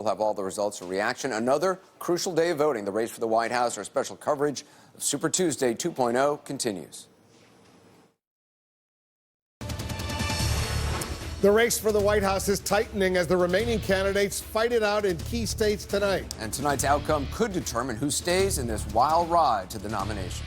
We'll have all the results and reaction. Another crucial day of voting. The race for the White House. Our special coverage of Super Tuesday 2.0 continues. The race for the White House is tightening as the remaining candidates fight it out in key states tonight. And tonight's outcome could determine who stays in this wild ride to the nomination.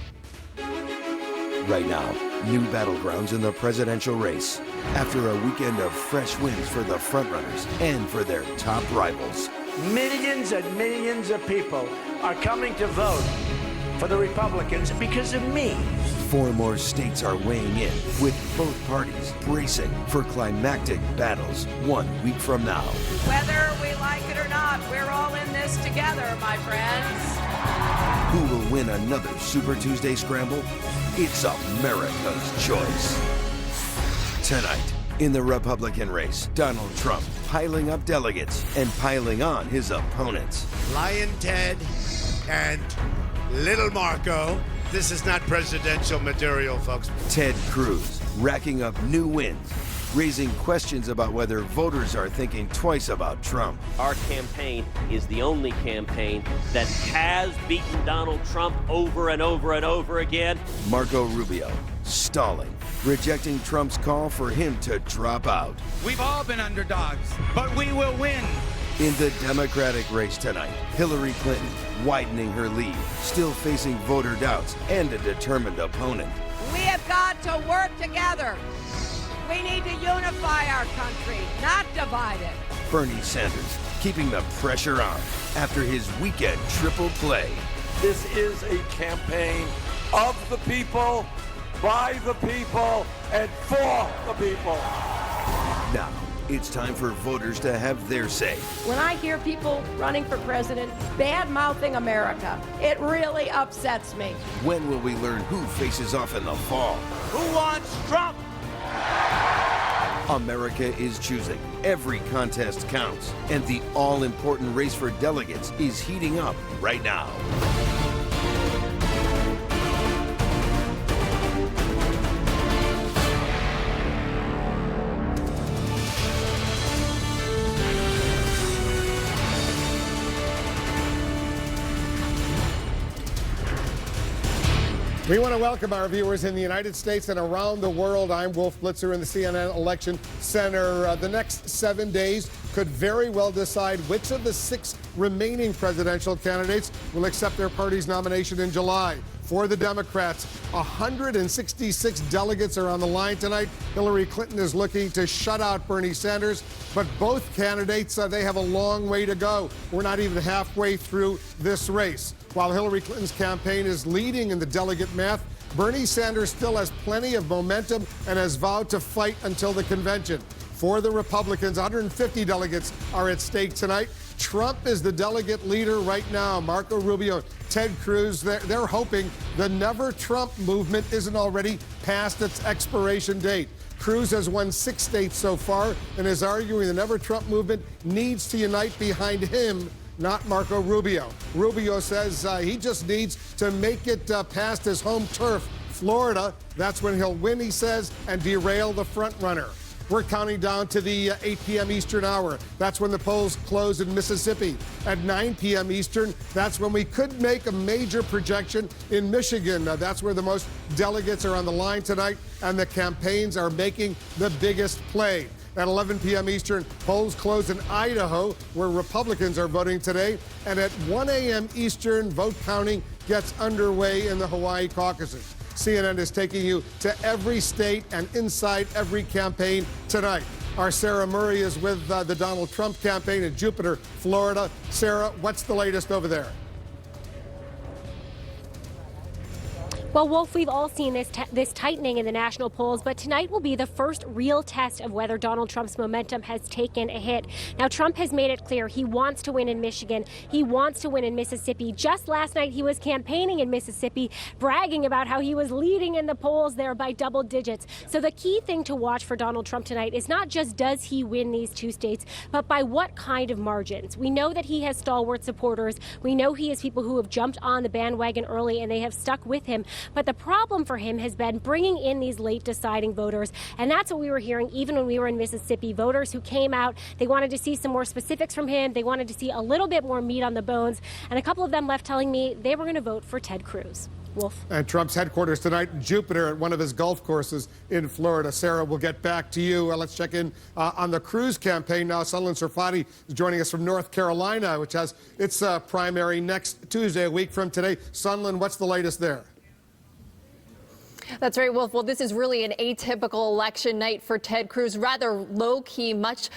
Right now, new battlegrounds in the presidential race after a weekend of fresh wins for the frontrunners and for their top rivals. Millions and millions of people are coming to vote for the Republicans because of me. 4 more states are weighing in, with both parties bracing for climactic battles 1 week from now. Whether we like it or not, we're all in this together, my friends. Who will win another Super Tuesday scramble? It's America's choice. Tonight, in the Republican race, Donald Trump piling up delegates and piling on his opponents. Lion Ted and Little Marco. This is not presidential material, folks. Ted Cruz racking up new wins, raising questions about whether voters are thinking twice about Trump. Our campaign is the only campaign that has beaten Donald Trump over and over and over again. Marco Rubio stalling, rejecting Trump's call for him to drop out. We've all been underdogs, but we will win. In the Democratic race tonight, Hillary Clinton widening her lead, still facing voter doubts and a determined opponent. We have got to work together. We need to unify our country, not divide it. Bernie Sanders keeping the pressure on after his weekend triple play. This is a campaign of the people, by the people, and for the people. Now, it's time for voters to have their say. When I hear people running for president bad-mouthing America, it really upsets me. When will we learn who faces off in the fall? Who wants Trump? America is choosing. Every contest counts. And the all-important race for delegates is heating up right now. We want to welcome our viewers in the United States and around the world. I'm Wolf Blitzer in the CNN Election Center. The next 7 days could very well decide which of the 6 remaining presidential candidates will accept their party's nomination in July. For the Democrats, 166 delegates are on the line tonight. Hillary Clinton is looking to shut out Bernie Sanders, but both candidates, they have a long way to go. We're not even halfway through this race. While Hillary Clinton's campaign is leading in the delegate math, Bernie Sanders still has plenty of momentum and has vowed to fight until the convention. For the Republicans, 150 delegates are at stake tonight. Trump is the delegate leader right now. Marco Rubio, Ted Cruz, they're hoping the Never Trump movement isn't already past its expiration date. Cruz has won 6 states so far and is arguing the Never Trump movement needs to unite behind him, not Marco Rubio. Rubio says he just needs to make it past his home turf, Florida. That's when he'll win, he says, and derail the front runner. We're counting down to the 8 p.m. Eastern hour. That's when the polls close in Mississippi. At 9 p.m. Eastern, that's when we could make a major projection in Michigan. That's where the most delegates are on the line tonight, and the campaigns are making the biggest play. At 11 p.m. Eastern, polls close in Idaho, where Republicans are voting today. And at 1 a.m. Eastern, vote counting gets underway in the Hawaii caucuses. CNN is taking you to every state and inside every campaign tonight. Our Sarah Murray is with the Donald Trump campaign in Jupiter, Florida. Sarah, what's the latest over there? Well, Wolf, we've all seen this tightening in the national polls, but tonight will be the first real test of whether Donald Trump's momentum has taken a hit. Now, Trump has made it clear he wants to win in Michigan. He wants to win in Mississippi. Just last night, he was campaigning in Mississippi, bragging about how he was leading in the polls there by double digits. So the key thing to watch for Donald Trump tonight is not just does he win these 2 states, but by what kind of margins. We know that he has stalwart supporters. We know he has people who have jumped on the bandwagon early and they have stuck with him. But the problem for him has been bringing in these late deciding voters. And that's what we were hearing even when we were in Mississippi. Voters who came out, they wanted to see some more specifics from him. They wanted to see a little bit more meat on the bones. And a couple of them left telling me they were going to vote for Ted Cruz. Wolf. And Trump's headquarters tonight in Jupiter at one of his golf courses in Florida. Sarah, we'll get back to you. Let's check in on the Cruz campaign now. Sunlen Serfati is joining us from North Carolina, which has its primary next Tuesday, a week from today. Sunlen, what's the latest there? That's right, Wolf. Well, this is really an atypical election night for Ted Cruz. Rather low-key, much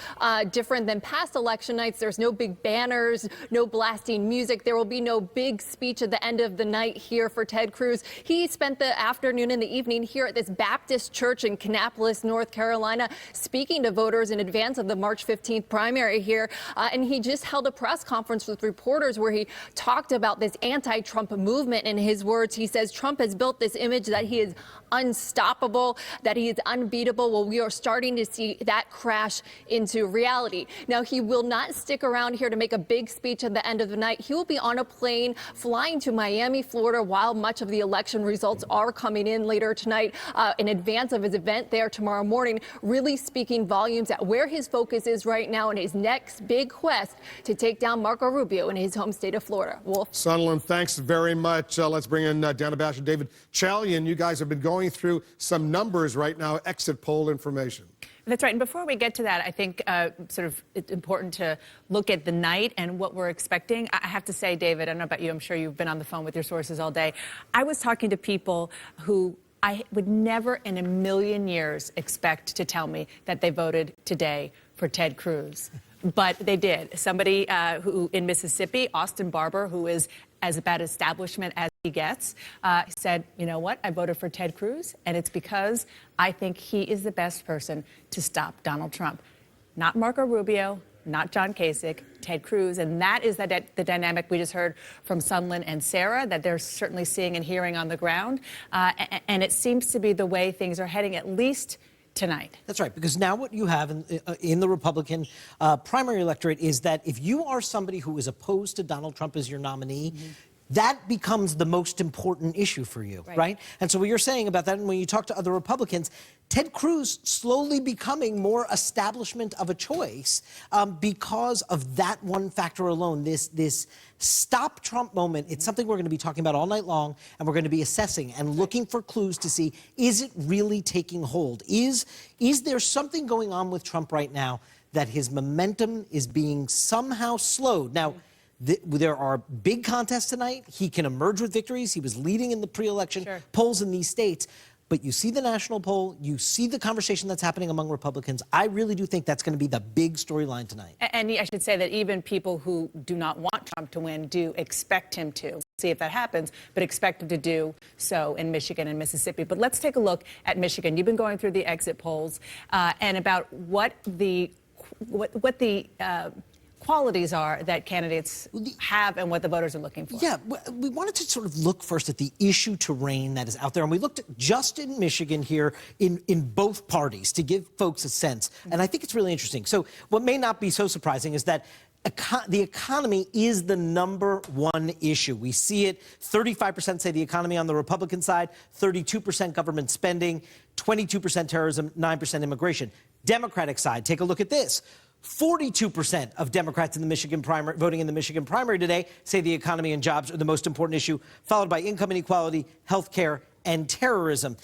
different than past election nights. There's no big banners, no blasting music. There will be no big speech at the end of the night here for Ted Cruz. He spent the afternoon and the evening here at this Baptist church in Kannapolis, North Carolina, speaking to voters in advance of the March 15th primary here. And he just held a press conference with reporters where he talked about this anti-Trump movement. In his words, he says Trump has built this image that he is unstoppable, that he is unbeatable. Well, we are starting to see that crash into reality. Now, he will not stick around here to make a big speech at the end of the night. He will be on a plane flying to Miami, Florida, while much of the election results are coming in later tonight in advance of his event there tomorrow morning, really speaking volumes at where his focus is right now in his next big quest to take down Marco Rubio in his home state of Florida. Wolf. Sunlen, thanks very much. Let's bring in Dana Bash and David Chalian. You guys have been going through some numbers right now, exit poll information. That's right. And before we get to that, I think sort of it's important to look at the night and what we're expecting. I have to say, David, I don't know about you, I'm sure you've been on the phone with your sources all day. I was talking to people who I would never in a million years expect to tell me that they voted today for Ted Cruz. But they did. Somebody who in Mississippi, Austin Barber, who is as about establishment as he gets, said, you know what, I voted for Ted Cruz, and it's because I think he is the best person to stop Donald Trump. Not Marco Rubio, not John Kasich, Ted Cruz. And that is the dynamic we just heard from Sunlen and Sarah, that they're certainly seeing and hearing on the ground. And it seems to be the way things are heading, at least tonight. That's right, because now what you have in the Republican primary electorate is that if you are somebody who is opposed to Donald Trump as your nominee, that becomes the most important issue for you, right? And so what you're saying about that, and when you talk to other Republicans, Ted Cruz slowly becoming more establishment of a choice because of that one factor alone, this stop Trump moment. It's something we're going to be talking about all night long, and we're going to be assessing and looking for clues to see, is it really taking hold? Is there something going on with Trump right now that his momentum is being somehow slowed? Now, there are big contests tonight. He can emerge with victories. He was leading in the pre-election polls in these states. But you see the national poll, you see the conversation that's happening among Republicans. I really do think that's going to be the big storyline tonight. And I should say that even people who do not want Trump to win do expect him to. See if that happens, but expect him to do so in Michigan and Mississippi. But let's take a look at Michigan. You've been going through the exit polls and about what the qualities are that candidates have and what the voters are looking for. Yeah, we wanted to sort of look first at the issue terrain that is out there. And we looked at just in Michigan here in both parties to give folks a sense. And I think it's really interesting. So what may not be so surprising is that the economy is the #1 issue. We see it. 35% say the economy on the Republican side, 32% government spending, 22% terrorism, 9% immigration. Democratic side, take a look at this. 42% of Democrats in the Michigan primary, voting in the Michigan primary today, say the economy and jobs are the most important issue, followed by income inequality, health care, and terrorism.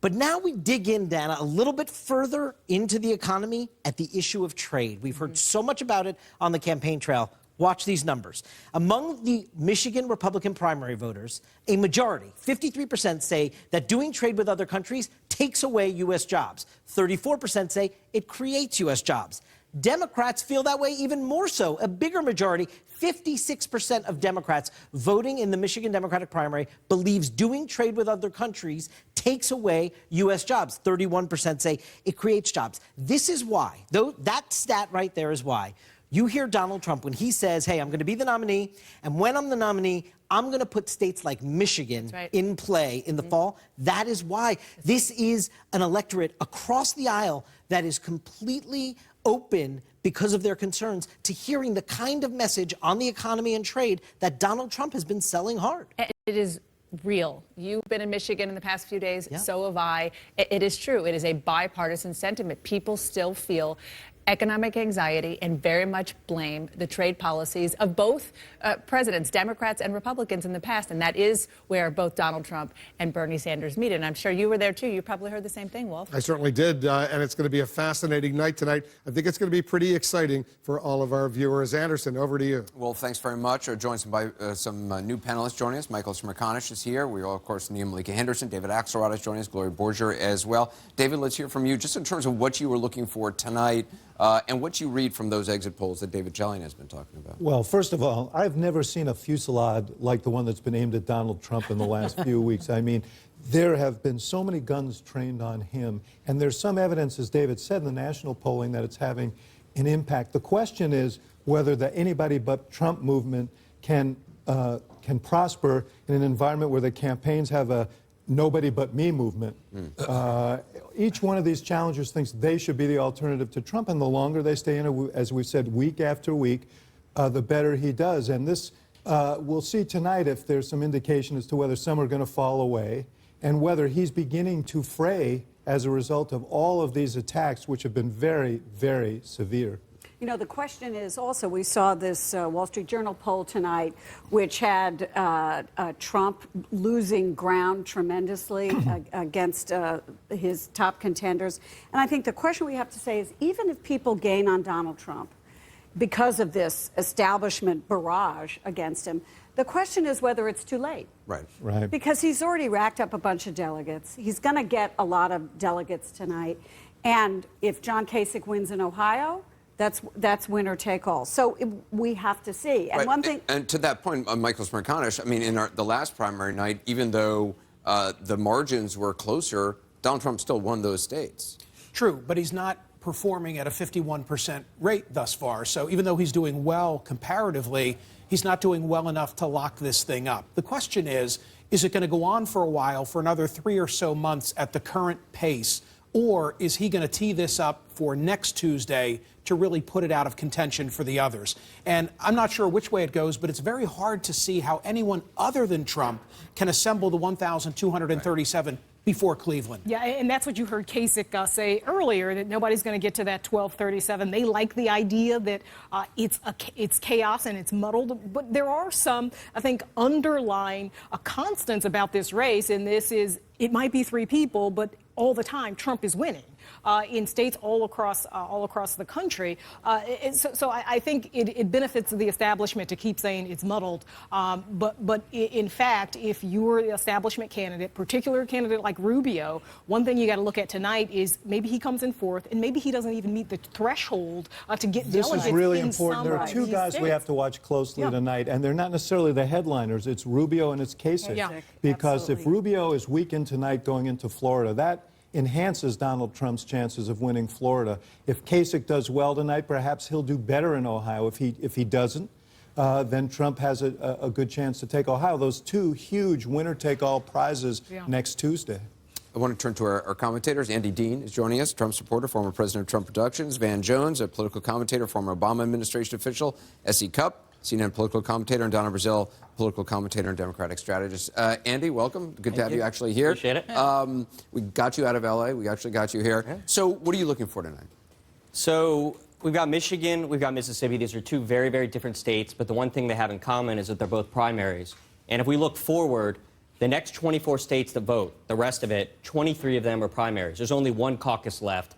But now we dig in, Dana, a little bit further into the economy at the issue of trade. We've heard so much about it on the campaign trail. Watch these numbers. Among the Michigan Republican primary voters, a majority, 53%, say that doing trade with other countries takes away U.S. jobs. 34% say it creates U.S. jobs. Democrats feel that way even more so. A bigger majority, 56% of Democrats voting in the Michigan Democratic primary believes doing trade with other countries takes away U.S. jobs. 31% say it creates jobs. This is why, though that stat right there is why. You hear Donald Trump when he says, hey, I'm going to be the nominee, and when I'm the nominee, I'm going to put states like Michigan in play in the fall. That is why. This is an electorate across the aisle that is completely open because of their concerns to hearing the kind of message on the economy and trade that Donald Trump has been selling hard. It is real. You've been in Michigan in the past few days, so have I. It is true. It is a bipartisan sentiment. People still feel economic anxiety and very much blame the trade policies of both presidents, Democrats and Republicans in the past. And that is where both Donald Trump and Bernie Sanders meet. And I'm sure you were there, too. You probably heard the same thing, Wolf. I certainly did. And it's going to be a fascinating night tonight. I think it's going to be pretty exciting for all of our viewers. Anderson, over to you. Well, thanks very much. Joined by some new panelists joining us. Michael Smerconish is here. We all, of course, Nia Malika Henderson. David Axelrod is joining us. Gloria Borger as well. David, let's hear from you just in terms of what you were looking for tonight. And what you read from those exit polls that David Chalian has been talking about. Well, first of all, I've never seen a fusillade like the one that's been aimed at Donald Trump in the last few weeks. I mean, there have been so many guns trained on him, and there's some evidence, as David said, in the national polling that it's having an impact. The question is whether the anybody but Trump movement can prosper in an environment where the campaigns have a nobody but me movement. Each one of these challengers thinks they should be the alternative to Trump, and the longer they stay in it, as we've said, week after week, the better he does. And this, we'll see tonight if there's some indication as to whether some are going to fall away and whether he's beginning to fray as a result of all of these attacks, which have been very, very severe. You know, the question is also, we saw this Wall Street Journal poll tonight, which had Trump losing ground tremendously against his top contenders. And I think the question we have to say is, even if people gain on Donald Trump because of this establishment barrage against him, the question is whether it's too late. Right. Because he's already racked up a bunch of delegates. He's going to get a lot of delegates tonight. And if John Kasich wins in Ohio, that's winner take all. So we have to see. And one thing. And to that point, Michael Smerconish, I mean, in the last primary night, even though the margins were closer, Donald Trump still won those states. True, but he's not performing at a 51% rate thus far. So even though he's doing well comparatively, he's not doing well enough to lock this thing up. The question is it going to go on for a while, for another 3 or so months at the current pace? Or is he going to tee this up for next Tuesday to really put it out of contention for the others? And I'm not sure which way it goes, but it's very hard to see how anyone other than Trump can assemble the 1,237 before Cleveland. Yeah, and that's what you heard Kasich say earlier, that nobody's going to get to that 1,237. They like the idea that it's chaos and it's muddled. But there are some, I think, underlying constants about this race, and this is, it might be 3 people, but all the time Trump is winning in states all across the country. So I think it benefits the establishment to keep saying it's muddled. But in fact, if you're the establishment candidate, particular candidate like Rubio, one thing you got to look at tonight is maybe he comes in fourth, and maybe he doesn't even meet the threshold to get delegates. This is really important. There are 2 guys we have to watch closely tonight, and they're not necessarily the headliners. It's Rubio and it's Kasich. Because if Rubio is weakened tonight going into Florida, that enhances Donald Trump's chances of winning Florida. If Kasich does well tonight, perhaps he'll do better in Ohio. If he doesn't, then Trump has a good chance to take Ohio. Those 2 huge winner-take-all prizes next Tuesday. I want to turn to our commentators. Andy Dean is joining us, Trump supporter, former president of Trump Productions. Van Jones, a political commentator, former Obama administration official. S.E. Cupp, CNN political commentator, and Donna Brazile, political commentator and Democratic strategist. Andy, welcome. Good to have you actually here. Appreciate it. We got you out of L.A. We actually got you here. Yeah. So what are you looking for tonight? So we've got Michigan, we've got Mississippi. These are 2 very, very different states, but the one thing they have in common is that they're both primaries. And if we look forward, the next 24 states that vote, the rest of it, 23 of them are primaries. There's only 1 caucus left.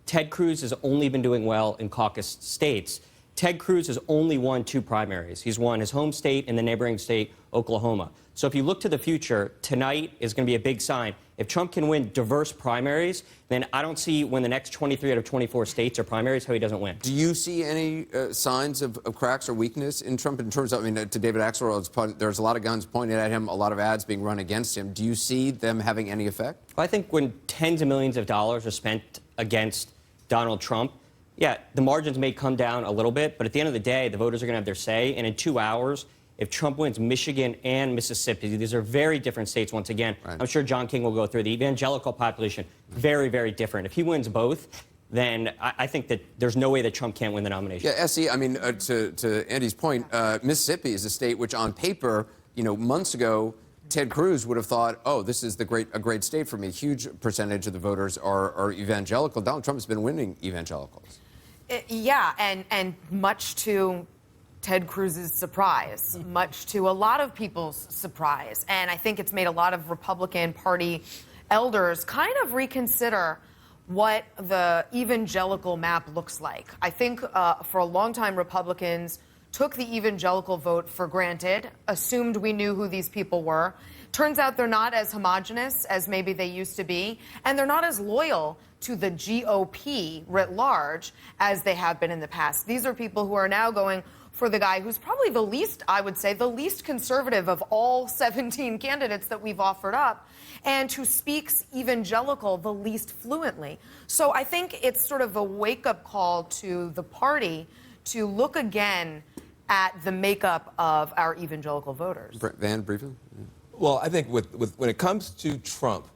Ted Cruz has only been doing well in caucus states. Ted Cruz has only won 2 primaries. He's won his home state and the neighboring state, Oklahoma. So if you look to the future, tonight is going to be a big sign. If Trump can win diverse primaries, then I don't see when the next 23 out of 24 states are primaries how he doesn't win. Do you see any signs of cracks or weakness in Trump in terms of, I mean, to David Axelrod, there's a lot of guns pointed at him, a lot of ads being run against him. Do you see them having any effect? Well, I think when tens of millions of dollars are spent against Donald Trump, yeah, the margins may come down a little bit, but at the end of the day, the voters are going to have their say. And in 2 hours, if Trump wins Michigan and Mississippi, these are very different states once again. Right. I'm sure John King will go through the evangelical population. Very, very different. If he wins both, then I think that there's no way that Trump can't win the nomination. Yeah, S.E., I mean, to Andy's point, Mississippi is a state which on paper, you know, months ago, Ted Cruz would have thought, oh, this is a great state for me. Huge percentage of the voters are evangelical. Donald Trump has been winning evangelicals. Yeah, and much to Ted Cruz's surprise, much to a lot of people's surprise. And I think it's made a lot of Republican Party elders kind of reconsider what the evangelical map looks like. I think for a long time, Republicans took the evangelical vote for granted, assumed we knew who these people were. Turns out they're not as homogenous as maybe they used to be, and they're not as loyal to the GOP writ large as they have been in the past. These are people who are now going for the guy who's probably the least, I would say, the least conservative of all 17 candidates that we've offered up, and who speaks evangelical the least fluently. So I think it's sort of a wake-up call to the party to look again at the makeup of our evangelical voters. Van, briefly? Well, I think when it comes to Trump,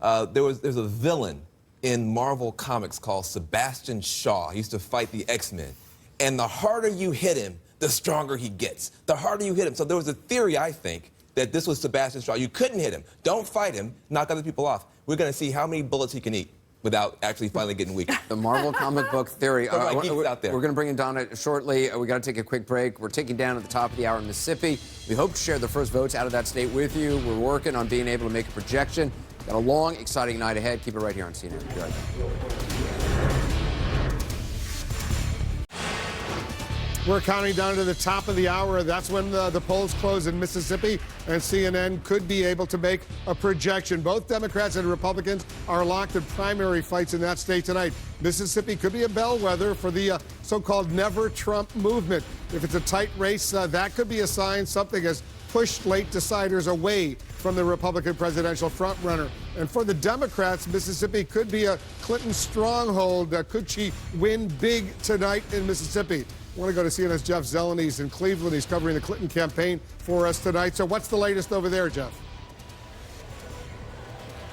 there's a villain in Marvel Comics called Sebastian Shaw. He used to fight the X-Men. And the harder you hit him, the stronger he gets. The harder you hit him. So there was a theory, I think, that this was Sebastian Shaw. You couldn't hit him. Don't fight him. Knock other people off. We're going to see how many bullets he can eat without actually finally getting weak. The Marvel comic book theory. We're going to bring in Donna shortly. We got to take a quick break. We're taking down at the top of the hour in Mississippi. We hope to share the first votes out of that state with you. We're working on being able to make a projection. Got a long, exciting night ahead. Keep it right here on CNN. Be right back. We're counting down to the top of the hour. That's when the polls close in Mississippi, and CNN could be able to make a projection. Both Democrats and Republicans are locked in primary fights in that state tonight. Mississippi could be a bellwether for the so-called Never Trump movement. If it's a tight race, that could be a sign something has pushed late deciders away from the Republican presidential frontrunner. And for the Democrats, Mississippi could be a Clinton stronghold. Could she win big tonight in Mississippi? I want to go to CNN's Jeff Zeleny. He's in Cleveland. He's covering the Clinton campaign for us tonight. So what's the latest over there, Jeff?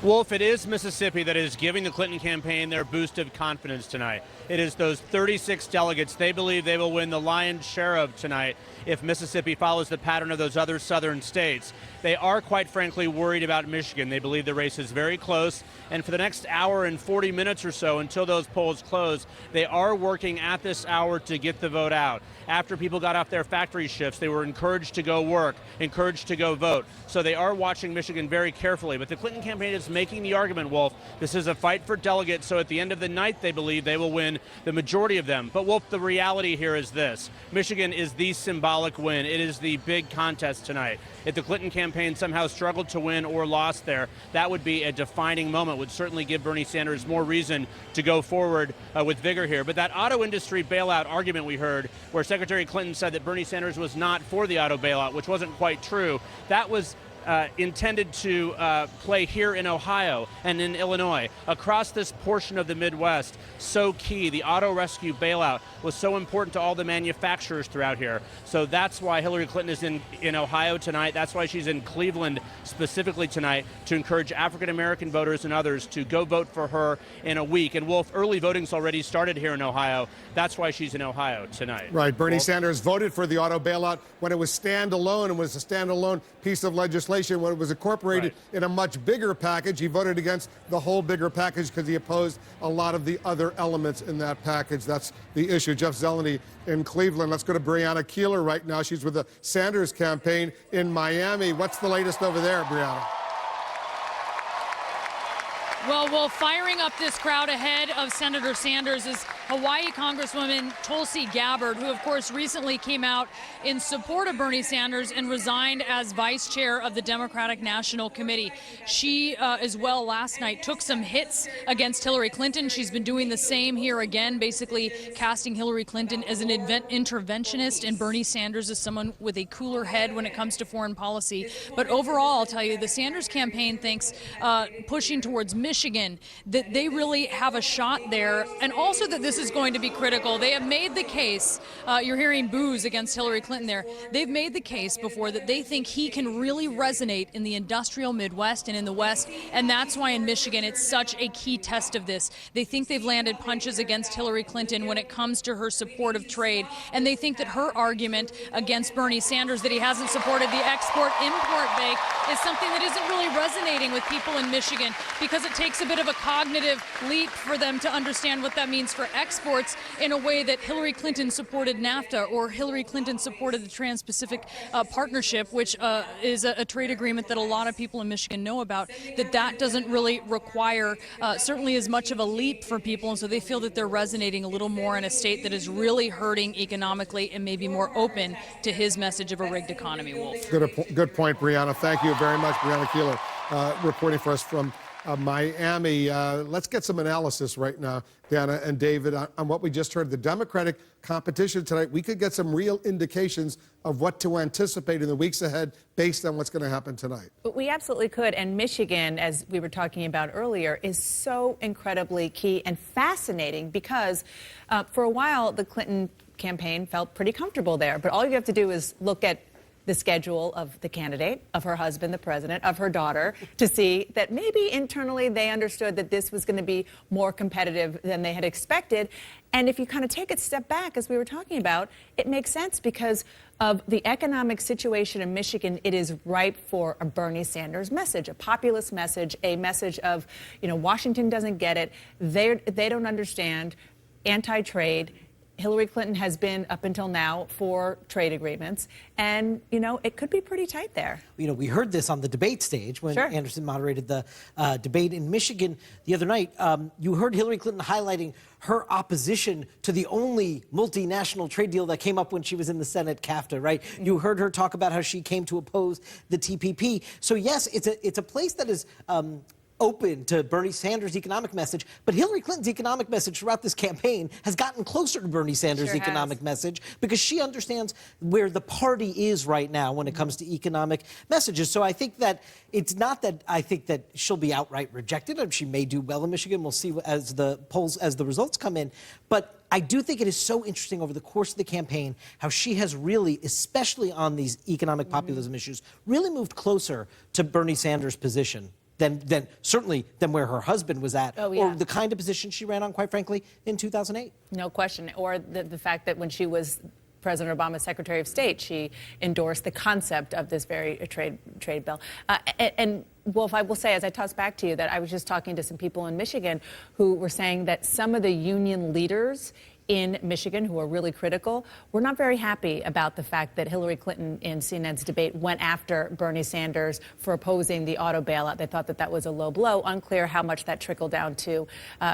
Wolf, it is Mississippi that is giving the Clinton campaign their boost of confidence tonight. It is those 36 delegates they believe they will win the lion's share of tonight if Mississippi follows the pattern of those other southern states. They are, quite frankly, worried about Michigan. They believe the race is very close. And for the next hour and 40 minutes or so until those polls close, they are working at this hour to get the vote out. After people got off their factory shifts, they were encouraged to go work, encouraged to go vote. So they are watching Michigan very carefully. But the Clinton campaign is making the argument, Wolf, this is a fight for delegates. So at the end of the night, they believe they will win the majority of them. But Wolf, the reality here is this. Michigan is the symbolic win. It is the big contest tonight. If the Clinton campaign somehow struggled to win or lost there, that would be a defining moment, would certainly give Bernie Sanders more reason to go forward with vigor here. But that auto industry bailout argument we heard, where Secretary Clinton said that Bernie Sanders was not for the auto bailout, which wasn't quite true, that was intended to play here in Ohio and in Illinois. Across this portion of the Midwest, so key. The auto rescue bailout was so important to all the manufacturers throughout here. So that's why Hillary Clinton is in Ohio tonight. That's why she's in Cleveland specifically tonight, to encourage African-American voters and others to go vote for her in a week. And Wolf, early voting's already started here in Ohio. That's why she's in Ohio tonight. Right. Bernie Wolf? Sanders voted for the auto bailout when it was standalone and was a standalone piece of legislation. When it was incorporated in a much bigger package, he voted against the whole bigger package because he opposed a lot of the other elements in that package. That's the issue. Jeff Zeleny in Cleveland. Let's go to Breanna Keeler right now. She's with the Sanders campaign in Miami. What's the latest over there, Breanna? Well, firing up this crowd ahead of Senator Sanders is Hawaii Congresswoman Tulsi Gabbard, who, of course, recently came out in support of Bernie Sanders and resigned as vice chair of the Democratic National Committee. She, as well, last night took some hits against Hillary Clinton. She's been doing the same here again, basically casting Hillary Clinton as an interventionist and Bernie Sanders as someone with a cooler head when it comes to foreign policy. But overall, I'll tell you, the Sanders campaign thinks pushing towards Michigan, that they really have a shot there, and also that this this is going to be critical. They have made the case, you're hearing boos against Hillary Clinton there. They've made the case before that they think he can really resonate in the industrial Midwest and in the West, and that's why in Michigan it's such a key test of this. They think they've landed punches against Hillary Clinton when it comes to her support of trade, and they think that her argument against Bernie Sanders that he hasn't supported the Export-Import Bank is something that isn't really resonating with people in Michigan, because it takes a bit of a cognitive leap for them to understand what that means for exports in a way that Hillary Clinton supported NAFTA or Hillary Clinton supported the Trans-Pacific Partnership, which is a trade agreement that a lot of people in Michigan know about, that doesn't really require certainly as much of a leap for people, and so they feel that they're resonating a little more in a state that is really hurting economically and maybe more open to his message of a rigged economy, Wolf. Good point, Brianna. Thank you very much, Brianna Keeler, reporting for us from Miami. Let's get some analysis right now, Deanna and David, on what we just heard. The Democratic competition tonight, we could get some real indications of what to anticipate in the weeks ahead based on what's going to happen tonight. But we absolutely could. And Michigan, as we were talking about earlier, is so incredibly key and fascinating because for a while, the Clinton campaign felt pretty comfortable there. But all you have to do is look at the schedule of the candidate, of her husband, the president, of her daughter, to see that maybe internally they understood that this was going to be more competitive than they had expected. And if you kind of take a step back, as we were talking about, it makes sense because of the economic situation in Michigan. It is ripe for a Bernie Sanders message, a populist message, a message of, Washington doesn't get it. They don't understand anti-trade. Hillary Clinton has been, up until now, for trade agreements. And, it could be pretty tight there. We heard this on the debate stage when Anderson moderated the debate in Michigan the other night. You heard Hillary Clinton highlighting her opposition to the only multinational trade deal that came up when she was in the Senate, CAFTA, right? Mm-hmm. You heard her talk about how she came to oppose the TPP. So, yes, it's a place that is open to Bernie Sanders' economic message, but Hillary Clinton's economic message throughout this campaign has gotten closer to Bernie Sanders' economic message because she understands where the party is right now when it comes to economic messages. So I think that it's not that I think that she'll be outright rejected. She may do well in Michigan. We'll see as the results come in. But I do think it is so interesting over the course of the campaign how she has really, especially on these economic populism issues, really moved closer to Bernie Sanders' position than certainly than where her husband was at, or the kind of position she ran on, quite frankly, in 2008. No question. Or the fact that when she was President Obama's Secretary of State, she endorsed the concept of this very trade bill. And Wolf, I will say, as I toss back to you, that I was just talking to some people in Michigan who were saying that some of the union leaders in Michigan who are really critical were not very happy about the fact that Hillary Clinton in CNN's debate went after Bernie Sanders for opposing the auto bailout. They thought that was a low blow. Unclear how much that trickled down to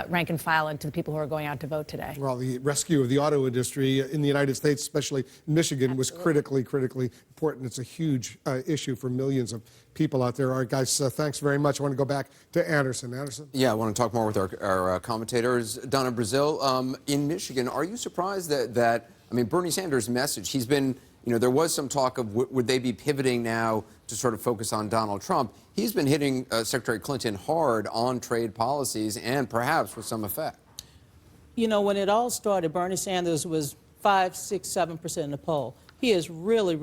rank and file and to the people who are going out to vote today. Well, the rescue of the auto industry in the United States, especially in Michigan, was critically important. It's a huge issue for millions of people out there. All right, guys, thanks very much. I want to go back to Anderson. Anderson? Yeah, I want to talk more with our commentators. Donna Brazile, in Michigan, are you surprised that Bernie Sanders' message, he's been, there was some talk of would they be pivoting now to sort of focus on Donald Trump. He's been hitting Secretary Clinton hard on trade policies and perhaps with some effect. When it all started, Bernie Sanders was 5, 6, 7% in the poll. He has really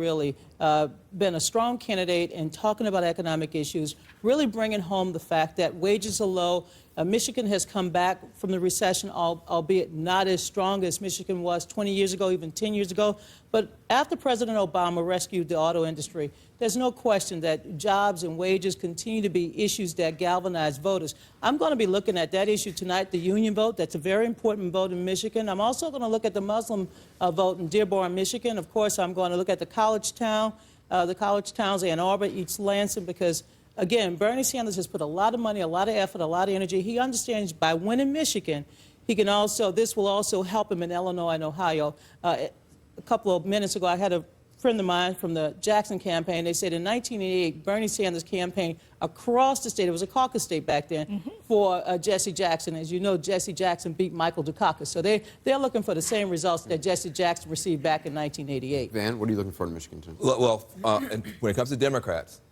been a strong candidate in talking about economic issues, really bringing home the fact that wages are low. Michigan has come back from the recession, albeit not as strong as Michigan was 20 years ago, even 10 years ago. But after President Obama rescued the auto industry, there's no question that jobs and wages continue to be issues that galvanize voters. I'm going to be looking at that issue tonight, the union vote. That's a very important vote in Michigan. I'm also going to look at the Muslim vote in Dearborn, Michigan. Of course, I'm going to look at the college towns, Ann Arbor, East Lansing, because again, Bernie Sanders has put a lot of money, a lot of effort, a lot of energy. He understands by winning Michigan, this will also help him in Illinois and Ohio. A couple of minutes ago, I had a friend of mine from the Jackson campaign. They said in 1988, Bernie Sanders campaigned across the state, it was a caucus state back then, for Jesse Jackson. As you know, Jesse Jackson beat Michael Dukakis. So they're looking for the same results that Jesse Jackson received back in 1988. Van, what are you looking for in Michigan, too? Well, and when it comes to Democrats,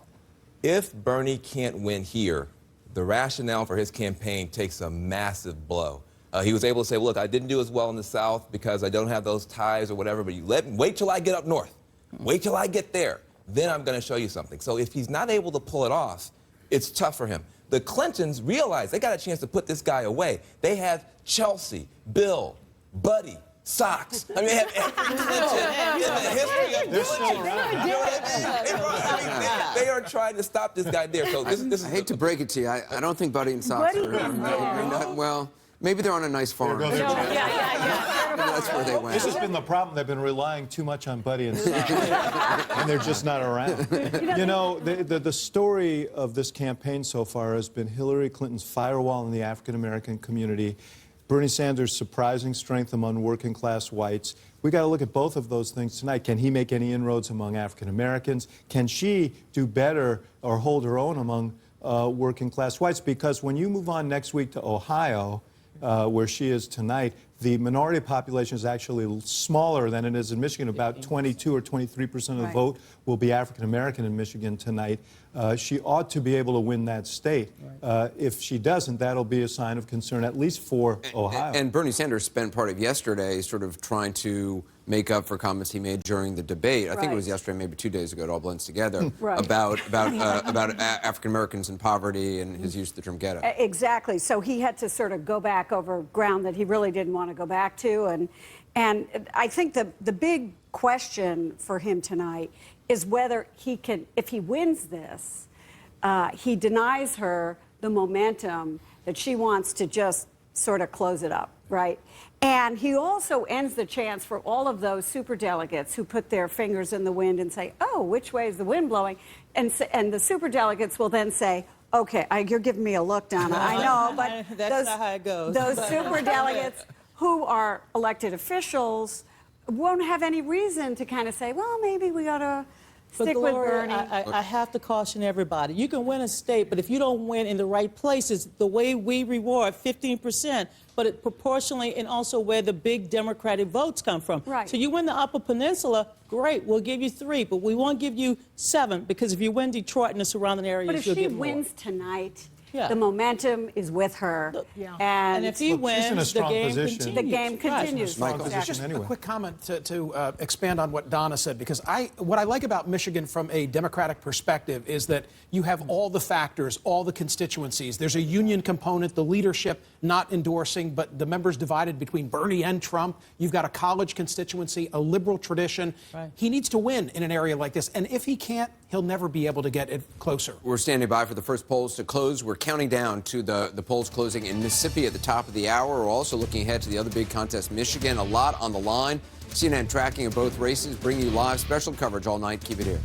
if Bernie can't win here, the rationale for his campaign takes a massive blow. He was able to say, well, look, I didn't do as well in the South because I don't have those ties or whatever, but wait till I get up north. Wait till I get there. Then I'm going to show you something. So if he's not able to pull it off, it's tough for him. The Clintons realized they got a chance to put this guy away. They have Chelsea, Bill, Buddy, Socks. I mean, they have every Clinton in the history of They're still around. You know what I mean? They are trying to stop this guy there. So this is I hate to break it to you. I don't think Buddy and Socks are not, well, maybe they're on a nice farm. Maybe that's where they went. This has been the problem. They've been relying too much on Buddy and Socks, and they're just not around. You know, the story of this campaign so far has been Hillary Clinton's firewall in the African-American community, Bernie Sanders' surprising strength among working-class whites. We got to look at both of those things tonight. Can he make any inroads among African-Americans? Can she do better or hold her own among working-class whites? Because when you move on next week to Ohio, where she is tonight, the minority population is actually smaller than it is in Michigan. About 22 or 23% of the vote will be African-American in Michigan tonight. She ought to be able to win that state. If she doesn't, that'll be a sign of concern, at least for Ohio. And Bernie Sanders spent part of yesterday sort of trying to make up for comments he made during the debate. I think it was yesterday, maybe 2 days ago, it all blends together, about African Americans and poverty and his use of the term ghetto. Exactly. So he had to sort of go back over ground that he really didn't want to go back to. And I think the big question for him tonight is whether he can, if he wins this, he denies her the momentum that she wants to just sort of close it up, right? And he also ends the chance for all of those superdelegates who put their fingers in the wind and say, oh, which way is the wind blowing? And the superdelegates will then say, okay, you're giving me a look, Donna. I know, but that's not how it goes. Those superdelegates who are elected officials won't have any reason to kind of say, well, maybe we ought to stick with Bernie. I have to caution everybody. You can win a state, but if you don't win in the right places, the way we reward 15%, but it proportionally and also where the big Democratic votes come from. Right. So you win the Upper Peninsula, great, we'll give you 3, but we won't give you 7 because if you win Detroit and the surrounding areas, but if you'll she get more. wins tonight, the momentum is with her. And if he wins, the game continues. The game continues. Just a quick comment to expand on what Donna said, because what I like about Michigan from a Democratic perspective is that you have all the factors, all the constituencies. There's a union component, the leadership not endorsing, but the members divided between Bernie and Trump. You've got a college constituency, a liberal tradition. He needs to win in an area like this, and if he can't, he'll never be able to get it closer. We're standing by for the first polls to close. We're counting down to the polls closing in Mississippi at the top of the hour. We're also looking ahead to the other big contest, Michigan. A lot on the line. CNN tracking of both races, bringing you live special coverage all night. Keep it here.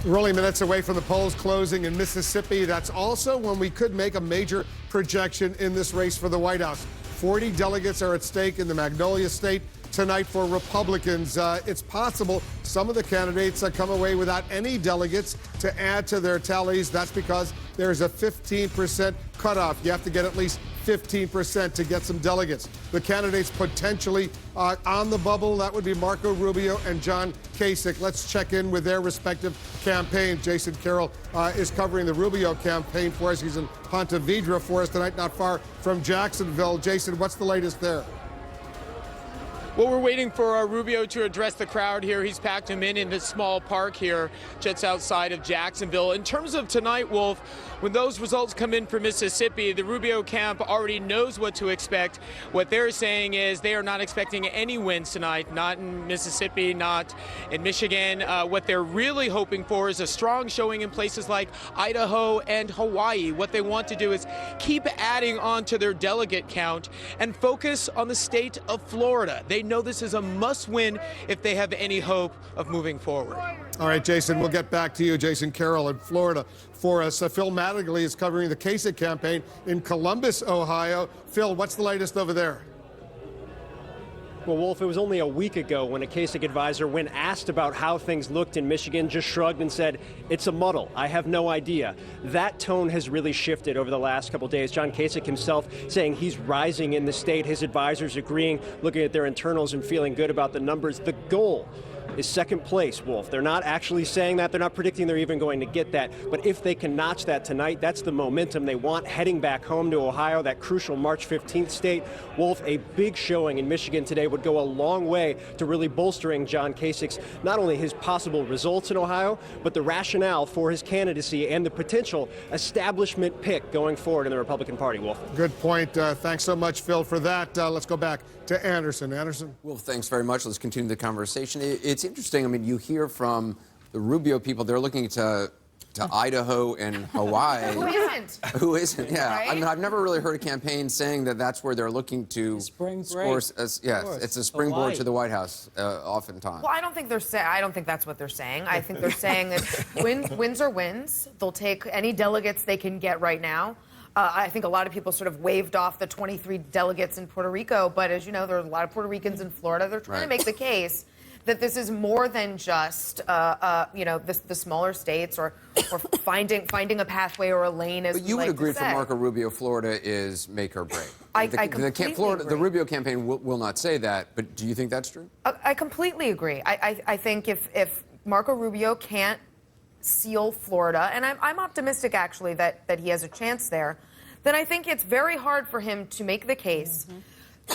We're only minutes away from the polls closing in Mississippi. That's also when we could make a major projection in this race for the White House. 40 delegates are at stake in the Magnolia State tonight for Republicans. It's possible some of the candidates come away without any delegates to add to their tallies. That's because there's a 15% cutoff. You have to get at least 15% to get some delegates. The candidates potentially on the bubble, that would be Marco Rubio and John Kasich. Let's check in with their respective campaigns. Jason Carroll is covering the Rubio campaign for us. He's in Ponte Vedra for us tonight, not far from Jacksonville. Jason, what's the latest there? Well, we're waiting for Rubio to address the crowd here. He's packed him in this small park here just outside of Jacksonville. In terms of tonight, Wolf, when those results come in for Mississippi, the Rubio camp already knows what to expect. What they're saying is they are not expecting any wins tonight, not in Mississippi, not in Michigan. What they're really hoping for is a strong showing in places like Idaho and Hawaii. What they want to do is keep adding on to their delegate count and focus on the state of Florida. They know this is a must-win if they have any hope of moving forward. All right, Jason, we'll get back to you. Jason Carroll in Florida for us. Phil Mattingly is covering the Kasich campaign in Columbus, Ohio. Phil, what's the latest over there? Well, Wolf, it was only a week ago when a Kasich advisor, when asked about how things looked in Michigan, just shrugged and said, it's a muddle. I have no idea. That tone has really shifted over the last couple of days. John Kasich himself saying he's rising in the state. His advisors agreeing, looking at their internals and feeling good about the numbers. The goal is second place, Wolf. They're not actually saying that. They're not predicting they're even going to get that. But if they can notch that tonight, that's the momentum they want heading back home to Ohio, that crucial March 15th state. Wolf, a big showing in Michigan today would go a long way to really bolstering John Kasich's, not only his possible results in Ohio, but the rationale for his candidacy and the potential establishment pick going forward in the Republican Party, Wolf. Good point. Thanks so much, Phil, for that. Let's go back to Anderson. Anderson? Well, thanks very much. Let's continue the conversation. It's interesting. I mean, you hear from the Rubio people, they're looking to Idaho and Hawaii. Who isn't? Who isn't, yeah. Right? I mean, I've never really heard a campaign saying that that's where they're looking to spring score. break. It's a springboard Hawaii. to the White House, oftentimes. Well, I don't think I don't think that's what they're saying. I think they're saying that wins are wins. They'll take any delegates they can get right now. I think a lot of people sort of waved off the 23 delegates in Puerto Rico, but as you know, there are a lot of Puerto Ricans in Florida. They're trying to make the case that this is more than just the smaller states or finding a pathway or a lane, as But you we would like agree to for say. Marco Rubio, Florida is make or break. I completely agree. The Rubio campaign will not say that, but do you think that's true? I completely agree. I think if Marco Rubio can't seal Florida, and I'm optimistic actually that he has a chance there, then I think it's very hard for him to make the case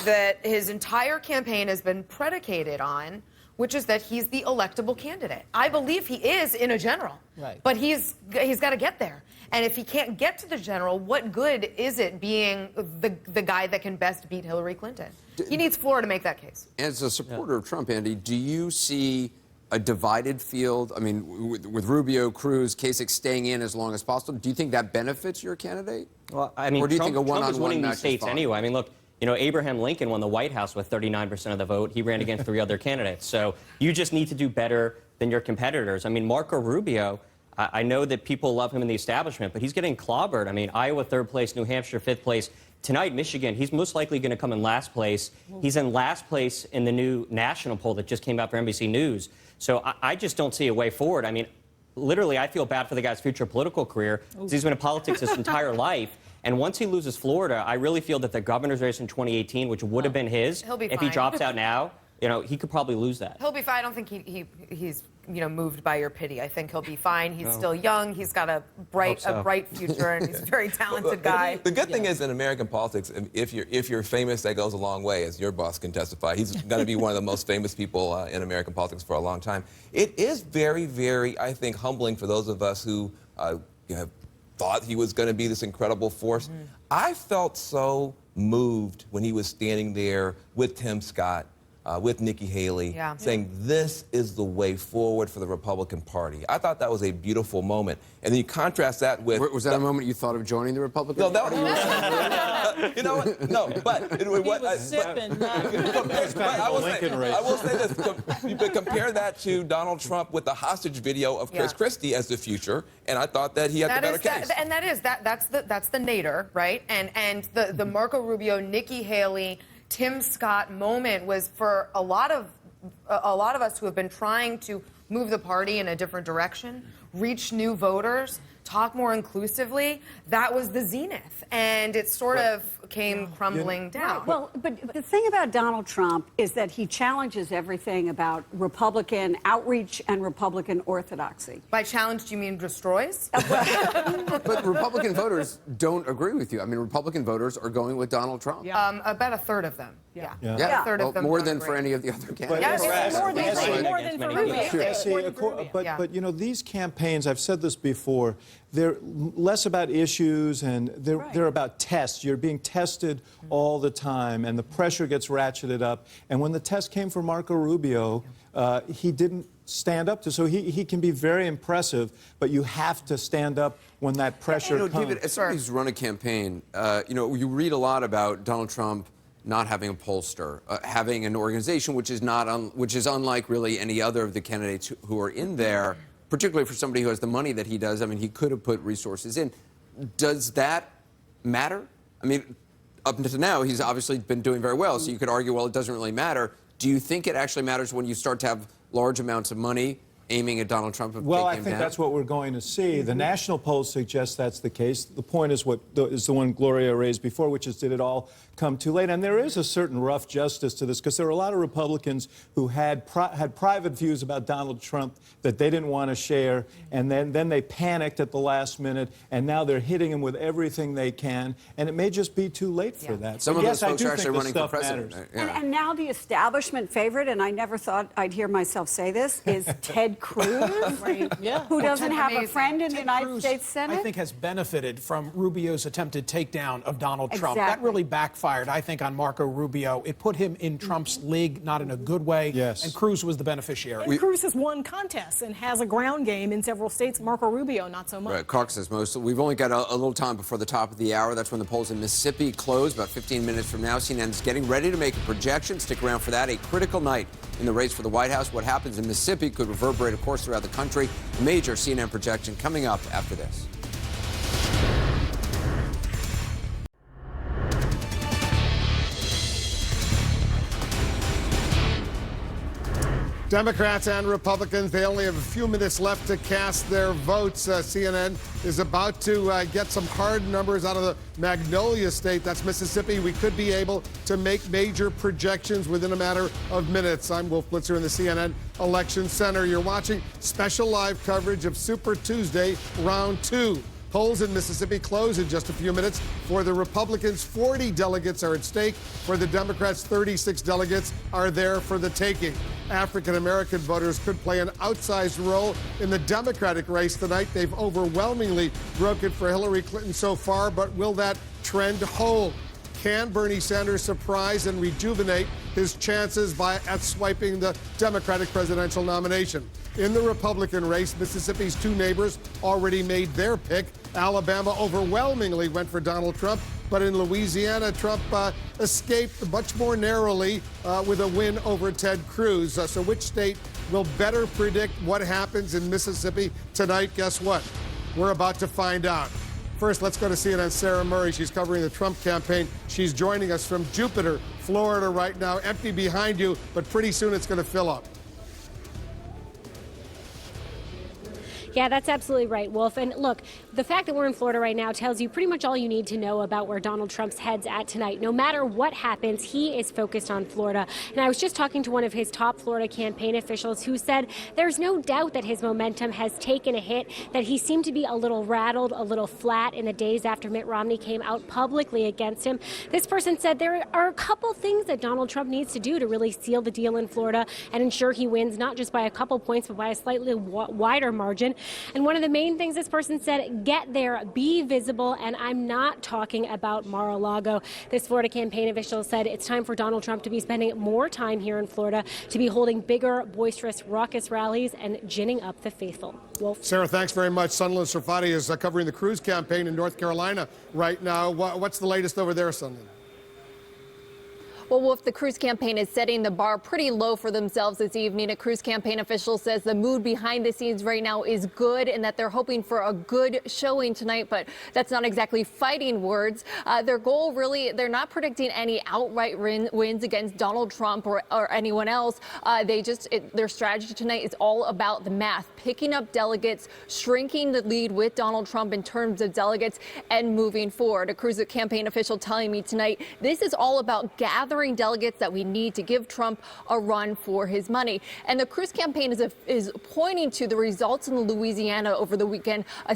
that his entire campaign has been predicated on, which is that he's the electable candidate. I believe he is in a general, but he's got to get there. And if he can't get to the general, what good is it being the guy that can best beat Hillary Clinton? He needs Florida to make that case. As a supporter of Trump, Andy, do you see a divided field? I mean, with Rubio, Cruz, Kasich staying in as long as possible, do you think that benefits your candidate? Well, I mean, or do you Trump, think a Trump is one-on-one winning match these states is fine? anyway. I mean, look, Abraham Lincoln won the White House with 39% of the vote. He ran against 3 other candidates. So you just need to do better than your competitors. I mean, Marco Rubio, I know that people love him in the establishment, but he's getting clobbered. I mean, Iowa 3rd place, New Hampshire 5th place. Tonight, Michigan, he's most likely going to come in last place. He's in last place in the new national poll that just came out for NBC News. So I just don't see a way forward. I mean, literally, I feel bad for the guy's future political career because he's been in politics his entire life. And once he loses Florida, I really feel that the governor's race in 2018, which would have been his, He'll be if he fine. drops out now, he could probably lose that. He'll be fine. I don't think he's moved by your pity. I think he'll be fine. He's still young. He's got a bright future, and he's a very talented guy. The good thing is in American politics, if you're famous, that goes a long way, as your boss can testify. He's going to be one of the most famous people in American politics for a long time. It is very, very, I think, humbling for those of us who have thought he was going to be this incredible force. I felt so moved when he was standing there with Tim Scott, with Nikki Haley, saying this is the way forward for the Republican Party. I thought that was a beautiful moment. And then you contrast that with... Was that a moment you thought of joining the Republican Party? You know what? No, but... He was sipping. I will say this. But compare that to Donald Trump with the hostage video of Chris Christie as the future, and I thought that he had the better case. That's the Nader, right? And the Marco Rubio, Nikki Haley, Tim Scott moment was for a lot of us who have been trying to move the party in a different direction, reach new voters, talk more inclusively. That was the zenith, and it sort of came crumbling down. Right. Well, but the thing about Donald Trump is that he challenges everything about Republican outreach and Republican orthodoxy. By challenge, do you mean destroys? But Republican voters don't agree with you. I mean, Republican voters are going with Donald Trump. About a third of them. Yeah. A third of them more don't than agree. for any of the other candidates. More than for Rubio. But these campaigns, I've said this before, they're less about issues and they're about tests. You're being tested all the time, and the pressure gets ratcheted up. And when the test came for Marco Rubio, he didn't stand up to. So he can be very impressive, but you have to stand up when that pressure comes. David, as somebody who's run a campaign, you read a lot about Donald Trump not having a pollster, having an organization which is unlike really any other of the candidates who are in there, particularly for somebody who has the money that he does. I mean, he could have put resources in. Does that matter? I mean, up until now, he's obviously been doing very well, so you could argue, well, it doesn't really matter. Do you think it actually matters when you start to have large amounts of money aiming at Donald Trump? Well, I think that's what we're going to see. The national polls suggest that's the case. The point is is the one Gloria raised before, which is, did it all come too late? And there is a certain rough justice to this, because there were a lot of Republicans who had private views about Donald Trump that they didn't want to share, and then they panicked at the last minute, and now they're hitting him with everything they can, and it may just be too late for that. Some of yes, those folks I do are actually think running for stuff president. matters. And now the establishment favorite, and I never thought I'd hear myself say this, is Ted Cruz, who doesn't have a friend in the United States Senate. I think has benefited from Rubio's attempted takedown of Donald Trump. Exactly. That really backfired, I think, on Marco Rubio. It put him in Trump's league, not in a good way. Yes. And Cruz was the beneficiary. And Cruz has won contests and has a ground game in several states. Marco Rubio, not so much. Right, caucus says most. We've only got a little time before the top of the hour. That's when the polls in Mississippi close, about 15 minutes from now. CNN is getting ready to make a projection. Stick around for that. A critical night in the race for the White House. What happens in Mississippi could reverberate, of course, throughout the country. A major CNN projection coming up after this. Democrats and Republicans, they only have a few minutes left to cast their votes. CNN is about to get some hard numbers out of the Magnolia State. That's Mississippi. We could be able to make major projections within a matter of minutes. I'm Wolf Blitzer in the CNN Election Center. You're watching special live coverage of Super Tuesday, Round 2. Polls in Mississippi close in just a few minutes. For the Republicans, 40 delegates are at stake. For the Democrats, 36 delegates are there for the taking. African-American voters could play an outsized role in the Democratic race tonight. They've overwhelmingly broken for Hillary Clinton so far, but will that trend hold? Can Bernie Sanders surprise and rejuvenate his chances at swiping the Democratic presidential nomination? In the Republican race, Mississippi's two neighbors already made their pick. Alabama overwhelmingly went for Donald Trump, but in Louisiana, Trump escaped much more narrowly with a win over Ted Cruz. So which state will better predict what happens in Mississippi tonight? Guess what? We're about to find out. First, let's go to CNN's Sarah Murray. She's covering the Trump campaign. She's joining us from Jupiter, Florida right now. Empty behind you, but pretty soon it's going to fill up. Yeah, that's absolutely right, Wolf. And look, the fact that we're in Florida right now tells you pretty much all you need to know about where Donald Trump's head's at tonight. No matter what happens, he is focused on Florida. And I was just talking to one of his top Florida campaign officials who said there's no doubt that his momentum has taken a hit, that he seemed to be a little rattled, a little flat in the days after Mitt Romney came out publicly against him. This person said there are a couple things that Donald Trump needs to do to really seal the deal in Florida and ensure he wins, not just by a couple points, but by a slightly wider margin. And one of the main things this person said, get there, be visible, and I'm not talking about Mar-a-Lago. This Florida campaign official said it's time for Donald Trump to be spending more time here in Florida, to be holding bigger, boisterous, raucous rallies and ginning up the faithful. Wolf. Sarah, thanks very much. Sunland Sarfati is covering the Cruz campaign in North Carolina right now. What's the latest over there, Sunland? Well, Wolf, the Cruz campaign is setting the bar pretty low for themselves this evening. A Cruz campaign official says the mood behind the scenes right now is good and that they're hoping for a good showing tonight, but that's not exactly fighting words. Their goal really, they're not predicting any outright wins against Donald Trump or anyone else. Their strategy tonight is all about the math, picking up delegates, shrinking the lead with Donald Trump in terms of delegates and moving forward. A Cruz campaign official telling me tonight, this is all about gathering delegates that we need to give Trump a run for his money. And the Cruz campaign is pointing to the results in Louisiana over the weekend, a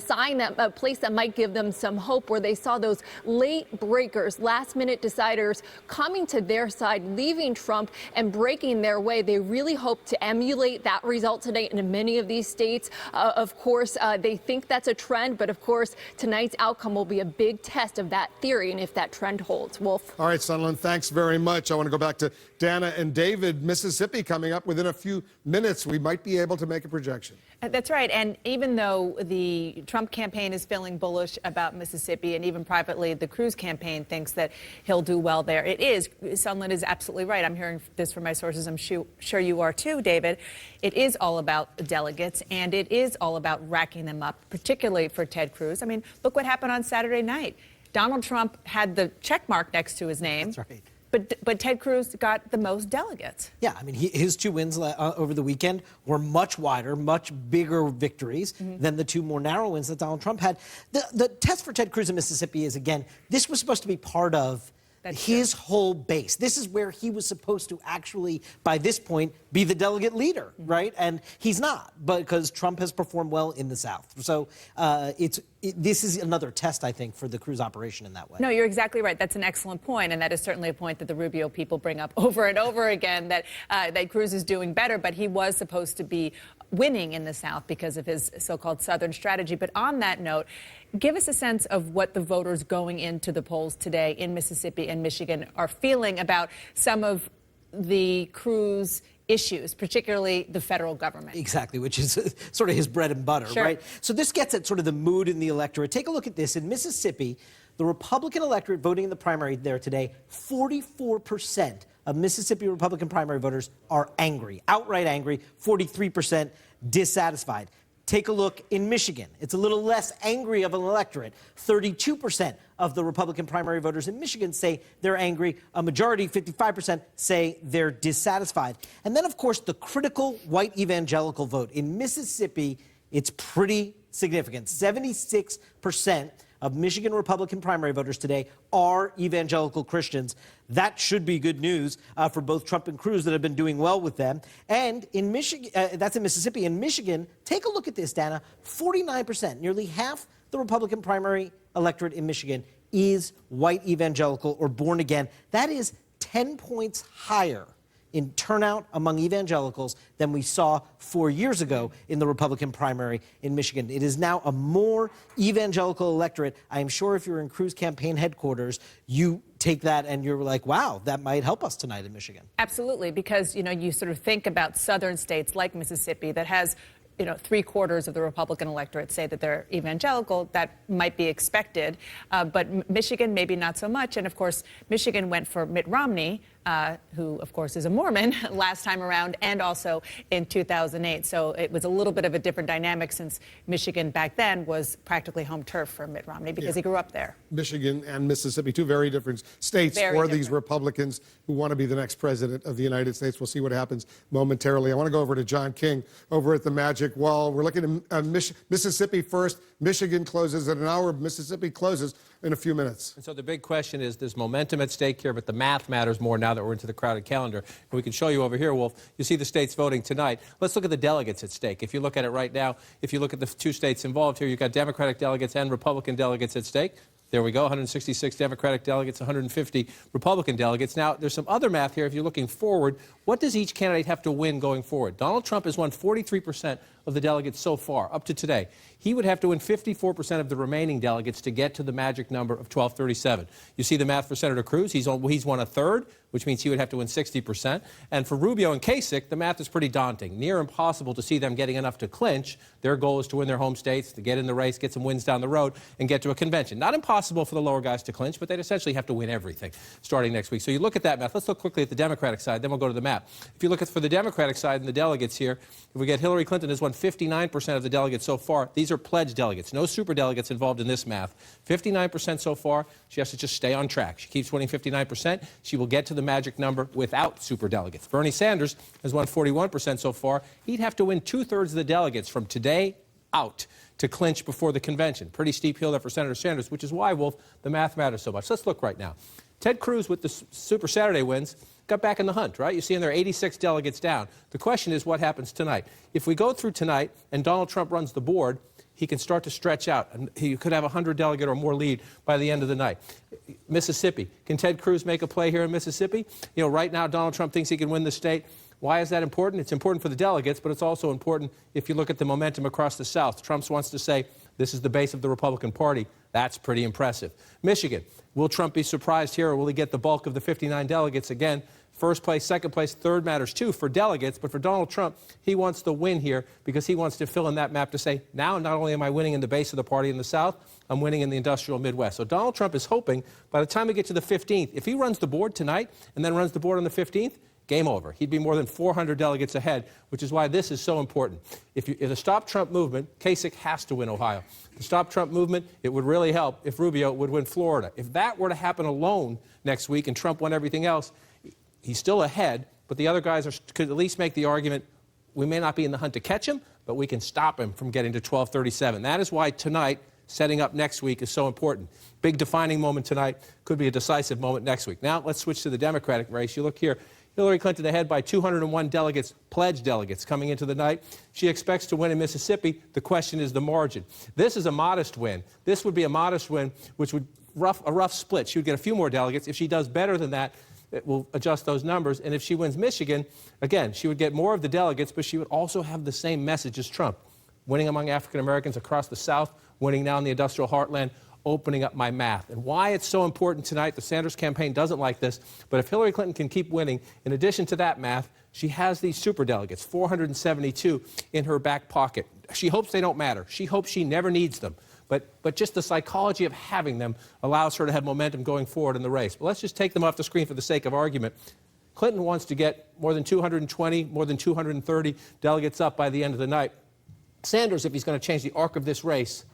place that might give them some hope, where they saw those late breakers, last-minute deciders coming to their side, leaving Trump and breaking their way. They really hope to emulate that result today in many of these states. Of course, they think that's a trend, but of course, tonight's outcome will be a big test of that theory and if that trend holds. Wolf. All right, Sunland, thanks very much. I want to go back to Dana and David. Mississippi coming up within a few minutes. We might be able to make a projection. That's right. And even though the Trump campaign is feeling bullish about Mississippi, and even privately the Cruz campaign thinks that he'll do well there, Sunland is absolutely right. I'm hearing this from my sources. I'm sure you are too, David. It is all about delegates, and it is all about racking them up, particularly for Ted Cruz. I mean, look what happened on Saturday night. Donald Trump had the check mark next to his name. That's right. But Ted Cruz got the most delegates. Yeah, I mean, his two wins over the weekend were much wider, much bigger victories than the two more narrow wins that Donald Trump had. The test for Ted Cruz in Mississippi is, again, this was supposed to be part of his whole base. This is where he was supposed to actually, by this point, be the delegate leader, right? And he's not, because Trump has performed well in the South. So this is another test, I think, for the Cruz operation in that way. No, you're exactly right. That's an excellent point, and that is certainly a point that the Rubio people bring up over and over again, that Cruz is doing better, but he was supposed to be winning in the South because of his so-called Southern strategy. But on that note, give us a sense of what the voters going into the polls today in Mississippi and Michigan are feeling about some of the Cruz issues, particularly the federal government. Exactly, which is sort of his bread and butter, right? So this gets at sort of the mood in the electorate. Take a look at this. In Mississippi, the Republican electorate voting in the primary there today, 44% of Mississippi Republican primary voters are angry, outright angry, 43% dissatisfied. Take a look in Michigan. It's a little less angry of an electorate. 32% of the Republican primary voters in Michigan say they're angry. A majority, 55%, say they're dissatisfied. And then, of course, the critical white evangelical vote. In Mississippi, it's pretty significant. 76% of Michigan Republican primary voters today are evangelical Christians. That should be good news for both Trump and Cruz that have been doing well with them. And in Michigan, that's in Mississippi. In Michigan, take a look at this, Dana. 49%, nearly half the Republican primary electorate in Michigan is white evangelical or born again. That is 10 points higher in turnout among evangelicals than we saw 4 years ago in the Republican primary in Michigan. It is now a more evangelical electorate. I am sure if you're in Cruz campaign headquarters, you take that and you're like, wow, that might help us tonight in Michigan. Absolutely, because, you sort of think about southern states like Mississippi that has 3/4 of the Republican electorate say that they're evangelical. That might be expected. But Michigan, maybe not so much. And, of course, Michigan went for Mitt Romney, who, of course, is a Mormon, last time around, and also in 2008. So it was a little bit of a different dynamic since Michigan back then was practically home turf for Mitt Romney because he grew up there. Michigan and Mississippi, two very different states for these Republicans who want to be the next president of the United States. We'll see what happens momentarily. I want to go over to John King over at the Magic Wall. We're looking at Mississippi first. Michigan closes at an hour. Mississippi closes in a few minutes. And so the big question is, there's momentum at stake here, but the math matters more now that we're into the crowded calendar. And we can show you over here, Wolf. You see the states voting tonight. Let's look at the delegates at stake. If you look at it right now, if you look at the two states involved here, you've got Democratic delegates and Republican delegates at stake. There we go, 166 Democratic delegates, 150 Republican delegates. Now, there's some other math here. If you're looking forward, what does each candidate have to win going forward? Donald Trump has won 43% of the delegates so far, up to today. He would have to win 54% of the remaining delegates to get to the magic number of 1237. You see the math for Senator Cruz. He's won a third, which means he would have to win 60%. And for Rubio and Kasich, the math is pretty daunting. Near impossible to see them getting enough to clinch. Their goal is to win their home states, to get in the race, get some wins down the road, and get to a convention. Not impossible for the lower guys to clinch, but they'd essentially have to win everything starting next week. So you look at that math. Let's look quickly at the Democratic side, then we'll go to the map. If you look for the Democratic side and the delegates here, if we get Hillary Clinton has won 59% of the delegates so far. These are pledged delegates. No super delegates involved in this math. 59% so far. She has to just stay on track. She keeps winning 59%. She will get to the magic number without super delegates. Bernie Sanders has won 41% so far. He'd have to win 2/3 of the delegates from today out to clinch before the convention. Pretty steep hill there for Senator Sanders, which is why, Wolf, the math matters so much. Let's look right now. Ted Cruz, with the Super Saturday wins, got back in the hunt, right? You see, and there are 86 delegates down. The question is, what happens tonight? If we go through tonight and Donald Trump runs the board, he can start to stretch out. And he could have a 100-delegate or more lead by the end of the night. Mississippi. Can Ted Cruz make a play here in Mississippi? You know, right now, Donald Trump thinks he can win the state. Why is that important? It's important for the delegates, but it's also important if you look at the momentum across the South. Trump wants to say, this is the base of the Republican Party. That's pretty impressive. Michigan. Will Trump be surprised here, or will he get the bulk of the 59 delegates? Again, first place, second place, third matters too for delegates, but for Donald Trump, he wants the win here because he wants to fill in that map to say, now not only am I winning in the base of the party in the South, I'm winning in the industrial Midwest. So Donald Trump is hoping by the time we get to the 15th, if he runs the board tonight and then runs the board on the 15th, game over. He'd be more than 400 delegates ahead, which is why this is so important. If the Stop Trump movement, Kasich has to win Ohio. The Stop Trump movement, it would really help if Rubio would win Florida. If that were to happen alone next week and Trump won everything else, he's still ahead, but the other guys could at least make the argument, we may not be in the hunt to catch him, but we can stop him from getting to 1237. That is why tonight, setting up next week, is so important. Big defining moment tonight, could be a decisive moment next week. Now let's switch to the Democratic race. You look here, Hillary Clinton ahead by 201 delegates, pledged delegates, coming into the night. She expects to win in Mississippi. The question is the margin. This is a modest win. This would be a modest win, which would a rough split. She would get a few more delegates. If she does better than that, it will adjust those numbers. And if she wins Michigan, again, she would get more of the delegates, but she would also have the same message as Trump. Winning among African Americans across the South, winning now in the industrial heartland, opening up my math. And why it's so important tonight, the Sanders campaign doesn't like this, but if Hillary Clinton can keep winning, in addition to that math, she has these superdelegates, 472 in her back pocket. She hopes they don't matter. She hopes she never needs them. But just the psychology of having them allows her to have momentum going forward in the race. But let's just take them off the screen for the sake of argument. Clinton wants to get more than 220, more than 230 delegates up by the end of the night. Sanders, if he's going to change the arc of this race,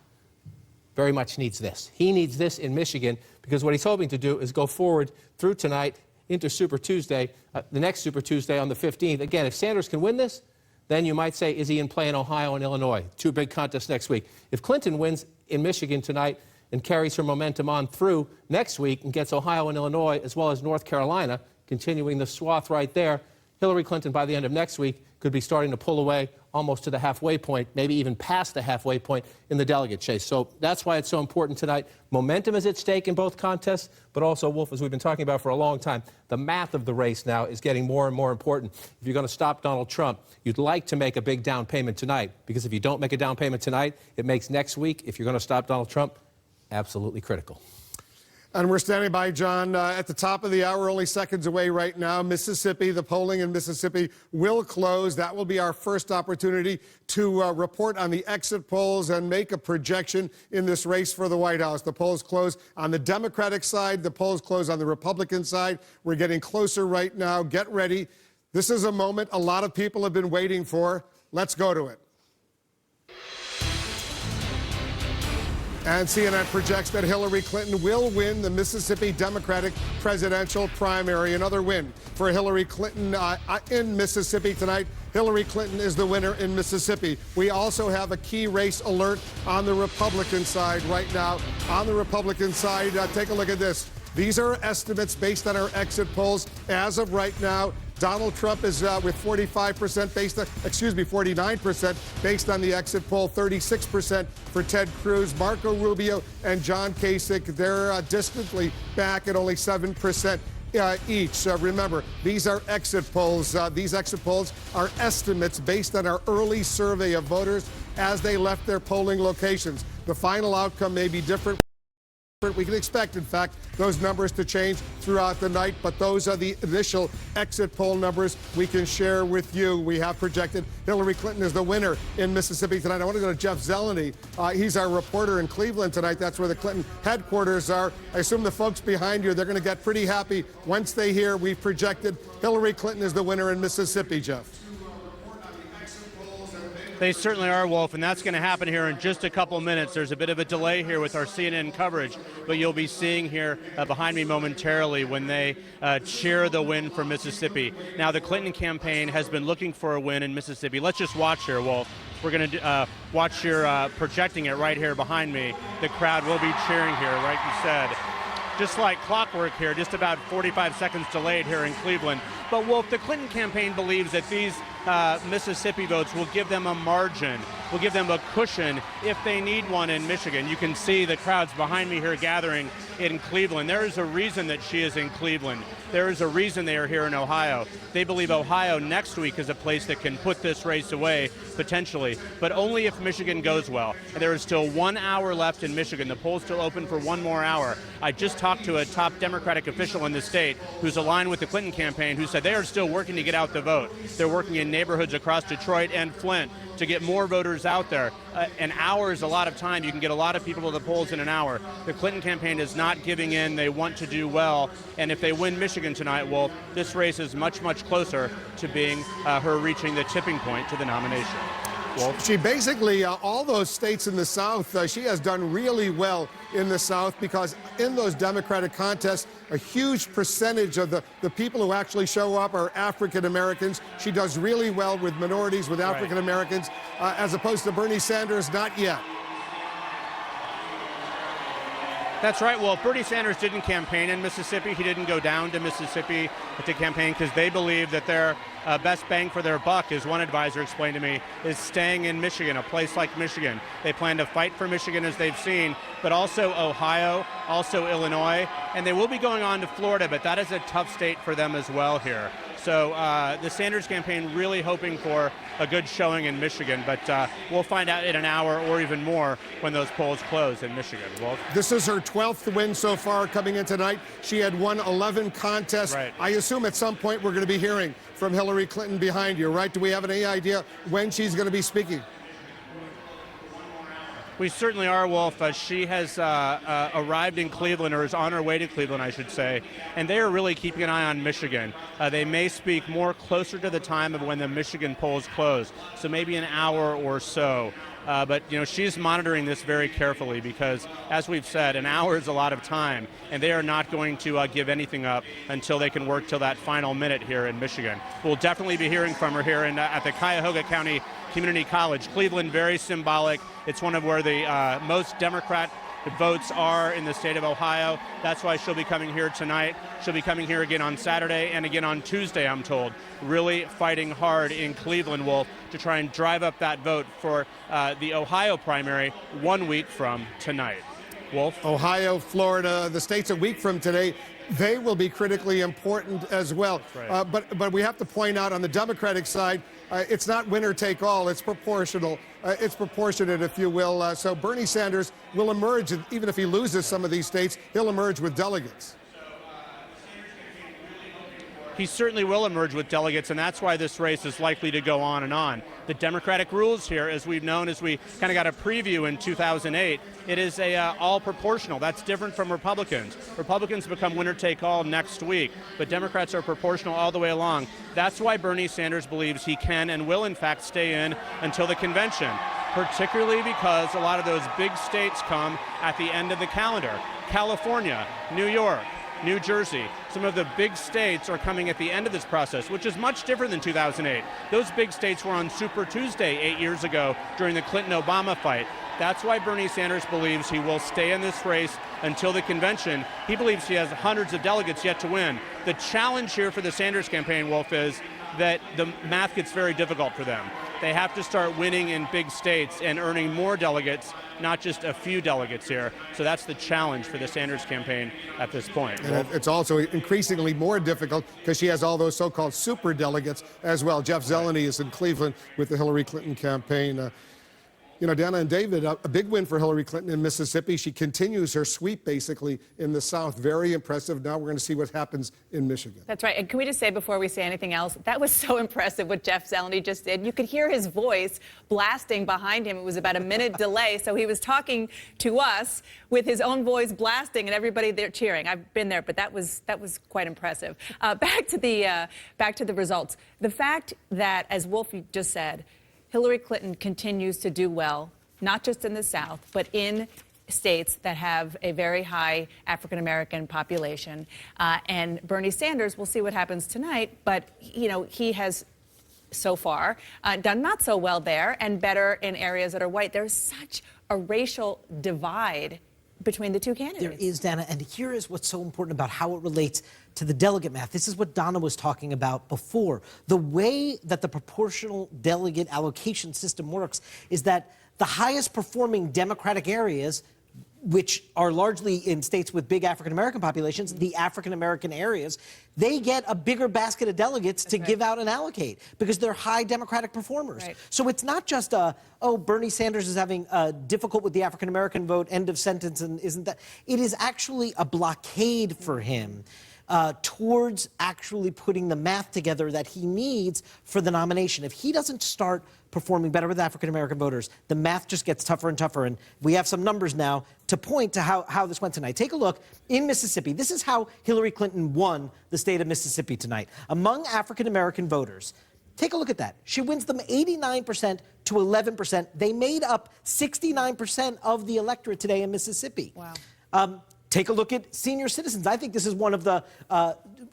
very much needs this. He needs this in Michigan because what he's hoping to do is go forward through tonight into Super Tuesday, the next Super Tuesday on the 15th. Again, if Sanders can win this, then you might say, is he in play in Ohio and Illinois? Two big contests next week. If Clinton wins in Michigan tonight and carries her momentum on through next week and gets Ohio and Illinois as well as North Carolina, continuing the swath right there, Hillary Clinton by the end of next week could be starting to pull away almost to the halfway point, maybe even past the halfway point in the delegate chase. So that's why it's so important tonight. Momentum is at stake in both contests, but also, Wolf, as we've been talking about for a long time, the math of the race now is getting more and more important. If you're going to stop Donald Trump, you'd like to make a big down payment tonight, because if you don't make a down payment tonight, it makes next week, if you're going to stop Donald Trump, absolutely critical. And we're standing by, John, at the top of the hour, only seconds away right now. Mississippi, the polling in Mississippi will close. That will be our first opportunity to report on the exit polls and make a projection in this race for the White House. The polls close on the Democratic side. The polls close on the Republican side. We're getting closer right now. Get ready. This is a moment a lot of people have been waiting for. Let's go to it. And CNN projects that Hillary Clinton will win the Mississippi Democratic presidential primary. Another win for Hillary Clinton in Mississippi tonight. Hillary Clinton is the winner in Mississippi. We also have a key race alert on the Republican side right now. On the Republican side, take a look at this. These are estimates based on our exit polls. As of right now, Donald Trump is with 49% based on the exit poll, 36% for Ted Cruz. Marco Rubio and John Kasich, they're distantly back at only 7% each. Remember, these are exit polls. These exit polls are estimates based on our early survey of voters as they left their polling locations. The final outcome may be different. We can expect, in fact, those numbers to change throughout the night, but those are the initial exit poll numbers we can share with you. We have projected Hillary Clinton as the winner in Mississippi tonight. I want to go to Jeff Zeleny. He's our reporter in Cleveland tonight. That's where the Clinton headquarters are. I assume the folks behind you, they're going to get pretty happy once they hear we've projected Hillary Clinton as the winner in Mississippi, Jeff. They certainly are, Wolf, and that's going to happen here in just a couple minutes. There's a bit of a delay here with our CNN coverage, but you'll be seeing here behind me momentarily when they cheer the win for Mississippi. Now, the Clinton campaign has been looking for a win in Mississippi. Let's just watch here, Wolf. We're going to watch here, projecting it right here behind me. The crowd will be cheering here, right you said. Just like clockwork here, just about 45 seconds delayed here in Cleveland. But, Wolf, the Clinton campaign believes that these Mississippi votes will give them a margin, will give them a cushion if they need one in Michigan. You can see the crowds behind me here gathering in Cleveland. There is a reason that she is in Cleveland. There is a reason they are here in Ohio. They believe Ohio next week is a place that can put this race away, potentially, but only if Michigan goes well. And there is still 1 hour left in Michigan. The poll's still open for 1 more hour. I just talked to a top Democratic official in the state who's aligned with the Clinton campaign who said said, they are still working to get out the vote. They're working in neighborhoods across Detroit and Flint to get more voters out there. An hour is a lot of time. You can get a lot of people to the polls in an hour. The Clinton campaign is not giving in. They want to do well. And if they win Michigan tonight, Wolf, this race is much, much closer to being her reaching the tipping point to the nomination. Wolf? She basically, all those states in the South, she has done really well in the South because in those Democratic contests, a huge percentage of the people who actually show up are African Americans. She does really well with minorities, with African Americans, as opposed to Bernie Sanders, not yet. That's right. Well, Bernie Sanders didn't campaign in Mississippi. He didn't go down to Mississippi to campaign because they believe that their best bang for their buck, as one advisor explained to me, is staying in Michigan, a place like Michigan. They plan to fight for Michigan, as they've seen, but also Ohio, also Illinois, and they will be going on to Florida, but that is a tough state for them as well here. So the Sanders campaign really hoping for a good showing in Michigan, but we'll find out in an hour or even more when those polls close in Michigan. Wolf? This is her 12th win so far coming in tonight. She had won 11 contests. Right. I assume at some point we're going to be hearing from Hillary Clinton behind you, right? Do we have any idea when she's going to be speaking? We certainly are, Wolf. She has arrived in Cleveland, or is on her way to Cleveland, I should say, and they are really keeping an eye on Michigan. They may speak more closer to the time of when the Michigan polls close, so maybe an hour or so. But, you know, she's monitoring this very carefully because, as we've said, an hour is a lot of time, and they are not going to give anything up until they can work till that final minute here in Michigan. We'll definitely be hearing from her here at the Cuyahoga County Community College. Cleveland, very symbolic. It's one of where the most Democrat votes are in the state of Ohio. That's why she'll be coming here tonight. She'll be coming here again on Saturday and again on Tuesday, I'm told. Really fighting hard in Cleveland, Wolf, to try and drive up that vote for the Ohio primary 1 week from tonight. Wolf? Ohio, Florida, the states a week from today, they will be critically important as well. Right. But we have to point out on the Democratic side, it's not winner take all. It's proportional. It's proportionate, if you will. So Bernie Sanders will emerge, even if he loses some of these states, he'll emerge with delegates. He certainly will emerge with delegates, and that's why this race is likely to go on and on. The Democratic rules here, as we've known, as we kind of got a preview in 2008, it is all proportional. That's different from Republicans. Republicans become winner-take-all next week, but Democrats are proportional all the way along. That's why Bernie Sanders believes he can and will, in fact, stay in until the convention, particularly because a lot of those big states come at the end of the calendar. California, New York, New Jersey, some of the big states are coming at the end of this process, which is much different than 2008. Those big states were on Super Tuesday 8 years ago during the Clinton-Obama fight. That's why Bernie Sanders believes he will stay in this race until the convention. He believes he has hundreds of delegates yet to win. The challenge here for the Sanders campaign, Wolf, is that the math gets very difficult for them. They have to start winning in big states and earning more delegates, not just a few delegates here. So that's the challenge for the Sanders campaign at this point. And it's also increasingly more difficult because she has all those so-called super delegates as well. Jeff Zeleny is in Cleveland with the Hillary Clinton campaign. You know, Dana and David, a big win for Hillary Clinton in Mississippi. She continues her sweep, basically, in the South. Very impressive. Now we're going to see what happens in Michigan. That's right. And can we just say, before we say anything else, that was so impressive what Jeff Zeleny just did. You could hear his voice blasting behind him. It was about a minute delay, so he was talking to us with his own voice blasting and everybody there cheering. I've been there, but that was quite impressive. Back to the results. The fact that, as Wolf just said, Hillary Clinton continues to do well, not just in the South, but in states that have a very high African-American population. And Bernie Sanders, we'll see what happens tonight, but, you know, he has so far done not so well there and better in areas that are white. There's such a racial divide between the two candidates. There is, Dana, and here is what's so important about how it relates to the delegate math. This is what Donna was talking about before. The way that the proportional delegate allocation system works is that the highest performing Democratic areas, which are largely in states with big African-American populations, the African-American areas, they get a bigger basket of delegates to give out and allocate because they're high Democratic performers. Right. So it's not just Bernie Sanders is having difficult with the African-American vote, end of sentence, and isn't that? It is actually a blockade for him. towards actually putting the math together that he needs for the nomination. If he doesn't start performing better with African-American voters, the math just gets tougher and tougher. And we have some numbers now to point to how this went tonight. Take a look in Mississippi. This is how Hillary Clinton won the state of Mississippi tonight. Among African-American voters, take a look at that. She wins them 89% to 11%. They made up 69% of the electorate today in Mississippi. Wow. Take a look at senior citizens. I think this is one of the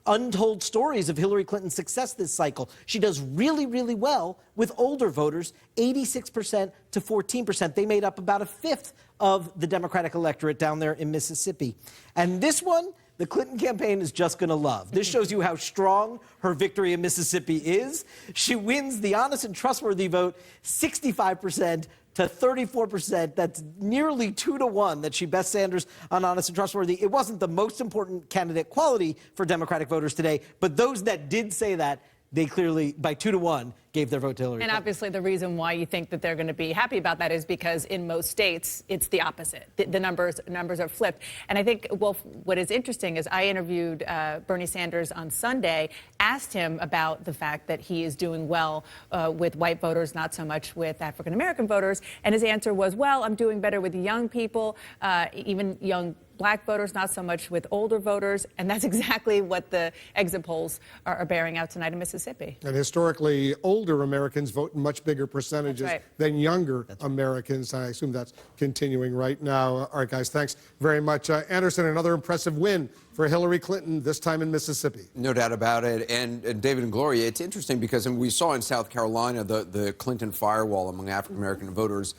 untold stories of Hillary Clinton's success this cycle. She does really, really well with older voters, 86% to 14%. They made up about a fifth of the Democratic electorate down there in Mississippi. And this one, the Clinton campaign is just going to love. This shows you how strong her victory in Mississippi is. She wins the honest and trustworthy vote 65% to 34%. That's nearly 2-to-1 that she bests Sanders on honest and trustworthy. It wasn't the most important candidate quality for Democratic voters today, but those that did say that, they clearly, by 2-to-1, gave their vote to Hillary And Clinton. obviously the reason why you think that they're going to be happy about that is because in most states, it's the opposite. The numbers are flipped. And I think, well, what is interesting is I interviewed Bernie Sanders on Sunday, asked him about the fact that he is doing well with white voters, not so much with African-American voters. And his answer was, well, I'm doing better with young people, even young Black voters, not so much with older voters. And that's exactly what the exit polls are bearing out tonight in Mississippi. And historically, older Americans vote in much bigger percentages than younger Americans. I assume that's continuing right now. All right, guys, thanks very much. Anderson, another impressive win for Hillary Clinton, this time in Mississippi. No doubt about it. And David and Gloria, it's interesting because we saw in South Carolina the Clinton firewall among African-American voters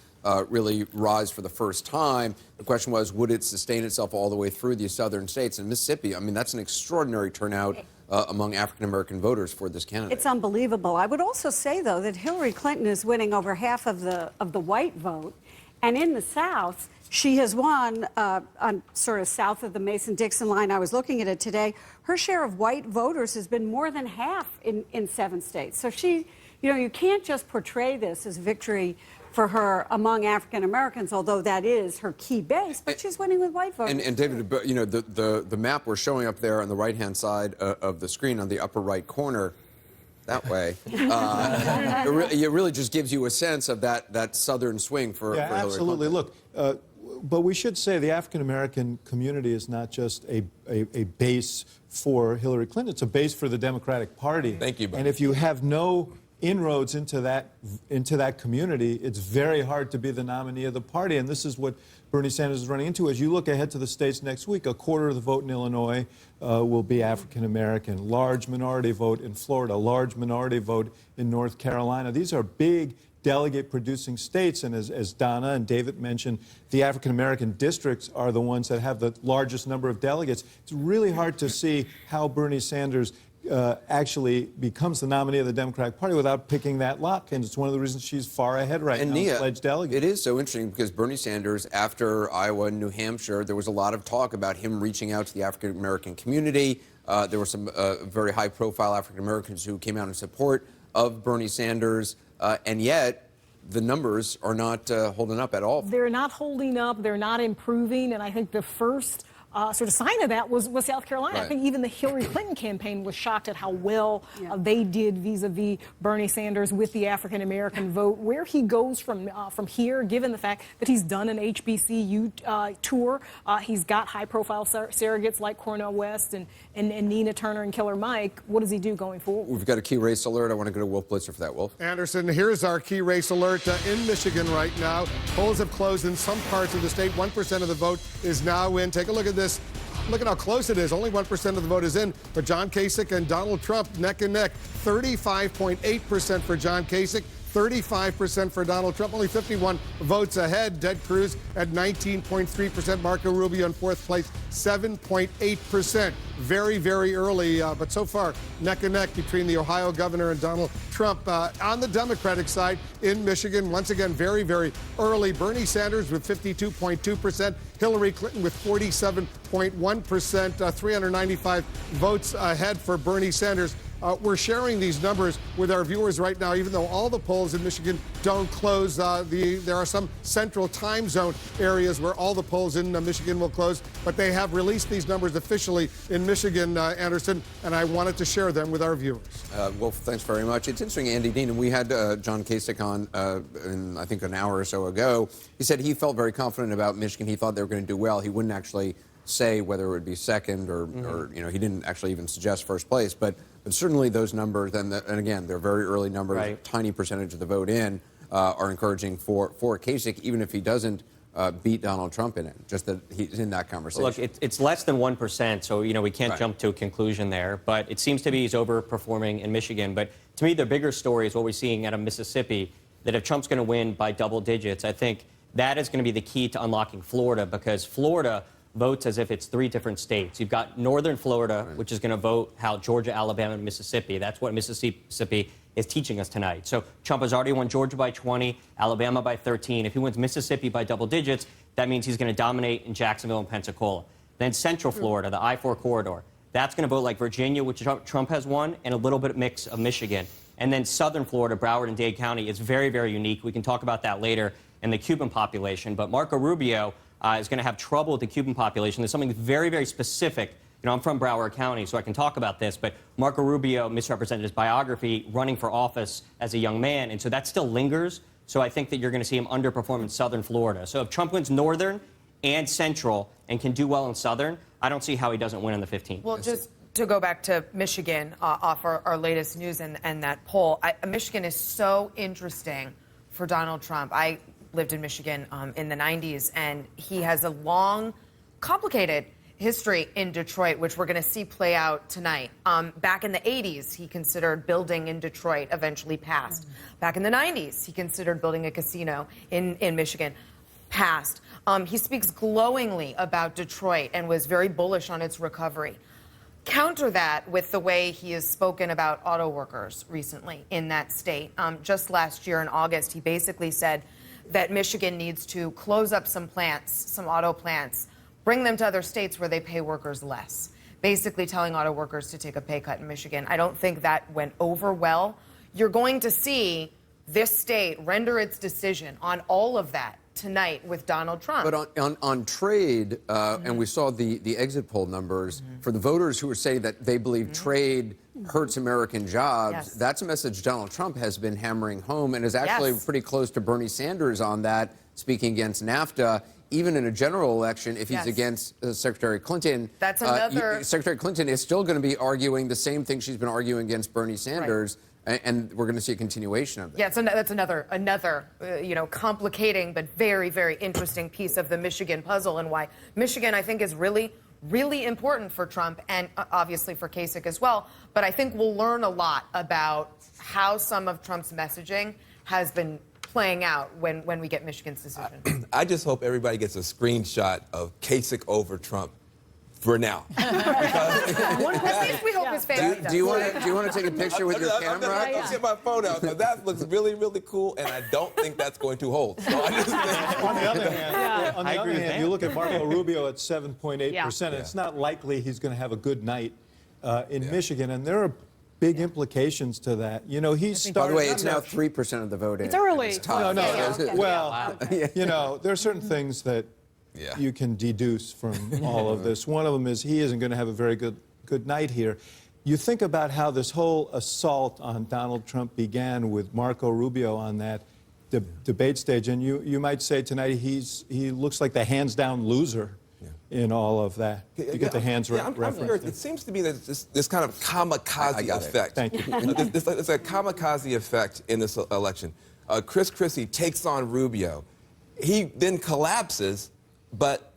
really rise for the first time. The question was, would it sustain itself all the way through the southern states? And Mississippi, I mean, that's an extraordinary turnout among African-American voters for this candidate. It's unbelievable. I would also say, though, that Hillary Clinton is winning over half of the white vote. And in the South, she has won on sort of south of the Mason-Dixon line. I was looking at it today. Her share of white voters has been more than half in 7 states. So she, you can't just portray this as victory for her among African Americans, although that is her key base, but she's winning with white voters. And David, the map we're showing up there on the right-hand side of the screen on the upper right corner, that way, it really just gives you a sense of that southern swing for Hillary Clinton. Absolutely. Look, but we should say the African-American community is not just a base for Hillary Clinton, it's a base for the Democratic Party. Thank you, Bernie. And if you have no inroads into that community, it's very hard to be the nominee of the party. And this is what Bernie Sanders is running into. As you look ahead to the states next week, a quarter of the vote in Illinois will be African-American. Large minority vote in Florida, large minority vote in North Carolina. These are big delegate-producing states, and as Donna and David mentioned, the African-American districts are the ones that have the largest number of delegates. It's really hard to see how Bernie Sanders actually becomes the nominee of the Democratic Party without picking that lock, and it's one of the reasons she's far ahead right now. Nia, Pledged delegate. It is so interesting because Bernie Sanders, after Iowa and New Hampshire, there was a lot of talk about him reaching out to the African-American community. There were some very high-profile African-Americans who came out in support of Bernie Sanders, and yet the numbers are not holding up at all. They're not holding up. They're not improving. And I think the first sort of sign of that was South Carolina. Right. I think even the Hillary Clinton campaign was shocked at how well they did vis-a-vis Bernie Sanders with the African-American vote. Where he goes from here, given the fact that he's done an HBCU tour, he's got high-profile surrogates like Cornel West and Nina Turner and Killer Mike. What does he do going forward? We've got a key race alert. I want to go to Wolf Blitzer for that, Wolf. Anderson, here's our key race alert in Michigan right now. Polls have closed in some parts of the state. 1% of the vote is now in. Take a look at this. Look at how close it is. Only 1% of the vote is in. But John Kasich and Donald Trump neck and neck. 35.8% for John Kasich. 35% for Donald Trump, only 51 votes ahead. Ted Cruz at 19.3%. Marco Rubio in 4th place, 7.8%. Very, very early, but so far, neck and neck between the Ohio governor and Donald Trump. On the Democratic side in Michigan, once again, very, very early. Bernie Sanders with 52.2%. Hillary Clinton with 47.1%. 395 votes ahead for Bernie Sanders. We're sharing these numbers with our viewers right now, even though all the polls in Michigan don't close. There are some central time zone areas where all the polls in Michigan will close, but they have released these numbers officially in Michigan, Anderson, and I wanted to share them with our viewers. Wolf, thanks very much. It's interesting, Andy Dean, and we had John Kasich on, I think, an hour or so ago. He said he felt very confident about Michigan. He thought they were going to do well. He wouldn't actually say whether it would be second or he didn't actually even suggest first place. But certainly those numbers, and again, they're very early numbers, right. Tiny percentage of the vote in, are encouraging for Kasich, even if he doesn't beat Donald Trump in it, just that he's in that conversation. Look, it's less than 1%, so we can't Right. jump to a conclusion there. But it seems to be he's overperforming in Michigan. But to me, the bigger story is what we're seeing out of Mississippi, that if Trump's going to win by double digits, I think that is going to be the key to unlocking Florida, because Florida votes as if it's 3 different states. You've got northern Florida, which is going to vote how Georgia, Alabama, and Mississippi. That's what Mississippi is teaching us tonight. So Trump has already won Georgia by 20, Alabama by 13. If he wins Mississippi by double digits, that means he's going to dominate in Jacksonville and Pensacola. Then central Florida, the I-4 corridor, that's going to vote like Virginia, which Trump has won, and a little bit of mix of Michigan. And then southern Florida, Broward and Dade County, is very, very unique. We can talk about that later in the Cuban population. But Marco Rubio is going to have trouble with the Cuban population. There's something very, very specific. I'm from Broward County, so I can talk about this, but Marco Rubio misrepresented his biography running for office as a young man, and so that still lingers. So I think that you're going to see him underperform in southern Florida. So if Trump wins northern and central and can do well in southern, I don't see how he doesn't win in the 15th. Well, just to go back to Michigan, off our latest news and that poll, Michigan is so interesting for Donald Trump. I lived in Michigan in the 90s, and he has a long, complicated history in Detroit, which we're going to see play out tonight. Back in the 80s, he considered building in Detroit, eventually passed. Back in the 90s, he considered building a casino in Michigan, passed. He speaks glowingly about Detroit and was very bullish on its recovery. Counter that with the way he has spoken about auto workers recently in that state. Just last year in August, he basically said that Michigan needs to close up some plants, some auto plants, bring them to other states where they pay workers less, basically telling auto workers to take a pay cut in Michigan. I don't think that went over well. You're going to see this state render its decision on all of that tonight with Donald Trump. But on trade, and we saw the exit poll numbers, for the voters who are saying that they believe trade hurts American jobs, that's a message Donald Trump has been hammering home and is actually pretty close to Bernie Sanders on that, speaking against NAFTA. Even in a general election, if he's against Secretary Clinton, that's another. Secretary Clinton is still going to be arguing the same thing she's been arguing against Bernie Sanders, and we're going to see a continuation of that. Yeah, so that's another complicating but very, very interesting piece of the Michigan puzzle, and why Michigan, I think, is really, really important for Trump and obviously for Kasich as well. But I think we'll learn a lot about how some of Trump's messaging has been playing out when we get Michigan's decision. I just hope everybody gets a screenshot of Kasich over Trump for now. At least we hope his family does. Do you want to take a picture with your camera? I'm going to get my phone out, because that looks really, really cool, and I don't think that's going to hold. So I just think... On the other hand, you look at Marco Rubio at 7.8%. It's not likely he's going to have a good night in Michigan, and there are big implications to that. He started... By the way, it's now 3% of the vote in. It's early. It's tough. Well, there are certain things that you can deduce from all of this. One of them is he isn't going to have a very good night here. You think about how this whole assault on Donald Trump began with Marco Rubio on that debate stage, and you might say tonight he looks like the hands-down loser in all of that. You get the hands reference. It seems to be that this kind of kamikaze effect. Thank you. It's a kamikaze effect in this election. Chris Christie takes on Rubio. He then collapses, but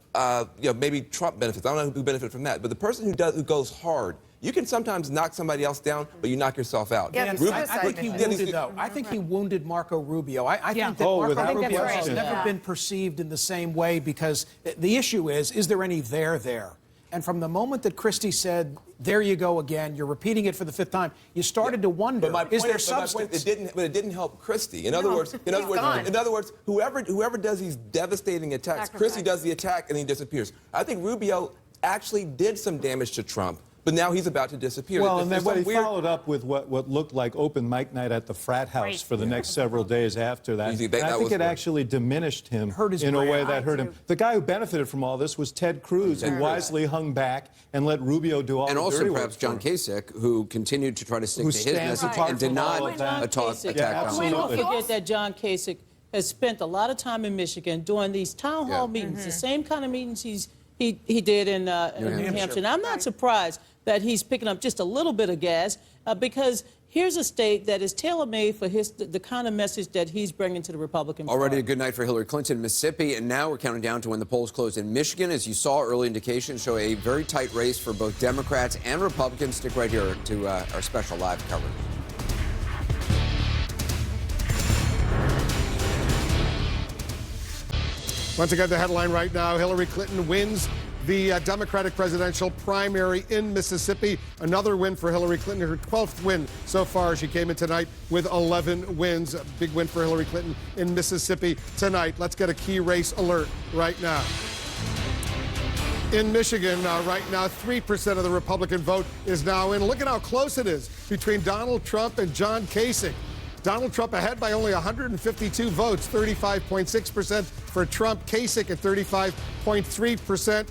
maybe Trump benefits. I don't know who benefits from that. But the person who goes hard, you can sometimes knock somebody else down, but you knock yourself out. Yeah, I think he wounded Marco Rubio. I think that Marco Rubio has never been perceived in the same way, because the issue is there any there? And from the moment that Christie said, there you go again, you're repeating it for the 5th time, you started to wonder, is there substance? But it didn't help Christie. In other words, whoever does these devastating attacks, Christie does the attack and he disappears. I think Rubio actually did some damage to Trump But now he's about to disappear. Well, and then There's he some weird- followed up with what looked like open mic night at the frat house Right. for the next several days after that. You think And that I think was it good. actually diminished him his in a way brand. that hurt him. The guy who benefited from all this was Ted Cruz, who wisely hung back and let Rubio do all And the also dirty perhaps work John for him. Kasich, who continued to try to stick Who to his stands message apart and did from all not of that. attack absolutely. Donald Trump. Don't forget that John Kasich has spent a lot of time in Michigan doing these town hall meetings, the same kind of meetings he did in New Hampshire. And I'm not surprised that he's picking up just a little bit of gas because here's a state that is tailor-made for the kind of message that he's bringing to the Republican Party. Already a good night for Hillary Clinton in Mississippi, and now we're counting down to when the polls close in Michigan. As you saw, early indications show a very tight race for both Democrats and Republicans. Stick right here to our special live coverage. Once again, the headline right now, Hillary Clinton wins the Democratic presidential primary in Mississippi. Another win for Hillary Clinton, her 12th win so far. She came in tonight with 11 wins. A big win for Hillary Clinton in Mississippi tonight. Let's get a key race alert right now. In Michigan right now, 3% of the Republican vote is now in. Look at how close it is between Donald Trump and John Kasich. Donald Trump ahead by only 152 votes, 35.6% for Trump. Kasich at 35.3%.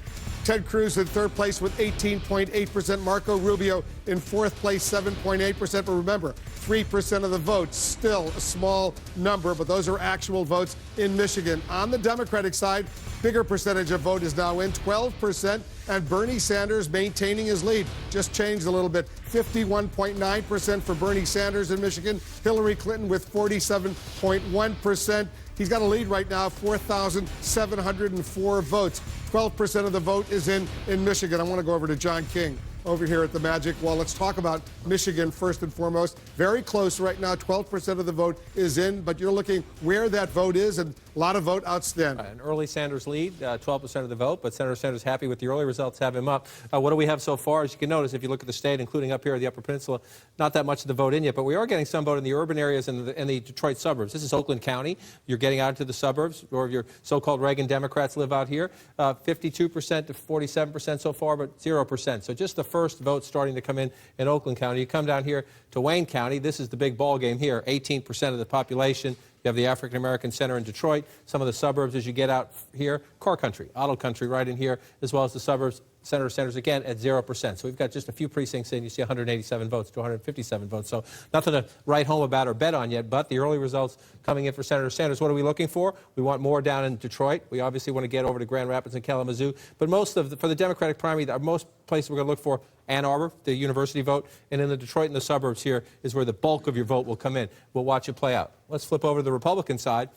Ted Cruz in third place with 18.8%. Marco Rubio in fourth place, 7.8%. But remember, 3% of the votes, still a small number, but those are actual votes in Michigan. On the Democratic side, bigger percentage of vote is now in, 12%, and Bernie Sanders maintaining his lead. Just changed a little bit, 51.9% for Bernie Sanders in Michigan. Hillary Clinton with 47.1%. He's got a lead right now, 4,704 votes. 12% of the vote is in Michigan. I want to go over to John King over here at the Magic Wall. Let's talk about Michigan first and foremost. Very close right now. 12% of the vote is in, but you're looking where that vote is, and a lot of vote outstanding. An early Sanders lead, 12% of the vote, but Senator Sanders happy with the early results, have him up. What do we have so far? As you can notice, if you look at the state, including up here at the Upper Peninsula, not that much of the vote in yet, but we are getting some vote in the urban areas and the Detroit suburbs. This is Oakland County. You're getting out into the suburbs, or your so-called Reagan Democrats live out here. 52% to 47% so far, but 0%. So just the first vote starting to come in Oakland County. You come down here to Wayne County. This is the big ball game here. 18% of the population. You have the African American Center in Detroit. Some of the suburbs as you get out here, car country, auto country right in here, as well as the suburbs. Senator Sanders again at 0%. So we've got just a few precincts in. You see 187 votes to 157 votes. So nothing to write home about or bet on yet, but the early results coming in for Senator Sanders. What are we looking for? We want more down in Detroit. We obviously want to get over to Grand Rapids and Kalamazoo. But for the Democratic primary, most places we're going to look for Ann Arbor, the university vote, and in the Detroit and the suburbs here is where the bulk of your vote will come in. We'll watch it play out. Let's flip over to the Republican side.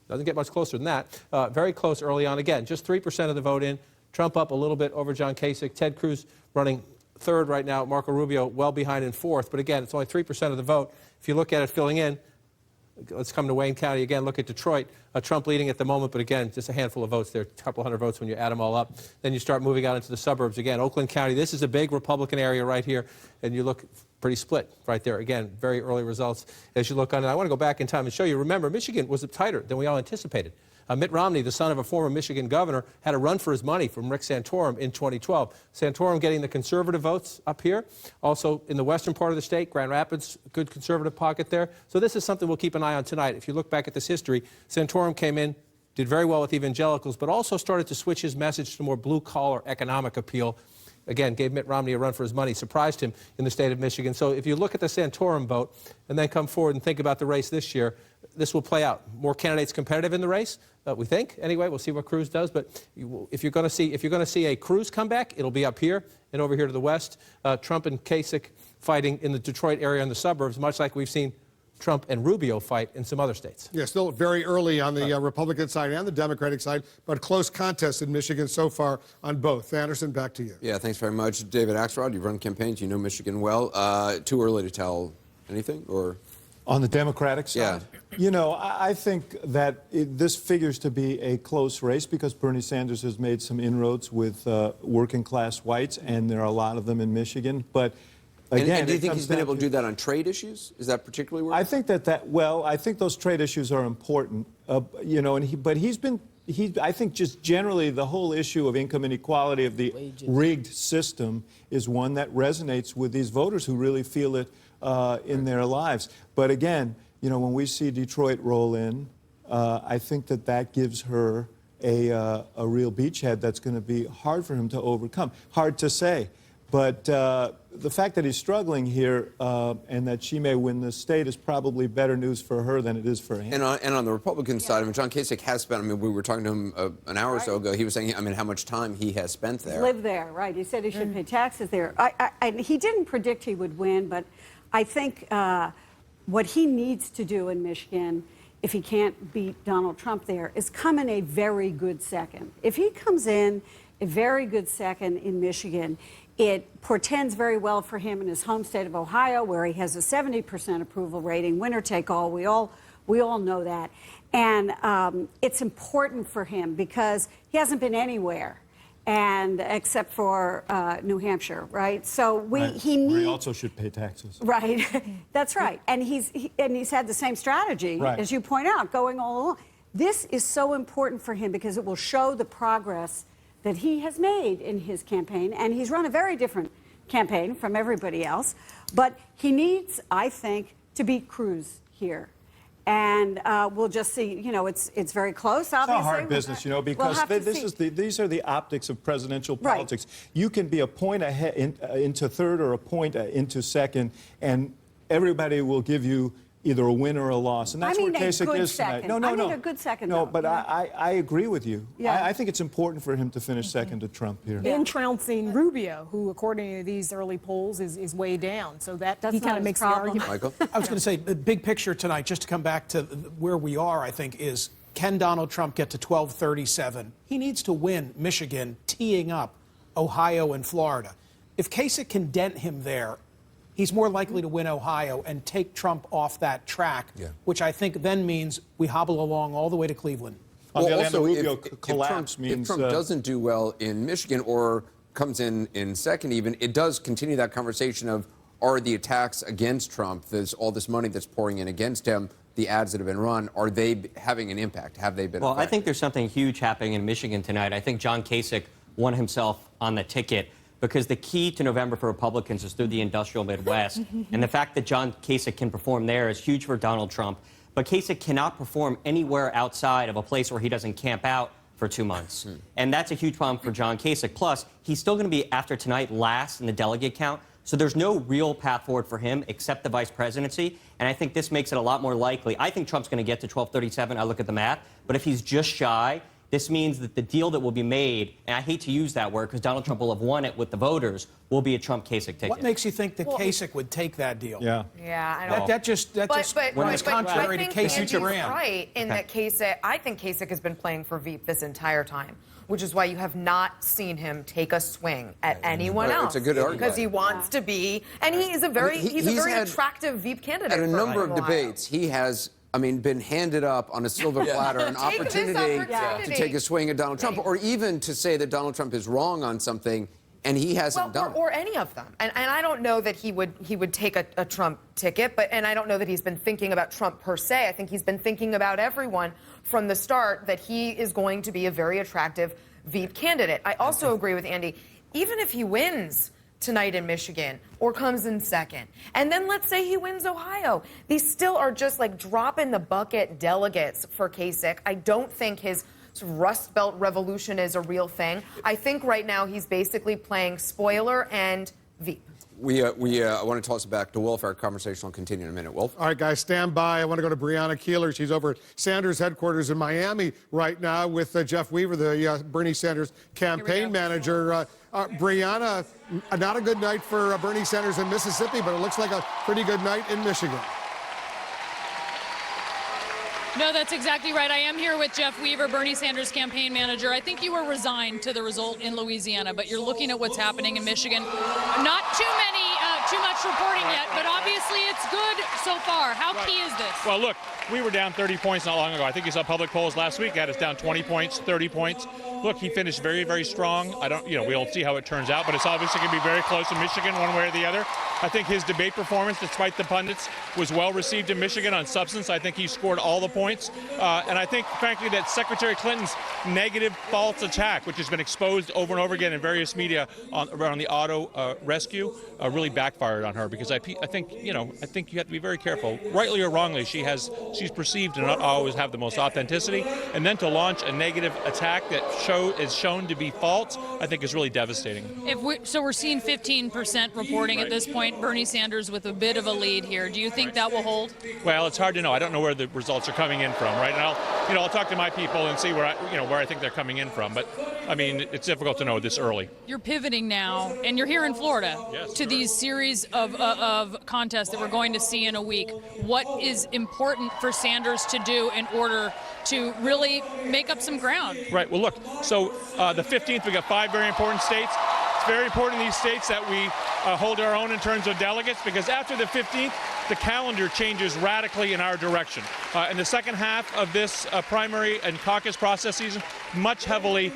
Doesn't get much closer than that. Very close early on. Again, just 3% of the vote in. Trump up a little bit over John Kasich. Ted Cruz running third right now. Marco Rubio well behind in fourth. But again, it's only 3% of the vote. If you look at it filling in, let's come to Wayne County again. Look at Detroit. Trump leading at the moment, but again, just a handful of votes there, a couple hundred votes when you add them all up. Then you start moving out into the suburbs again. Oakland County, this is a big Republican area right here, and you look pretty split right there. Again, very early results as you look on it. I want to go back in time and show you. Remember, Michigan was tighter than we all anticipated. Mitt Romney, the son of a former Michigan governor, had a run for his money from Rick Santorum in 2012. Santorum getting the conservative votes up here. Also in the western part of the state, Grand Rapids, good conservative pocket there. So this is something we'll keep an eye on tonight. If you look back at this history, Santorum came in, did very well with evangelicals, but also started to switch his message to more blue-collar economic appeal. Again, gave Mitt Romney a run for his money, surprised him in the state of Michigan. So if you look at the Santorum vote and then come forward and think about the race this year, this will play out. More candidates competitive in the race, we think. Anyway, we'll see what Cruz does. But if you're going to see a Cruz comeback, it'll be up here and over here to the west. Trump and Kasich fighting in the Detroit area and the suburbs, much like we've seen Trump and Rubio fight in some other states. Yeah, still very early on the Republican side and the Democratic side, but close contest in Michigan so far on both. Anderson, back to you. Yeah, thanks very much. David Axelrod, you've run campaigns, you know Michigan well. Too early to tell anything, or? On the Democratic side? Yeah. You know, I think that this figures to be a close race because Bernie Sanders has made some inroads with working-class whites, and there are a lot of them in Michigan. But again, and do you think he's been able to do that on trade issues? Is that particularly where? I think I think those trade issues are important. You know, but he's been I think just generally the whole issue of income inequality of the rigged system is one that resonates with these voters who really feel it in their lives. But again, you know, when we see Detroit roll in, I think that gives her a real beachhead that's going to be hard for him to overcome. Hard to say. But the fact that he's struggling here and that she may win this state is probably better news for her than it is for him. And on the Republican side, I mean, John Kasich has spent, I mean, we were talking to him an hour or so ago. He was saying, I mean, how much time he has spent there. Live there, right. He said he should pay taxes there. He didn't predict he would win, but I think what he needs to do in Michigan, if he can't beat Donald Trump there, is come in a very good second. If he comes in a very good second in Michigan, it portends very well for him in his home state of Ohio, where he has a 70% approval rating, winner take all. We all know that. And it's important for him because he hasn't been anywhere, and except for New Hampshire, right? So he needs. He also should pay taxes. Right, that's right. And he's had the same strategy, as you point out, going all along. This is so important for him because it will show the progress that he has made in his campaign, and he's run a very different campaign from everybody else. But he needs, I think, to beat Cruz here. And we'll just see. You know, it's very close. Obviously, it's a hard business, you know, because these are the optics of presidential politics. Right. You can be a point ahead into third or a point into second, and everybody will give you either a win or a loss, and that's where Kasich is tonight. No, a good second. No, but I agree with you. Yeah. I think it's important for him to finish second to Trump here. And trouncing Rubio, who, according to these early polls, is way down. So that's he kind of makes the argument. Michael? I was going to say, the big picture tonight, just to come back to where we are, I think, is can Donald Trump get to 1237? He needs to win Michigan, teeing up Ohio and Florida. If Kasich can dent him there, he's more likely to win Ohio and take Trump off that track, which I think then means we hobble along all the way to Cleveland. Well, also, if Trump doesn't do well in Michigan or comes in second even, it does continue that conversation of, are the attacks against Trump, there's all this money that's pouring in against him, the ads that have been run, are they having an impact? Have they been Well, I think there's something huge happening in Michigan tonight. I think John Kasich won himself on the ticket, because the key to November for Republicans is through the industrial Midwest. And the fact that John Kasich can perform there is huge for Donald Trump. But Kasich cannot perform anywhere outside of a place where he doesn't camp out for 2 months. And that's a huge problem for John Kasich. Plus, he's still going to be, after tonight, last in the delegate count. So there's no real path forward for him except the vice presidency. And I think this makes it a lot more likely. I think Trump's going to get to 1237. I look at the math. But if he's just shy, this means that the deal that will be made, and I hate to use that word because Donald Trump will have won it with the voters, will be a Trump-Kasich ticket. What makes you think that Kasich would take that deal? Yeah, I don't know. That just runs contrary to Kasich's brand. Right in that Kasich, I think Kasich has been playing for Veep this entire time, which is why you have not seen him take a swing at anyone else. It's a good argument. Because he wants to be, and he is a very, he's a very attractive Veep candidate. At a number of debates, he has, I mean, been handed up on a silver platter an opportunity to take a swing at Donald Trump, or even to say that Donald Trump is wrong on something, and he hasn't done it. Or any of them. And I don't know that he would take a Trump ticket, and I don't know that he's been thinking about Trump per se. I think he's been thinking about everyone from the start, that he is going to be a very attractive Veep candidate. I also agree with Andy. Even if he wins tonight in Michigan or comes in second, and then let's say he wins Ohio, these still are just like drop in the bucket delegates for Kasich. I don't think his sort of Rust Belt revolution is a real thing. I think right now he's basically playing spoiler and Veep. I want to toss it back to Wolf. Our conversation will continue in a minute. Wolf? All right, guys, stand by. I want to go to Breonna Keeler. She's over at Sanders headquarters in Miami right now with Jeff Weaver, the Bernie Sanders campaign manager. Breonna, not a good night for Bernie Sanders in Mississippi, but it looks like a pretty good night in Michigan. No, that's exactly right. I am here with Jeff Weaver, Bernie Sanders campaign manager. I think you were resigned to the result in Louisiana, but you're looking at what's happening in Michigan. Not too much reporting yet, but obviously it's good so far. How key is this? Well, look, we were down 30 points not long ago. I think you saw public polls last week had us down 20 points, 30 points. Look, he finished very, very strong. We'll see how it turns out, but it's obviously going to be very close in Michigan one way or the other. I think his debate performance, despite the pundits, was well received in Michigan on substance. I think he scored all the points. And I think, frankly, that Secretary Clinton's negative false attack, which has been exposed over and over again in various media around the auto rescue, really backfired on her, because I think you have to be very careful. Rightly or wrongly, she's perceived to not always have the most authenticity, and then to launch a negative attack that is shown to be false, I think is really devastating. So we're seeing 15% reporting at this point. Bernie Sanders with a bit of a lead here. Do you think that will hold? Well, it's hard to know. I don't know where the results are coming in from, right? And I'll talk to my people and see where I think they're coming in from. But I mean, it's difficult to know this early. You're pivoting now, and you're here in Florida, to these series of contests that we're going to see in a week. What is important for Sanders to do in order to really make up some ground? Right. Well, look, so the 15th, we got 5 very important states. It's very important in these states that we hold our own in terms of delegates, because after the 15th, the calendar changes radically in our direction. In the second half of this primary and caucus process season, much heavily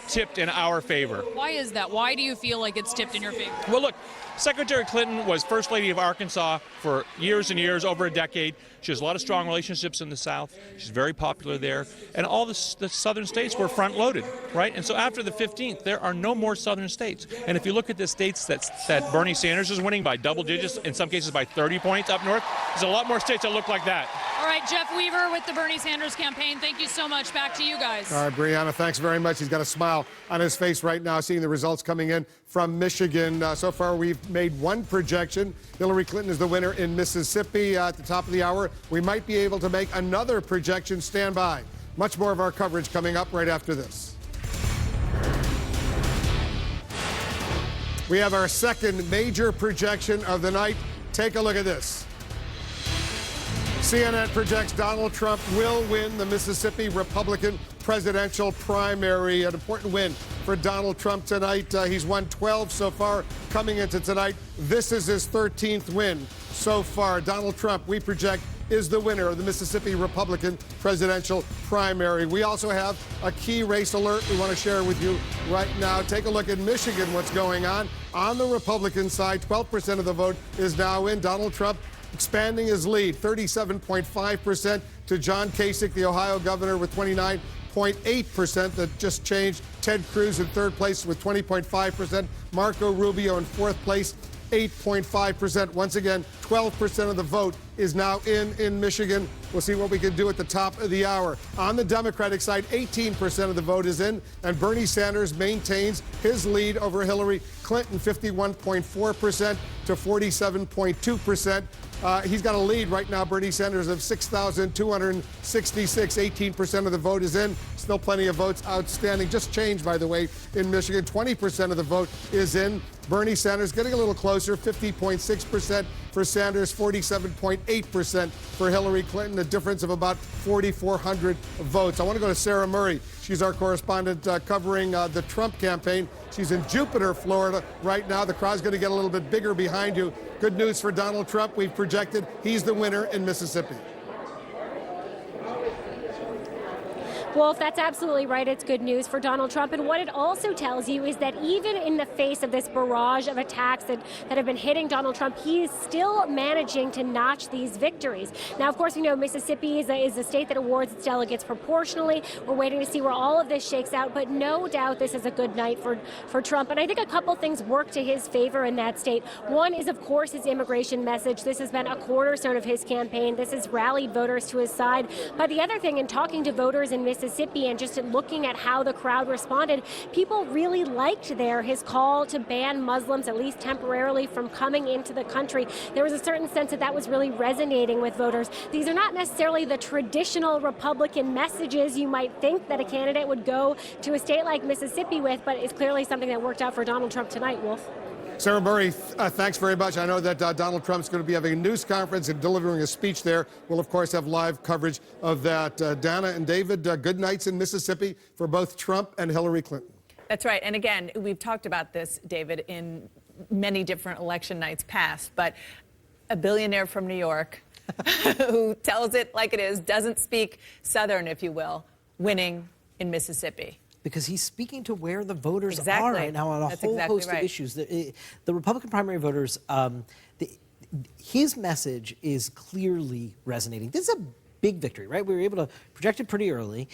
tipped in our favor. Why is that? Why do you feel like it's tipped in your favor? Well, look, Secretary Clinton was First Lady of Arkansas for years and years, over a decade. She has a lot of strong relationships in the South. She's very popular there. And all the southern states were front-loaded, right? And so after the 15th, there are no more southern states. And if you look at the states that Bernie Sanders is winning by double digits, in some cases by 30 points up north, there's a lot more states that look like that. All right, Jeff Weaver with the Bernie Sanders campaign. Thank you so much. Back to you guys. All right, Brianna, thanks very much. He's got a smile on his face right now, seeing the results coming in from Michigan. So far, we've made one projection. Hillary Clinton is the winner in Mississippi at the top of the hour. We might be able to make another projection. Stand by. Much more of our coverage coming up right after this. We have our second major projection of the night. Take a look at this. CNN projects Donald Trump will win the Mississippi Republican presidential primary. An important win for Donald Trump tonight. He's won 12 so far coming into tonight. This is his 13th win so far. Donald Trump, we project, is the winner of the Mississippi Republican presidential primary. We also have a key race alert we want to share with you right now. Take a look at Michigan, what's going on. On the Republican side, 12% of the vote is now in. Donald Trump expanding his lead, 37.5% to John Kasich, the Ohio governor, with 29.8%. That just changed. Ted Cruz in third place with 20.5%. Marco Rubio in fourth place, 8.5%. Once again, 12% of the vote is now in Michigan. We'll see what we can do at the top of the hour. On the Democratic side, 18% of the vote is in, and Bernie Sanders maintains his lead over Hillary Clinton, 51.4% to 47.2%. He's got a lead right now, Bernie Sanders, of 6,266. 18% of the vote is in. Still plenty of votes outstanding. Just changed, by the way, in Michigan. 20% of the vote is in. Bernie Sanders getting a little closer, 50.6% for Sanders, 47.8% for Hillary Clinton, a difference of about 4,400 votes. I want to go to Sarah Murray. She's our correspondent covering the Trump campaign. She's in Jupiter, Florida right now. The crowd's going to get a little bit bigger behind you. Good news for Donald Trump. We've projected he's the winner in Mississippi. Wolf, that's absolutely right. It's good news for Donald Trump. And what it also tells you is that even in the face of this barrage of attacks that have been hitting Donald Trump, he is still managing to notch these victories. Now, of course, we know Mississippi is a state that awards its delegates proportionally. We're waiting to see where all of this shakes out. But no doubt this is a good night for Trump. And I think a couple things work to his favor in that state. One is, of course, his immigration message. This has been a cornerstone of his campaign. This has rallied voters to his side. But the other thing, in talking to voters in Mississippi and just looking at how the crowd responded, people really liked his call to ban Muslims, at least temporarily, from coming into the country. There was a certain sense that was really resonating with voters. These are not necessarily the traditional Republican messages you might think that a candidate would go to a state like Mississippi with, but it's clearly something that worked out for Donald Trump tonight, Wolf. Sarah Murray, thanks very much. I know that Donald Trump's going to be having a news conference and delivering a speech there. We'll, of course, have live coverage of that. Dana and David, good nights in Mississippi for both Trump and Hillary Clinton. That's right. And again, we've talked about this, David, in many different election nights past, but a billionaire from New York who tells it like it is, doesn't speak Southern, if you will, winning in Mississippi. because he's speaking to where the voters Exactly. are right now on a That's whole exactly host right. of issues. The Republican primary voters, his message is clearly resonating. This is a big victory, right? We were able to project it pretty early.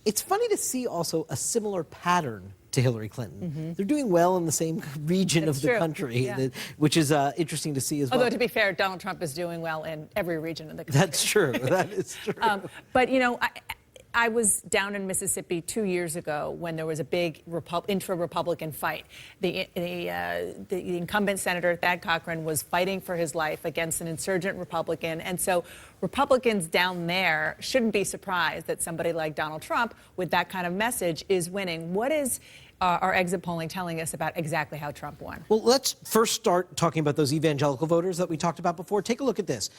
It's funny to see also a similar pattern to Hillary Clinton. They're doing well in the same region That's of the true. country, Yeah. which is interesting to see as well. Although, to be fair, Donald Trump is doing well in every region of the country. That's true. That is true. But, you know, I was down in Mississippi 2 years ago when there was a big intra-Republican fight. The incumbent Senator Thad Cochran was fighting for his life against an insurgent Republican. And so Republicans down there shouldn't be surprised that somebody like Donald Trump with that kind of message is winning. What is our exit polling telling us about exactly how Trump won? Well, let's first start talking about those evangelical voters that we talked about before. Take a look at this.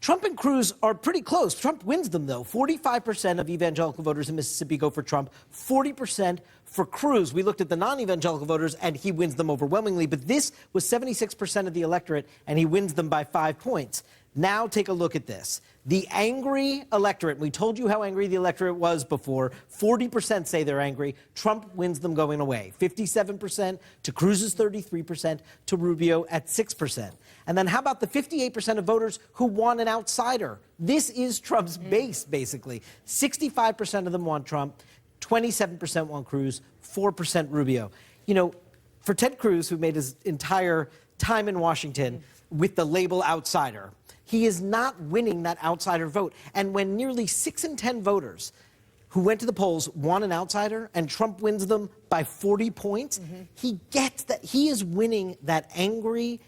Trump and Cruz are pretty close. Trump wins them, though. 45% of evangelical voters in Mississippi go for Trump, 40% for Cruz. We looked at the non-evangelical voters, and he wins them overwhelmingly. But this was 76% of the electorate, and he wins them by 5 points. Now take a look at this. The angry electorate, we told you how angry the electorate was before. 40% say they're angry. Trump wins them going away. 57% to Cruz's 33% to Rubio at 6%. And then how about the 58% of voters who want an outsider? This is Trump's base, basically. 65% of them want Trump. 27% want Cruz. 4% Rubio. You know, for Ted Cruz, who made his entire time in Washington with the label outsider, he is not winning that outsider vote. And when nearly 6 in 10 voters who went to the polls want an outsider and Trump wins them by 40 points, he gets that he is winning that angry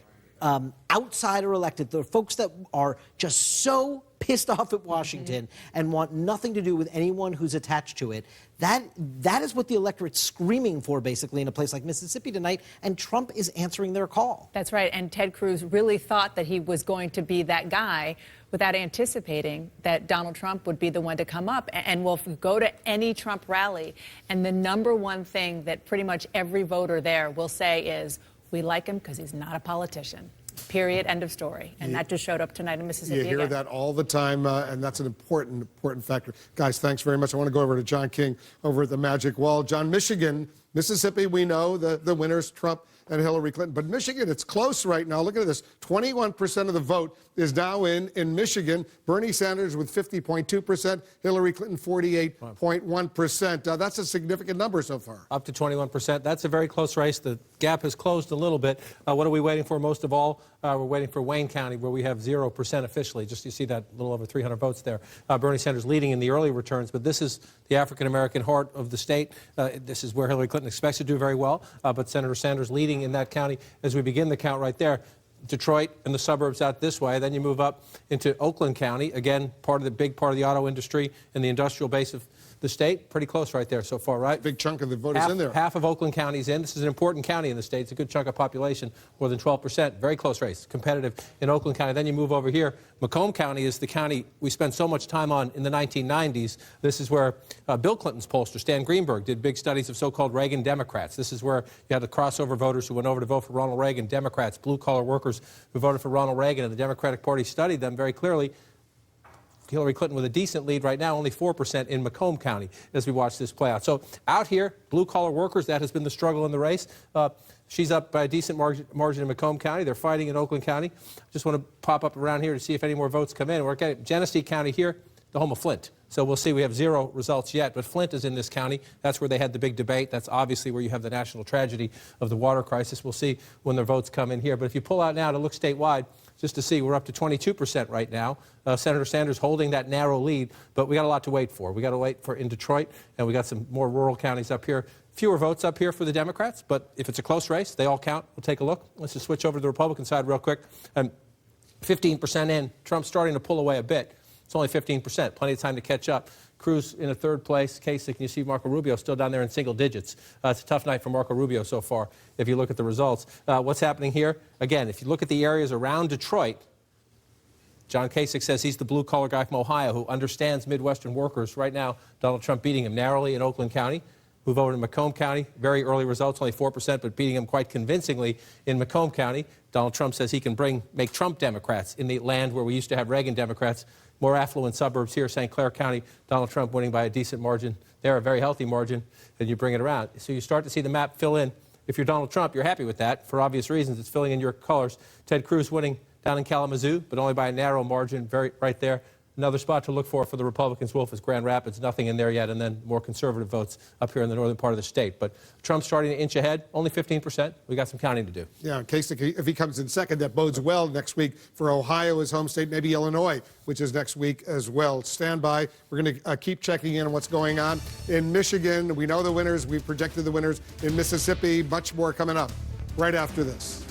outsider elected, the folks that are just so pissed off at Washington and want nothing to do with anyone who's attached to it. That is what the electorate's screaming for, basically, in a place like Mississippi tonight, and Trump is answering their call. That's right, and Ted Cruz really thought that he was going to be that guy without anticipating that Donald Trump would be the one to come up. And we'll go to any Trump rally, and the number one thing that pretty much every voter there will say is, we like him because he's not a politician. Period. End of story. And that just showed up tonight in Mississippi. You hear again. that all the time, and that's an important factor. Guys, thanks very much. I want to go over to John King over at the Magic Wall. John, Michigan, Mississippi, we know the winners, Trump and Hillary Clinton. But Michigan, it's close right now. Look at this. 21% of the vote is now in Michigan. Bernie Sanders with 50.2%, Hillary Clinton 48.1%. That's a significant number so far. Up to 21%. That's a very close race. The gap has closed a little bit. What are we waiting for most of all? We're waiting for Wayne County, where we have 0% officially. Just you see that little over 300 votes there. Bernie Sanders leading in the early returns, but this is the African-American heart of the state. This is where Hillary Clinton expects to do very well, but Senator Sanders leading in that county as we begin the count right there. Detroit and the suburbs out this way. Then you move up into Oakland County, again, big part of the auto industry and the industrial base of the state. Pretty close right there so far, right? Big chunk of the voters in there. Half of Oakland County's in. This is an important county in the state. It's a good chunk of population, more than 12%. Very close race, competitive in Oakland County. Then you move over here. Macomb County is the county we spent so much time on in the 1990s. This is where Bill Clinton's pollster, Stan Greenberg, did big studies of so-called Reagan Democrats. This is where you had the crossover voters who went over to vote for Ronald Reagan, Democrats, blue-collar workers who voted for Ronald Reagan, and the Democratic Party studied them very clearly. Hillary Clinton with a decent lead right now, only 4% in Macomb County as we watch this play out. So out here, blue-collar workers, that has been the struggle in the race. She's up by a decent margin in Macomb County. They're fighting in Oakland County. Just want to pop up around here to see if any more votes come in. We're at Genesee County here, the home of Flint. So we'll see. We have 0 results yet, but Flint is in this county. That's where they had the big debate. That's obviously where you have the national tragedy of the water crisis. We'll see when their votes come in here. But if you pull out now to look statewide, just to see, we're up to 22% right now. Senator Sanders holding that narrow lead, but we got a lot to wait for. We got to wait for in Detroit, and we got some more rural counties up here. Fewer votes up here for the Democrats, but if it's a close race, they all count. We'll take a look. Let's just switch over to the Republican side real quick. 15% in. Trump's starting to pull away a bit. It's only 15%. Plenty of time to catch up. Cruz in a third place. Kasich, and you see Marco Rubio still down there in single digits. It's a tough night for Marco Rubio so far if you look at the results. What's happening here? Again, if you look at the areas around Detroit, John Kasich says he's the blue-collar guy from Ohio who understands Midwestern workers. Right now, Donald Trump beating him narrowly in Oakland County. who voted in Macomb County. Very early results, only 4%, but beating him quite convincingly in Macomb County. Donald Trump says he can make Trump Democrats in the land where we used to have Reagan Democrats. More affluent suburbs here, St. Clair County, Donald Trump winning by a decent margin. There, a very healthy margin, and you bring it around. So you start to see the map fill in. If you're Donald Trump, you're happy with that. For obvious reasons, it's filling in your colors. Ted Cruz winning down in Kalamazoo, but only by a narrow margin, right there. Another spot to look for the Republicans, Wolf, is Grand Rapids. Nothing in there yet, and then more conservative votes up here in the northern part of the state. But Trump's starting to inch ahead, only 15%. We got some counting to do. Yeah, Kasich, if he comes in second, that bodes well next week for Ohio, his home state, maybe Illinois, which is next week as well. Stand by. We're going to keep checking in on what's going on in Michigan. We know the winners. We've projected the winners in Mississippi. Much more coming up right after this.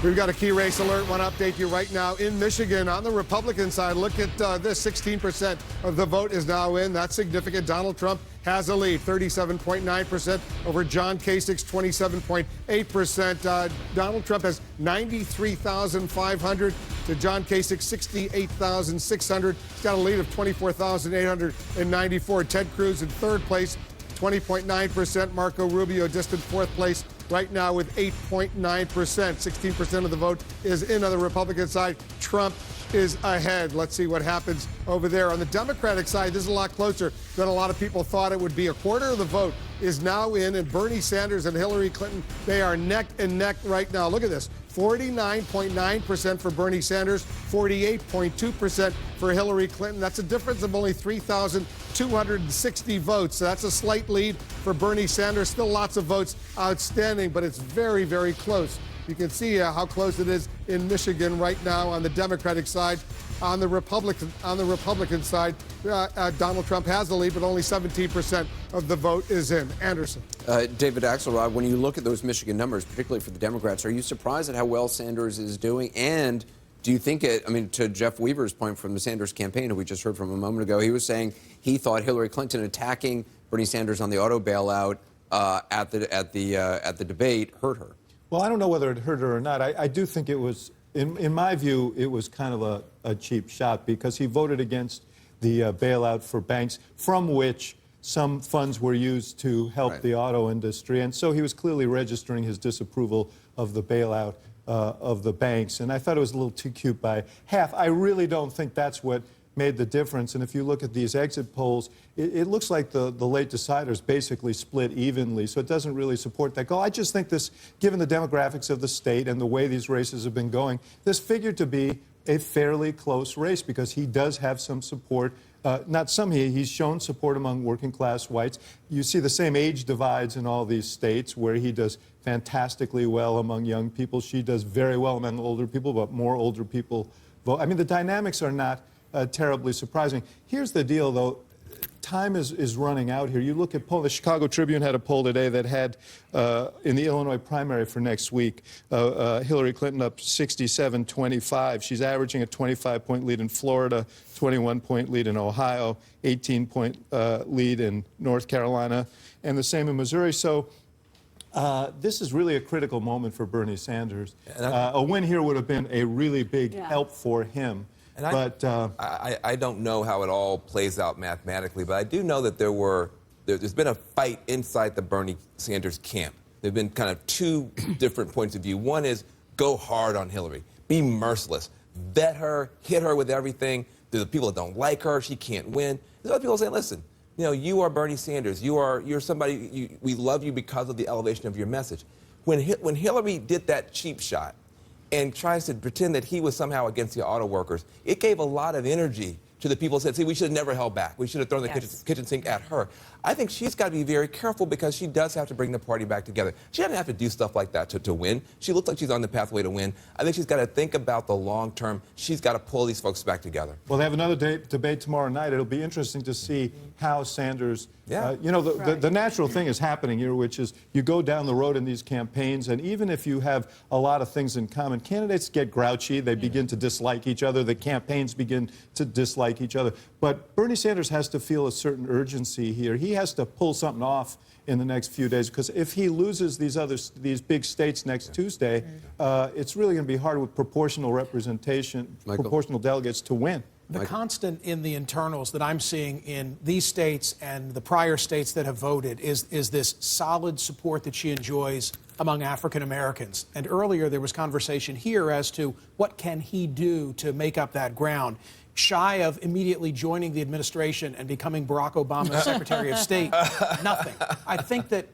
We've got a key race alert. Want to update you right now in Michigan. On the Republican side, look at this. 16% of the vote is now in. That's significant. Donald Trump has a lead, 37.9% over John Kasich's 27.8%. Donald Trump has 93,500 to John Kasich 68,600. He's got a lead of 24,894. Ted Cruz in third place, 20.9%. Marco Rubio distant fourth place right now with 8.9%. 16% of the vote is in on the Republican side. Trump is ahead. Let's see what happens over there. On the Democratic side, this is a lot closer than a lot of people thought it would be. A quarter of the vote is now in, and Bernie Sanders and Hillary Clinton, they are neck and neck right now. Look at this. 49.9% for Bernie Sanders, 48.2% for Hillary Clinton. That's a difference of only 3,260 votes. So that's a slight lead for Bernie Sanders. Still lots of votes outstanding, but it's very, very close. You can see how close it is in Michigan right now on the Democratic side. On the Republican side, Donald Trump has the lead, but only 17% of the vote is in. Anderson. David Axelrod, when you look at those Michigan numbers, particularly for the Democrats, are you surprised at how well Sanders is doing? And do you think to Jeff Weaver's point from the Sanders campaign, who we just heard from a moment ago, he was saying he thought Hillary Clinton attacking Bernie Sanders on the auto bailout at the debate hurt her. Well, I don't know whether it hurt her or not. I do think it was, in my view, it was kind of a cheap shot because he voted against the bailout for banks from which some funds were used to help the auto industry. And so he was clearly registering his disapproval of the bailout of the banks. And I thought it was a little too cute by half. I really don't think that's what made the difference. And if you look at these exit polls, it looks like the late deciders basically split evenly, so it doesn't really support that goal. I just think this, given the demographics of the state and the way these races have been going, this figured to be a fairly close race because he does have some support. He's shown support among working class whites. You see the same age divides in all these states where he does fantastically well among young people. She does very well among older people, but more older people vote. I mean, the dynamics are not terribly surprising. Here's the deal, though. Time is running out here. You look at poll. The Chicago Tribune had a poll today that had, in the Illinois primary for next week, Hillary Clinton up 67-25. She's averaging a 25-point lead in Florida, 21-point lead in Ohio, 18-point lead in North Carolina, and the same in Missouri. So this is really a critical moment for Bernie Sanders. A win here would have been a really big help for him. And I don't know how it all plays out mathematically, but I do know that there's been a fight inside the Bernie Sanders camp. There have been kind of two different points of view. One is go hard on Hillary, be merciless, vet her, hit her with everything. There's the people that don't like her, she can't win. There's other people saying, listen, you are Bernie Sanders. You're somebody, we love you because of the elevation of your message. When Hillary did that cheap shot, and tries to pretend that he was somehow against the auto workers, it gave a lot of energy to the people who said, see, we should have never held back. We should have thrown the kitchen sink at her. I think she's got to be very careful because she does have to bring the party back together. She doesn't have to do stuff like that to win. She looks like she's on the pathway to win. I think she's got to think about the long term. She's got to pull these folks back together. Well, they have another debate tomorrow night. It'll be interesting to see how Sanders, the natural thing is happening here, which is you go down the road in these campaigns, and even if you have a lot of things in common, candidates get grouchy. They begin to dislike each other. The campaigns begin to dislike each other. But Bernie Sanders has to feel a certain urgency here. He has to pull something off in the next few days, because if he loses these big states next Tuesday, it's really going to be hard with proportional representation, proportional delegates to win. The constant in the internals that I'm seeing in these states and the prior states that have voted is this solid support that she enjoys among African Americans. And earlier there was conversation here as to what can he do to make up that ground. Shy of immediately joining the administration and becoming Barack Obama's Secretary of State, nothing. I think that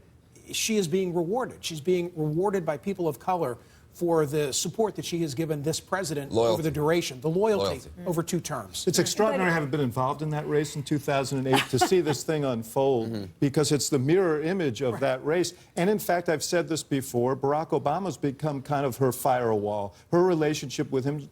she is being rewarded. She's being rewarded by people of color for the support that she has given this president over the duration, the loyalty over 2 terms. It's extraordinary having been involved in that race in 2008 to see this thing unfold because it's the mirror image of that race. And in fact, I've said this before, Barack Obama's become kind of her firewall, her relationship with him.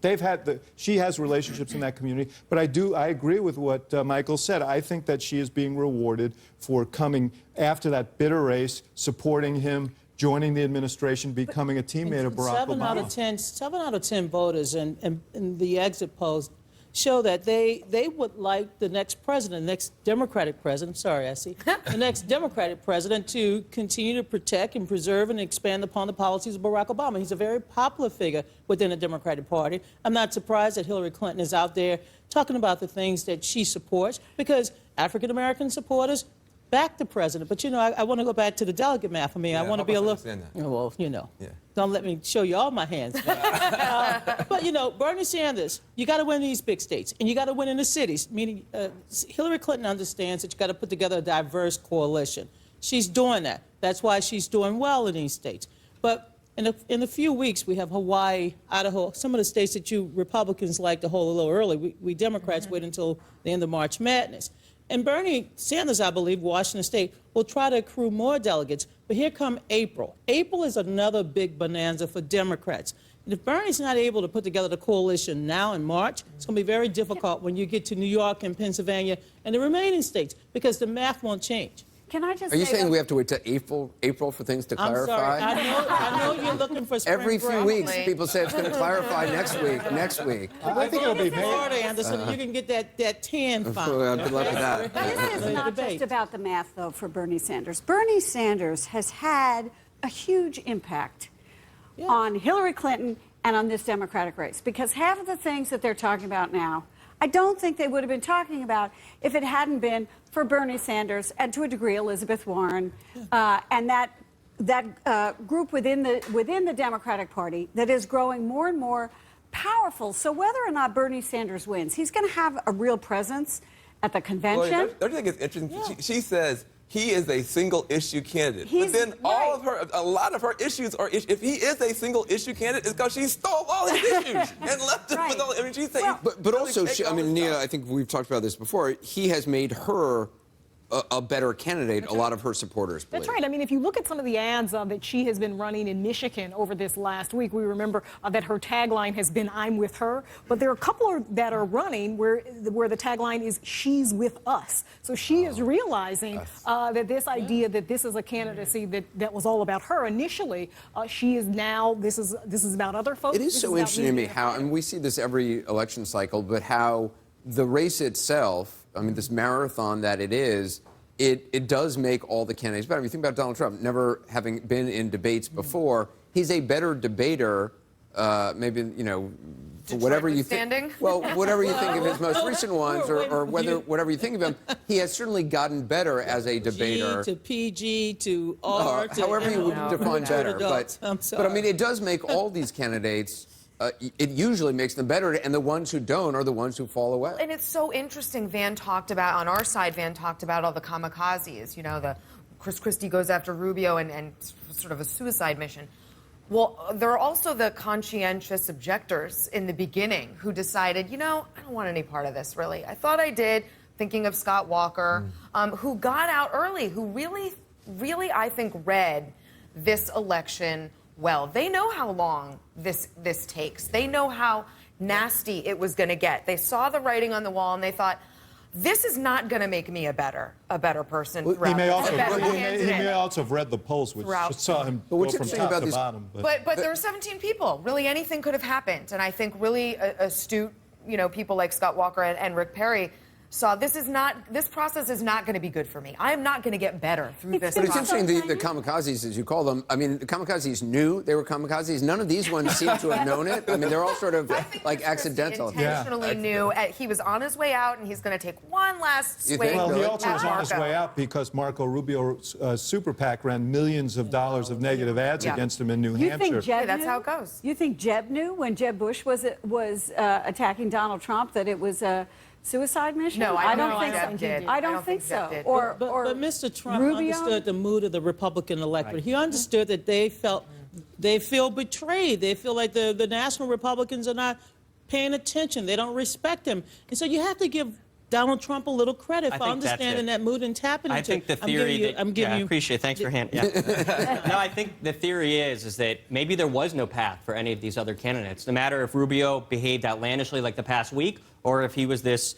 She has relationships in that community, but I agree with what Michael said. I think that she is being rewarded for coming after that bitter race, supporting him, joining the administration, becoming a teammate of Barack Obama. 7 out of 10 voters in the exit polls show that they would like the next president, the next Democratic president, the next Democratic president to continue to protect and preserve and expand upon the policies of Barack Obama. He's a very popular figure within the Democratic Party. I'm not surprised that Hillary Clinton is out there talking about the things that she supports because African American supporters back the president. But, you know, I want to go back to the delegate math for me. I want to be a little... Well, you know, don't let me show you all my hands. But, you know, Bernie Sanders, you got to win these big states, and you got to win in the cities, meaning Hillary Clinton understands that you got to put together a diverse coalition. She's doing that. That's why she's doing well in these states. But in a few weeks, we have Hawaii, Idaho, some of the states that you Republicans like to hold a little early. We Democrats wait until the end of March Madness. And Bernie Sanders, I believe, Washington State, will try to accrue more delegates. But here come April. April is another big bonanza for Democrats. And if Bernie's not able to put together the coalition now in March, it's going to be very difficult when you get to New York and Pennsylvania and the remaining states, because the math won't change. Can I just Are you saying we have to wait till April for things to clarify? I'm sorry. I know you're looking for spring Every few break. weeks, people say it's going to clarify next week. I think it'll be Florida, Anderson, you can get that tan fine. Good luck with that. This is not just about the math, though, for Bernie Sanders. Bernie Sanders has had a huge impact on Hillary Clinton and on this Democratic race, because half of the things that they're talking about now, I don't think they would have been talking about if it hadn't been for Bernie Sanders and, to a degree, Elizabeth Warren, and that group within the Democratic Party that is growing more and more powerful. So whether or not Bernie Sanders wins, he's going to have a real presence at the convention. Well, don't you think it's interesting? She says he is a single-issue candidate. But then a lot of her issues are, if he is a single-issue candidate, it's because she stole all his issues and left them with all, I mean, she's saying... But also, Nia, I think we've talked about this before, he has made her a better candidate, a lot of her supporters believe. That's right. I mean, if you look at some of the ads that she has been running in Michigan over this last week, we remember that her tagline has been, "I'm with her." But there are a couple that are running where the tagline is, "She's with us." So she is realizing that this idea that this is a candidacy that was all about her initially, she is now, this is about other folks. It is so interesting to me how, and we see this every election cycle, but how the race itself, I mean, this marathon that it is, it does make all the candidates better. If you think about Donald Trump, never having been in debates before, he's a better debater, maybe, you know, for whatever you think. Well, whatever you think of his most recent ones, or whatever you think of him, he has certainly gotten better as a debater. G to PG to R to however you would define better. But I mean, it does make all these candidates. It usually makes them better, and the ones who don't are the ones who fall away. And it's so interesting. Van talked about, on our side, Van talked about all the kamikazes. You know, Chris Christie goes after Rubio and sort of a suicide mission. Well, there are also the conscientious objectors in the beginning who decided, you know, I don't want any part of this, really. I thought I did, thinking of Scott Walker, who got out early, who really, I think, read this election well. They know how long this takes. They know how nasty it was going to get. They saw the writing on the wall and they thought, this is not going to make me a better person. He may also have read the polls, which saw him go from top to bottom. But there were 17 people. Really, anything could have happened. And I think really astute, you know, people like Scott Walker and Rick Perry saw this process is not going to be good for me. I am not going to get better through this But it's process. interesting, the kamikazes, as you call them, I mean, the kamikazes knew they were kamikazes. None of these ones seem to have known it. I mean, they're all sort of like accidental. Intentionally knew he was on his way out and he's going to take one last swing. Well, he at also was on his Marco. way out because Marco Rubio's super PAC ran millions of dollars of negative ads against him in New You Hampshire. think Jeb that's knew? how it goes. You think Jeb knew when Jeb Bush was attacking Donald Trump that it was a suicide mission? No, I don't don't think think so. Jeb did. I don't think Jeb so. did. But Mr. Trump Rubio? understood the mood of the Republican electorate. He understood that they feel betrayed. They feel like the national Republicans are not paying attention. They don't respect him. And so you have to give Donald Trump a little credit for understanding that mood and tapping into it. I think the theory I appreciate it. Thanks for hand. Yeah. No, I think the theory is that maybe there was no path for any of these other candidates. No matter if Rubio behaved outlandishly like the past week, or if he was this,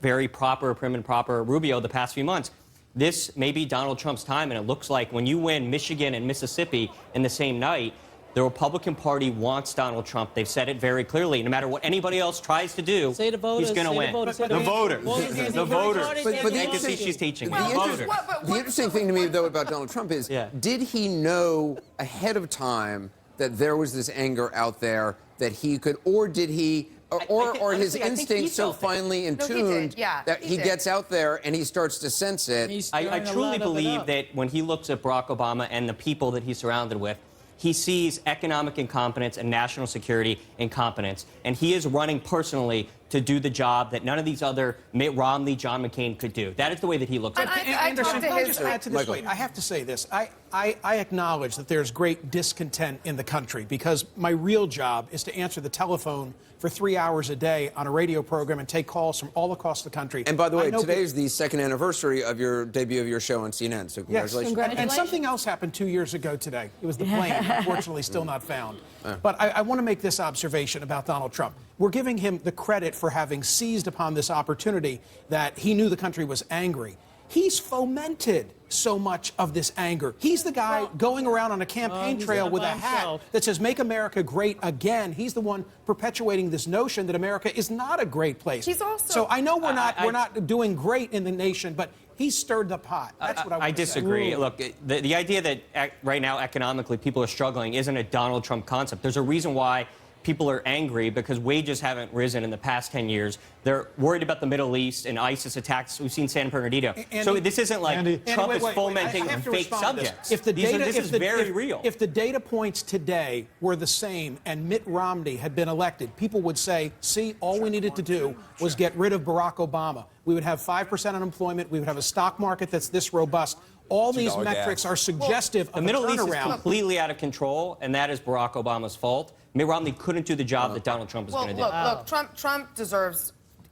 very proper, prim and proper Rubio the past few months. This may be Donald Trump's time, and it looks like when you win Michigan and Mississippi in the same night, the Republican Party wants Donald Trump. They've said it very clearly. No matter what anybody else tries to do, Say the voters, he's going to say win. the voters, say The the voters. voters. The voters. But the I can see she's teaching. The The voters. interesting thing to me, though, about Donald Trump is, did he know ahead of time that there was this anger out there that he could, or did he, or his instincts so finely in tune that he gets out there and he starts to sense it? I truly believe that when he looks at Barack Obama and the people that he's surrounded with, he sees economic incompetence and national security incompetence. And he is running personally to do the job that none of these other Mitt Romney, John McCain could do. That is the way that he looks at it. Anderson, can I just add to this? Wait, I have to say this. I acknowledge that there's great discontent in the country because my real job is to answer the telephone for 3 hours a day on a radio program and take calls from all across the country. And by the way, today is the second anniversary of your debut of your show on CNN, so Yes, congratulations. and something else happened 2 years ago today. It was the plane, unfortunately still not found. But I want to make this observation about Donald Trump. We're giving him the credit for having seized upon this opportunity that he knew the country was angry. He's fomented so much of this anger. He's the guy going around on a campaign trail with a hat that says, "Make America Great Again." He's the one perpetuating this notion that America is not a great place. He's also. So I know we're not doing great in the nation, but he stirred the pot. That's what I want I to say. disagree. Look, the idea that right now economically people are struggling isn't a Donald Trump concept. There's a reason why people are angry because wages haven't risen in the past 10 years. They're worried about the Middle East and ISIS attacks. We've seen San Bernardino. So this isn't like Trump is fomenting fake subjects. If the data, this is very real. If the data points today were the same and Mitt Romney had been elected, people would say, see, all we needed to do was get rid of Barack Obama. We would have 5% unemployment. We would have a stock market that's this robust. All these metrics are suggestive of the Middle a East is turnaround. completely out of control, and that is Barack Obama's fault. Mitt Romney couldn't do the job that Donald Trump is going to do. Look, Trump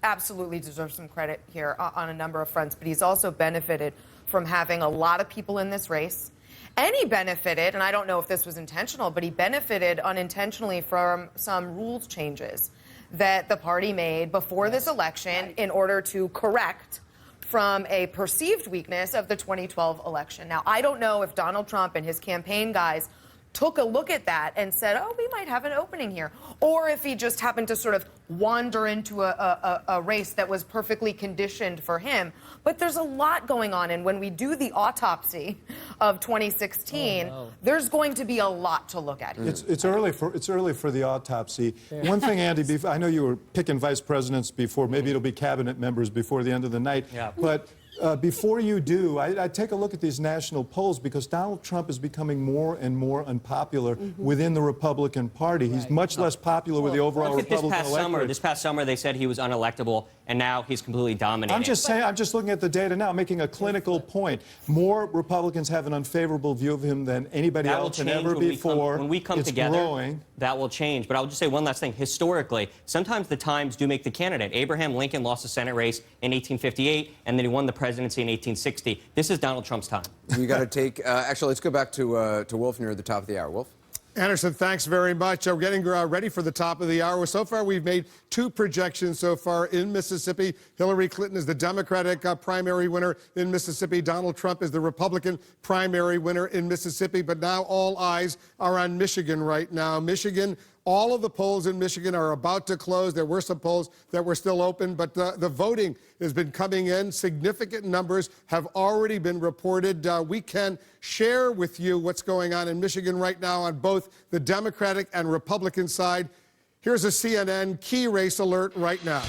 absolutely deserves some credit here on a number of fronts, but he's also benefited from having a lot of people in this race. And he benefited, and I don't know if this was intentional, but he benefited unintentionally from some rules changes that the party made before this election in order to correct from a perceived weakness of the 2012 election. Now, I don't know if Donald Trump and his campaign guys took a look at that and said, oh, we might have an opening here. Or if he just happened to sort of wander into a race that was perfectly conditioned for him. But there's a lot going on. And when we do the autopsy of 2016, there's going to be a lot to look at. It's early for the autopsy. One thing, Andy, I know you were picking vice presidents before. Maybe it'll be cabinet members before the end of the night. Yeah. But before you do, I take a look at these national polls because Donald Trump is becoming more and more unpopular within the Republican Party. He's much less popular with the overall Republican electorate. This past summer, they said he was unelectable, and now he's completely dominating. I'm just saying, I'm just looking at the data now, making a clinical point. More Republicans have an unfavorable view of him than anybody else and ever before. When we come it's together, growing. that will change. But I'll just say one last thing. Historically, sometimes the times do make the candidate. Abraham Lincoln lost the Senate race in 1858, and then he won the presidency in 1860. This is Donald Trump's time. You got to take. Actually, let's go back to Wolf near the top of the hour. Wolf. Anderson, thanks very much. We're getting ready for the top of the hour. So far, we've made two projections so far in Mississippi. Hillary Clinton is the Democratic primary winner in Mississippi. Donald Trump is the Republican primary winner in Mississippi. But now all eyes are on Michigan right now. Michigan All of the polls in Michigan are about to close. There were some polls that were still open, but the voting has been coming in. Significant numbers have already been reported. We can share with you what's going on in Michigan right now on both the Democratic and Republican side. Here's a CNN key race alert right now.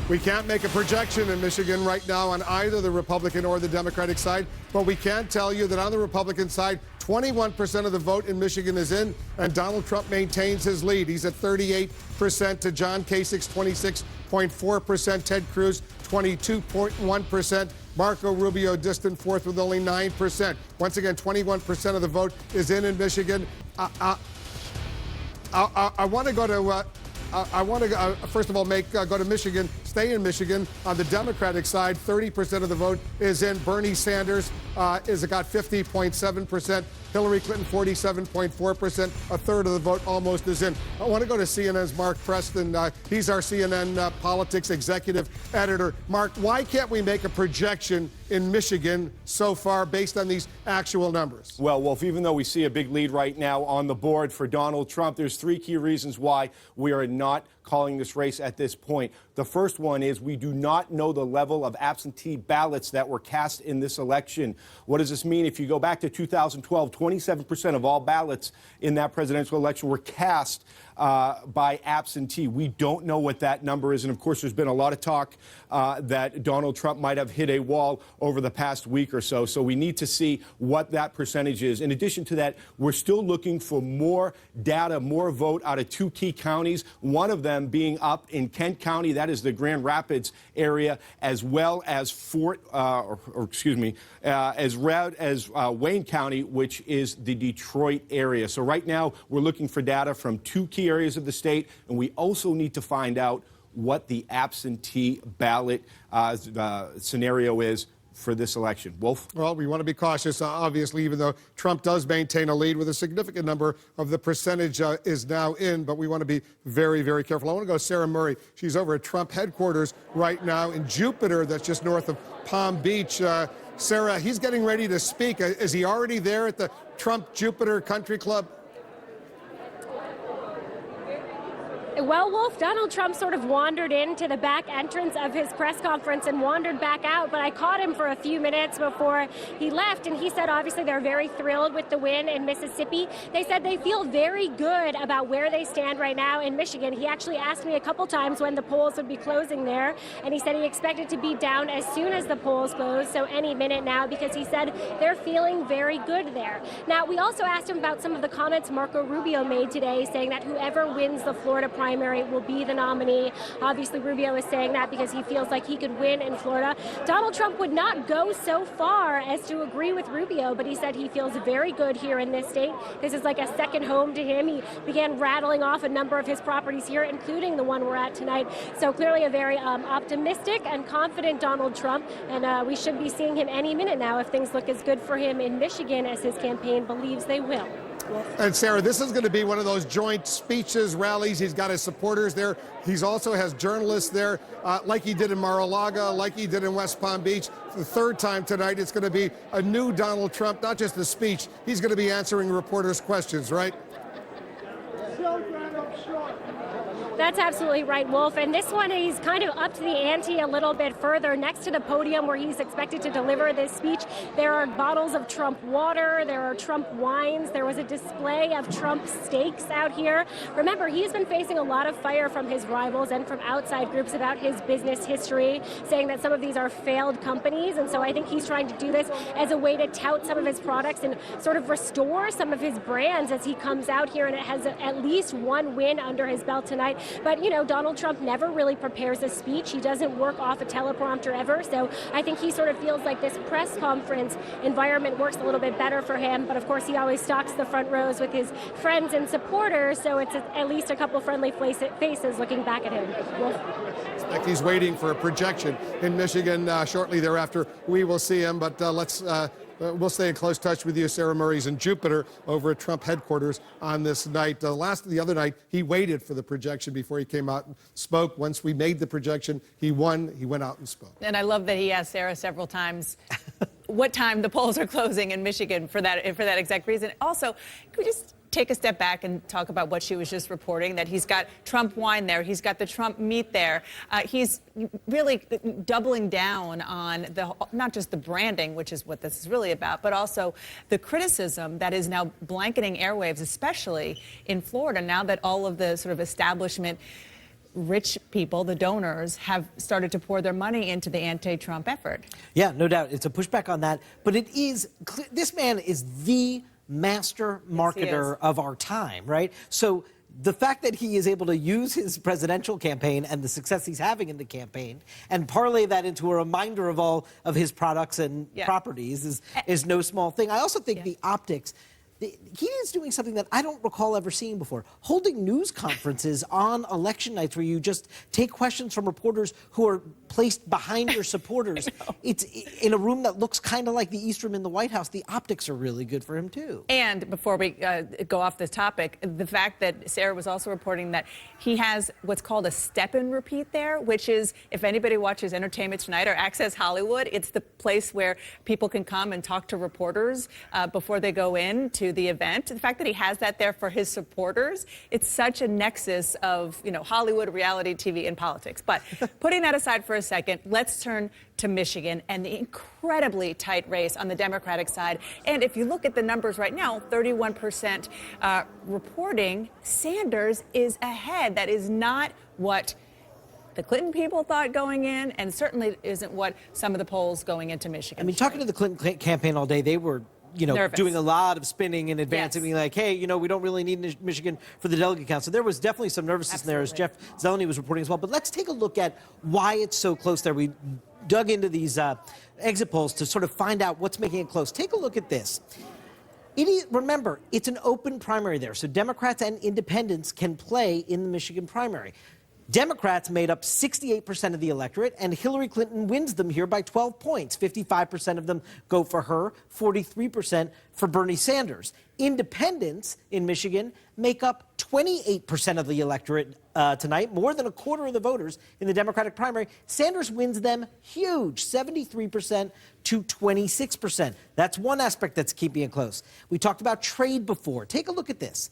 We can't make a projection in Michigan right now on either the Republican or the Democratic side, but we can tell you that on the Republican side, 21% of the vote in Michigan is in, and Donald Trump maintains his lead. He's at 38% to John Kasich's 26.4%, Ted Cruz 22.1%, Marco Rubio distant fourth with only 9%. Once again, 21% of the vote is in Michigan. I want to go to... I want to, first of all, go to Michigan, stay in Michigan. On the Democratic side, 30% of the vote is in. Bernie Sanders has got 50.7%. Hillary Clinton, 47.4%. A third of the vote almost is in. I want to go to CNN's Mark Preston. He's our CNN politics executive editor. Mark, why can't we make a projection in Michigan so far based on these actual numbers? Well, Wolf, even though we see a big lead right now on the board for Donald Trump, there's three key reasons why we are not calling this race at this point. The first one is we do not know the level of absentee ballots that were cast in this election. What does this mean? If you go back to 2012, 27% of all ballots in that presidential election were cast by absentee. We don't know what that number is. And of course, there's been a lot of talk that Donald Trump might have hit a wall over the past week or so. So we need to see what that percentage is. In addition to that, we're still looking for more data, more vote out of two key counties, one of them being up in Kent County, that is the Grand Rapids area, as well as Wayne County, which is the Detroit area. So right now, we're looking for data from two key areas of the state, and we also need to find out what the absentee ballot scenario is for this election. Wolf? Well, we want to be cautious, obviously, even though Trump does maintain a lead with a significant number of the percentage is now in, but we want to be very, very careful. I want to go to Sarah Murray. She's over at Trump headquarters right now in Jupiter, that's just north of Palm Beach. Sarah, he's getting ready to speak. Is he already there at the Trump Jupiter Country Club? Well, Wolf, Donald Trump sort of wandered into the back entrance of his press conference and wandered back out, but I caught him for a few minutes before he left, and he said obviously they're very thrilled with the win in Mississippi. They said they feel very good about where they stand right now in Michigan. He actually asked me a couple times when the polls would be closing there, and he said he expected to be down as soon as the polls close, so any minute now, because he said they're feeling very good there. Now, we also asked him about some of the comments Marco Rubio made today, saying that whoever wins the Florida primary will be the nominee. Obviously, Rubio is saying that because he feels like he could win in Florida. Donald Trump would not go so far as to agree with Rubio, but he said he feels very good here in this state. This is like a second home to him. He began rattling off a number of his properties here, including the one we're at tonight. So clearly a very optimistic and confident Donald Trump, and we should be seeing him any minute now if things look as good for him in Michigan as his campaign believes they will. And Sarah, this is going to be one of those joint speeches, rallies. He's got his supporters there. He also has journalists there, like he did in Mar-a-Lago, like he did in West Palm Beach. For the third time tonight, it's going to be a new Donald Trump, not just a speech. He's going to be answering reporters' questions, right? That's absolutely right, Wolf. And this one, he's kind of upped the ante a little bit further. Next to the podium where he's expected to deliver this speech, there are bottles of Trump water, there are Trump wines, there was a display of Trump steaks out here. Remember, he's been facing a lot of fire from his rivals and from outside groups about his business history, saying that some of these are failed companies. And so I think he's trying to do this as a way to tout some of his products and sort of restore some of his brands as he comes out here, and it has at least one win under his belt tonight. But, you know, Donald Trump never really prepares a speech. He doesn't work off a teleprompter ever. So I think he sort of feels like this press conference environment works a little bit better for him. But, of course, he always stalks the front rows with his friends and supporters. So it's at least a couple friendly faces looking back at him. Wolf. Like he's waiting for a projection in Michigan. Shortly thereafter, we will see him. But we'll stay in close touch with you. Sarah Murray's in Jupiter over at Trump headquarters on this night. The other night, he waited for the projection before he came out and spoke. Once we made the projection, he won. He went out and spoke. And I love that he asked Sarah several times what time the polls are closing in Michigan for that exact reason. Also, could we just take a step back and talk about what she was just reporting, that he's got Trump wine there, he's got the Trump meat there. He's really doubling down on not just the branding, which is what this is really about, but also the criticism that is now blanketing airwaves, especially in Florida, now that all of the sort of establishment rich people, the donors, have started to pour their money into the anti-Trump effort. Yeah, no doubt. It's a pushback on that. But it is, this man is the master marketer of our time, right? So the fact that he is able to use his presidential campaign and the success he's having in the campaign and parlay that into a reminder of all of his products and properties is no small thing. I also think the optics, he is doing something that I don't recall ever seeing before, holding news conferences on election nights where you just take questions from reporters who are placed behind your supporters. It's in a room that looks kind of like the East Room in the White House. The optics are really good for him, too. And before we go off this topic, the fact that Sarah was also reporting that he has what's called a step-in repeat there, which is, if anybody watches Entertainment Tonight or Access Hollywood, it's the place where people can come and talk to reporters before they go in to the event. The fact that he has that there for his supporters, it's such a nexus of, you know, Hollywood, reality TV, and politics. But putting that aside for a second, let's turn to Michigan and the incredibly tight race on the Democratic side. And if you look at the numbers right now, 31% reporting Sanders is ahead. That is not what the Clinton people thought going in, and certainly isn't what some of the polls going into Michigan. I mean, talking to the Clinton campaign all day, they were nervous, doing a lot of spinning in advance and being like, hey, we don't really need Michigan for the delegate count. So there was definitely some nervousness there, as Jeff Zeleny was reporting as well. But let's take a look at why it's so close there. We dug into these exit polls to sort of find out what's making it close. Take a look at this. Remember, it's an open primary there, so Democrats and independents can play in the Michigan primary. Democrats made up 68% of the electorate, and Hillary Clinton wins them here by 12 points. 55% of them go for her, 43% for Bernie Sanders. Independents in Michigan make up 28% of the electorate tonight, more than a quarter of the voters in the Democratic primary. Sanders wins them huge, 73% to 26%. That's one aspect that's keeping it close. We talked about trade before. Take a look at this.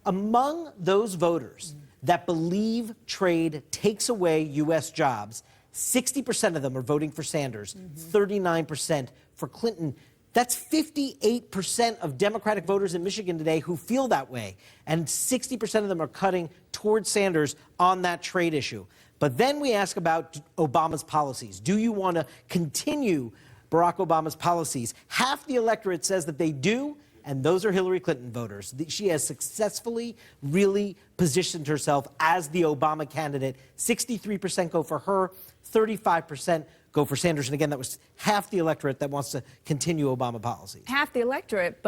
Among those voters that believe trade takes away U.S. jobs, 60% of them are voting for Sanders, 39% for Clinton. That's 58% of Democratic voters in Michigan today who feel that way, and 60% of them are cutting towards Sanders on that trade issue. But then we ask about Obama's policies. Do you want to continue Barack Obama's policies? Half the electorate says that they do, and those are Hillary Clinton voters. She has successfully really positioned herself as the Obama candidate. 63% go for her, 35% go for Sanders. And again, that was half the electorate that wants to continue Obama policies. Half the electorate,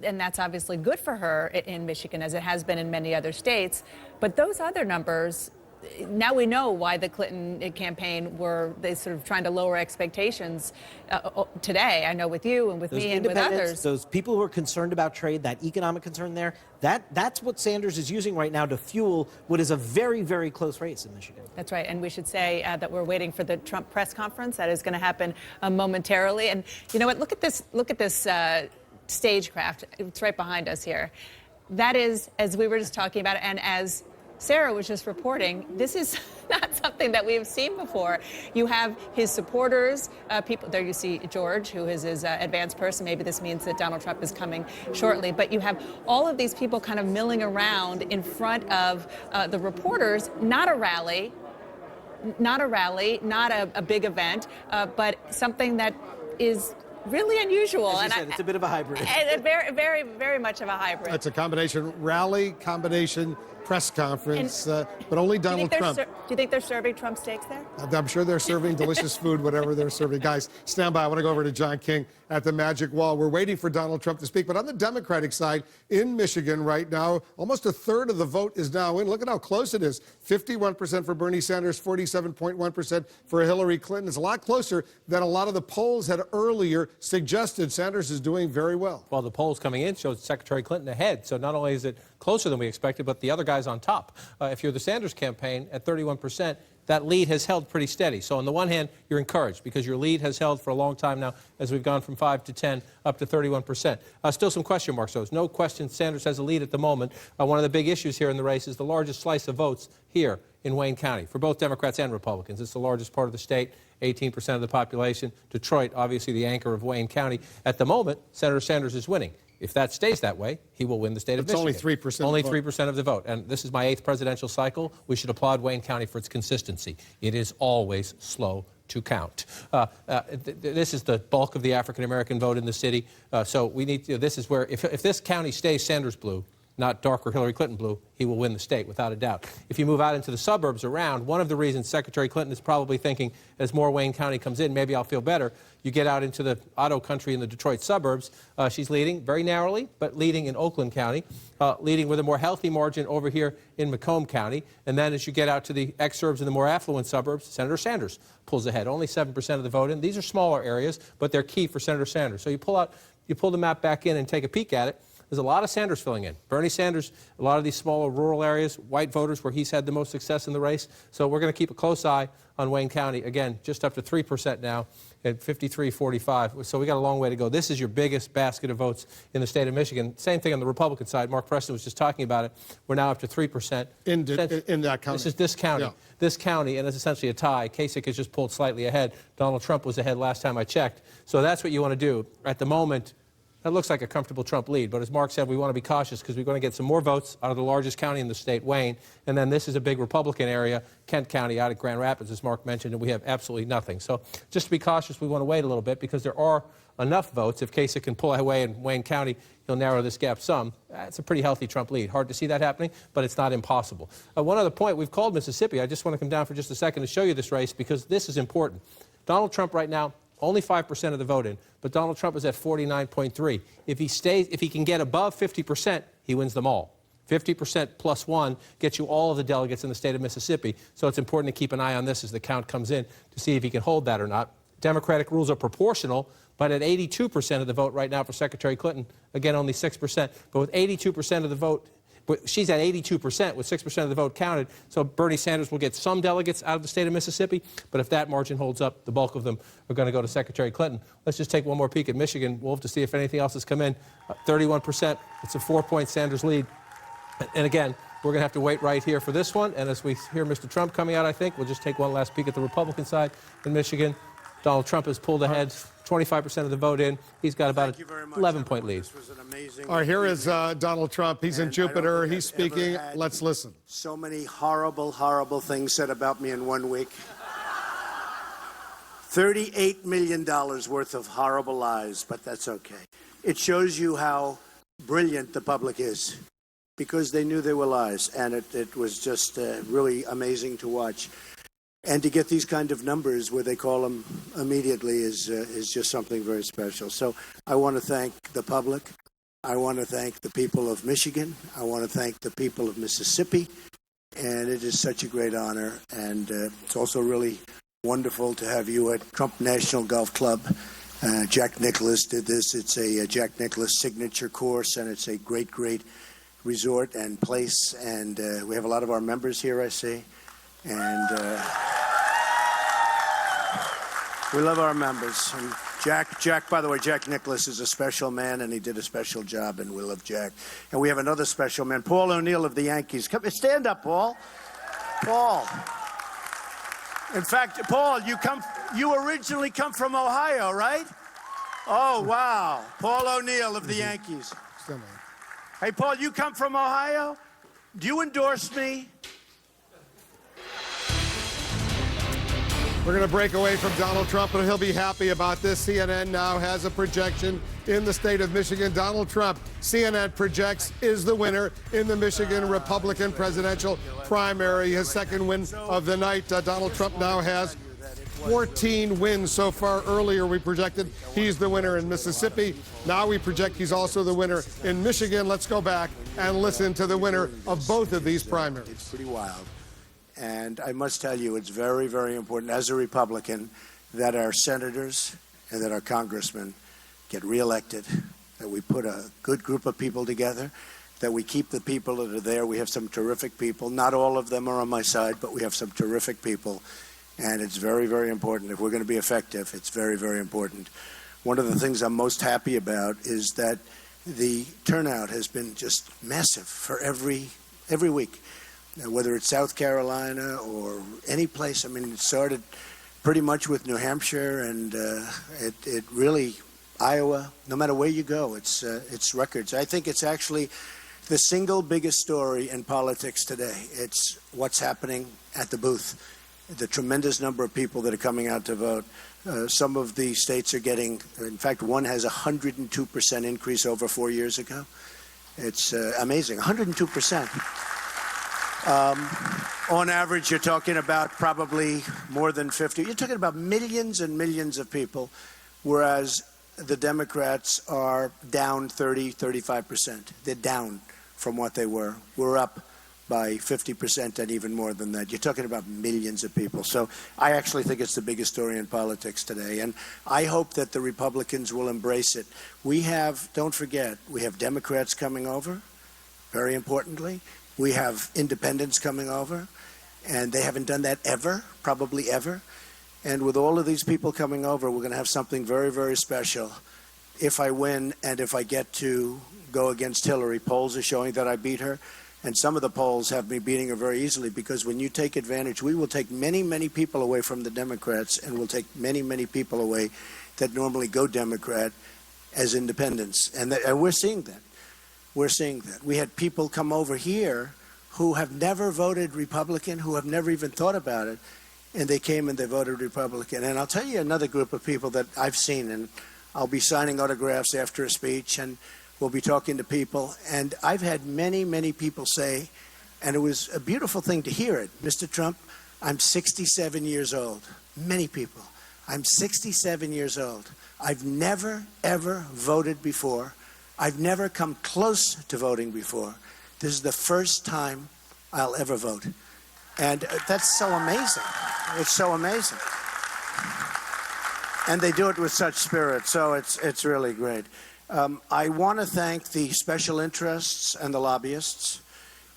and that's obviously good for her in Michigan, as it has been in many other states. But those other numbers, now we know why the Clinton campaign they sort of trying to lower expectations today. I know with you and with me and with others. Those people who are concerned about trade, that economic concern there, that's what Sanders is using right now to fuel what is a very, very close race in Michigan. That's right. And we should say that we're waiting for the Trump press conference. That is going to happen momentarily. And you know what? Look at this stagecraft. It's right behind us here. That is, as we were just talking about, and as Sarah was just reporting, this is not something that we have seen before. You have his supporters, people, there you see George, who is his advanced person. Maybe this means that Donald Trump is coming shortly. But you have all of these people kind of milling around in front of the reporters. Not a rally, not a big event, but something that is really unusual. As you said, it's a bit of a hybrid. And very, very, very much of a hybrid. It's a combination rally, combination press conference, but only Donald Trump. Do you think they're serving Trump steaks there? I'm sure they're serving delicious food, whatever they're serving. Guys, stand by. I want to go over to John King at the Magic Wall. We're waiting for Donald Trump to speak. But on the Democratic side, in Michigan right now, almost a third of the vote is now in. Look at how close it is. 51% for Bernie Sanders, 47.1% for Hillary Clinton. It's a lot closer than a lot of the polls had earlier suggested. Sanders is doing very well. Well, the polls coming in showed Secretary Clinton ahead. So not only is it closer than we expected, but the other guy's on top. If you're the Sanders campaign at 31%, that lead has held pretty steady. So on the one hand, you're encouraged because your lead has held for a long time now as we've gone from 5 to 10 up to 31%. Still some question marks, though. There's no question Sanders has a lead at the moment. One of the big issues here in the race is the largest slice of votes here in Wayne County for both Democrats and Republicans. It's the largest part of the state, 18% of the population. Detroit, obviously the anchor of Wayne County. At the moment, Senator Sanders is winning. If that stays that way, he will win the state of Michigan. It's only 3%. Only 3% of the vote. And this is my 8th presidential cycle. We should applaud Wayne County for its consistency. It is always slow to count. This is the bulk of the African-American vote in the city. So we need to, this is where, if this county stays Sanders blue, not darker Hillary Clinton blue, he will win the state without a doubt. If you move out into the suburbs around, one of the reasons Secretary Clinton is probably thinking as more Wayne County comes in, maybe I'll feel better. You get out into the auto country in the Detroit suburbs. She's leading very narrowly, but leading in Oakland County, leading with a more healthy margin over here in Macomb County. And then as you get out to the exurbs and the more affluent suburbs, Senator Sanders pulls ahead. Only 7% of the vote in. These are smaller areas, but they're key for Senator Sanders. So you pull the map back in and take a peek at it. There's a lot of Sanders filling in. Bernie Sanders, a lot of these smaller rural areas, white voters where he's had the most success in the race. So we're going to keep a close eye on Wayne County. Again, just up to 3% now at 53-45. So we got a long way to go. This is your biggest basket of votes in the state of Michigan. Same thing on the Republican side. Mark Preston was just talking about it. We're now up to 3%. In that county. This is this county. Yeah. This county, and it's essentially a tie. Kasich has just pulled slightly ahead. Donald Trump was ahead last time I checked. So that's what you want to do. At the moment, that looks like a comfortable Trump lead, but as Mark said, we want to be cautious because we're going to get some more votes out of the largest county in the state, Wayne, and then this is a big Republican area, Kent County out at Grand Rapids, as Mark mentioned, and we have absolutely nothing. So just to be cautious, we want to wait a little bit because there are enough votes. If Kasich can pull away in Wayne County, he'll narrow this gap some. It's a pretty healthy Trump lead. Hard to see that happening, but it's not impossible. One other point, we've called Mississippi. I just want to come down for just a second to show you this race because this is important. Donald Trump right now, only 5% of the vote in, but Donald Trump is at 49.3. If he can get above 50%, he wins them all. 50% plus 1 gets you all of the delegates in the state of Mississippi. So it's important to keep an eye on this as the count comes in to see if he can hold that or not. Democratic rules are proportional, but at 82% of the vote right now for Secretary Clinton, again, only 6%, but with 82% of the vote, she's at 82% with 6% of the vote counted. So Bernie Sanders will get some delegates out of the state of Mississippi. But if that margin holds up, the bulk of them are going to go to Secretary Clinton. Let's just take one more peek at Michigan, Wolf, to see if anything else has come in. 31%. It's a 4-point Sanders lead. And again, we're going to have to wait right here for this one. And as we hear Mr. Trump coming out, I think, we'll just take one last peek at the Republican side in Michigan. Donald Trump has pulled ahead, 25% of the vote in. He's got about an 11-point lead. All right, here is Donald Trump. He's in Jupiter. He's speaking. Let's listen. So many horrible, horrible things said about me in 1 week. $38 million worth of horrible lies, but that's okay. It shows you how brilliant the public is because they knew they were lies, and it was just really amazing to watch. And to get these kind of numbers where they call them immediately is just something very special. So I want to thank the public. I want to thank the people of Michigan. I want to thank the people of Mississippi. And it is such a great honor. And it's also really wonderful to have you at Trump National Golf Club. Jack Nicklaus did this. It's a Jack Nicklaus signature course, and it's a great, great resort and place. And we have a lot of our members here, I see. And we love our members. And Jack, by the way, Jack Nicklaus is a special man, and he did a special job, and we love Jack. And we have another special man, Paul O'Neill of the Yankees. Come, stand up, Paul. Paul. In fact, Paul, you originally come from Ohio, right? Oh, wow. Paul O'Neill of the Yankees. Hey, Paul, you come from Ohio? Do you endorse me? We're going to break away from Donald Trump, and he'll be happy about this. CNN now has a projection in the state of Michigan. Donald Trump, CNN projects, is the winner in the Michigan Republican presidential primary. His second win of the night. Donald Trump now has 14 wins so far. Earlier we projected he's the winner in Mississippi. Now we project he's also the winner in Michigan. Let's go back and listen to the winner of both of these primaries. It's pretty wild. And I must tell you, it's very, very important as a Republican that our senators and that our congressmen get reelected, that we put a good group of people together, that we keep the people that are there. We have some terrific people. Not all of them are on my side, but we have some terrific people. And it's very, very important. If we're going to be effective, it's very, very important. One of the things I'm most happy about is that the turnout has been just massive for every week. Now, whether it's South Carolina or any place, I mean, it started pretty much with New Hampshire, and it really, Iowa, no matter where you go, it's records. I think it's actually the single biggest story in politics today. It's what's happening at the booth, the tremendous number of people that are coming out to vote. Some of the states are getting, in fact, one has a 102% increase over 4 years ago. It's amazing, 102%. On average, you're talking about probably more than 50. You're talking about millions and millions of people, whereas the Democrats are down 30, 35%. They're down from what they were. We're up by 50% and even more than that. You're talking about millions of people. So I actually think it's the biggest story in politics today. And I hope that the Republicans will embrace it. We have, don't forget, we have Democrats coming over, very importantly. We have independents coming over, and they haven't done that ever, probably ever. And with all of these people coming over, we're going to have something very, very special. If I win and if I get to go against Hillary, polls are showing that I beat her. And some of the polls have me beating her very easily, because when you take advantage, we will take many, many people away from the Democrats, and we'll take many, many people away that normally go Democrat as independents. And we're seeing that. We're seeing that. We had people come over here who have never voted Republican, who have never even thought about it, and they came and they voted Republican. And I'll tell you another group of people that I've seen, and I'll be signing autographs after a speech, and we'll be talking to people. And I've had many, many people say, and it was a beautiful thing to hear it, Mr. Trump, I'm 67 years old. Many people. I'm 67 years old. I've never, ever voted before. I've never come close to voting before. This is the first time I'll ever vote. And that's so amazing. It's so amazing. And they do it with such spirit, so it's really great. I want to thank the special interests and the lobbyists,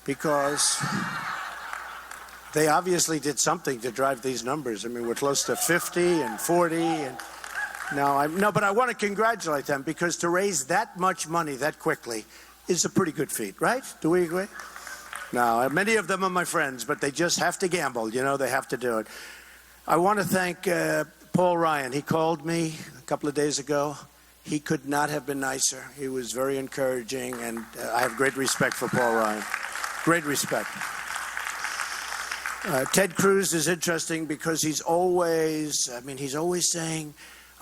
because they obviously did something to drive these numbers. I mean, we're close to 50 and 40. And but I want to congratulate them, because to raise that much money that quickly is a pretty good feat, right? Do we agree? Now, many of them are my friends, but they just have to gamble. You know, they have to do it. I want to thank Paul Ryan. He called me a couple of days ago. He could not have been nicer. He was very encouraging, and I have great respect for Paul Ryan. Great respect. Ted Cruz is interesting because he's always saying,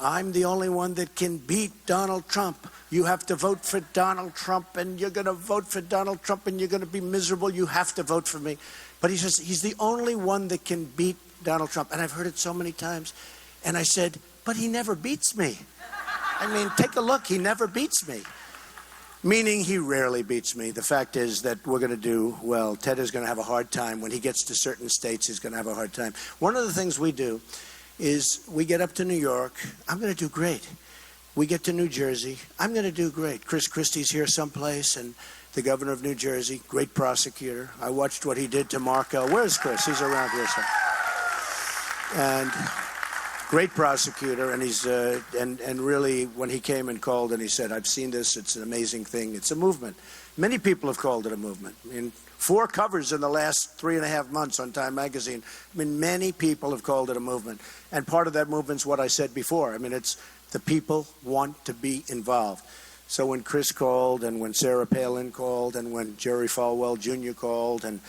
I'm the only one that can beat Donald Trump. You have to vote for Donald Trump, and you're going to vote for Donald Trump, and you're going to be miserable. You have to vote for me. But he says he's the only one that can beat Donald Trump. And I've heard it so many times. And I said, but he never beats me. I mean, take a look. He never beats me. Meaning he rarely beats me. The fact is that we're going to do well. Ted is going to have a hard time. When he gets to certain states, he's going to have a hard time. One of the things we do is we get up to New York. I'm going to do great. We get to New Jersey. I'm going to do great. Chris Christie's here someplace, and the governor of New Jersey, great prosecutor. I watched what he did to Marco. Where's Chris? He's around here somewhere. And great prosecutor, and he's and really, when he came and called and he said, I've seen this, it's an amazing thing. It's a movement. Many people have called it a movement. I mean, 4 covers in the last 3.5 months on Time Magazine. I mean, many people have called it a movement. And part of that movement's what I said before. I mean, it's the people want to be involved. So when Chris called, and when Sarah Palin called, and when Jerry Falwell Jr. called, and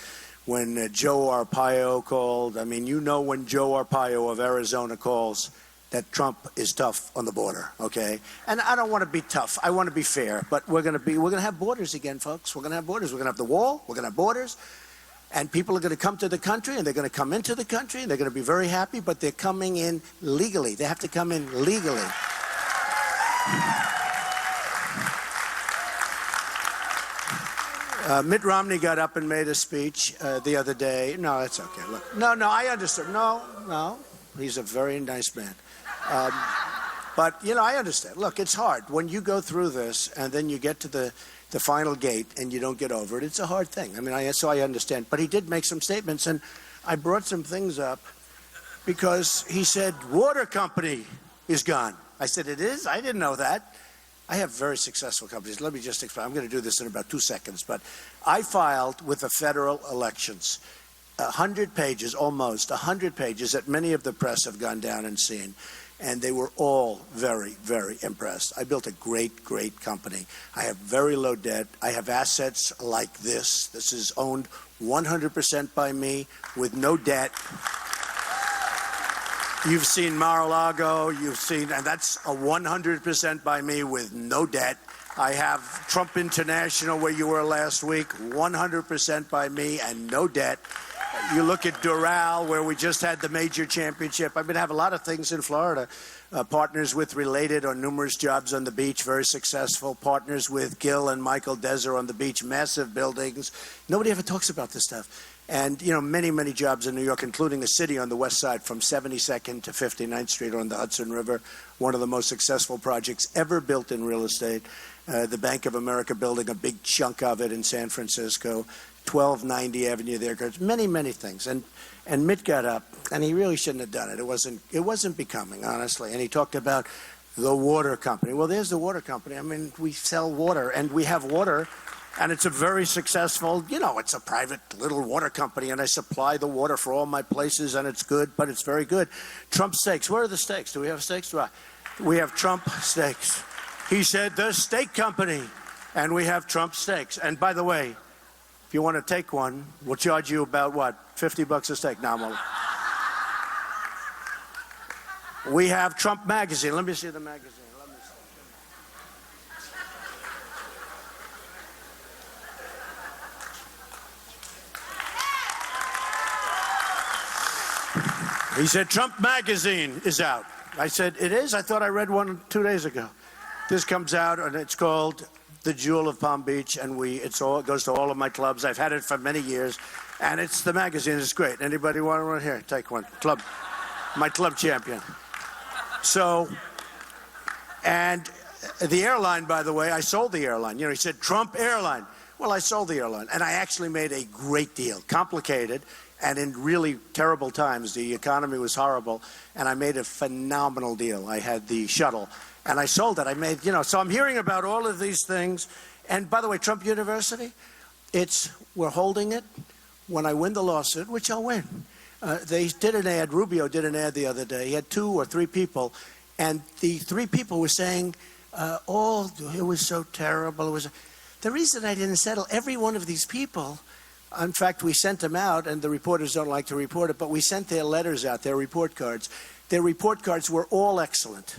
when Joe Arpaio called, I mean, you know, when Joe Arpaio of Arizona calls, that Trump is tough on the border, okay? And I don't want to be tough. I want to be fair. But we're going to have borders again, folks. We're going to have borders. We're going to have the wall. We're going to have borders. And people are going to come to the country, and they're going to come into the country, and they're going to be very happy, but they're coming in legally. They have to come in legally. Mitt Romney got up and made a speech the other day. No, that's okay. Look, no, I understand. No, he's a very nice man. But, you know, I understand. Look, it's hard. When you go through this and then you get to the final gate and you don't get over it, it's a hard thing. I mean, so I understand. But he did make some statements, and I brought some things up because he said, water company is gone. I said, it is? I didn't know that. I have very successful companies. Let me just explain. I'm going to do this in about 2 seconds. But I filed with the federal elections 100 pages, almost 100 pages that many of the press have gone down and seen. And they were all very, very impressed. I built a great, great company. I have very low debt. I have assets like this. This is owned 100% by me with no debt. You've seen Mar-a-Lago, you've seen, and that's a 100% by me with no debt. I have Trump International, where you were last week, 100% by me and no debt. You look at Doral, where we just had the major championship. I mean, I have a lot of things in Florida. Partners with Related on numerous jobs on the beach, very successful. Partners with Gil and Michael Deser on the beach, massive buildings. Nobody ever talks about this stuff. And, you know, many, many jobs in New York, including a city on the west side from 72nd to 59th Street on the Hudson River, one of the most successful projects ever built in real estate. The Bank of America building a big chunk of it in San Francisco. 1290 Avenue there, many, many things. And Mitt got up, and he really shouldn't have done it. It wasn't becoming, honestly. And he talked about the water company. Well, there's the water company. I mean, we sell water, and we have water, and it's a very successful, you know, it's a private little water company, and I supply the water for all my places, and it's good, but it's very good. Trump steaks. Where are the steaks? Do we have steaks? We have Trump steaks. He said the steak company, and we have Trump steaks. And by the way, if you want to take one, we'll charge you about, what, $50 a steak? No, we have Trump Magazine. Let me see the magazine. Let me see. He said, Trump Magazine is out. I said, it is? I thought I read one 2 days ago. This comes out, and it's called The Jewel of Palm Beach, and it goes to all of my clubs. I've had it for many years, and it's the magazine. It's great. Anybody want one? Here, take one. My club champion. So, and the airline, by the way, I sold the airline. You know, he said Trump Airline. Well, I sold the airline, and I actually made a great deal. Complicated, and in really terrible times. The economy was horrible, and I made a phenomenal deal. I had the shuttle. And I sold it. I made, you know, so I'm hearing about all of these things. And by the way, Trump University, we're holding it when I win the lawsuit, which I'll win. They did an ad, Rubio did an ad the other day. He had 2 or 3 people, and the 3 people were saying, it was so terrible. The reason I didn't settle, every one of these people, in fact, we sent them out, and the reporters don't like to report it, but we sent their letters out, their report cards. Their report cards were all excellent.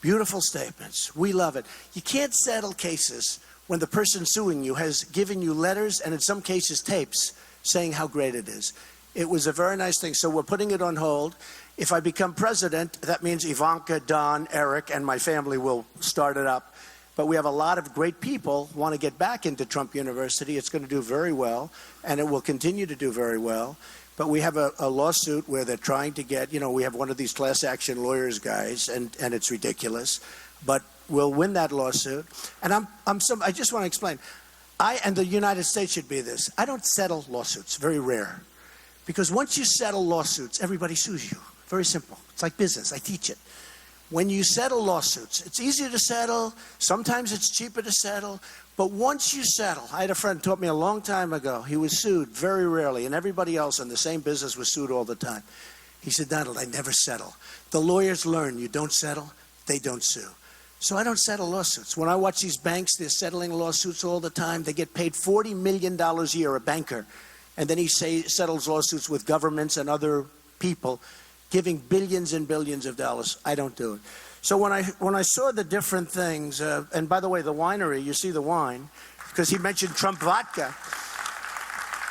Beautiful statements. We love it. You can't settle cases when the person suing you has given you letters and in some cases tapes saying how great it is. It was a very nice thing. So we're putting it on hold. If I become president, that means Ivanka, Don, Eric, and my family will start it up. But we have a lot of great people who want to get back into Trump University. It's going to do very well, and it will continue to do very well. But we have a lawsuit where they're trying to get, you know, we have one of these class action lawyers guys, and it's ridiculous. But we'll win that lawsuit. And I just want to explain. And the United States should be this. I don't settle lawsuits, very rare. Because once you settle lawsuits, everybody sues you. Very simple. It's like business. I teach it. When you settle lawsuits, it's easier to settle. Sometimes it's cheaper to settle. But once you settle, I had a friend who taught me a long time ago. He was sued very rarely, and everybody else in the same business was sued all the time. He said, Donald, I never settle. The lawyers learn you don't settle, they don't sue. So I don't settle lawsuits. When I watch these banks, they're settling lawsuits all the time. They get paid $40 million a year, a banker. And then he settles lawsuits with governments and other people, giving billions and billions of dollars. I don't do it. So when I saw the different things, and by the way, the winery, you see the wine, because he mentioned Trump vodka.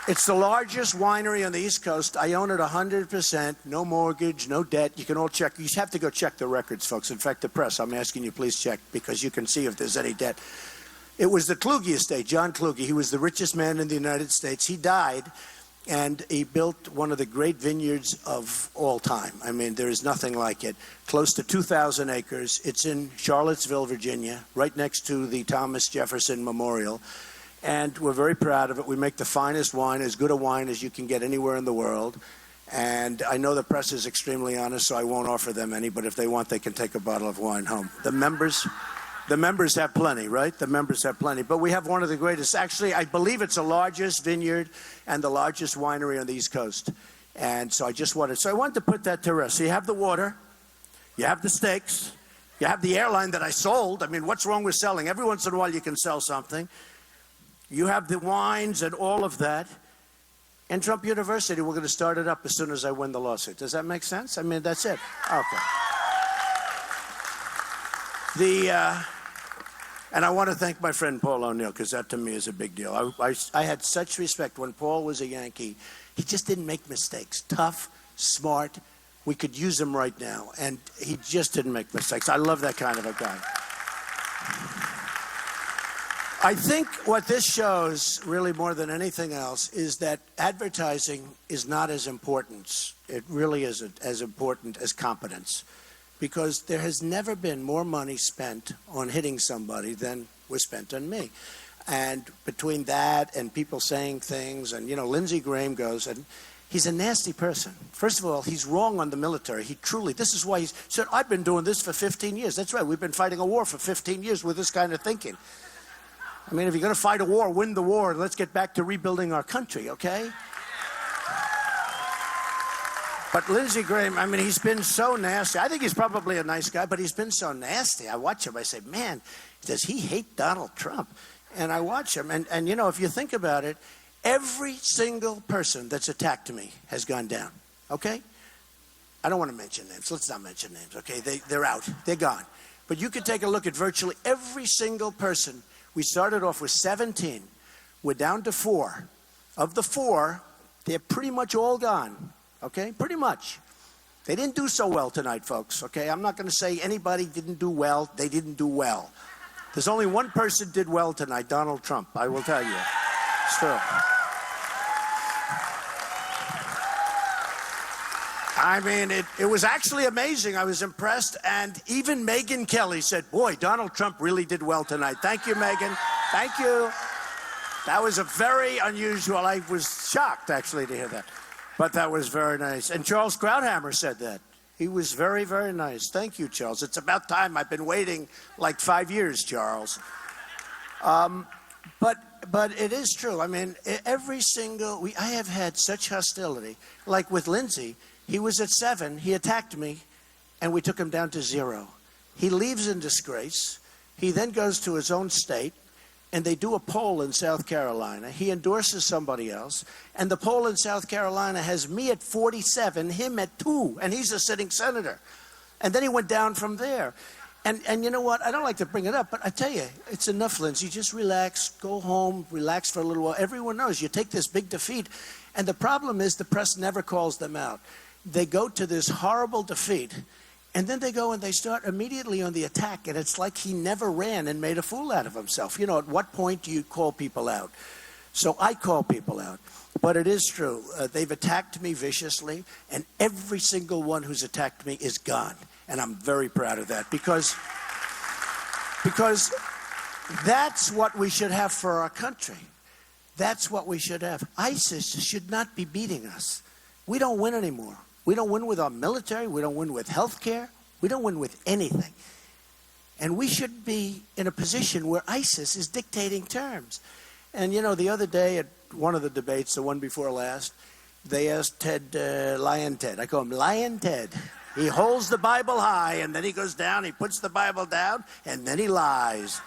It's the largest winery on the East Coast. I own it 100%, no mortgage, no debt. You can all check. You have to go check the records, folks. In fact, the press, I'm asking you, please check, because you can see if there's any debt. It was the Kluge estate, John Kluge. He was the richest man in the United States. He died And he built one of the great vineyards of all time. I mean, there is nothing like it. Close to 2,000 acres. It's in Charlottesville, Virginia, right next to the Thomas Jefferson Memorial. And we're very proud of it. We make the finest wine, as good a wine as you can get anywhere in the world. And I know the press is extremely honest, so I won't offer them any, but if they want, they can take a bottle of wine home. The members have plenty, right? The members have plenty. But we have one of the greatest. Actually, I believe it's the largest vineyard and the largest winery on the East Coast. And so I wanted to put that to rest. So you have the water, you have the steaks, you have the airline that I sold. I mean, what's wrong with selling? Every once in a while you can sell something. You have the wines and all of that. And Trump University, we're going to start it up as soon as I win the lawsuit. Does that make sense? I mean, that's it. Okay. And I want to thank my friend Paul O'Neill, because that to me is a big deal. I had such respect when Paul was a Yankee. He just didn't make mistakes. Tough, smart. We could use him right now. And he just didn't make mistakes. I love that kind of a guy. I think what this shows, really more than anything else, is that advertising is not as important. It really isn't as important as competence. Because there has never been more money spent on hitting somebody than was spent on me. And between that and people saying things, and, Lindsey Graham goes, and he's a nasty person. First of all, he's wrong on the military. This is why he said, I've been doing this for 15 years. That's right, we've been fighting a war for 15 years with this kind of thinking. I mean, if you're going to fight a war, win the war, and let's get back to rebuilding our country, okay? But Lindsey Graham, I mean, he's been so nasty. I think he's probably a nice guy, but he's been so nasty. I watch him, I say, man, does he hate Donald Trump? And I watch him, and if you think about it, every single person that's attacked me has gone down, okay? I don't want to mention names. Let's not mention names, okay? They're out. They're gone. But you could take a look at virtually every single person. We started off with 17. We're down to 4. Of the 4, they're pretty much all gone. Okay, pretty much. They didn't do so well tonight, folks, okay? I'm not going to say anybody didn't do well. They didn't do well. There's only one person did well tonight, Donald Trump, I will tell you. It's true. I mean, it was actually amazing. I was impressed. And even Megyn Kelly said, boy, Donald Trump really did well tonight. Thank you, Megyn. Thank you. That was a very unusual. I was shocked, actually, to hear that. But that was very nice. And Charles Krauthammer said that. He was very, very nice. Thank you, Charles. It's about time. I've been waiting like 5 years, Charles. But it is true. I mean, I have had such hostility. Like with Lindsey, he was at 7. He attacked me, and we took him down to 0. He leaves in disgrace. He then goes to his own state. And they do a poll in South Carolina. He endorses somebody else. And the poll in South Carolina has me at 47, him at 2, and he's a sitting senator. And then he went down from there. And you know what? I don't like to bring it up, but I tell you, it's enough, Lindsey. Just relax, go home, relax for a little while. Everyone knows you take this big defeat. And the problem is the press never calls them out. They go to this horrible defeat. And then they go and they start immediately on the attack, and it's like he never ran and made a fool out of himself. At what point do you call people out? So I call people out. But it is true. They've attacked me viciously, and every single one who's attacked me is gone. And I'm very proud of that because that's what we should have for our country. That's what we should have. ISIS should not be beating us. We don't win anymore. We don't win with our military. We don't win with health care. We don't win with anything. And we should be in a position where ISIS is dictating terms. And, the other day at one of the debates, the one before last, they asked Lion Ted. I call him Lion Ted. He holds the Bible high, and then he goes down, he puts the Bible down, and then he lies.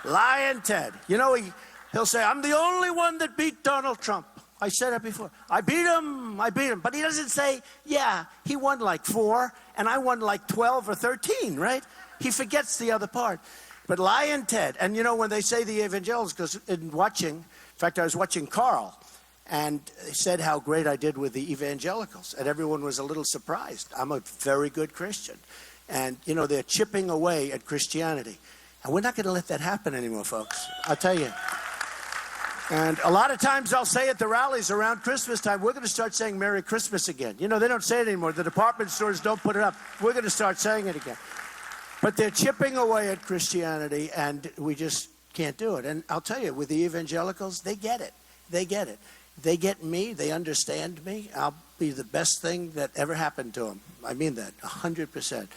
Lion Ted. He'll say, I'm the only one that beat Donald Trump. I said it before. I beat him. But he doesn't say, yeah, he won like 4, and I won like 12 or 13, right? He forgets the other part. But Lion Ted, and when they say the evangelicals, in fact, I was watching Carl, and they said how great I did with the evangelicals, and everyone was a little surprised. I'm a very good Christian. And, they're chipping away at Christianity. And we're not going to let that happen anymore, folks. I'll tell you. And a lot of times I'll say at the rallies around Christmas time, we're going to start saying Merry Christmas again. You know, they don't say it anymore. The department stores don't put it up. We're going to start saying it again. But they're chipping away at Christianity, and we just can't do it. And I'll tell you, with the evangelicals, they get it. They get it. They get me. They understand me. I'll be the best thing that ever happened to them. I mean that, 100%.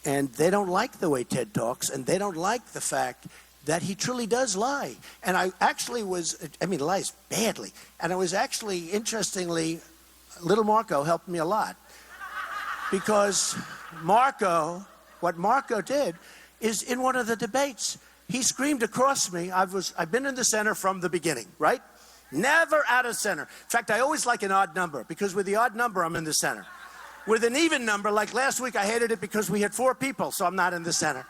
And they don't like the way Ted talks, and they don't like the fact that he truly does lie. And I actually lies badly. And I was actually, interestingly, little Marco helped me a lot. Because what Marco did is in one of the debates, he screamed across me. I've been in the center from the beginning, right? Never out of center. In fact, I always like an odd number, because with the odd number, I'm in the center. With an even number, like last week, I hated it because we had 4 people, so I'm not in the center.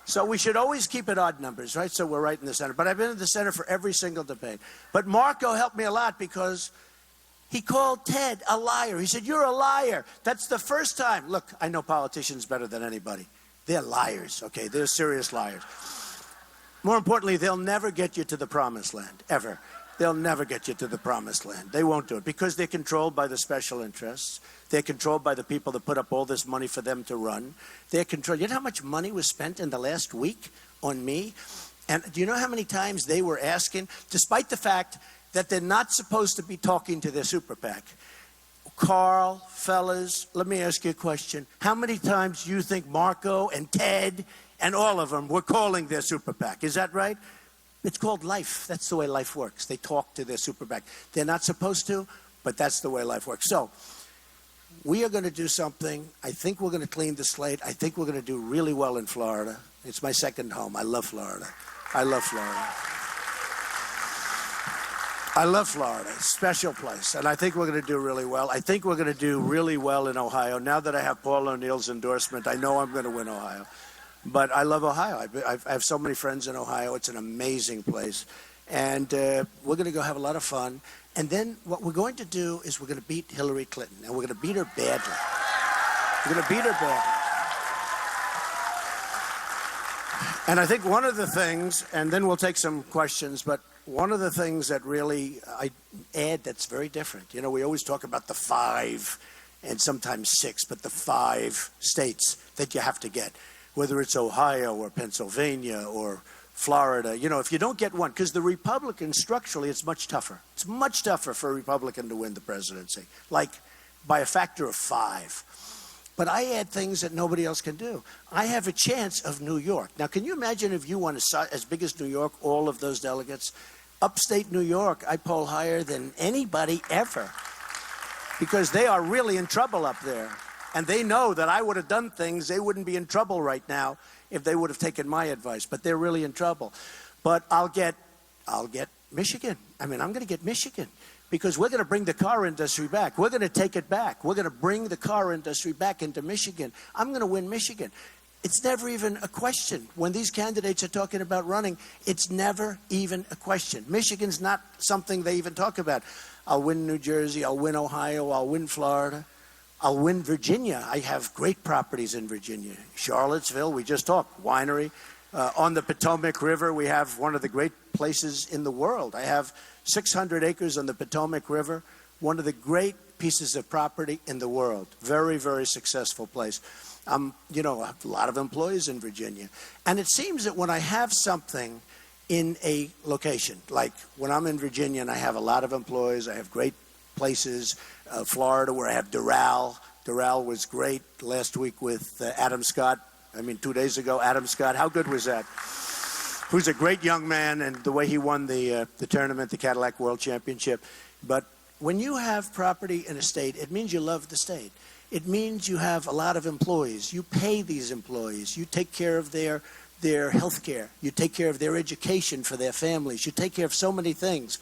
So we should always keep it odd numbers, right? So we're right in the center. But I've been in the center for every single debate. But Marco helped me a lot because he called Ted a liar. He said, "You're a liar." That's the first time. Look, I know politicians better than anybody. They're liars, okay? They're serious liars. More importantly, they'll never get you to the promised land, ever. They'll never get you to the promised land. They won't do it because they're controlled by the special interests. They're controlled by the people that put up all this money for them to run. They're controlled. You know how much money was spent in the last week on me? And do you know how many times they were asking, despite the fact that they're not supposed to be talking to their super PAC? Carl, fellas, let me ask you a question. How many times do you think Marco and Ted and all of them were calling their super PAC? Is that right? It's called life. That's the way life works. They talk to their super PAC. They're not supposed to, but that's the way life works. So we are going to do something. I think we're going to clean the slate. I think we're going to do really well in Florida. It's my second home. I love Florida. I love Florida. I love Florida. Special place. And I think we're going to do really well. I think we're going to do really well in Ohio. Now that I have Paul O'Neill's endorsement, I know I'm going to win Ohio. But I love Ohio. I have so many friends in Ohio. It's an amazing place. And we're going to go have a lot of fun. And then what we're going to do is we're going to beat Hillary Clinton. And we're going to beat her badly. We're going to beat her badly. And I think one of the things, and then we'll take some questions, but one of the things that really I add that's very different. You know, we always talk about the 5 and sometimes 6, but the 5 states that you have to get. Whether it's Ohio or Pennsylvania or Florida, you know, if you don't get one, because the Republicans structurally, it's much tougher. It's much tougher for a Republican to win the presidency, like by a factor of 5. But I add things that nobody else can do. I have a chance of New York. Now, can you imagine if you won as big as New York, all of those delegates? Upstate New York, I poll higher than anybody ever, because they are really in trouble up there. And they know that I would have done things, they wouldn't be in trouble right now if they would have taken my advice. But they're really in trouble. But I'll get Michigan. I mean, I'm going to get Michigan because we're going to bring the car industry back. We're going to take it back. We're going to bring the car industry back into Michigan. I'm going to win Michigan. It's never even a question. When these candidates are talking about running, it's never even a question. Michigan's not something they even talk about. I'll win New Jersey. I'll win Ohio. I'll win Florida. I'll win Virginia. I have great properties in Virginia. Charlottesville, we just talked, winery. On the Potomac River, we have one of the great places in the world. I have 600 acres on the Potomac River, one of the great pieces of property in the world. Very, very successful place. You know, I have a lot of employees in Virginia. And it seems that when I have something in a location, like when I'm in Virginia and I have a lot of employees, I have great places, Florida, where I have Doral. Doral was great last week with Adam Scott. I mean, 2 days ago, Adam Scott. How good was that? Who's a great young man, and the way he won the tournament, the Cadillac World Championship. But when you have property in a state, it means you love the state. It means you have a lot of employees. You pay these employees. You take care of their health care. You take care of their education for their families. You take care of so many things.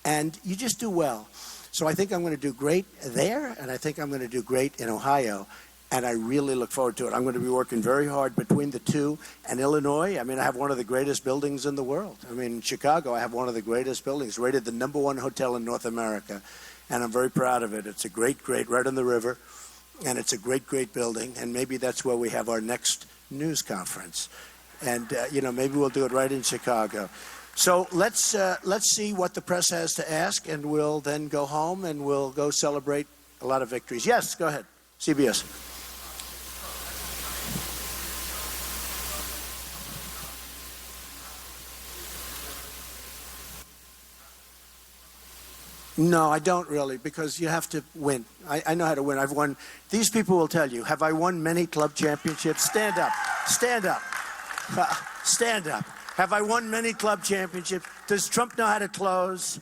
And you just do well. So I think I'm going to do great there, and I think I'm going to do great in Ohio, and I really look forward to it. I'm going to be working very hard between the two. And Illinois, I mean, I have one of the greatest buildings in the world. I mean, in Chicago, I have one of the greatest buildings, rated the #1 hotel in North America, and I'm very proud of it. It's a great, right on the river, and it's a great, building, and maybe that's where we have our next news conference. And, you know, maybe we'll do it right in Chicago. So let's see what the press has to ask, and we'll then go home and we'll go celebrate a lot of victories. Yes, go ahead. CBS. No, I don't really, because you have to win. I know how to win. I've won. These people will tell you, have I won many club championships? Stand up. Stand up. Stand up. Have I won many club championships? Does Trump know how to close?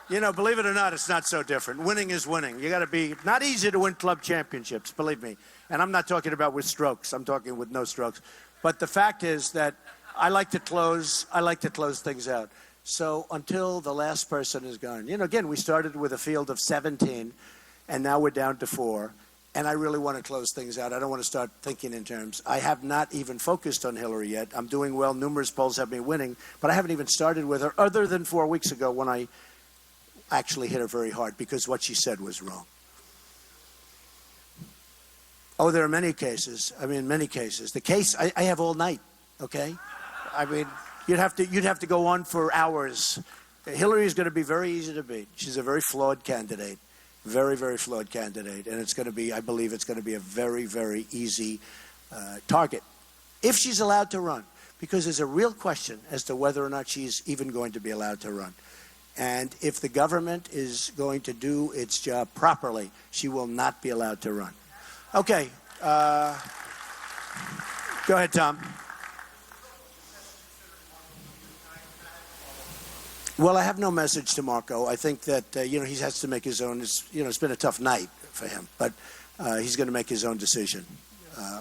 You know, believe it or not, it's not so different. Winning is winning. You got to be, not easy to win club championships, believe me. And I'm not talking about with strokes. I'm talking with no strokes. But the fact is that I like to close things out. So until the last person is gone, you know, again, we started with a field of 17, and now we're down to 4. And I really want to close things out. I don't want to start thinking in terms. I have not even focused on Hillary yet. I'm doing well. Numerous polls have me winning, but I haven't even started with her, other than 4 weeks ago when I actually hit her very hard because what she said was wrong. Oh, there are many cases. I mean, many cases. The case I have all night. Okay, I mean, you'd have to go on for hours. Hillary is going to be very easy to beat. She's a very flawed candidate. Very, very flawed candidate. And it's going to be, I believe it's going to be a very, very easy target if she's allowed to run, because there's a real question as to whether or not she's even going to be allowed to run. And if the government is going to do its job properly, she will not be allowed to run. Okay. Go ahead, Tom. Well, I have no message to Marco. I think that, he has to make his own. It's been a tough night for him, but he's going to make his own decision.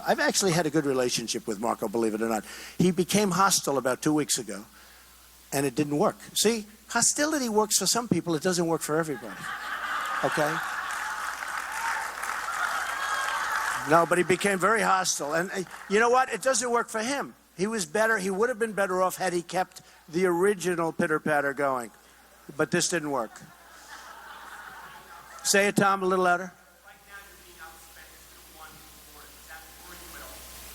I've actually had a good relationship with Marco, believe it or not. He became hostile about 2 weeks ago, and it didn't work. See, hostility works for some people. It doesn't work for everybody. Okay? No, but he became very hostile. And you know what? It doesn't work for him. He was better. He would have been better off had he kept the original pitter-patter going. But this didn't work. Say it, Tom, a little louder.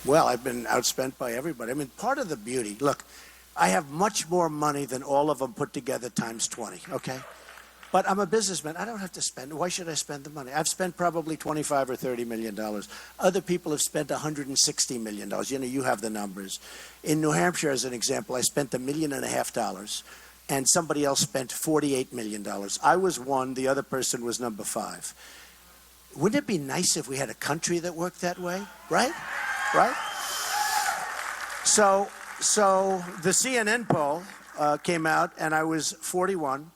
Well, I've been outspent by everybody. I mean, part of the beauty, look, I have much more money than all of them put together times 20, okay? But I'm a businessman. I don't have to spend. Why should I spend the money? I've spent probably $25 or $30 million. Other people have spent $160 million. You know, you have the numbers. In New Hampshire, as an example, I spent $1.5 million, and somebody else spent $48 million. I was 1. The other person was number 5. Wouldn't it be nice if we had a country that worked that way? Right? Right? So the CNN poll came out, and I was 41.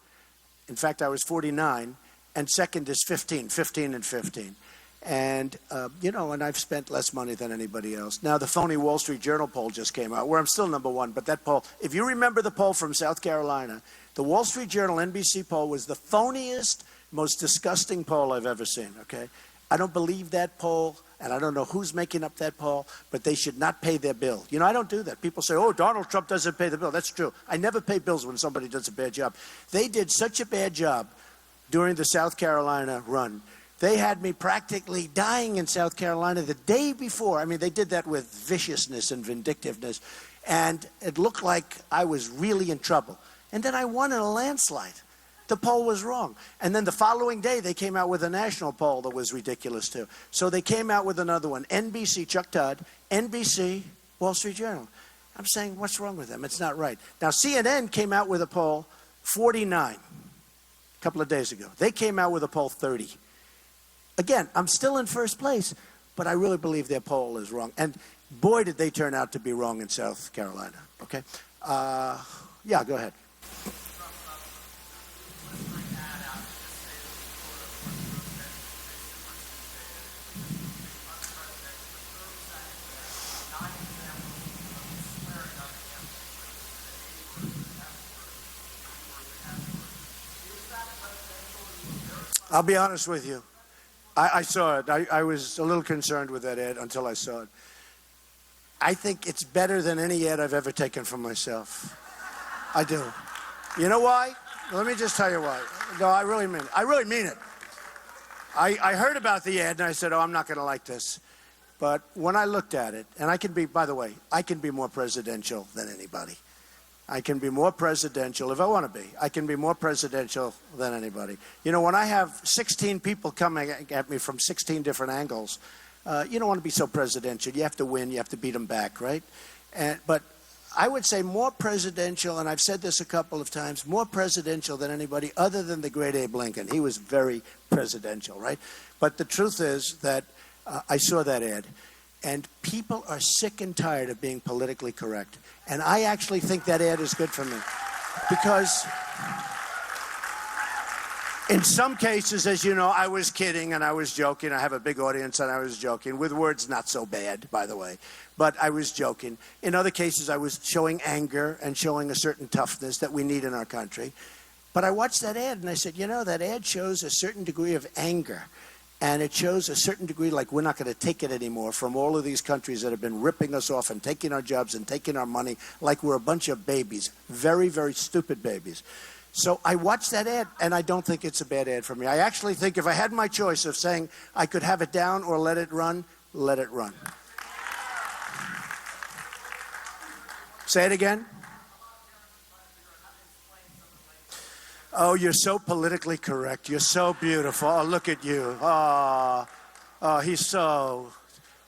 In fact, I was 49, and second is 15 and 15. And, and I've spent less money than anybody else. Now, the phony Wall Street Journal poll just came out, where I'm still number 1, but that poll, if you remember the poll from South Carolina, the Wall Street Journal NBC poll was the phoniest, most disgusting poll I've ever seen, okay? I don't believe that poll, and I don't know who's making up that poll, but they should not pay their bill. You know, I don't do that. People say, oh, Donald Trump doesn't pay the bill. That's true. I never pay bills when somebody does a bad job. They did such a bad job during the South Carolina run. They had me practically dying in South Carolina the day before. I mean, they did that with viciousness and vindictiveness, and it looked like I was really in trouble. And then I won in a landslide. The poll was wrong. And then the following day, they came out with a national poll that was ridiculous, too. So they came out with another one. NBC, Chuck Todd, NBC, Wall Street Journal. I'm saying, what's wrong with them? It's not right. Now, CNN came out with a poll 49 a couple of days ago. They came out with a poll 30. Again, I'm still in first place, but I really believe their poll is wrong. And boy, did they turn out to be wrong in South Carolina. Okay? Yeah, go ahead. I'll be honest with you. I saw it. I was a little concerned with that ad until I saw it. I think it's better than any ad I've ever taken for myself. I do. You know why? Let me just tell you why. No, I really mean it. I really mean it. I heard about the ad and I said, oh, I'm not going to like this. But when I looked at it, and I can be, by the way, I can be more presidential than anybody. I can be more presidential if I want to be. I can be more presidential than anybody. You know, when I have 16 people coming at me from 16 different angles, you don't want to be so presidential. You have to win. You have to beat them back, right? But I would say more presidential, and I've said this a couple of times, more presidential than anybody other than the great Abe Lincoln. He was very presidential, right? But the truth is that I saw that ad, and people are sick and tired of being politically correct. And I actually think that ad is good for me. Because in some cases, as you know, I was kidding and I was joking. I have a big audience and I was joking. With words not so bad, by the way. But I was joking. In other cases, I was showing anger and showing a certain toughness that we need in our country. But I watched that ad and I said, you know, that ad shows a certain degree of anger. And it shows a certain degree like we're not going to take it anymore from all of these countries that have been ripping us off and taking our jobs and taking our money like we're a bunch of babies. Very, very stupid babies. So I watched that ad, and I don't think it's a bad ad for me. I actually think if I had my choice of saying I could have it down or let it run, let it run. Say it again. Oh, you're so politically correct. You're so beautiful. Oh, look at you. Oh, he's so...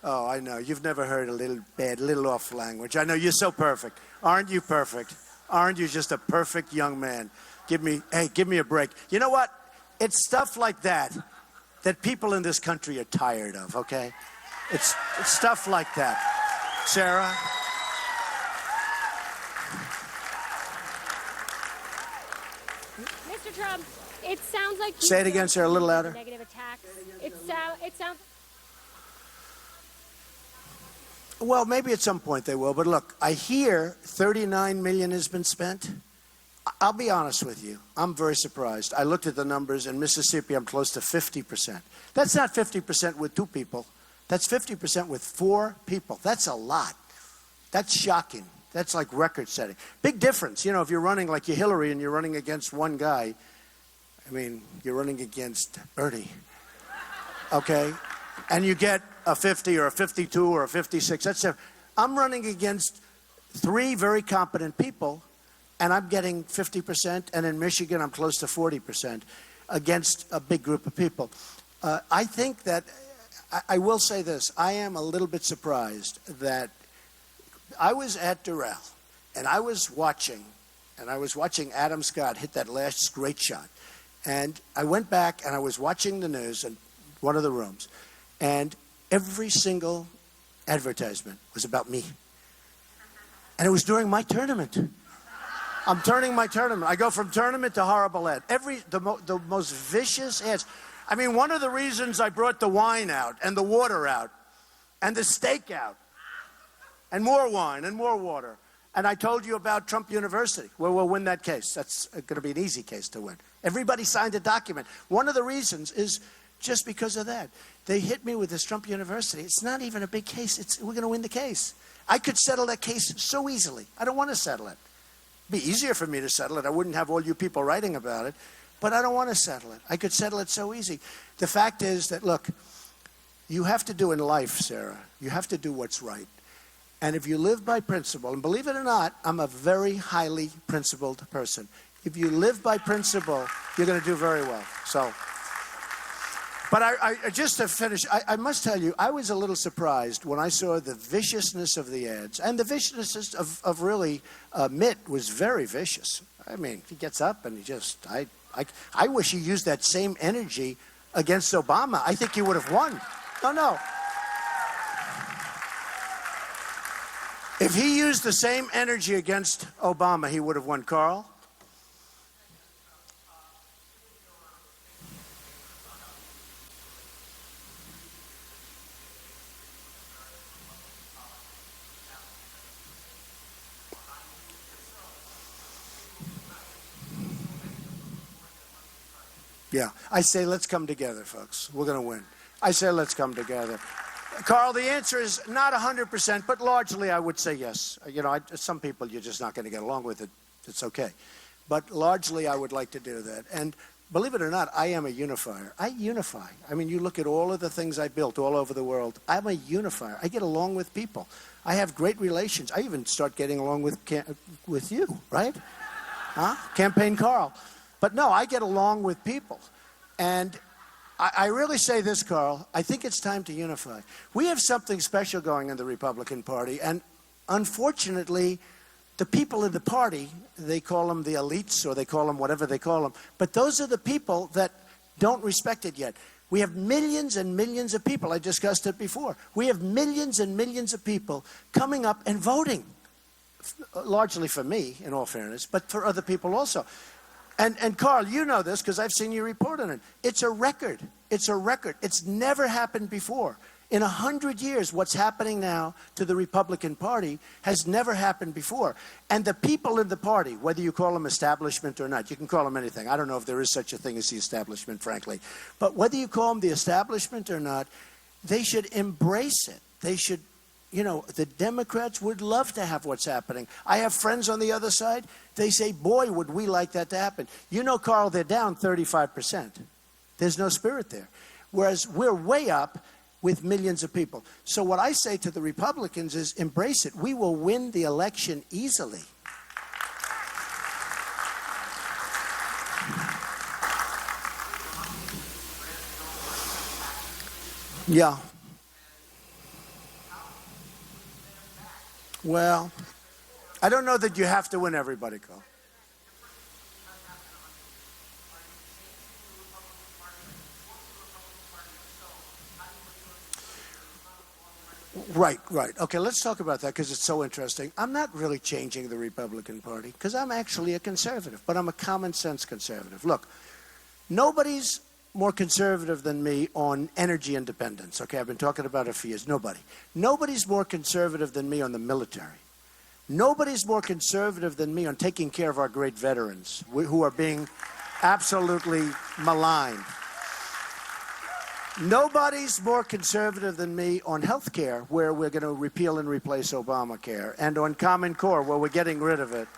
Oh, I know. You've never heard a little bad, little off language. I know. You're so perfect. Aren't you perfect? Aren't you just a perfect young man? Give me a break. You know what? It's stuff like that that people in this country are tired of, okay? It's stuff like that. Sarah? Mr. Trump, it sounds like Say it again, Sarah, a little louder. Negative attacks. It sounds. Well, maybe at some point they will, but look, I hear $39 million has been spent. I'll be honest with you. I'm very surprised. I looked at the numbers. In Mississippi, I'm close to 50%. That's not 50% with 2 people. That's 50% with 4 people. That's a lot. That's shocking. That's like record setting. Big difference. You know, if you're running like you're Hillary and you're running against one guy, I mean, you're running against Bernie. Okay? And you get a 50 or a 52 or a 56. I'm running against 3 very competent people, and I'm getting 50%, and in Michigan, I'm close to 40% against a big group of people. I think that, I will say this, I am a little bit surprised that I was at Doral, and I was watching Adam Scott hit that last great shot. And I went back, and I was watching the news in one of the rooms, and every single advertisement was about me. And it was during my tournament. I'm turning my tournament. I go from tournament to horrible ad. The most vicious ads. I mean, one of the reasons I brought the wine out and the water out and the steak out and more wine and more water. And I told you about Trump University, where we'll win that case. That's going to be an easy case to win. Everybody signed a document. One of the reasons is just because of that. They hit me with this Trump University. It's not even a big case. We're going to win the case. I could settle that case so easily. I don't want to settle it. It'd be easier for me to settle it. I wouldn't have all you people writing about it. But I don't want to settle it. I could settle it so easy. The fact is that, look, you have to do in life, Sarah, you have to do what's right. And if you live by principle, and believe it or not, I'm a very highly principled person. If you live by principle, you're going to do very well. So, but I just to finish, I must tell you, I was a little surprised when I saw the viciousness of the ads. And the viciousness of really Mitt was very vicious. I mean, he gets up and he just, I wish he used that same energy against Obama. I think he would have won. No. If he used the same energy against Obama, he would have won. Carl? Yeah, I say let's come together, folks. We're going to win. I say let's come together. Carl, the answer is not 100%, but largely I would say yes. You know, some people you're just not going to get along with it. It's okay. But largely, I would like to do that. And believe it or not, I am a unifier. I unify. I mean, you look at all of the things I built all over the world. I'm a unifier. I get along with people. I have great relations. I even start getting along with you, right? Huh? Campaign Carl. But no, I get along with people. And I really say this, Carl, I think it's time to unify. We have something special going in the Republican Party, and unfortunately, the people in the party, they call them the elites, or they call them whatever they call them, but those are the people that don't respect it yet. We have millions and millions of people, I discussed it before, we have millions and millions of people coming up and voting, largely for me, in all fairness, but for other people also. And Carl, you know this because I've seen you report on it. It's a record. It's a record. It's never happened before. In 100 years, what's happening now to the Republican Party has never happened before. And the people in the party, whether you call them establishment or not, you can call them anything. I don't know if there is such a thing as the establishment, frankly. But whether you call them the establishment or not, they should embrace it. They should, you know, the Democrats would love to have what's happening. I have friends on the other side. They say, boy, would we like that to happen. You know, Carl, they're down 35%. There's no spirit there. Whereas we're way up with millions of people. So what I say to the Republicans is embrace it. We will win the election easily. Yeah. Well, I don't know that you have to win everybody, Carl. Right. Okay, let's talk about that because it's so interesting. I'm not really changing the Republican Party because I'm actually a conservative, but I'm a common sense conservative. Look, nobody's more conservative than me on energy independence. Okay, I've been talking about it for years. Nobody. Nobody's more conservative than me on the military. Nobody's more conservative than me on taking care of our great veterans who are being absolutely maligned. Nobody's more conservative than me on health care, where we're going to repeal and replace Obamacare, and on Common Core, where we're getting rid of it,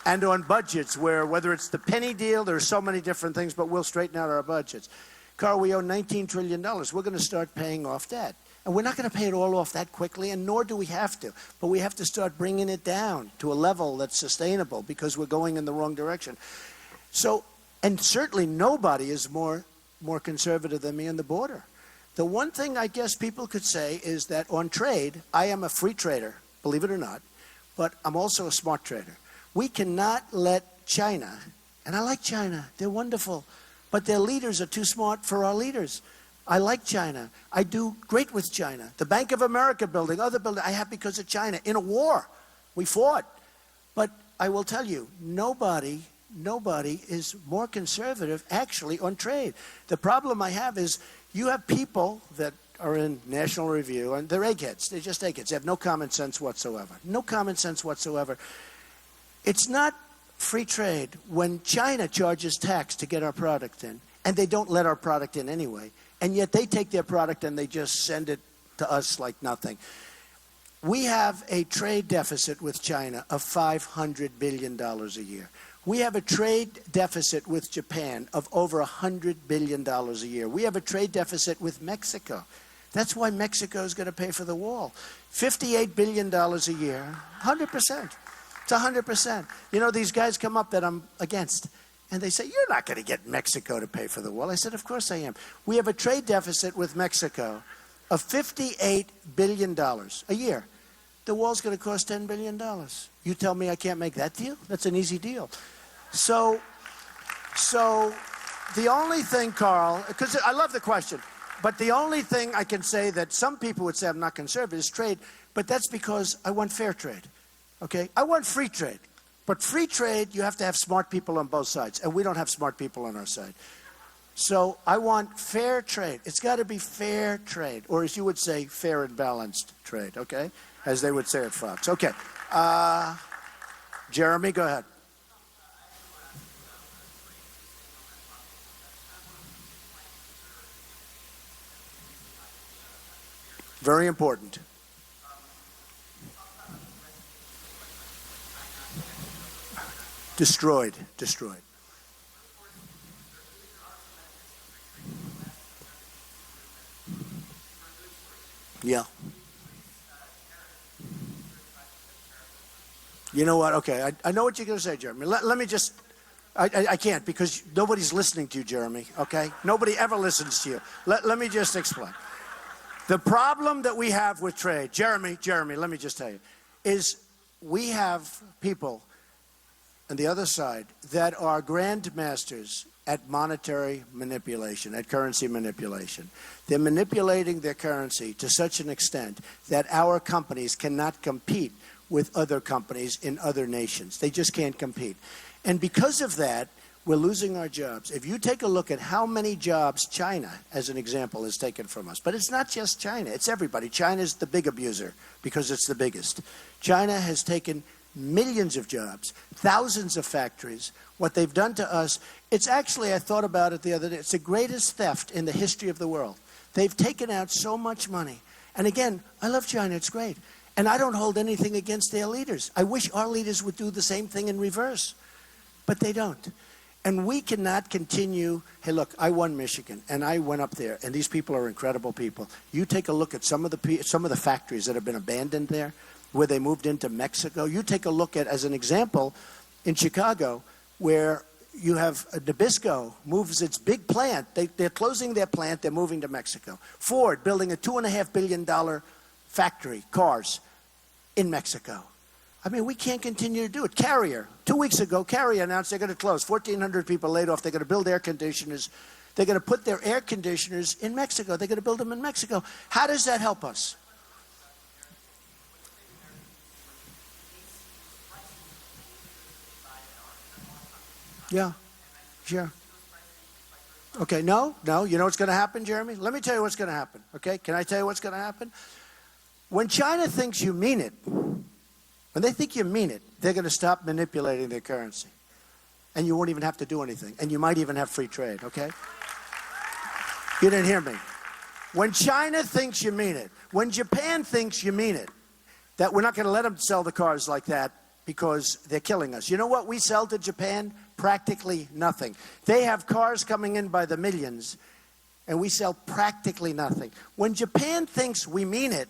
and on budgets, where whether it's the penny deal, there's so many different things, but we'll straighten out our budgets. Carl, we owe $19 trillion. We're going to start paying off debt. And we're not going to pay it all off that quickly, and nor do we have to. But we have to start bringing it down to a level that's sustainable because we're going in the wrong direction. So, and certainly nobody is more conservative than me on the border. The one thing I guess people could say is that on trade, I am a free trader, believe it or not, but I'm also a smart trader. We cannot let China, and I like China, they're wonderful, but their leaders are too smart for our leaders. I like China. I do great with China. The Bank of America building, other building, I have because of China. In a war, we fought. But I will tell you, nobody is more conservative actually on trade. The problem I have is you have people that are in National Review, and they're eggheads. They're just eggheads. They have no common sense whatsoever. No common sense whatsoever. It's not free trade when China charges tax to get our product in, and they don't let our product in anyway, and yet they take their product and they just send it to us like nothing. We have a trade deficit with China of $500 billion a year. We have a trade deficit with Japan of over $100 billion a year. We have a trade deficit with Mexico. That's why Mexico is going to pay for the wall. $58 billion a year, 100%. It's 100%. You know, these guys come up that I'm against, and they say, you're not going to get Mexico to pay for the wall. I said, of course I am. We have a trade deficit with Mexico of $58 billion a year. The wall's going to cost $10 billion. You tell me I can't make that deal? That's an easy deal. So the only thing, Carl, because I love the question, but the only thing I can say that some people would say I'm not conservative is trade, but that's because I want fair trade, okay? I want free trade, but free trade, you have to have smart people on both sides, and we don't have smart people on our side. So I want fair trade. It's got to be fair trade, or as you would say, fair and balanced trade, okay? As they would say at Fox. Okay. Jeremy, go ahead. Very important. Destroyed, destroyed. Yeah. You know what? Okay, I know what you're going to say, Jeremy. Let me just, I can't because nobody's listening to you, Jeremy, okay? Nobody ever listens to you. Let me just explain. The problem that we have with trade, Jeremy, let me just tell you, is we have people on the other side that are grandmasters at monetary manipulation, at currency manipulation. They're manipulating their currency to such an extent that our companies cannot compete with other companies in other nations. They just can't compete. And because of that, we're losing our jobs. If you take a look at how many jobs China, as an example, has taken from us, but it's not just China, it's everybody. China's the big abuser because it's the biggest. China has taken millions of jobs, thousands of factories. What they've done to us, it's actually, I thought about it the other day, it's the greatest theft in the history of the world. They've taken out so much money. And again, I love China, it's great. And I don't hold anything against their leaders. I wish our leaders would do the same thing in reverse. But they don't. And we cannot continue. Hey, look, I won Michigan, and I went up there, and these people are incredible people. You take a look at some of the factories that have been abandoned there, where they moved into Mexico. You take a look at, as an example, in Chicago, where you have Nabisco moves its big plant. They're closing their plant. They're moving to Mexico. Ford building a $2.5 billion factory, cars, in Mexico. I mean, we can't continue to do it. Carrier, 2 weeks ago, Carrier announced they're going to close. 1,400 people laid off. They're going to build air conditioners. They're going to put their air conditioners in Mexico. They're going to build them in Mexico. How does that help us? Yeah, sure. Okay, no, you know what's going to happen, Jeremy? Let me tell you what's going to happen, okay? Can I tell you what's going to happen? When China thinks you mean it, when they think you mean it, they're going to stop manipulating their currency. And you won't even have to do anything. And you might even have free trade, okay? You didn't hear me. When China thinks you mean it, when Japan thinks you mean it, that we're not going to let them sell the cars like that because they're killing us. You know what we sell to Japan? Practically nothing. They have cars coming in by the millions, and we sell practically nothing. When Japan thinks we mean it,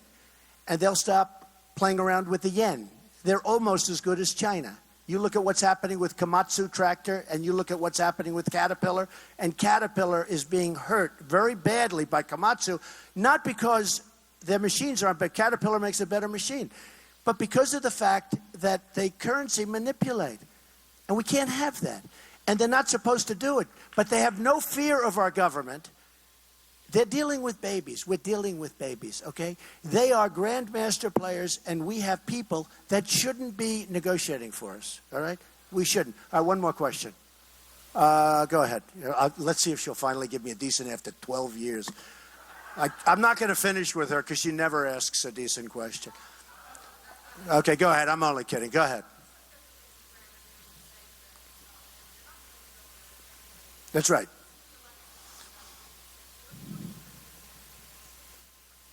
and they'll stop playing around with the yen, they're almost as good as China. You look at what's happening with Komatsu tractor, and you look at what's happening with Caterpillar, and Caterpillar is being hurt very badly by Komatsu, not because their machines aren't, but Caterpillar makes a better machine, but because of the fact that they currency manipulate. And we can't have that. And they're not supposed to do it. But they have no fear of our government. They're dealing with babies. We're dealing with babies, okay? They are grandmaster players, and we have people that shouldn't be negotiating for us, all right? We shouldn't. All right, one more question. Go ahead. Let's see if she'll finally give me a decent after 12 years. I'm not going to finish with her because she never asks a decent question. Okay, go ahead. I'm only kidding. Go ahead. That's right.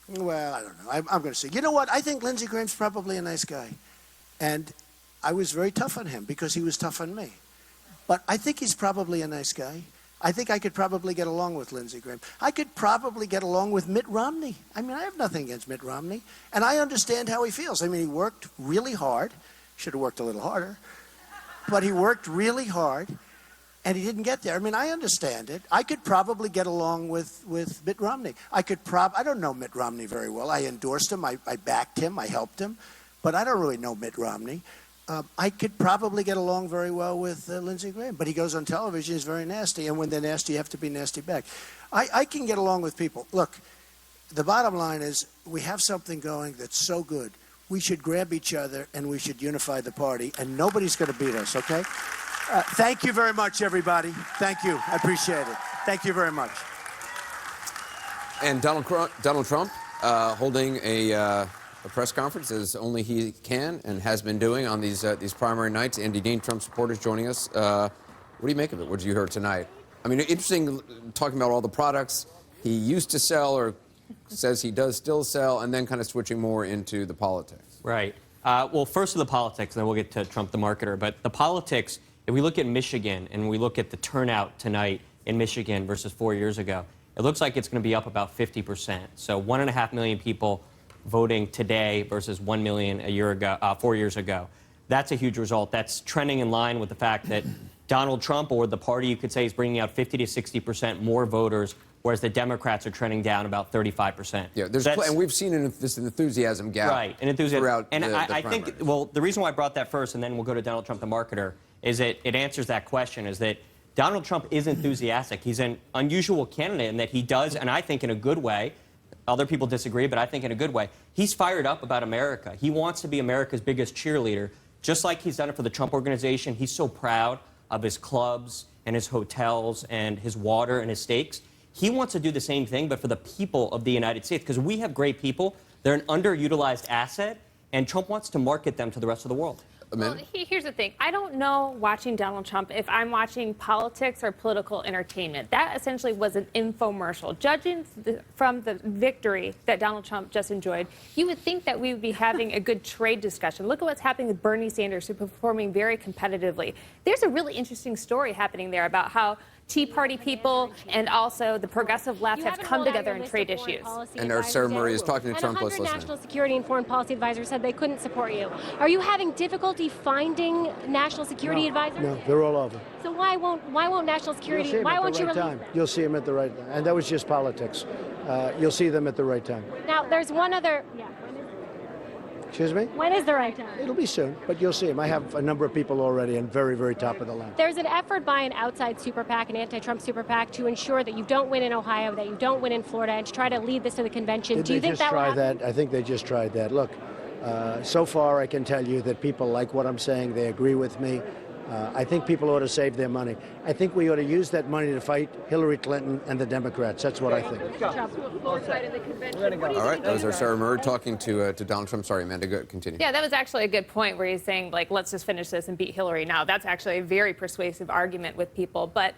Well, I don't know. I'm going to say, you know what? I think Lindsey Graham's probably a nice guy. And I was very tough on him because he was tough on me. But I think he's probably a nice guy. I think I could probably get along with Lindsey Graham. I could probably get along with Mitt Romney. I mean, I have nothing against Mitt Romney. And I understand how he feels. I mean, he worked really hard. Should have worked a little harder. But he worked really hard. And he didn't get there. I mean, I understand it. I could probably get along with Mitt Romney. I don't know Mitt Romney very well. I endorsed him. I backed him. I helped him. But I don't really know Mitt Romney. I could probably get along very well with Lindsey Graham. But he goes on television. He's very nasty. And when they're nasty, you have to be nasty back. I can get along with people. Look, the bottom line is we have something going that's so good. We should grab each other and we should unify the party. And nobody's going to beat us, okay? Thank you very much, everybody. Thank you. I appreciate it. Thank you very much. And Donald Trump holding a press conference as only he can and has been doing on these primary nights. Andy Dean, Trump supporters, joining us. What do you make of it? What did you hear tonight? I mean, interesting talking about all the products he used to sell or says he does still sell, and then kind of switching more into the politics. Right. Well, first to the politics, and then we'll get to Trump the marketer. But the politics, If we look at Michigan and we look at the turnout tonight in Michigan versus 4 years ago, it looks like it's going to be up about 50%. So 1.5 million people voting today versus 1 million a year ago, 4 years ago. That's a huge result. That's trending in line with the fact that Donald Trump, or the party, you could say, is bringing out 50 to 60% more voters, whereas the Democrats are trending down about 35%. Yeah, and we've seen this enthusiasm gap. Right, an enthusiasm. Throughout and the I think, well, the reason why I brought that first, and then we'll go to Donald Trump, the marketer, is that it answers that question, is that Donald Trump is enthusiastic. He's an unusual candidate in that he does, and I think in a good way, other people disagree, but I think in a good way, he's fired up about America. He wants to be America's biggest cheerleader, just like he's done it for the Trump Organization. He's so proud of his clubs and his hotels and his water and his steaks. He wants to do the same thing, but for the people of the United States, because we have great people. They're an underutilized asset, and Trump wants to market them to the rest of the world. Well, here's the thing. I don't know, watching Donald Trump, if I'm watching politics or political entertainment. That essentially was an infomercial. Judging from the victory that Donald Trump just enjoyed, you would think that we would be having a good trade discussion. Look at what's happening with Bernie Sanders, who's performing very competitively. There's a really interesting story happening there about how Tea Party people and also the progressive left have come together in trade issues. And our Sarah Murray is talking to Trump. Let's listen. National security and foreign policy advisors said they couldn't support you. Are you having difficulty finding national security advisors? No, they're all over. So why won't national security? Why won't you release them? You'll see them at the right time. And that was just politics. You'll see them at the right time. Now, there's one other. Yeah. Excuse me? When is the right time? It'll be soon, but you'll see them. I have a number of people already and very, very top of the line. There's an effort by an outside super PAC, an anti-Trump super PAC, to ensure that you don't win in Ohio, that you don't win in Florida, and to try to lead this to the convention. Did Do you they think just that will try happen? that? I think they just tried that. Look, so far I can tell you that people like what I'm saying. They agree with me. I think people ought to save their money. I think we ought to use that money to fight Hillary Clinton and the Democrats. That's what I think. All right, that was our Sarah Murray talking to Donald Trump. Sorry, Amanda, go continue. Yeah, that was actually a good point where he's saying, like, let's just finish this and beat Hillary now. That's actually a very persuasive argument with people. But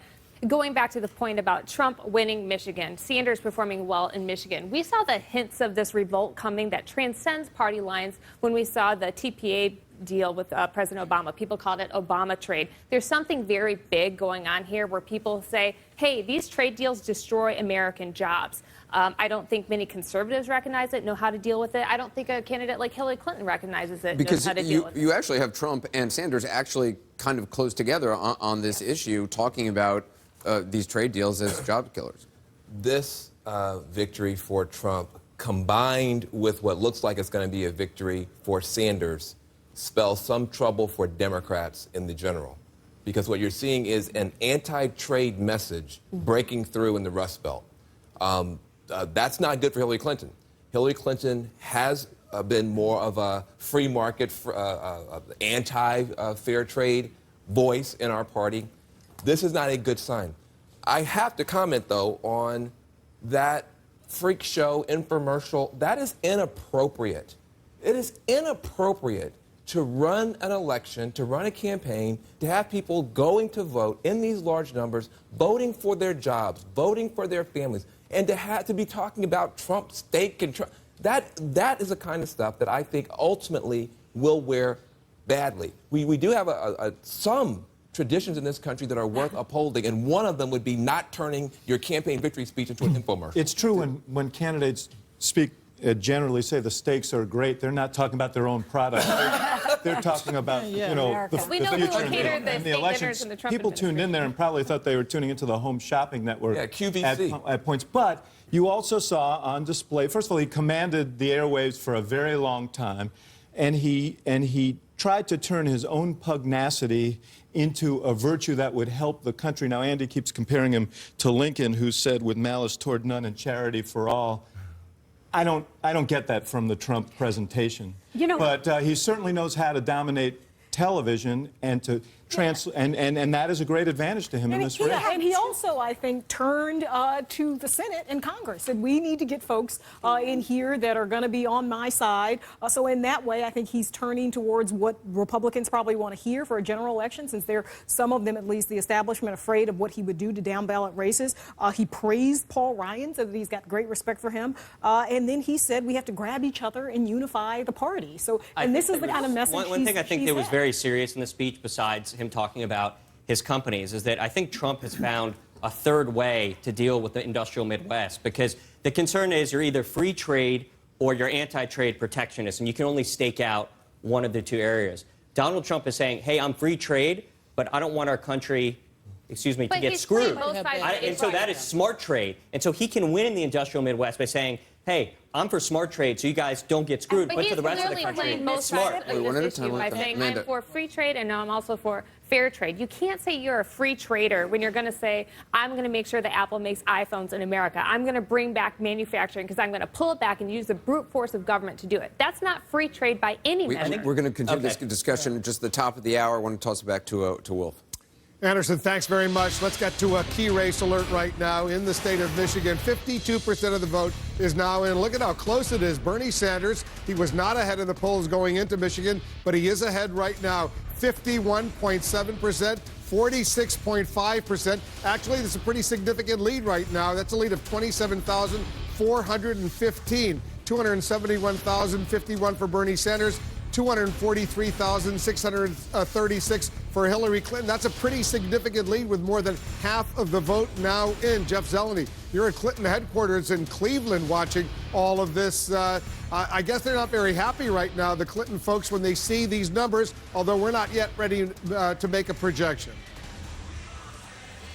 going back to the point about Trump winning Michigan, Sanders performing well in Michigan, we saw the hints of this revolt coming that transcends party lines when we saw the TPA deal with President Obama. People called it Obama trade. There's something very big going on here where people say, hey, these trade deals destroy American jobs. I don't think many conservatives recognize it, know how to deal with it. I don't think a candidate like Hillary Clinton recognizes it, knows how to deal with it. You actually have Trump and Sanders actually kind of close together on this issue, talking about these trade deals as job killers. This victory for Trump, combined with what looks like it's going to be a victory for Sanders, spells some trouble for Democrats in the general. Because what you're seeing is an anti-trade message breaking through in the Rust Belt. That's not good for Hillary Clinton. Hillary Clinton has been more of a free market, anti-fair trade voice in our party. This is not a good sign. I have to comment, though, on that freak show infomercial. That is inappropriate. It is inappropriate to run an election, to run a campaign, to have people going to vote in these large numbers, voting for their jobs, voting for their families, and to have to be talking about Trump steak and Trump. That is the kind of stuff that I think ultimately will wear badly. We do have some traditions in this country that are worth upholding, and one of them would be not turning your campaign victory speech into an infomercial. It's true when candidates speak, generally say the stakes are great. They're not talking about their own product. They're talking about, the future and the elections. People tuned in there and probably thought they were tuning into the Home Shopping Network. Yeah, QVC. At points. But you also saw on display, first of all, he commanded the airwaves for a very long time, and he tried to turn his own pugnacity into a virtue that would help the country. Now, Andy keeps comparing him to Lincoln, who said, with malice toward none and charity for all. I don't get that from the Trump presentation. But he certainly knows how to dominate television and to and that is a great advantage to him in this race. And he also, I think, turned to the Senate and Congress, said we need to get folks in here that are going to be on my side. So in that way, I think he's turning towards what Republicans probably want to hear for a general election, since they're, some of them at least, the establishment, afraid of what he would do to down-ballot races. He praised Paul Ryan, said that he's got great respect for him. And then he said we have to grab each other and unify the party. So, and this is the kind of message One thing I think that was very serious in the speech, besides him talking about his companies, is that I think Trump has found a third way to deal with the industrial Midwest, because the concern is you're either free trade or you're anti-trade protectionist, and you can only stake out one of the two areas. Donald Trump is saying, hey, I'm free trade, but I don't want our country, to get screwed. And so that is smart trade. And so he can win in the industrial Midwest by saying, hey, I'm for smart trade, so you guys don't get screwed. But for the rest of the country, it's smart. By saying I'm for free trade and now I'm also for fair trade. You can't say you're a free trader when you're going to say, I'm going to make sure that Apple makes iPhones in America. I'm going to bring back manufacturing because I'm going to pull it back and use the brute force of government to do it. That's not free trade by any measure. We're going to continue this discussion at just the top of the hour. I want to toss it back to Wolf. Anderson, thanks very much. Let's get to a key race alert right now in the state of Michigan. 52% of the vote is now in. Look at how close it is. Bernie Sanders, he was not ahead in the polls going into Michigan, but he is ahead right now. 51.7%, 46.5%. Actually, this is a pretty significant lead right now. That's a lead of 27,415. 271,051 for Bernie Sanders. 243,636 for Hillary Clinton. That's a pretty significant lead with more than half of the vote now in. Jeff Zeleny, you're at Clinton headquarters in Cleveland watching all of this. I guess they're not very happy right now, the Clinton folks, when they see these numbers, although we're not yet ready to make a projection.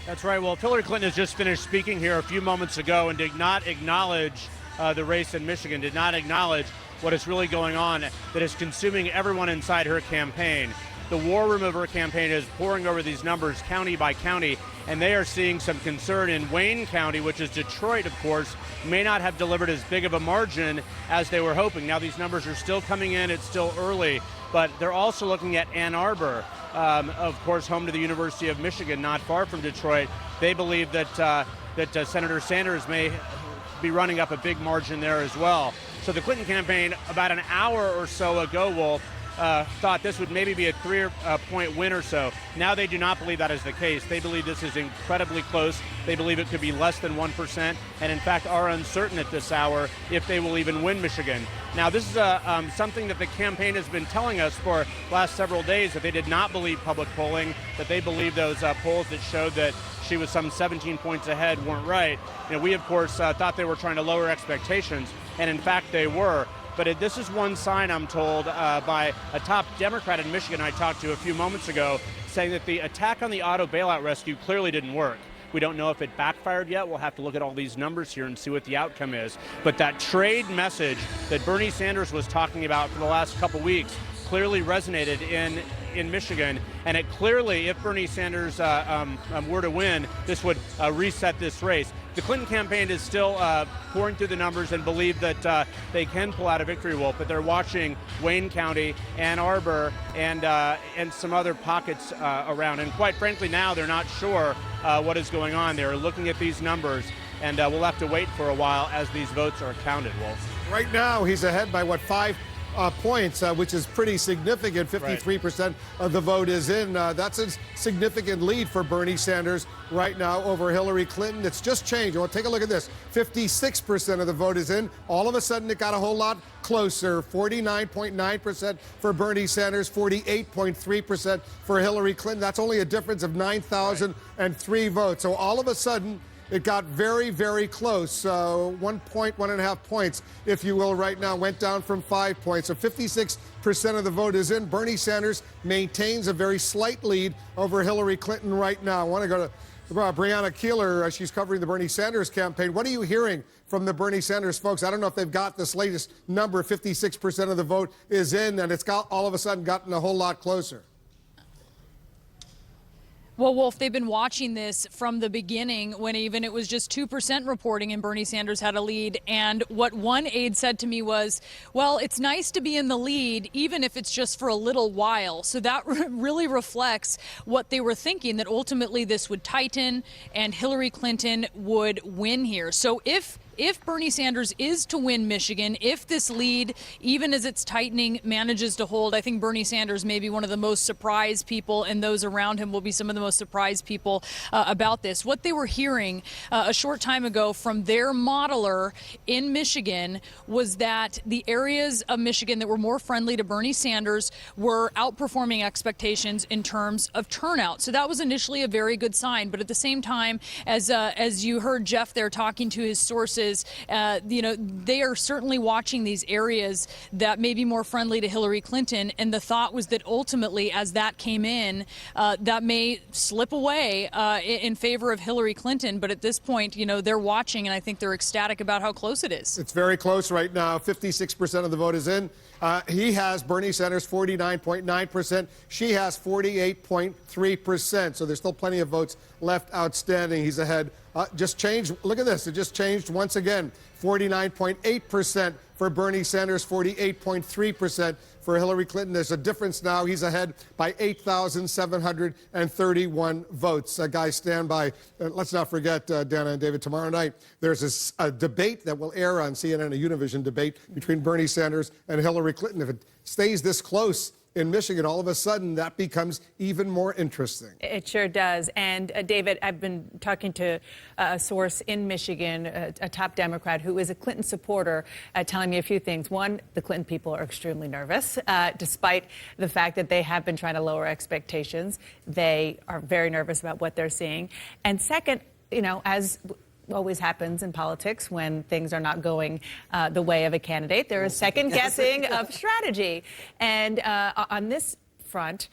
That's right. Well, Hillary Clinton has just finished speaking here a few moments ago and did not acknowledge the race in Michigan, did not acknowledge what is really going on that is consuming everyone inside her campaign. The war room of her campaign is poring over these numbers county by county, and they are seeing some concern in Wayne County, which is Detroit, of course, may not have delivered as big of a margin as they were hoping. Now, these numbers are still coming in. It's still early, but they're also looking at Ann Arbor, of course, home to the University of Michigan, not far from Detroit. They believe that Senator Sanders may be running up a big margin there as well. So the Clinton campaign, about an hour or so ago, Wolf, thought this would maybe be a 3-point win or so. Now they do not believe that is the case. They believe this is incredibly close. They believe it could be less than 1%, and in fact are uncertain at this hour if they will even win Michigan. Now, this is something that the campaign has been telling us for the last several days, that they did not believe public polling, that they believe those polls that showed that she was some 17 points ahead weren't right. You know, we, of course, thought they were trying to lower expectations, and in fact they were. But this is one sign, I'm told, by a top Democrat in Michigan I talked to a few moments ago, saying that the attack on the auto bailout rescue clearly didn't work. We don't know if it backfired yet. We'll have to look at all these numbers here and see what the outcome is. But that trade message that Bernie Sanders was talking about for the last couple weeks clearly resonated in Michigan, and it clearly, if Bernie Sanders were to win, this would reset this race. The Clinton campaign is still pouring through the numbers and believe that they can pull out a victory, Wolf, but they're watching Wayne County, Ann Arbor, and some other pockets around. And quite frankly, now they're not sure what is going on. They're looking at these numbers, and we'll have to wait for a while as these votes are counted, Wolf. Right now, he's ahead by, 5 points, which is pretty significant. 53% of the vote is in. That's a significant lead for Bernie Sanders right now over Hillary Clinton. It's just changed. Well, take a look at this. 56% of the vote is in. All of a sudden, it got a whole lot closer. 49.9% for Bernie Sanders, 48.3% for Hillary Clinton. That's only a difference of 9,003 votes. So all of a sudden, it got very, very close. 1 point, 1.5 points, if you will, right now. Went down from 5 points. So 56% of the vote is in. Bernie Sanders maintains a very slight lead over Hillary Clinton right now. I want to go to Brianna Keeler. She's covering the Bernie Sanders campaign. What are you hearing from the Bernie Sanders folks? I don't know if they've got this latest number. 56% of the vote is in, and it's got all of a sudden gotten a whole lot closer. Well, Wolf, they've been watching this from the beginning when even it was just 2% reporting and Bernie Sanders had a lead. And what one aide said to me was, well, it's nice to be in the lead, even if it's just for a little while. So that really reflects what they were thinking, that ultimately this would tighten and Hillary Clinton would win here. So if if Bernie Sanders is to win Michigan, if this lead, even as it's tightening, manages to hold, I think Bernie Sanders may be one of the most surprised people, and those around him will be some of the most surprised people about this. What they were hearing a short time ago from their modeler in Michigan was that the areas of Michigan that were more friendly to Bernie Sanders were outperforming expectations in terms of turnout. So that was initially a very good sign. But at the same time, as you heard Jeff there talking to his sources, they are certainly watching these areas that may be more friendly to Hillary Clinton. And the thought was that ultimately, as that came in, that may slip away in favor of Hillary Clinton. But at this point, they're watching, and I think they're ecstatic about how close it is. It's very close right now. 56% of the vote is in. He has Bernie Sanders 49.9%. She has 48.3%. So there's still plenty of votes left outstanding. He's ahead. Just changed. Look at this. It just changed once again. 49.8% for Bernie Sanders, 48.3% for Hillary Clinton. There's a difference now. He's ahead by 8,731 votes. Guys, stand by. Let's not forget, Dana and David, tomorrow night, there's a debate that will air on CNN, a Univision debate between Bernie Sanders and Hillary Clinton. If it stays this close in Michigan, all of a sudden that becomes even more interesting. It sure does. And David, I've been talking to a source in Michigan, a top Democrat who is a Clinton supporter, telling me a few things. One, the Clinton people are extremely nervous, despite the fact that they have been trying to lower expectations. They are very nervous about what they're seeing. And second, as always happens in politics when things are not going the way of a candidate, there is second guessing of strategy. And on this front,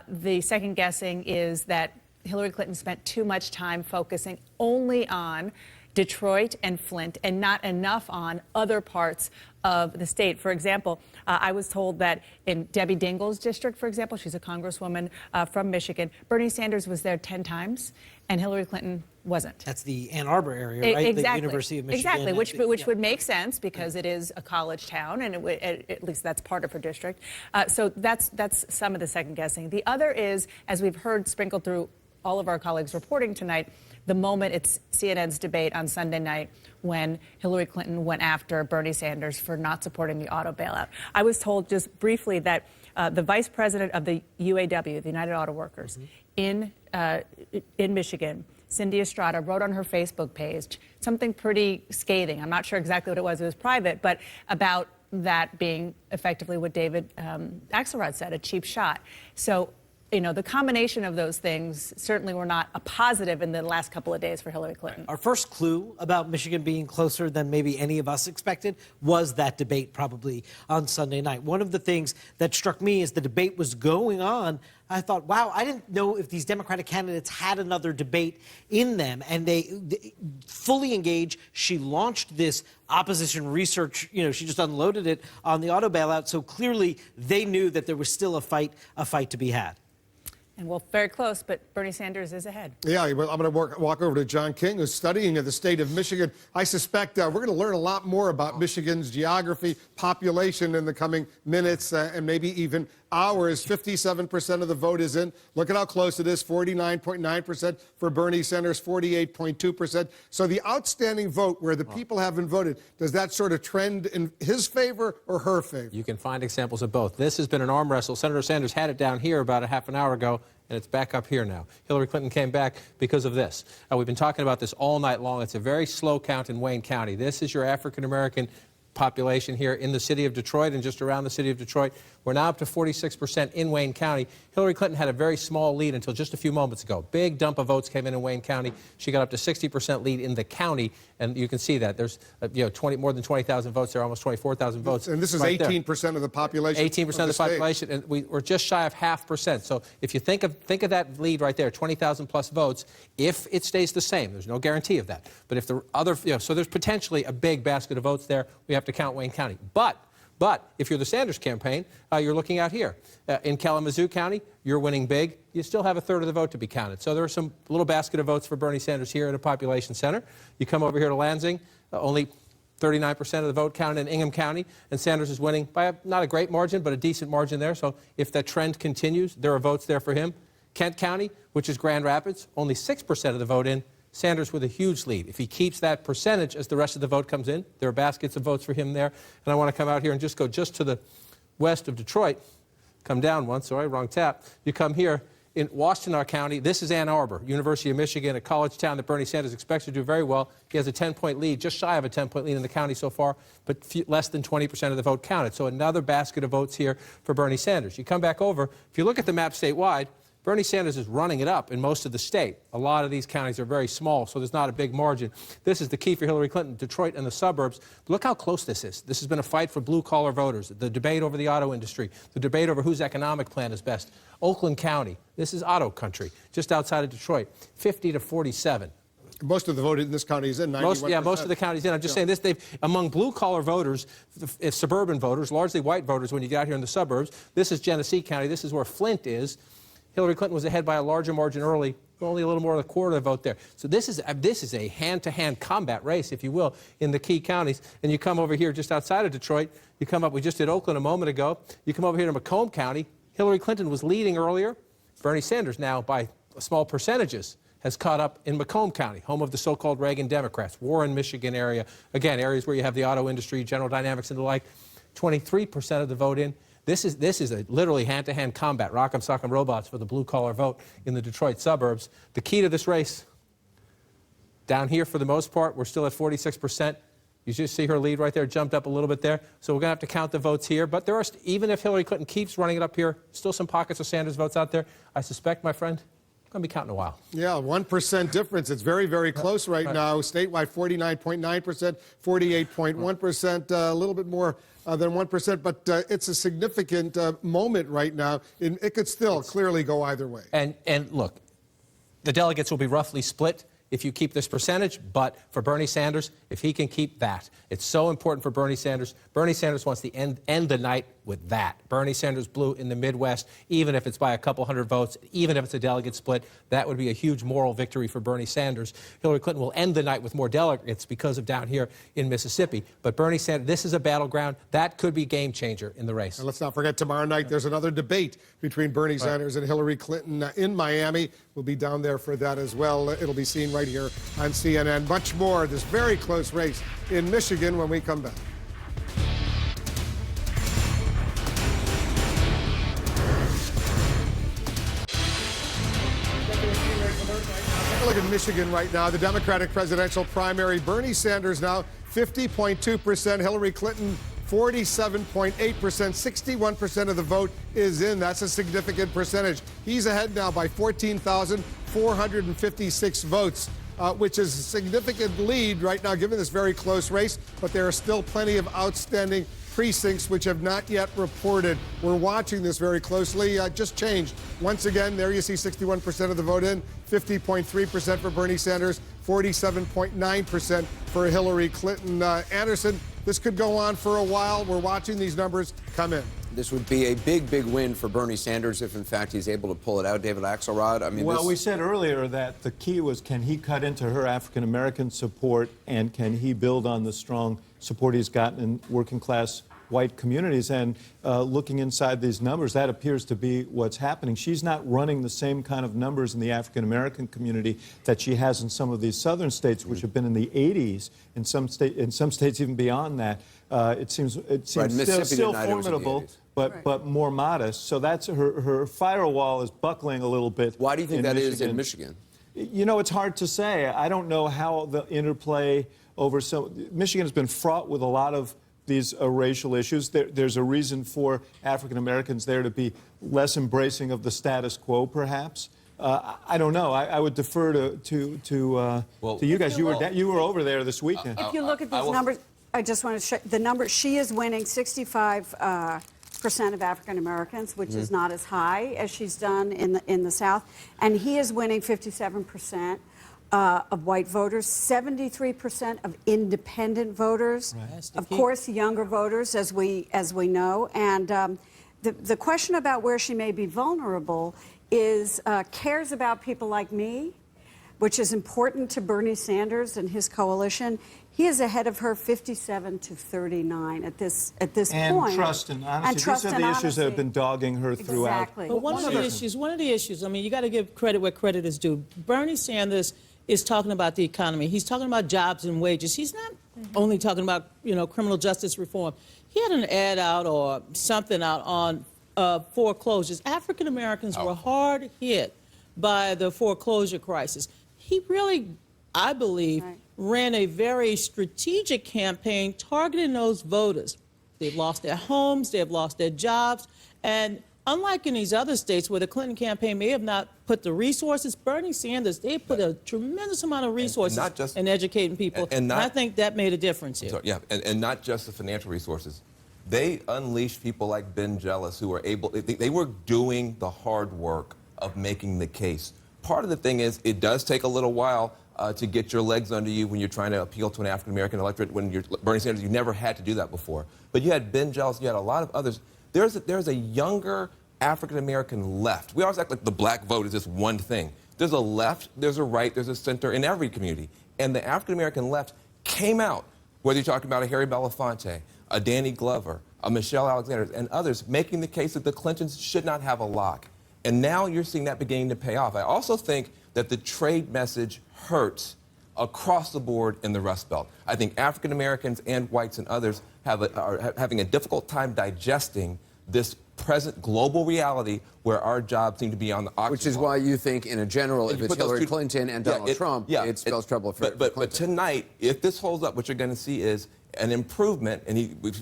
the second guessing is that Hillary Clinton spent too much time focusing only on Detroit and Flint and not enough on other parts of the state. For example, I was told that in Debbie Dingell's district, for example, she's a congresswoman from Michigan, Bernie Sanders was there 10 times and Hillary Clinton wasn't. That's the Ann Arbor area, right? Exactly. The University of Michigan. Exactly, which would make sense because it is a college town, and at least that's part of her district. So that's some of the second guessing. The other is, as we've heard sprinkled through all of our colleagues reporting tonight, the moment it's CNN's debate on Sunday night when Hillary Clinton went after Bernie Sanders for not supporting the auto bailout. I was told just briefly that the vice president of the UAW, the United Auto Workers, in Michigan, Cindy Estrada, wrote on her Facebook page something pretty scathing. I'm not sure exactly what it was private, but about that being effectively what David Axelrod said, a cheap shot. So, the combination of those things certainly were not a positive in the last couple of days for Hillary Clinton. Our first clue about Michigan being closer than maybe any of us expected was that debate probably on Sunday night. One of the things that struck me as the debate was going on, I thought, wow, I didn't know if these Democratic candidates had another debate in them. And they fully engaged. She launched this opposition research. She just unloaded it on the auto bailout. So clearly they knew that there was still a fight to be had. And well, very close, but Bernie Sanders is ahead. Yeah, well, I'm going to walk over to John King, who's studying in the state of Michigan. I suspect we're going to learn a lot more about Michigan's geography, population in the coming minutes and maybe even hours. 57% of the vote is in. Look at how close it is, 49.9% for Bernie Sanders, 48.2%. So the outstanding vote where the people haven't voted, does that sort of trend in his favor or her favor? You can find examples of both. This has been an arm wrestle. Senator Sanders had it down here about a half an hour ago, and it's back up here now. Hillary Clinton came back because of this. We've been talking about this all night long. It's a very slow count in Wayne County. This is your African-American population here in the city of Detroit and just around the city of Detroit. We're now up to 46% in Wayne County. Hillary Clinton had a very small lead until just a few moments ago. Big dump of votes came in Wayne County. She got up to 60% lead in the county, and you can see that. There's more than 20,000 votes there, almost 24,000 votes. And this is right 18% of the population. 18% of the population, and we're just shy of 0.5%. So if you think of that lead right there, 20,000 plus votes, if it stays the same, there's no guarantee of that. But if the other, so there's potentially a big basket of votes there. We have to count Wayne County. But if you're the Sanders campaign, you're looking out here. In Kalamazoo County, you're winning big. You still have a third of the vote to be counted. So there are some little basket of votes for Bernie Sanders here in a population center. You come over here to Lansing, only 39% of the vote counted in Ingham County, and Sanders is winning by not a great margin, but a decent margin there. So if that trend continues, there are votes there for him. Kent County, which is Grand Rapids, only 6% of the vote in. Sanders with a huge lead. If he keeps that percentage as the rest of the vote comes in, there are baskets of votes for him there. And I want to come out here and just go just to the west of Detroit. Come down one, sorry, wrong tap. You come here in Washtenaw County. This is Ann Arbor, University of Michigan, a college town that Bernie Sanders expects to do very well. He has a 10-point lead, just shy of a 10-point lead in the county so far, but less than 20% of the vote counted. So another basket of votes here for Bernie Sanders. You come back over, if you look at the map statewide, Bernie Sanders is running it up in most of the state. A lot of these counties are very small, so there's not a big margin. This is the key for Hillary Clinton, Detroit and the suburbs. But look how close this is. This has been a fight for blue-collar voters, the debate over the auto industry, the debate over whose economic plan is best. Oakland County, this is auto country, just outside of Detroit, 50 to 47. Most of the vote in this county is in, 91%. Most of the counties in. I'm just saying this, among blue-collar voters, if suburban voters, largely white voters when you get out here in the suburbs, this is Genesee County, this is where Flint is. Hillary Clinton was ahead by a larger margin early, only a little more than a quarter of the vote there. So this is a hand-to-hand combat race, if you will, in the key counties. And you come over here just outside of Detroit, you come up, we just did Oakland a moment ago, you come over here to Macomb County. Hillary Clinton was leading earlier. Bernie Sanders now, by small percentages, has caught up in Macomb County, home of the so-called Reagan Democrats, Warren, Michigan area. Again, areas where you have the auto industry, General Dynamics and the like. 23% of the vote in. This is a literally hand-to-hand combat, rock'em sock'em robots for the blue-collar vote in the Detroit suburbs. The key to this race, down here for the most part, we're still at 46%. You just see her lead right there, jumped up a little bit there. So we're going to have to count the votes here. But there are, even if Hillary Clinton keeps running it up here, still some pockets of Sanders votes out there. I suspect, my friend, I'm going to be counting a while. Yeah, 1% difference. It's very, very close right now. Statewide, 49.9%, 48.1%, a little bit more than 1%, but it's a significant moment right now. It could still clearly go either way. And look, the delegates will be roughly split if you keep this percentage, but for Bernie Sanders, if he can keep that, it's so important for Bernie Sanders. Bernie Sanders wants to end the night with that. Bernie Sanders blue in the Midwest, even if it's by a couple hundred votes, even if it's a delegate split, that would be a huge moral victory for Bernie Sanders. Hillary Clinton will end the night with more delegates because of down here in Mississippi. But Bernie Sanders, this is a battleground. That could be game changer in the race. And let's not forget tomorrow night there's another debate between Bernie Sanders and Hillary Clinton in Miami. We'll be down there for that as well. It'll be seen right here on CNN. Much more, this very close race in Michigan when we come back. Look at Michigan right now, the Democratic presidential primary. Bernie Sanders now 50.2%, Hillary Clinton 47.8%, 61% of the vote is in. That's a significant percentage. He's ahead now by 14,456 votes, which is a significant lead right now given this very close race, but there are still plenty of outstanding precincts which have not yet reported. We're watching this very closely. Just changed. Once again, there you see 61% of the vote in, 50.3% for Bernie Sanders, 47.9% for Hillary Clinton. Anderson, this could go on for a while. We're watching these numbers come in. This would be a big, big win for Bernie Sanders if, in fact, he's able to pull it out. David Axelrod, I mean, well, we said earlier that the key was, can he cut into her African-American support, and can he build on the strong support he's gotten in working-class white communities? And looking inside these numbers, that appears to be what's happening. She's not running the same kind of numbers in the African-American community that she has in some of these southern states, which have been in the 80s, in some states even beyond that. It seems right, still formidable, but more modest. So that's her firewall is buckling a little bit. Why do you think that is in Michigan? You know, it's hard to say. I don't know how the interplay over Michigan has been fraught with a lot of these racial issues. There's a reason for African Americans there to be less embracing of the status quo, perhaps. I don't know. I would defer to you guys. You were over there this weekend. If you look at these numbers, I just want to show the numbers. She is winning 65% of African Americans, which is not as high as she's done in the South, and he is winning 57%. Of white voters, 73% of independent voters, of course, younger voters, as we know. And the question about where she may be vulnerable is cares about people like me, which is important to Bernie Sanders and his coalition. He is ahead of her 57-39 at this point. Trust and honesty. These are the issues that have been dogging her throughout. Exactly. But one of the issues, I mean, you got to give credit where credit is due. Bernie Sanders is talking about the economy. He's talking about jobs and wages. He's not only talking about, criminal justice reform. He had an ad out or something out on foreclosures. African Americans were hard hit by the foreclosure crisis. He really, I believe, ran a very strategic campaign targeting those voters. They've lost their homes, they've lost their jobs, and unlike in these other states where the Clinton campaign may have not put the resources, Bernie Sanders, they put a tremendous amount of resources in educating people, and I think that made a difference here. And not just the financial resources. They unleashed people like Ben Jealous who were able, they were doing the hard work of making the case. Part of the thing is it does take a little while to get your legs under you when you're trying to appeal to an African-American electorate. When you're Bernie Sanders, you never had to do that before. But you had Ben Jealous, you had a lot of others. There's a younger African-American left. We always act like the black vote is just one thing. There's a left, there's a right, there's a center in every community. And the African-American left came out, whether you're talking about a Harry Belafonte, a Danny Glover, a Michelle Alexander, and others, making the case that the Clintons should not have a lock. And now you're seeing that beginning to pay off. I also think that the trade message hurts across the board in the Rust Belt. I think African Americans and whites and others are having a difficult time digesting this present global reality where our jobs seem to be on the oxygen. Which is why you think, in a general, if it's Hillary Clinton and Donald Trump, it spells trouble for Clinton. But tonight, if this holds up, what you're going to see is an improvement. And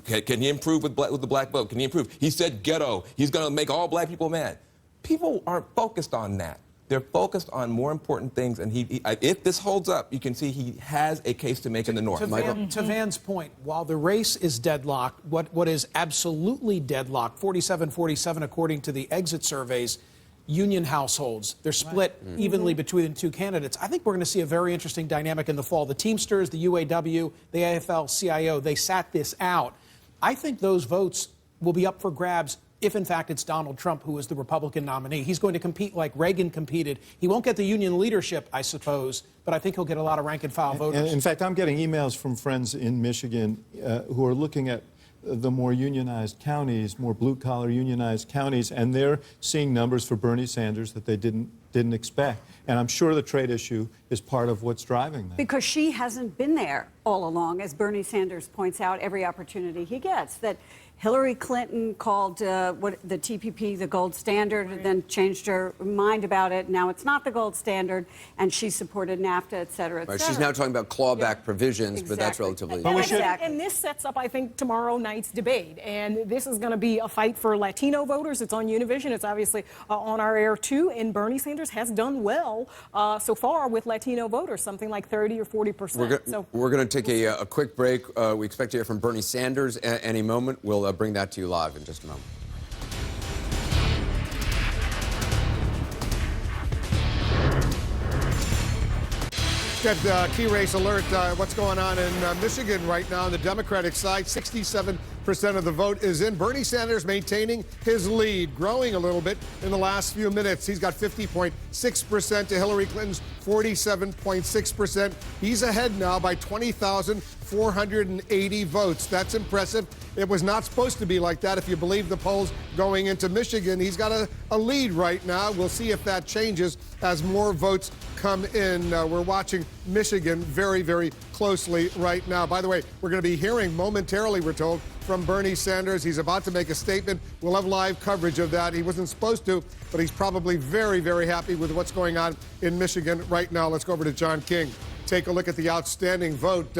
can he improve with the black vote? Can he improve? He said ghetto. He's going to make all black people mad. People aren't focused on that. They're focused on more important things, and if this holds up, you can see he has a case to make in the North. To Van's point, while the race is deadlocked, what is absolutely deadlocked, 47-47 according to the exit surveys, union households. They're split evenly between the two candidates. I think we're going to see a very interesting dynamic in the fall. The Teamsters, the UAW, the AFL-CIO, they sat this out. I think those votes will be up for grabs if, in fact, it's Donald Trump who is the Republican nominee. He's going to compete like Reagan competed. He won't get the union leadership, I suppose, but I think he'll get a lot of rank-and-file voters. And in fact, I'm getting emails from friends in Michigan who are looking at the more unionized counties, more blue-collar unionized counties, and they're seeing numbers for Bernie Sanders that they didn't expect. And I'm sure the trade issue is part of what's driving that. Because she hasn't been there all along, as Bernie Sanders points out every opportunity he gets, that Hillary Clinton called the TPP the gold standard, and then changed her mind about it. Now it's not the gold standard, and she supported NAFTA, et cetera, et cetera. She's now talking about clawback provisions, but that's relatively... And this sets up, I think, tomorrow night's debate. And this is going to be a fight for Latino voters. It's on Univision. It's obviously on our air, too. And Bernie Sanders has done well so far with Latino voters, something like 30 or 40%. We're going to take a quick break. We expect to hear from Bernie Sanders at any moment. We'll bring that to you live in just a moment. Get key race alert. What's going on in Michigan right now on the Democratic side? 67% of the vote is in. Bernie Sanders maintaining his lead, growing a little bit in the last few minutes. He's got 50.6% to Hillary Clinton's 47.6%. He's ahead now by 20,480 votes. That's impressive. It was not supposed to be like that if you believe the polls going into Michigan. He's got a lead right now. We'll see if that changes as more votes come in. We're watching Michigan very, very closely right now. By the way, we're going to be hearing momentarily, we're told, from Bernie Sanders. He's about to make a statement. We'll have live coverage of that. He wasn't supposed to, but he's probably very, very happy with what's going on in Michigan right now. Let's go over to John King. Take a look at the outstanding vote.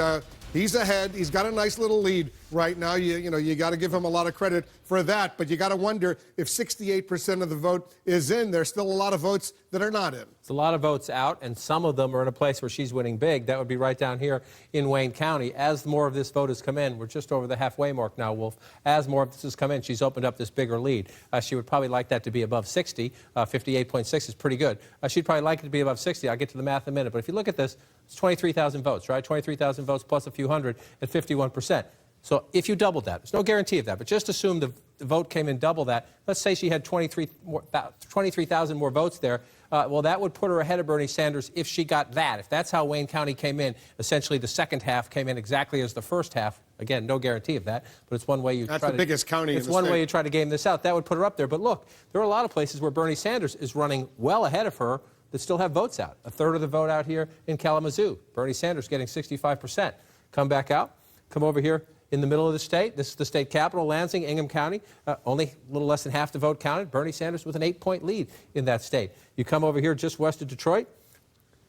He's ahead. He's got a nice little lead right now. You got to give him a lot of credit for that. But you got to wonder if 68% of the vote is in. There's still a lot of votes that are not in. It's a lot of votes out, and some of them are in a place where she's winning big. That would be right down here in Wayne County. As more of this vote has come in, we're just over the halfway mark now, Wolf. As more of this has come in, she's opened up this bigger lead. She would probably like that to be above 60. 58.6 is pretty good. She'd probably like it to be above 60. I'll get to the math in a minute. But if you look at this, it's 23,000 votes, right? 23,000 votes plus a few hundred at 51%. So if you doubled that, there's no guarantee of that, but just assume the vote came in double that. Let's say she had 23,000 more votes there. Well, that would put her ahead of Bernie Sanders if she got that. If that's how Wayne County came in, essentially the second half came in exactly as the first half. Again, no guarantee of that, but it's one way you That's the biggest county in the state. It's one way you try to game this out. That would put her up there. But look, there are a lot of places where Bernie Sanders is running well ahead of her that still have votes out. A third of the vote out here in Kalamazoo. Bernie Sanders getting 65%. Come back out. Come over here in the middle of the state. This is the state capital, Lansing, Ingham County. Only a little less than half the vote counted. Bernie Sanders with an 8-point lead in that state. You come over here just west of Detroit.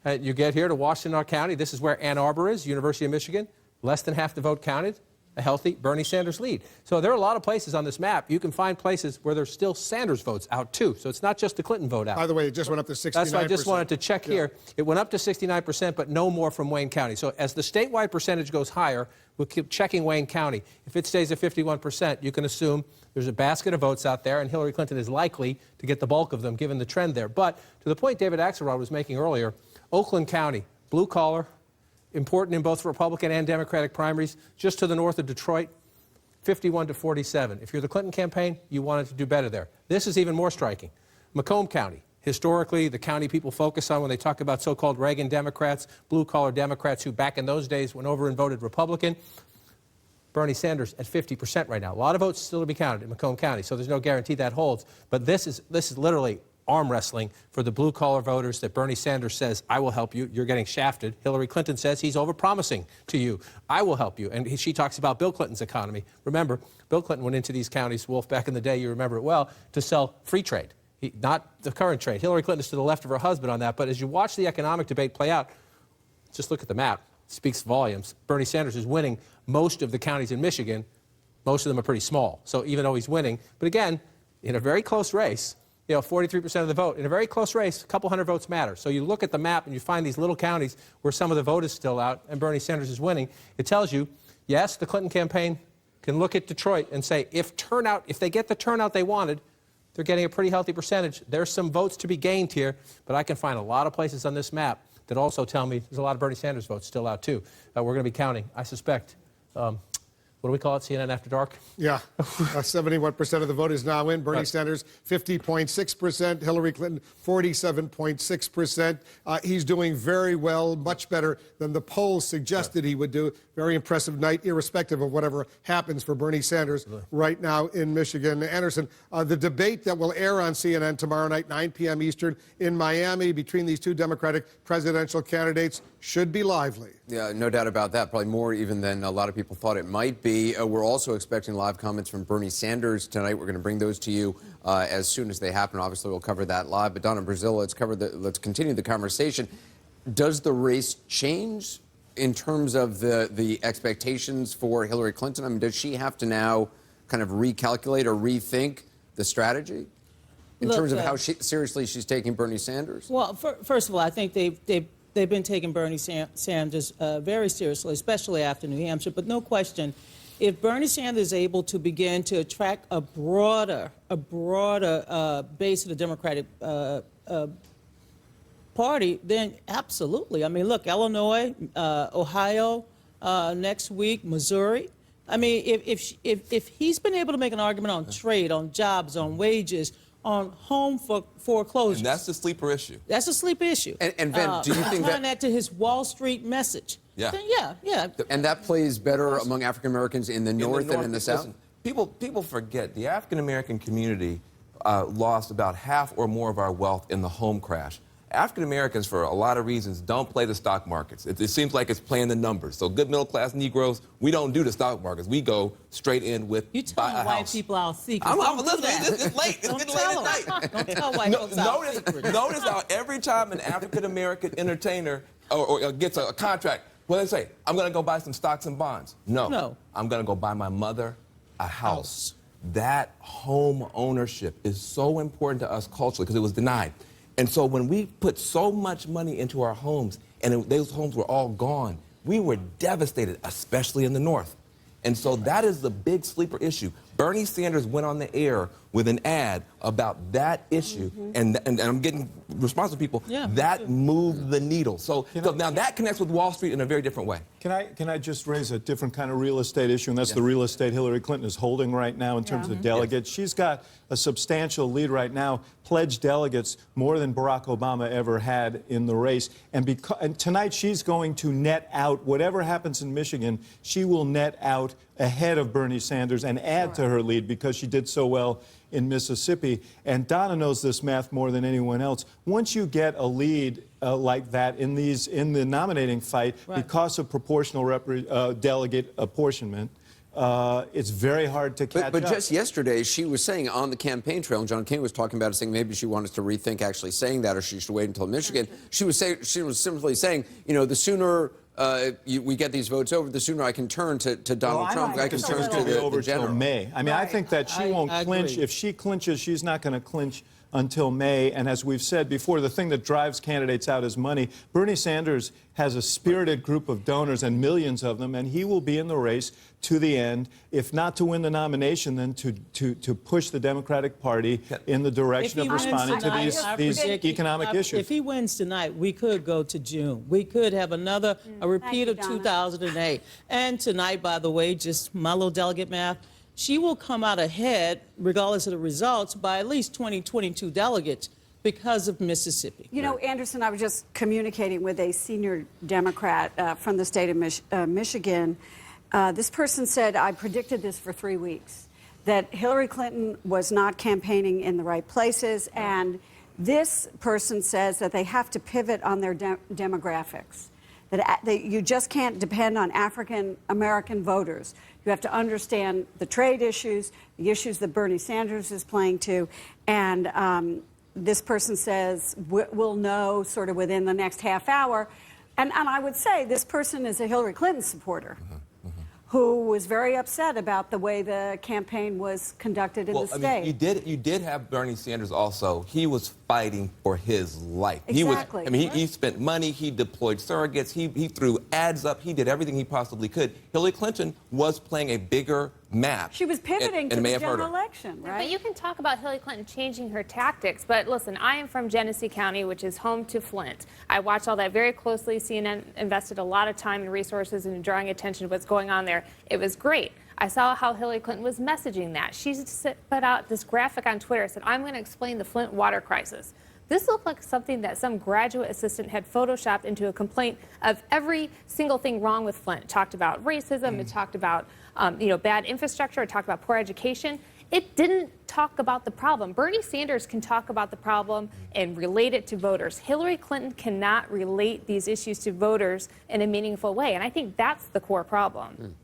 You get here to Washtenaw County. This is where Ann Arbor is, University of Michigan. Less than half the vote counted. A healthy Bernie Sanders lead. So there are a lot of places on this map. You can find places where there's still Sanders votes out, too. So it's not just the Clinton vote out. By the way, it just went up to 69%. That's why I just wanted to check here. It went up to 69%, but no more from Wayne County. So as the statewide percentage goes higher, we'll keep checking Wayne County. If it stays at 51%, you can assume there's a basket of votes out there, and Hillary Clinton is likely to get the bulk of them, given the trend there. But to the point David Axelrod was making earlier, Oakland County, blue collar, important in both Republican and Democratic primaries, just to the north of Detroit, 51 to 47. If you're the Clinton campaign, you wanted to do better there. This is even more striking. Macomb County, historically, the county people focus on when they talk about so-called Reagan Democrats, blue-collar Democrats who back in those days went over and voted Republican. Bernie Sanders at 50% right now. A lot of votes still to be counted in Macomb County, so there's no guarantee that holds. But this is literally arm wrestling for the blue-collar voters that Bernie Sanders says, I will help you. You're getting shafted. Hillary Clinton says he's over-promising to you. I will help you. And she talks about Bill Clinton's economy. Remember, Bill Clinton went into these counties, Wolf, back in the day, you remember it well, to sell free trade, not the current trade. Hillary Clinton is to the left of her husband on that. But as you watch the economic debate play out, just look at the map. It speaks volumes. Bernie Sanders is winning most of the counties in Michigan. Most of them are pretty small. So even though he's winning, but again, in a very close race, 43% of the vote. In a very close race, a couple hundred votes matter. So you look at the map and you find these little counties where some of the vote is still out and Bernie Sanders is winning. It tells you, yes, the Clinton campaign can look at Detroit and say, if they get the turnout they wanted, they're getting a pretty healthy percentage. There's some votes to be gained here, but I can find a lot of places on this map that also tell me there's a lot of Bernie Sanders votes still out, too. We're going to be counting, I suspect. What do we call it, CNN After Dark? Yeah, 71% of the vote is now in. Bernie Sanders, 50.6%. Hillary Clinton, 47.6%. He's doing very well, much better than the polls suggested he would do. Very impressive night, irrespective of whatever happens for Bernie Sanders right now in Michigan. Anderson, the debate that will air on CNN tomorrow night, 9 p.m. Eastern, in Miami, between these two Democratic presidential candidates should be lively. Yeah, no doubt about that. Probably more even than a lot of people thought it might be. We're also expecting live comments from Bernie Sanders tonight. We're going to bring those to you as soon as they happen. Obviously, we'll cover that live. But Donna Brazile, let's continue the conversation. Does the race change in terms of the expectations for Hillary Clinton? I mean, does she have to now kind of recalculate or rethink the strategy in terms of how seriously she's taking Bernie Sanders? Well, first of all, I think they've been taking Bernie Sanders very seriously, especially after New Hampshire. But no question, if Bernie Sanders is able to begin to attract a broader base of the Democratic Party, then absolutely. I mean, look, Illinois, Ohio, next week, Missouri. I mean, if he's been able to make an argument on trade, on jobs, on wages, on home foreclosures. And that's the sleeper issue. That's a sleeper issue. And Ben, do you think that to his Wall Street message? Yeah. Then yeah. And that plays better among African Americans in the north than in the south? Listen, people forget the African American community lost about half or more of our wealth in the home crash. African Americans, for a lot of reasons, don't play the stock markets. It seems like it's playing the numbers. So good middle-class Negroes, we don't do the stock markets. We go straight in with buy a house. White people our secrets. It's late. It's getting late at night. Don't tell white folks our secrets. Notice how every time an African American entertainer or gets a contract, what do they say? I'm going to go buy some stocks and bonds. No. I'm going to go buy my mother a house. That home ownership is so important to us culturally because it was denied. And so when we put so much money into our homes and those homes were all gone, we were devastated, especially in the north. And so that is the big sleeper issue. Bernie Sanders went on the air with an ad about that issue, and I'm getting response from people. That moved the needle. So now that connects with Wall Street in a very different way. Can I just raise a different kind of real estate issue, and that's the real estate Hillary Clinton is holding right now in terms of delegates. She's got a substantial lead right now, pledged delegates more than Barack Obama ever had in the race. And tonight she's going to net out whatever happens in Michigan. She will net out ahead of Bernie Sanders and add to her lead because she did so well in Mississippi. And Donna knows this math more than anyone else. Once you get a lead like that in the nominating fight, because of proportional delegate apportionment, it's very hard to catch up. But just yesterday, she was saying on the campaign trail, and John King was talking about it, saying maybe she wanted to rethink actually saying that, or she should wait until Michigan. She was simply saying, you know, the sooner we get these votes over, the sooner I can turn to Donald Trump. I can turn to the general. May. I mean, I think that she won't clinch. If she clinches, she's not going to clinch until May. And as we've said before, the thing that drives candidates out is money. Bernie Sanders has a spirited group of donors and millions of them, and he will be in the race to the end, if not to win the nomination, then to push the Democratic Party in the direction of responding to these economic issues. If he wins tonight, we could go to June. We could have a repeat of 2008. And tonight, by the way, just my little delegate math, she will come out ahead, regardless of the results, by at least 22 delegates because of Mississippi. You know, Anderson, I was just communicating with a senior Democrat from the state of Michigan. This person said, I predicted this for 3 weeks, that Hillary Clinton was not campaigning in the right places, and this person says that they have to pivot on their demographics, that you just can't depend on African-American voters. You have to understand the trade issues, the issues that Bernie Sanders is playing to, and this person says we'll know sort of within the next half hour. And I would say this person is a Hillary Clinton supporter who was very upset about the way the campaign was conducted in the state. You did have Bernie Sanders also. He was fighting for his life. Exactly. He spent money, he deployed surrogates, he threw ads up, he did everything he possibly could. Hillary Clinton was playing a bigger map. She was pivoting to the general election, right? But you can talk about Hillary Clinton changing her tactics, but listen, I am from Genesee County, which is home to Flint. I watched all that very closely. CNN invested a lot of time and resources in drawing attention to what's going on there. It was great. I saw how Hillary Clinton was messaging that. She put out this graphic on Twitter, said, I'm going to explain the Flint water crisis. This looked like something that some graduate assistant had photoshopped into a complaint of every single thing wrong with Flint. It talked about racism, it talked about bad infrastructure, it talked about poor education. It didn't talk about the problem. Bernie Sanders can talk about the problem and relate it to voters. Hillary Clinton cannot relate these issues to voters in a meaningful way, and I think that's the core problem.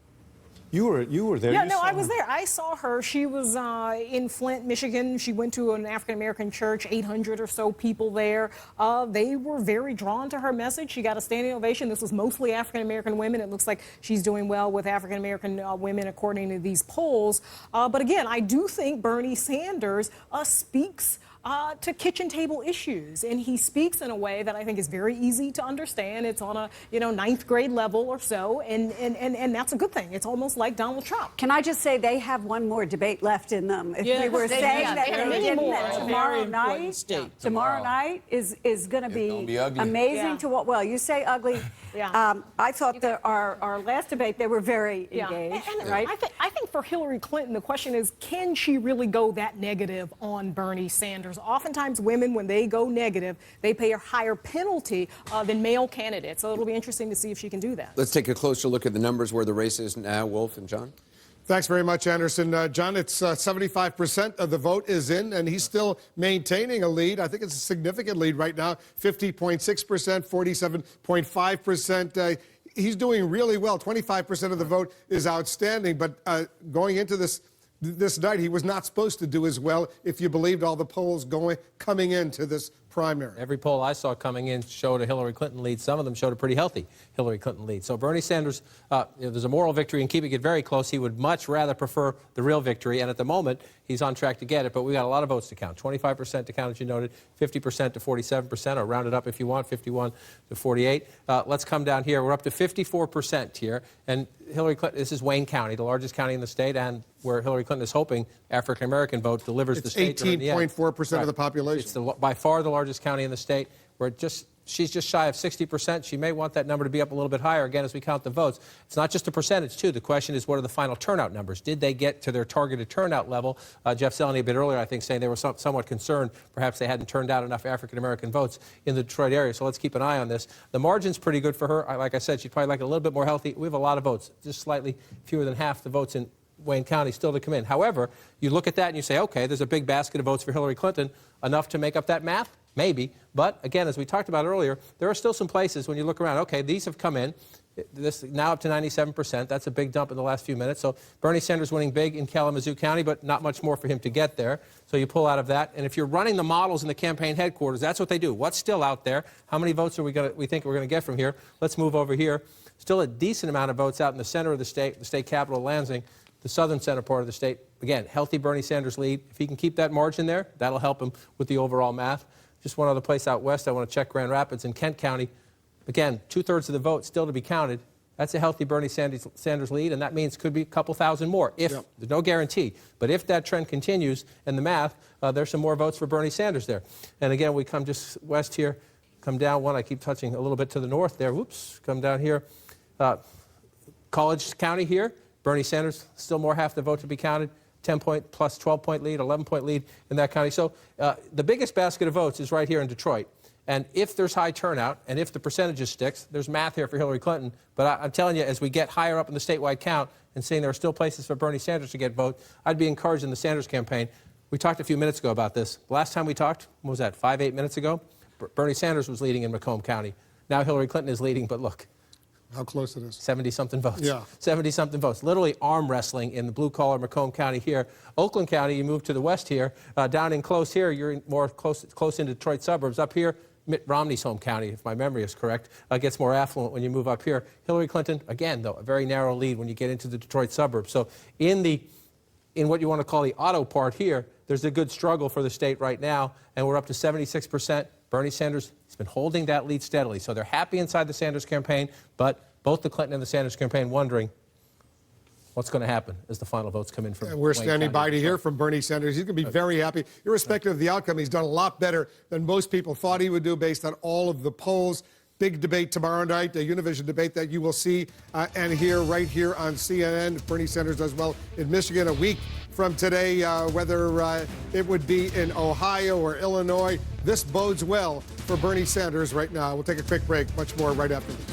You were there. Yeah, no, I was there. I saw her. She was in Flint, Michigan. She went to an African-American church, 800 or so people there. They were very drawn to her message. She got a standing ovation. This was mostly African-American women. It looks like she's doing well with African-American women, according to these polls. But again, I do think Bernie Sanders speaks to kitchen table issues, and he speaks in a way that I think is very easy to understand. It's on a ninth grade level or so, and that's a good thing. It's almost like Donald Trump. Can I just say they have one more debate left in them? If we were saying that they didn't, that tomorrow night is going to be amazing to what. Well, you say ugly. I thought that our last debate they were very engaged. Right? I think for Hillary Clinton, the question is, can she really go that negative on Bernie Sanders? Oftentimes women, when they go negative, they pay a higher penalty than male candidates. So it'll be interesting to see if she can do that. Let's take a closer look at the numbers where the race is now, Wolf and John. Thanks very much, Anderson. John, it's 75% of the vote is in, and he's still maintaining a lead. I think it's a significant lead right now, 50.6%, 47.5%. He's doing really well. 25% of the vote is outstanding, but going into this night, he was not supposed to do as well if you believed all the polls coming into this primary. Every poll I saw coming in showed a Hillary Clinton lead. Some of them showed a pretty healthy Hillary Clinton lead. So Bernie Sanders, there's a moral victory in keeping it very close. He would much rather prefer the real victory, and at the moment, he's on track to get it. But we got a lot of votes to count. 25% to count, as you noted, 50% to 47%, or round it up if you want, 51 to 48. Let's come down here. We're up to 54% here, and Hillary Clinton, this is Wayne County, the largest county in the state, and where Hillary Clinton is hoping African-American vote delivers the state. It's 18.4% of the population. It's by far the largest county in the state. We're just She's just shy of 60%. She may want that number to be up a little bit higher, again, as we count the votes. It's not just a percentage, too. The question is, what are the final turnout numbers? Did they get to their targeted turnout level? Jeff Zeleny a bit earlier, I think, saying they were somewhat concerned. Perhaps they hadn't turned out enough African-American votes in the Detroit area, so let's keep an eye on this. The margin's pretty good for her. Like I said, she'd probably like it a little bit more healthy. We have a lot of votes, just slightly fewer than half the votes in Wayne County still to come in. However, you look at that and you say, okay, there's a big basket of votes for Hillary Clinton, enough to make up that math? Maybe. But again, as we talked about earlier, there are still some places when you look around, okay, these have come in. This now up to 97%. That's a big dump in the last few minutes. So Bernie Sanders winning big in Kalamazoo County, but not much more for him to get there. So you pull out of that. And if you're running the models in the campaign headquarters, that's what they do. What's still out there? How many votes are we think we're going to get from here? Let's move over here. Still a decent amount of votes out in the center of the state capital, Lansing, the southern center part of the state. Again, healthy Bernie Sanders lead. If he can keep that margin there, that'll help him with the overall math. Just one other place out west, I want to check Grand Rapids in Kent County. Again, 2/3 of the vote still to be counted. That's a healthy Bernie Sanders lead, and that means could be a couple thousand more. There's no guarantee, but if that trend continues in the math, there's some more votes for Bernie Sanders there. And again, we come just west here, come down one. I keep touching a little bit to the north there. Whoops, come down here. College County here, Bernie Sanders still more half the vote to be counted. 10-point plus 12-point lead, 11-point lead in that county. So the biggest basket of votes is right here in Detroit. And if there's high turnout and if the percentages sticks, there's math here for Hillary Clinton. But I'm telling you, as we get higher up in the statewide count and seeing there are still places for Bernie Sanders to get votes, I'd be encouraged in the Sanders campaign. We talked a few minutes ago about this. Last time we talked, what was that, 8 minutes ago? Bernie Sanders was leading in Macomb County. Now Hillary Clinton is leading, but look. How close it is. 70-something votes. Yeah. 70-something votes. Literally arm wrestling in the blue-collar Macomb County here. Oakland County, you move to the west here. Down in close here, you're more close into Detroit suburbs. Up here, Mitt Romney's home county, if my memory is correct, gets more affluent when you move up here. Hillary Clinton, again, though, a very narrow lead when you get into the Detroit suburbs. So in what you want to call the auto part here, there's a good struggle for the state right now, and we're up to 76%. Bernie Sanders has been holding that lead steadily. So they're happy inside the Sanders campaign, but both the Clinton and the Sanders campaign wondering what's going to happen as the final votes come in from We're standing by to hear from Bernie Sanders. He's going to be very happy. Irrespective of the outcome, he's done a lot better than most people thought he would do based on all of the polls. Big debate tomorrow night, a Univision debate that you will see and hear right here on CNN. Bernie Sanders does well in Michigan a week from today, whether it would be in Ohio or Illinois. This bodes well for Bernie Sanders right now. We'll take a quick break. Much more right after this.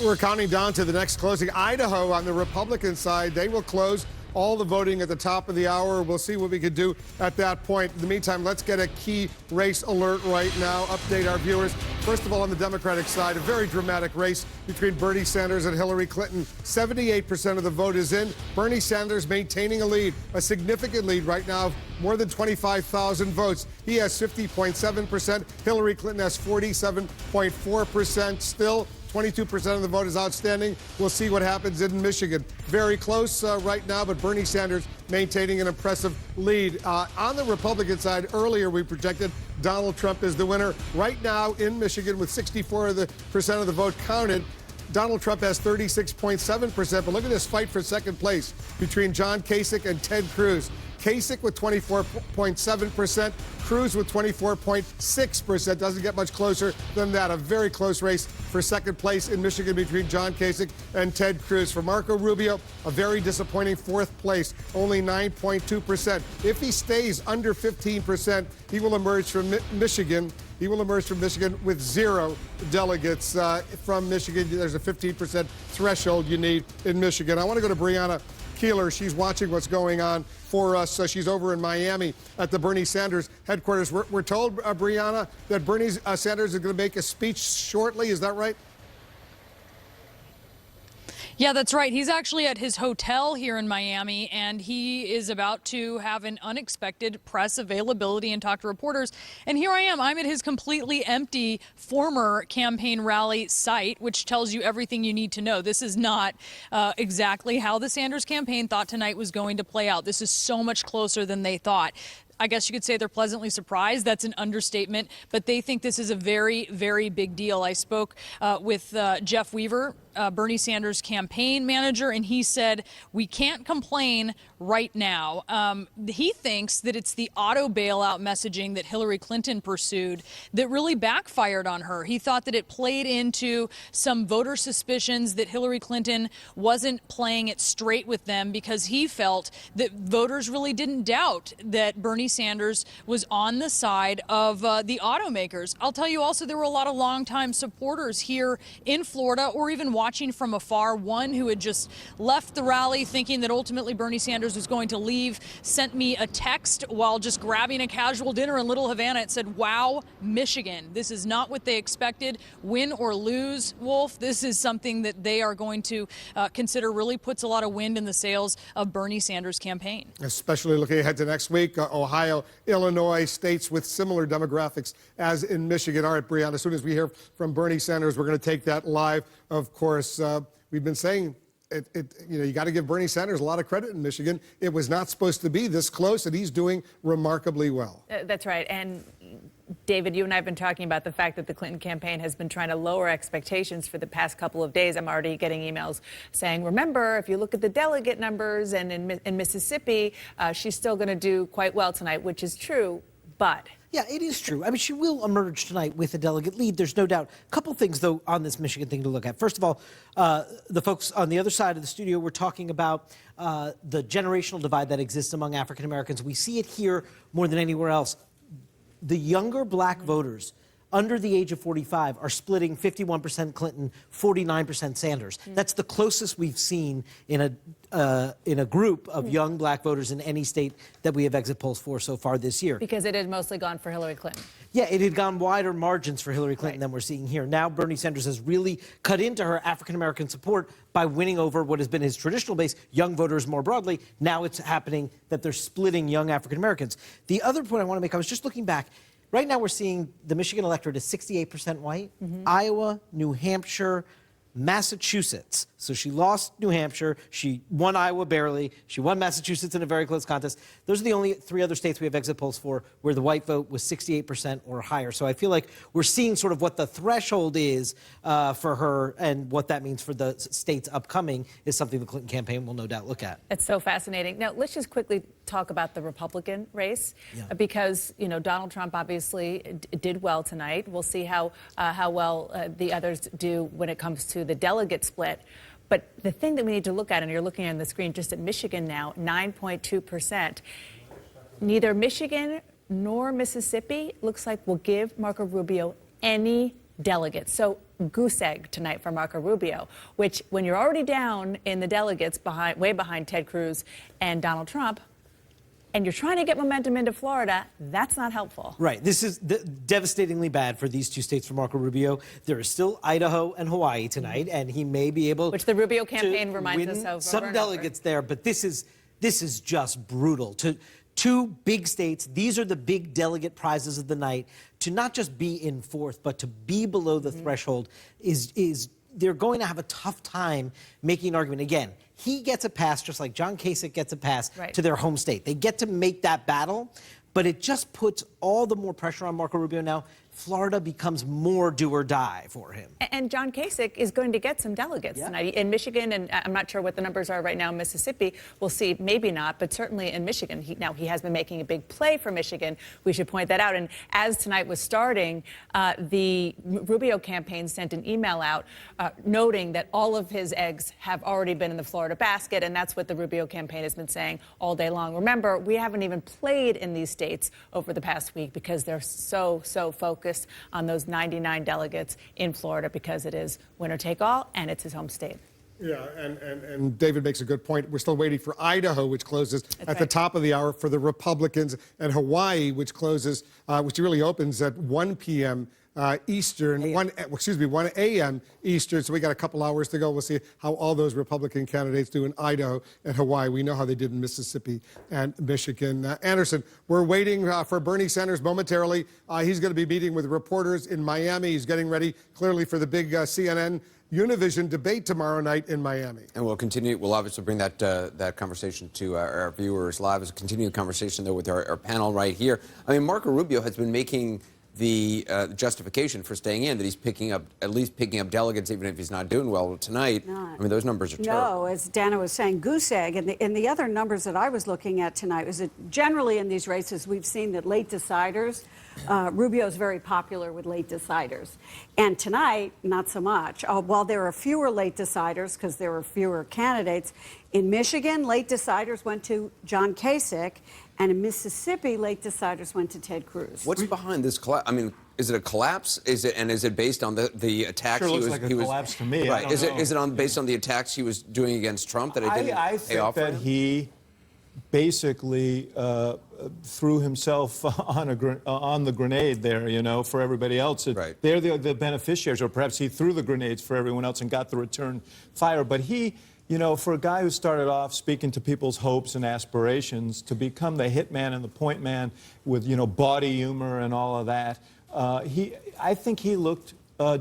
We're counting down to the next closing. Idaho on the Republican side, they will close all the voting at the top of the hour. We'll see what we can do at that point. In the meantime, let's get a key race alert right now, update our viewers. First of all, on the Democratic side, a very dramatic race between Bernie Sanders and Hillary Clinton. 78% of the vote is in. Bernie Sanders maintaining a lead, a significant lead right now of more than 25,000 votes. He has 50.7%. Hillary Clinton has 47.4%. Still, 22% of the vote is outstanding. We'll see what happens in Michigan. Very close right now, but Bernie Sanders maintaining an impressive lead. On the Republican side, earlier we projected Donald Trump is the winner. Right now in Michigan, with 64% of the vote counted, Donald Trump has 36.7%. But look at this fight for second place between John Kasich and Ted Cruz. Kasich with 24.7%, Cruz with 24.6%. Doesn't get much closer than that. A very close race for second place in Michigan between John Kasich and Ted Cruz. For Marco Rubio, a very disappointing fourth place, only 9.2%. If he stays under 15%, he will emerge from Michigan. He will emerge from Michigan with 0 delegates from Michigan. There's a 15% threshold you need in Michigan. I want to go to Brianna Keeler. She's watching what's going on for us. So she's over in Miami at the Bernie Sanders headquarters. We're told, Brianna, that Bernie Sanders is going to make a speech shortly. Is that right? Yeah, that's right. He's actually at his hotel here in Miami, and he is about to have an unexpected press availability and talk to reporters. And here I am. I'm at his completely empty former campaign rally site, which tells you everything you need to know. This is not exactly how the Sanders campaign thought tonight was going to play out. This is so much closer than they thought. I guess you could say they're pleasantly surprised. That's an understatement, but they think this is a very, very big deal. I spoke with Jeff Weaver Bernie Sanders' campaign manager, and he said, we can't complain right now. He thinks that it's the auto bailout messaging that Hillary Clinton pursued that really backfired on her. He thought that it played into some voter suspicions that Hillary Clinton wasn't playing it straight with them, because he felt that voters really didn't doubt that Bernie Sanders was on the side of the automakers. I'll tell you also, there were a lot of longtime supporters here in Florida, or even watching from afar. One who had just left the rally thinking that ultimately Bernie Sanders was going to leave sent me a text while just grabbing a casual dinner in Little Havana. It said, wow, Michigan. This is not what they expected. Win or lose, Wolf, this is something that they are going to consider really puts a lot of wind in the sails of Bernie Sanders' campaign. Especially looking ahead to next week, Ohio, Illinois, states with similar demographics as in Michigan. All right, Brianna, as soon as we hear from Bernie Sanders, we're going to take that live. Of course, we've been saying you got to give Bernie Sanders a lot of credit in Michigan. It was not supposed to be this close, and he's doing remarkably well. That's right. And David, you and I have been talking about the fact that the Clinton campaign has been trying to lower expectations for the past couple of days. I'm already getting emails saying, remember, if you look at the delegate numbers and in Mississippi, she's still going to do quite well tonight, which is true, but... Yeah, it is true. I mean, she will emerge tonight with a delegate lead. There's no doubt. A couple things, though, on this Michigan thing to look at. First of all, the folks on the other side of the studio were talking about the generational divide that exists among African Americans. We see it here more than anywhere else. The younger black voters under the age of 45 are splitting 51% Clinton, 49% Sanders. That's the closest we've seen in a group of young black voters in any state that we have exit polls for so far this year. Because it had mostly gone for Hillary Clinton. Yeah, it had gone wider margins for Hillary Clinton than we're seeing here. Now Bernie Sanders has really cut into her African-American support by winning over what has been his traditional base, young voters more broadly. Now it's happening that they're splitting young African-Americans. The other point I want to make, I was just looking back. Right now we're seeing the Michigan electorate is 68% white. Iowa, New Hampshire, Massachusetts. So she lost New Hampshire. She won Iowa barely. She won Massachusetts in a very close contest. Those are the only three other states we have exit polls for where the white vote was 68% or higher. So I feel like we're seeing sort of what the threshold is for her, and what that means for the states upcoming is something the Clinton campaign will no doubt look at. It's so fascinating. Now, let's just quickly talk about the Republican race, because, Donald Trump obviously did well tonight. We'll see how well the others do when it comes to the delegate split. But the thing that we need to look at, and you're looking on the screen just at Michigan now, 9.2%. Neither Michigan nor Mississippi looks like will give Marco Rubio any delegates. So goose egg tonight for Marco Rubio, which when you're already down in the delegates way behind Ted Cruz and Donald Trump, and you're trying to get momentum into Florida, that's not helpful. Right. This is devastatingly bad for these two states for Marco Rubio. There is still Idaho and Hawaii tonight, and he may be able which the Rubio campaign reminds us of. Some delegates there, but this is just brutal. Two big states, these are the big delegate prizes of the night. To not just be in fourth, but to be below the threshold is they're going to have a tough time making an argument. Again, he gets a pass just like John Kasich gets a pass to their home state. They get to make that battle, but it just puts all the more pressure on Marco Rubio now. Florida becomes more do or die for him. And John Kasich is going to get some delegates tonight in Michigan, and I'm not sure what the numbers are right now in Mississippi. We'll see, maybe not, but certainly in Michigan. He has been making a big play for Michigan. We should point that out. And as tonight was starting, the Rubio campaign sent an email out noting that all of his eggs have already been in the Florida basket, and that's what the Rubio campaign has been saying all day long. Remember, we haven't even played in these states over the past week because they're so focused on those 99 delegates in Florida, because it is winner take all and it's his home state. Yeah, and David makes a good point. We're still waiting for Idaho, which closes at the top of the hour for the Republicans, and Hawaii, which closes, which really opens at 1 p.m. Eastern, 1 a.m. Eastern. So we got a couple hours to go. We'll see how all those Republican candidates do in Idaho and Hawaii. We know how they did in Mississippi and Michigan. Anderson, we're waiting for Bernie Sanders momentarily. He's going to be meeting with reporters in Miami. He's getting ready clearly for the big CNN Univision debate tomorrow night in Miami. And we'll continue. We'll obviously bring that conversation to our viewers live as a continued conversation, though, with our panel right here. I mean, Marco Rubio has been making the justification for staying in, that he's at least picking up delegates, even if he's not doing well tonight. I mean, those numbers are terrible. No, as Dana was saying, goose egg. And the other numbers that I was looking at tonight was that generally in these races, we've seen that late deciders, Rubio is very popular with late deciders. And tonight, not so much. While there are fewer late deciders because there are fewer candidates, in Michigan, late deciders went to John Kasich, and in Mississippi, late deciders went to Ted Cruz. What's behind this collapse? I mean, is it a collapse? Is it based on the attacks Sure looks like a collapse to me. Right. I don't know. Is it based on the attacks he was doing against Trump that it didn't I pay think off for that him? he basically threw himself on the grenade there, you know, for everybody else. They're the beneficiaries, or perhaps he threw the grenades for everyone else and got the return fire. But he, you know, for a guy who started off speaking to people's hopes and aspirations, to become the hitman and the point man with, you know, bawdy humor and all of that, I think he looked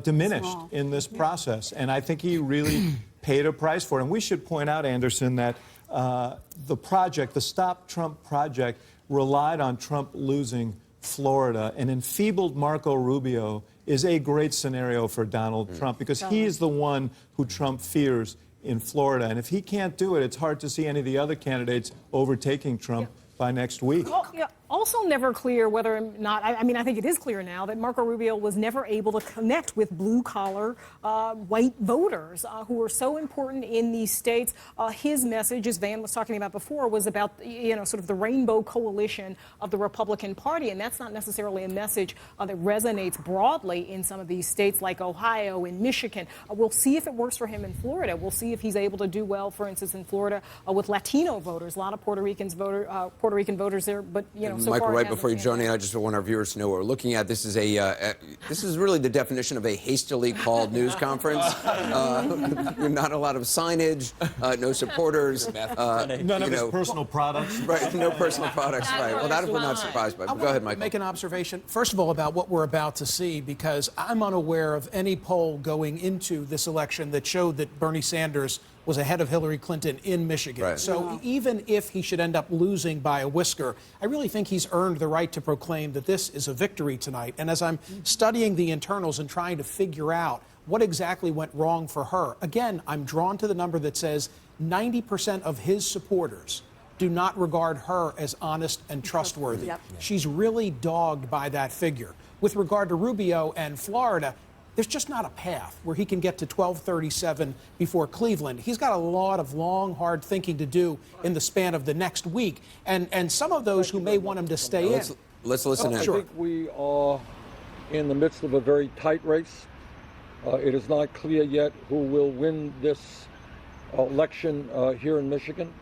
diminished in this process. And I think he really paid a price for it. And we should point out, Anderson, that the Stop Trump project relied on Trump losing Florida. An enfeebled Marco Rubio is a great scenario for Donald Trump, because he is the one who Trump fears in Florida. And if he can't do it, it's hard to see any of the other candidates overtaking Trump by next week. Well, also never clear whether or not, I mean, I think it is clear now that Marco Rubio was never able to connect with blue-collar white voters who were so important in these states. His message, as Van was talking about before, was about, you know, sort of the rainbow coalition of the Republican Party, and that's not necessarily a message that resonates broadly in some of these states like Ohio and Michigan. We'll see if it works for him in Florida. We'll see if he's able to do well, for instance, in Florida with Latino voters. A lot of Puerto Rican voters there, but, you know, so Michael, far right before you join in, I just want our viewers to know what we're looking at. This is this is really the definition of a hastily called news conference. Not a lot of signage, no supporters, none of his personal products. Right, no personal products. Right. Well, that we're not surprised by. But go ahead, Michael. Make an observation, first of all, about what we're about to see, because I'm unaware of any poll going into this election that showed that Bernie Sanders was ahead of Hillary Clinton in Michigan. Right. So even if he should end up losing by a whisker, I really think he's earned the right to proclaim that this is a victory tonight. And as I'm studying the internals and trying to figure out what exactly went wrong for her, again, I'm drawn to the number that says 90% of his supporters do not regard her as honest and trustworthy. Yep. She's really dogged by that figure. With regard to Rubio and Florida, there's just not a path where he can get to 1237 before Cleveland. He's got a lot of long, hard thinking to do in the span of the next week. And some of those who may want him to stay in. Let's listen in. I think we are in the midst of a very tight race. It is not clear yet who will win this election here in Michigan.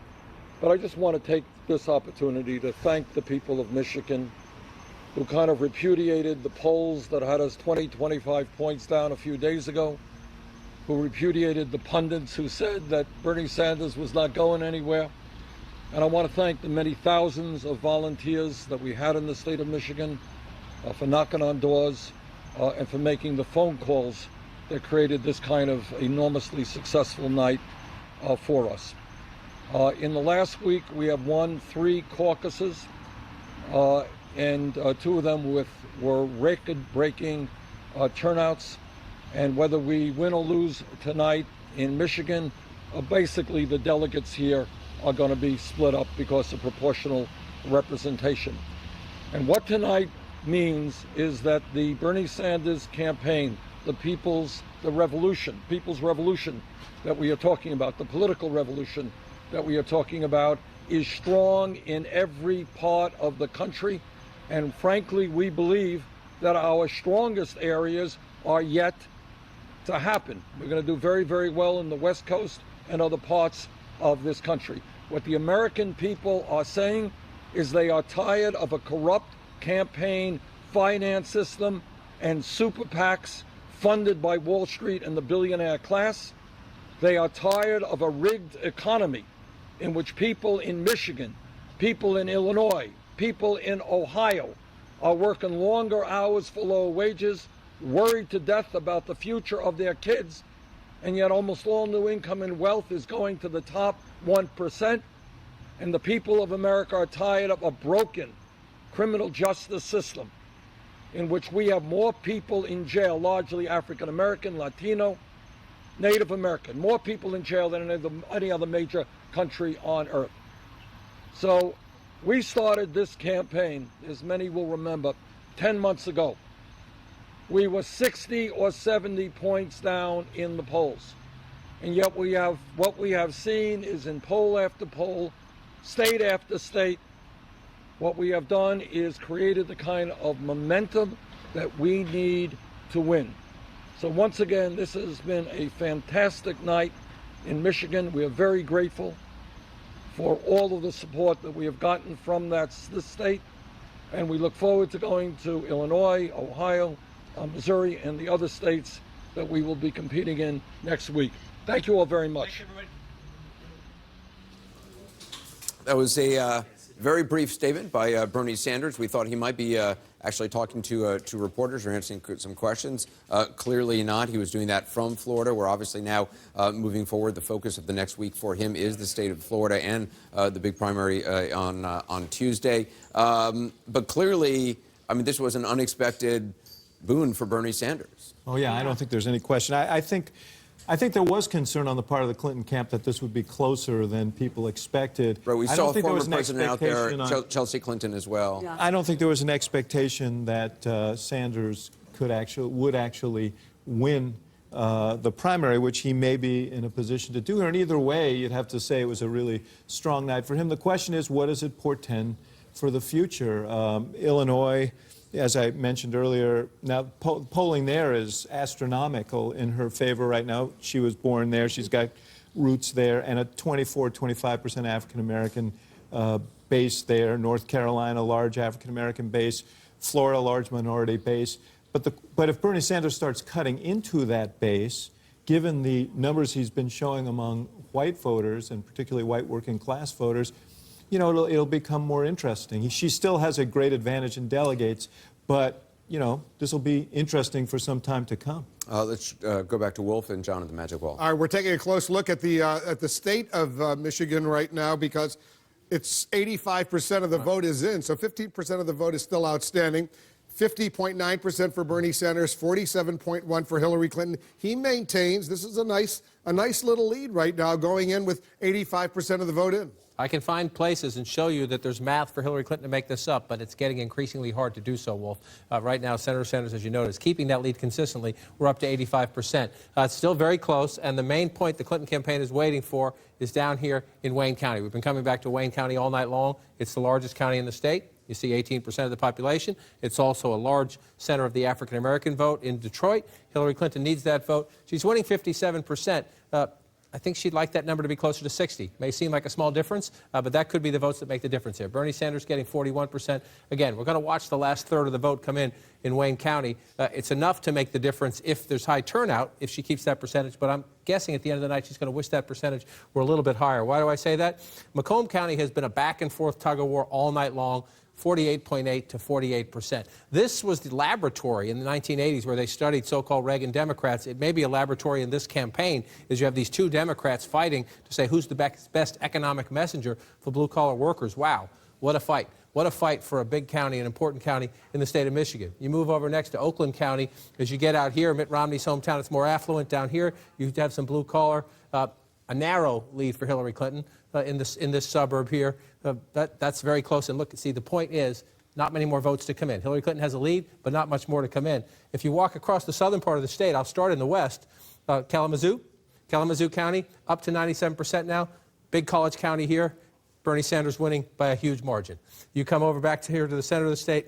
But I just want to take this opportunity to thank the people of Michigan who kind of repudiated the polls that had us 20, 25 points down a few days ago, who repudiated the pundits who said that Bernie Sanders was not going anywhere. And I want to thank the many thousands of volunteers that we had in the state of Michigan for knocking on doors and for making the phone calls that created this kind of enormously successful night for us. In the last week, we have won 3 caucuses. And 2 of them were record-breaking turnouts. And whether we win or lose tonight in Michigan, basically the delegates here are going to be split up because of proportional representation. And what tonight means is that the Bernie Sanders campaign, the people's revolution that we are talking about, the political revolution that we are talking about, is strong in every part of the country. And frankly, we believe that our strongest areas are yet to happen. We're going to do very, very well in the West Coast and other parts of this country. What the American people are saying is they are tired of a corrupt campaign finance system and super PACs funded by Wall Street and the billionaire class. They are tired of a rigged economy in which people in Michigan, people in Illinois, people in Ohio are working longer hours for lower wages, worried to death about the future of their kids, and yet almost all new income and wealth is going to the top 1%. And the people of America are tired of a broken criminal justice system in which we have more people in jail, largely African American, Latino, Native American, more people in jail than any other major country on earth. So we started this campaign, as many will remember, 10 months ago. We were 60 or 70 points down in the polls. And yet what we have seen is in poll after poll, state after state, what we have done is created the kind of momentum that we need to win. So once again, this has been a fantastic night in Michigan. We are very grateful for all of the support that we have gotten from this state. And we look forward to going to Illinois, Ohio, Missouri, and the other states that we will be competing in next week. Thank you all very much. That was a very brief statement by Bernie Sanders. We thought he might be actually talking to reporters or answering some questions. Clearly not. He was doing that from Florida. We're obviously now moving forward. The focus of the next week for him is the state of Florida and the big primary on Tuesday. But clearly, I mean, this was an unexpected boon for Bernie Sanders. Oh, yeah, I don't think there's any question. I think there was concern on the part of the Clinton camp that this would be closer than people expected. Right, we saw a former president out there, Chelsea Clinton as well. Yeah. I don't think there was an expectation that Sanders would actually win the primary, which he may be in a position to do. And either way, you'd have to say it was a really strong night for him. The question is, what does it portend for the future? Illinois, as I mentioned earlier, now polling there is astronomical in her favor right now. She was born there. She's got roots there, and a 24-25% African-American base there. North Carolina, large African-American base. Florida, large minority base. But if Bernie Sanders starts cutting into that base, given the numbers he's been showing among white voters, and particularly white working-class voters, you know, it'll become more interesting. She still has a great advantage in delegates, but, you know, this will be interesting for some time to come. Let's go back to Wolf and John at the Magic Wall. All right, we're taking a close look at the state of Michigan right now because it's 85% of the vote is in, so 15% of the vote is still outstanding. 50.9% for Bernie Sanders, 47.1% for Hillary Clinton. He maintains this is a nice little lead right now, going in with 85% of the vote in. I can find places and show you that there's math for Hillary Clinton to make this up, but it's getting increasingly hard to do so, Wolf. Right now, Senator Sanders, as you noticed, keeping that lead consistently. We're up to 85%. It's still very close, and the main point the Clinton campaign is waiting for is down here in Wayne County. We've been coming back to Wayne County all night long. It's the largest county in the state. You see 18% of the population. It's also a large center of the African-American vote in Detroit. Hillary Clinton needs that vote. She's winning 57%. I think she'd like that number to be closer to 60. May seem like a small difference, but that could be the votes that make the difference here. Bernie Sanders getting 41%. Again, we're going to watch the last third of the vote come in Wayne County. It's enough to make the difference if there's high turnout, if she keeps that percentage, but I'm guessing at the end of the night she's going to wish that percentage were a little bit higher. Why do I say that? Macomb County has been a back-and-forth tug-of-war all night long. 48.8 to 48%. This was the laboratory in the 1980s where they studied so-called Reagan Democrats. It may be a laboratory in this campaign, as you have these two Democrats fighting to say who's the best economic messenger for blue-collar workers. Wow, what a fight. What a fight for a big county, an important county in the state of Michigan. You move over next to Oakland County. As you get out here, Mitt Romney's hometown, it's more affluent. Down here, you have some blue-collar, a narrow lead for Hillary Clinton in this suburb here. That's very close. And look, see, the point is not many more votes to come in. Hillary Clinton has a lead, but not much more to come in. If you walk across the southern part of the state, I'll start in the west. Kalamazoo County, up to 97% now. Big college county here. Bernie Sanders winning by a huge margin. You come over back to here to the center of the state.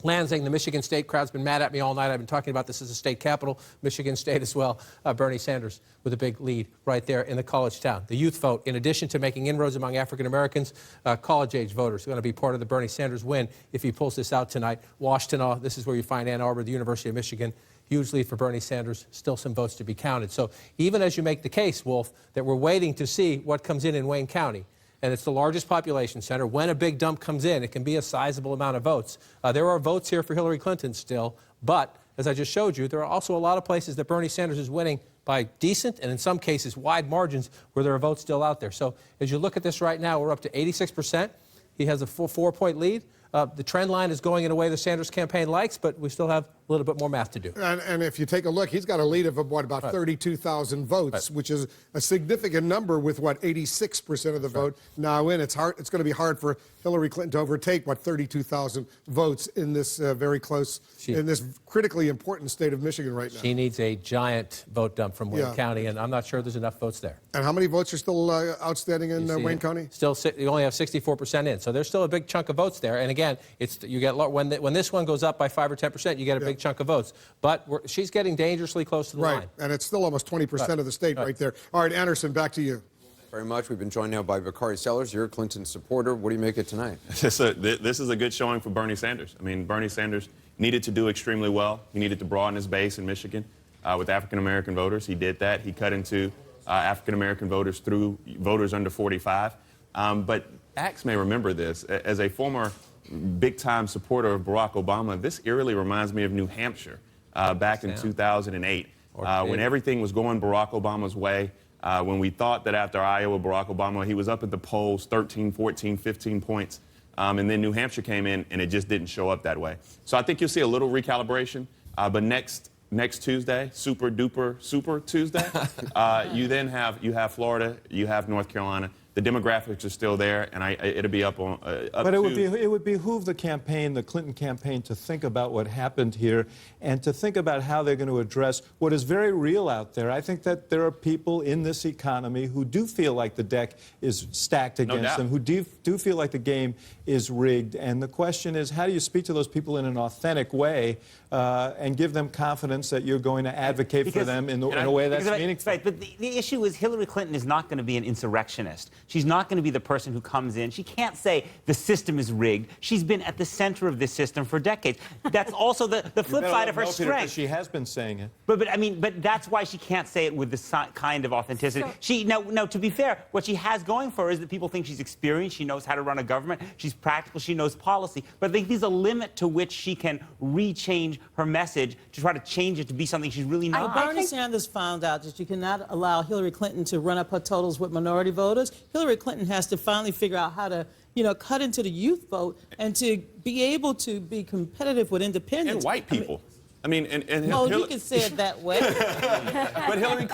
Lansing, the Michigan State crowd's been mad at me all night. I've been talking about this as a state capital, Michigan State as well. Bernie Sanders with a big lead right there in the college town. The youth vote, in addition to making inroads among African Americans, college-age voters are going to be part of the Bernie Sanders win if he pulls this out tonight. Washtenaw, this is where you find Ann Arbor, the University of Michigan. Huge lead for Bernie Sanders, still some votes to be counted. So even as you make the case, Wolf, that we're waiting to see what comes in Wayne County, and it's the largest population center. When a big dump comes in, it can be a sizable amount of votes. There are votes here for Hillary Clinton still, but as I just showed you, there are also a lot of places that Bernie Sanders is winning by decent and in some cases wide margins where there are votes still out there. So as you look at this right now, we're up to 86%. He has a full 4-point lead. The trend line is going in a way the Sanders campaign likes, but we still have a little bit more math to do. And if you take a look, he's got a lead of what, about 32,000 votes, which is a significant number with what 86% of the vote now in. It's hard. It's going to be hard for Hillary Clinton to overtake 32,000 votes in this very close, in this critically important state of Michigan right now. She needs a giant vote dump from Wayne County, and I'm not sure there's enough votes there. And how many votes are still outstanding in Wayne County? Still, you only have 64% in, so there's still a big chunk of votes there. And again, you get when this one goes up by 5 or 10%, you get a big chunk of votes. But she's getting dangerously close to the line. And it's still almost 20% of the state right there. All right, Anderson, back to you. Very much. We've been joined now by Bakari Sellers. You're a Clinton supporter. What do you make of tonight? This is a good showing for Bernie Sanders. I mean, Bernie Sanders needed to do extremely well. He needed to broaden his base in Michigan with African-American voters. He did that. He cut into African-American voters through voters under 45. But Axe may remember this. As a former big-time supporter of Barack Obama, this eerily reminds me of New Hampshire back in 2008 when everything was going Barack Obama's way. When we thought that after Iowa, Barack Obama, he was up at the polls 13, 14, 15 points. And then New Hampshire came in, and it just didn't show up that way. So I think you'll see a little recalibration. But next Tuesday, super Tuesday, you have Florida, you have North Carolina. The demographics are still there, and it'll be up on. But it would behoove the Clinton campaign, to think about what happened here and to think about how they're going to address what is very real out there. I think that there are people in this economy who do feel like the deck is stacked against them, who do feel like the game is rigged. And the question is, how do you speak to those people in an authentic way and give them confidence that you're going to advocate for them in a way that's meaningful? Right, but the issue is Hillary Clinton is not going to be an insurrectionist. She's not going to be the person who comes in. She can't say the system is rigged. She's been at the center of this system for decades. That's also the flip side of her strength. She has been saying it. But that's why she can't say it with this kind of authenticity. Now, to be fair, what she has going for her is that people think she's experienced. She knows how to run a government. She's practical. She knows policy. But I think there's a limit to which she can rechange her message to try to change it to be something she's really not. Bernie Sanders found out that you cannot allow Hillary Clinton to run up her totals with minority voters. Hillary Clinton has to finally figure out how to, cut into the youth vote and to be able to be competitive with independents. And white people. You can say it that way. But Hillary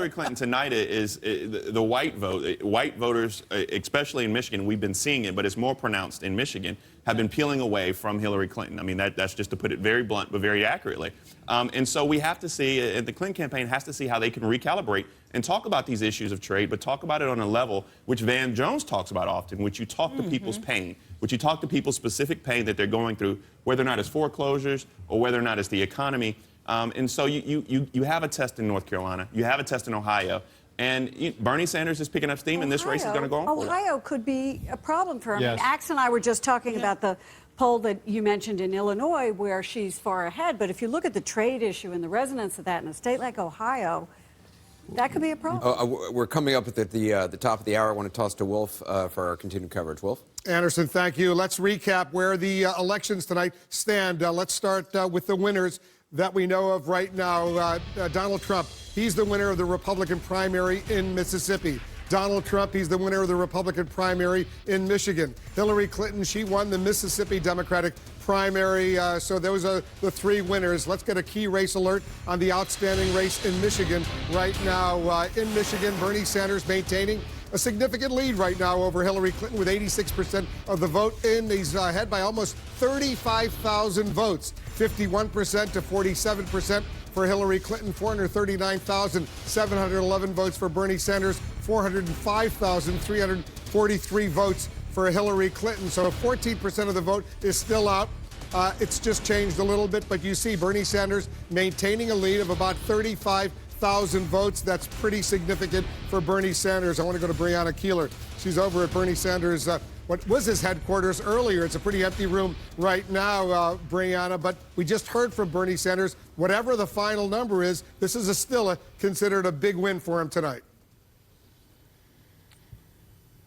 Clinton tonight is the white vote. White voters, especially in Michigan, we've been seeing it, but it's more pronounced in Michigan, have been peeling away from Hillary Clinton. I mean, that's just to put it very blunt, but very accurately. And so we have to see, the Clinton campaign has to see how they can recalibrate and talk about these issues of trade, but talk about it on a level which Van Jones talks about often, which you talk to people's pain, which you talk to people's specific pain that they're going through, whether or not it's foreclosures or whether or not it's the economy. And so you have a test in North Carolina, you have a test in Ohio, and Bernie Sanders is picking up steam, and this race is going to go on for Ohio could be a problem for him. Yes. Axe and I were just talking about the poll that you mentioned in Illinois, where she's far ahead. But if you look at the trade issue and the resonance of that in a state like Ohio, that could be a problem. We're coming up at the top of the hour. I want to toss to Wolf for our continued coverage. Wolf? Anderson, thank you. Let's recap where the elections tonight stand. Let's start with the winners that we know of right now. Donald Trump, he's the winner of the Republican primary in Mississippi. Donald Trump, he's the winner of the Republican primary in Michigan. Hillary Clinton, she won the Mississippi Democratic primary. So those are the three winners. Let's get a key race alert on the outstanding race in Michigan right now. In Michigan, Bernie Sanders maintaining a significant lead right now over Hillary Clinton with 86% of the vote in. He's ahead by almost 35,000 votes, 51% to 47% for Hillary Clinton, 439,711 votes for Bernie Sanders, 405,343 votes for Hillary Clinton. So 14% of the vote is still out. It's just changed a little bit, but you see Bernie Sanders maintaining a lead of about 35,000 votes. That's pretty significant for Bernie Sanders. I want to go to Breonna Keeler. She's over at Bernie Sanders' what was his headquarters earlier. It's a pretty empty room right now, Breonna, but we just heard from Bernie Sanders. Whatever the final number is, this is still considered a big win for him tonight.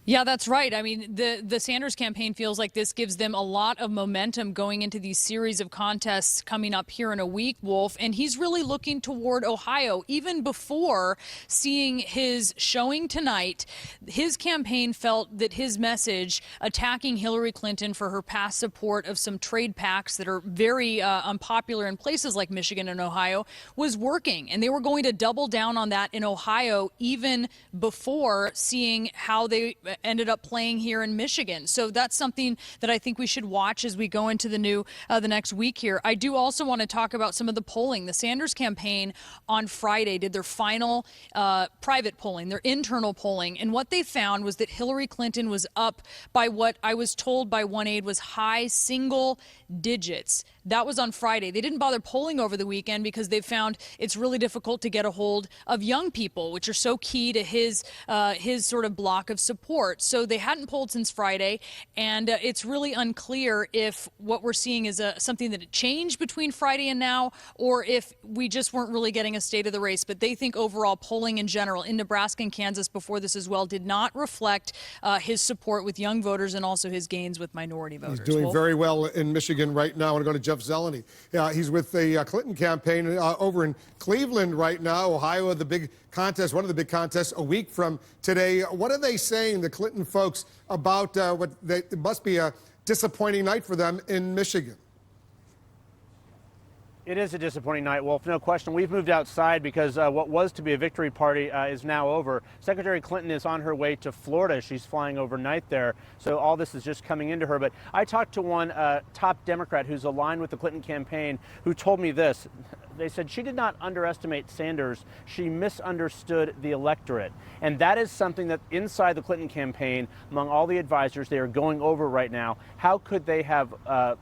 Yeah, that's right. I mean, the Sanders campaign feels like this gives them a lot of momentum going into these series of contests coming up here in a week, Wolf. And he's really looking toward Ohio. Even before seeing his showing tonight, his campaign felt that his message attacking Hillary Clinton for her past support of some trade pacts that are very unpopular in places like Michigan and Ohio was working. And they were going to double down on that in Ohio even before seeing how they ended up playing here in Michigan. So that's something that I think we should watch as we go into the next week here. I do also want to talk about some of the polling. The Sanders campaign on Friday did their final private polling, their internal polling, and what they found was that Hillary Clinton was up by what I was told by one aide was high single digits. That was on Friday. They didn't bother polling over the weekend because they found it's really difficult to get a hold of young people, which are so key to his sort of block of support. So they hadn't polled since Friday, and it's really unclear if what we're seeing is something that changed between Friday and now, or if we just weren't really getting a state of the race. But they think overall polling in general in Nebraska and Kansas before this as well did not reflect his support with young voters and also his gains with minority voters. He's doing Wolf? very well in Michigan right now. I want to go to Jeff Zeleny. He's with the Clinton campaign over in Cleveland right now. Ohio, the big contest, one of the big contests a week from today. What are they saying, the Clinton folks, about it must be a disappointing night for them in Michigan? It is a disappointing night, Wolf. No question. We've moved outside because what was to be a victory party is now over. Secretary Clinton is on her way to Florida. She's flying overnight there. So all this is just coming into her. But I talked to one top Democrat who's aligned with the Clinton campaign who told me this. They said she did not underestimate Sanders. She misunderstood the electorate. And that is something that inside the Clinton campaign, among all the advisors, they are going over right now. How could they have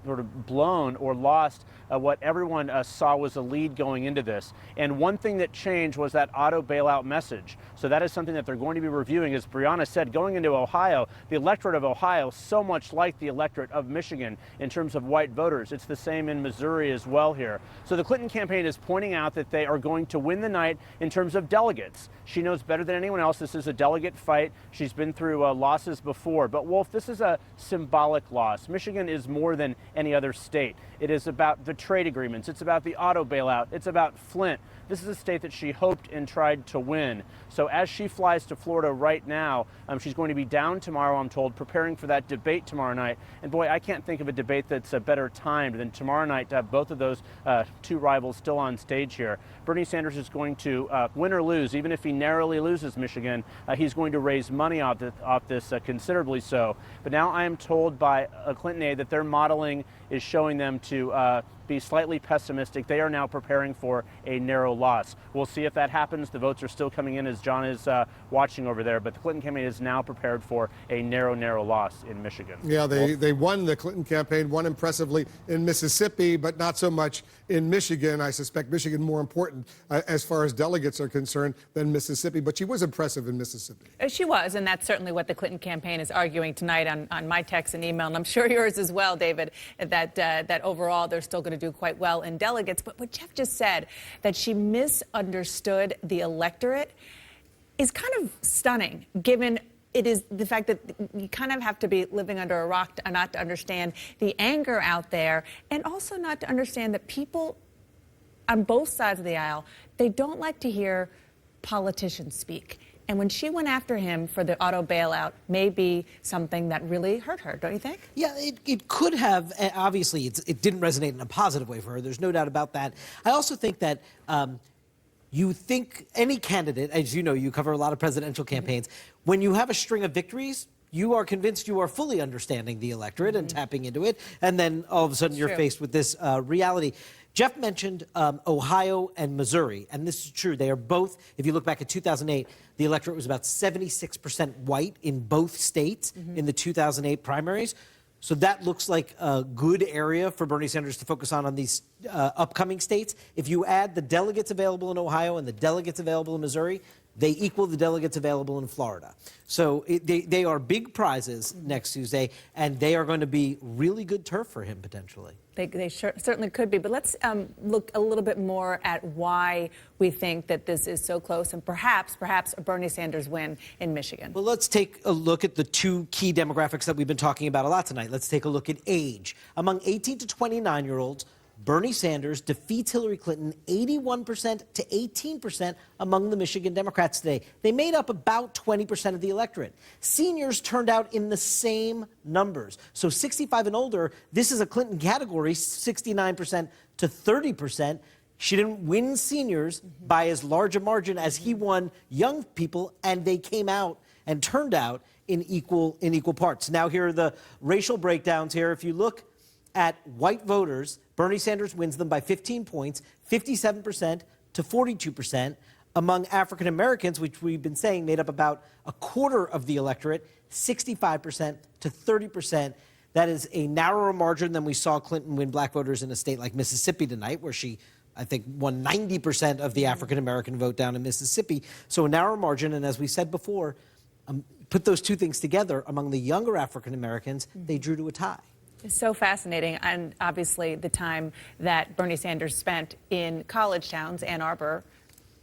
sort of blown or lost what everyone saw was a lead going into this? And one thing that changed was that auto bailout message. So that is something that they're going to be reviewing. As Brianna said, going into Ohio, the electorate of Ohio, so much like the electorate of Michigan in terms of white voters. It's the same in Missouri as well here. So the Clinton campaign is pointing out that they are going to win the night in terms of delegates. She knows better than anyone else this is a delegate fight. She's been through losses before. But, Wolf, this is a symbolic loss. Michigan is more than any other state. It is about the trade agreements. It's about the auto bailout. It's about Flint. This is a state that she hoped and tried to win. So as she flies to Florida right now, she's going to be down tomorrow, I'm told, preparing for that debate tomorrow night. And boy, I can't think of a debate that's better timed than tomorrow night to have both of those two rivals still on stage here. Bernie Sanders is going to win or lose, even if he narrowly loses Michigan, he's going to raise money off this considerably so. But now I am told by a Clinton aide that their modeling is showing them to be slightly pessimistic. They are now preparing for a narrow loss. We'll see if that happens. The votes are still coming in as John is watching over there, but the Clinton campaign is now prepared for a narrow loss in Michigan. Yeah, they won, the Clinton campaign won impressively in Mississippi, but not so much in Michigan. I suspect Michigan more important as far as delegates are concerned than Mississippi, but she was impressive in Mississippi. She was, and that's certainly what the Clinton campaign is arguing tonight on my text and email, and I'm sure yours as well, David, that overall they're still going to do quite well in delegates. But what Jeff just said, that she misunderstood the electorate, is kind of stunning, given it is the fact that you kind of have to be living under a rock not to understand the anger out there, and also not to understand that people on both sides of the aisle, they don't like to hear politicians speak. And when she went after him for the auto bailout, may be something that really hurt her, don't you think? Yeah, it could have. Obviously, it didn't resonate in a positive way for her. There's no doubt about that. I also think that you think any candidate, as you know, you cover a lot of presidential campaigns, when you have a string of victories, you are convinced you are fully understanding the electorate and tapping into it, and then all of a sudden you're faced with this reality. Jeff mentioned Ohio and Missouri, and this is true. They are both, if you look back at 2008, the electorate was about 76% white in both states in the 2008 primaries. So that looks like a good area for Bernie Sanders to focus on these upcoming states. If you add the delegates available in Ohio and the delegates available in Missouri, they equal the delegates available in Florida. So they are big prizes next Tuesday, and they are going to be really good turf for him potentially. They certainly could be. But let's look a little bit more at why we think that this is so close and perhaps a Bernie Sanders win in Michigan. Well, let's take a look at the two key demographics that we've been talking about a lot tonight. Let's take a look at age. Among 18 to 29-year-olds, Bernie Sanders defeats Hillary Clinton 81% to 18% among the Michigan Democrats today. They made up about 20% of the electorate. Seniors turned out in the same numbers. So 65 and older, this is a Clinton category, 69% to 30%. She didn't win seniors by as large a margin as he won young people, and they came out and turned out in equal parts. Now here are the racial breakdowns here. If you look at white voters, Bernie Sanders wins them by 15 points, 57% to 42%. Among African Americans, which we've been saying made up about a quarter of the electorate, 65% to 30%. That is a narrower margin than we saw Clinton win black voters in a state like Mississippi tonight, where she, I think, won 90% of the African American vote down in Mississippi. So a narrow margin, and as we said before, put those two things together, among the younger African Americans, they drew to a tie. It's so fascinating, and obviously the time that Bernie Sanders spent in college towns, Ann Arbor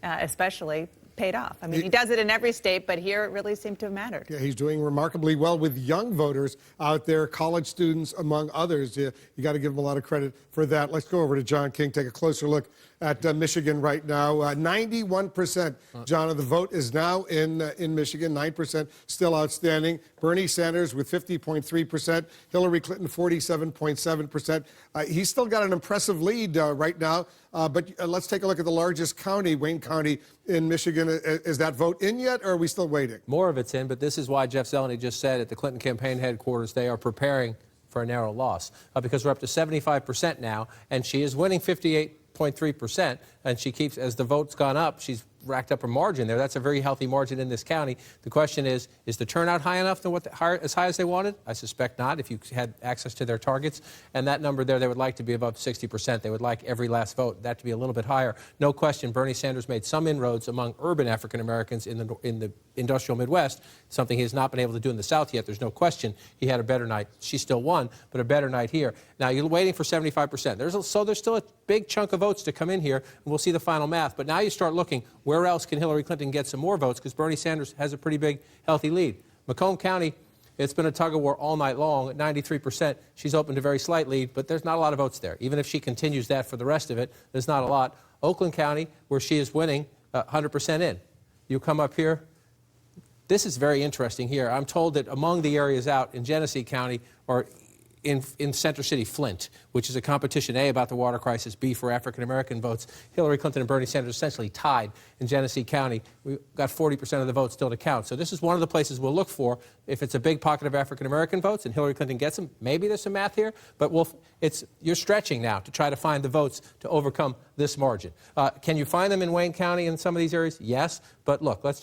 especially, paid off. I mean, he does it in every state, but here it really seemed to have mattered. Yeah, he's doing remarkably well with young voters out there, college students among others. You got to give him a lot of credit for that. Let's go over to John King, take a closer look at Michigan right now. 91%, John, of the vote is now in Michigan. 9% still outstanding. Bernie Sanders with 50.3%. Hillary Clinton 47.7%. He's still got an impressive lead right now. But let's take a look at the largest county, Wayne County in Michigan. Is that vote in yet, or are we still waiting? More of it's in, but this is why Jeff Zeleny just said at the Clinton campaign headquarters they are preparing for a narrow loss because we're up to 75% now, and she is winning 58.3%, and she keeps, as the vote's gone up, she's racked up a margin there. That's a very healthy margin in this county. The question is the turnout high enough to as high as they wanted? I suspect not, if you had access to their targets. And that number there, they would like to be above 60%. They would like every last vote, that to be a little bit higher. No question, Bernie Sanders made some inroads among urban African Americans in the industrial Midwest, something he has not been able to do in the South yet. There's no question he had a better night. She still won, but a better night here. Now, you're waiting for 75%. So there's still a big chunk of votes to come in here, and we'll see the final math. But now you start looking, where else can Hillary Clinton get some more votes? Because Bernie Sanders has a pretty big, healthy lead. Macomb County, it's been a tug-of-war all night long at 93%. She's opened a very slight lead, but there's not a lot of votes there. Even if she continues that for the rest of it, there's not a lot. Oakland County, where she is winning 100% in. You come up here. This is very interesting here. I'm told that among the areas out in Genesee County, or in Center City, Flint, which is a competition, A, about the water crisis, B, for African-American votes. Hillary Clinton and Bernie Sanders essentially tied in Genesee County. We've got 40% of the votes still to count. So this is one of the places we'll look for. If it's a big pocket of African-American votes and Hillary Clinton gets them, maybe there's some math here, but you're stretching now to try to find the votes to overcome this margin. Can you find them in Wayne County in some of these areas? Yes, but look, let's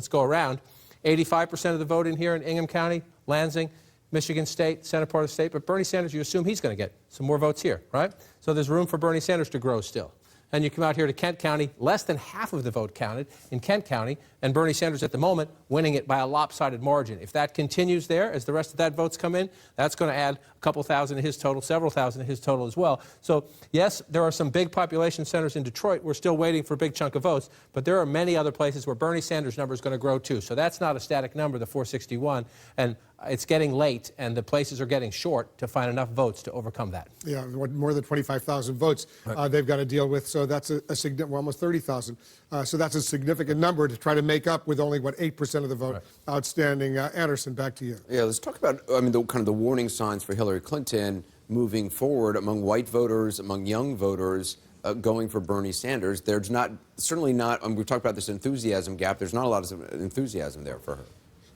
go around. 85% of the vote in here in Ingham County, Lansing, Michigan State, center part of the state, but Bernie Sanders, you assume he's going to get some more votes here, right? So there's room for Bernie Sanders to grow still. And you come out here to Kent County, less than half of the vote counted in Kent County, and Bernie Sanders at the moment winning it by a lopsided margin. If that continues there, as the rest of that votes come in, that's going to add a couple thousand to his total, several thousand to his total as well. So, yes, there are some big population centers in Detroit. We're still waiting for a big chunk of votes, but there are many other places where Bernie Sanders' number is going to grow too. So that's not a static number, the 461, and it's getting late, and the places are getting short to find enough votes to overcome that. Yeah, more than 25,000 votes they've got to deal with, so that's a significant, almost 30,000. So that's a significant number to try to make up with only, 8% of the vote outstanding. Anderson, back to you. Yeah, let's talk about, the warning signs for Hillary Clinton moving forward among white voters, among young voters, going for Bernie Sanders. There's certainly not, we've talked about this enthusiasm gap, there's not a lot of enthusiasm there for her.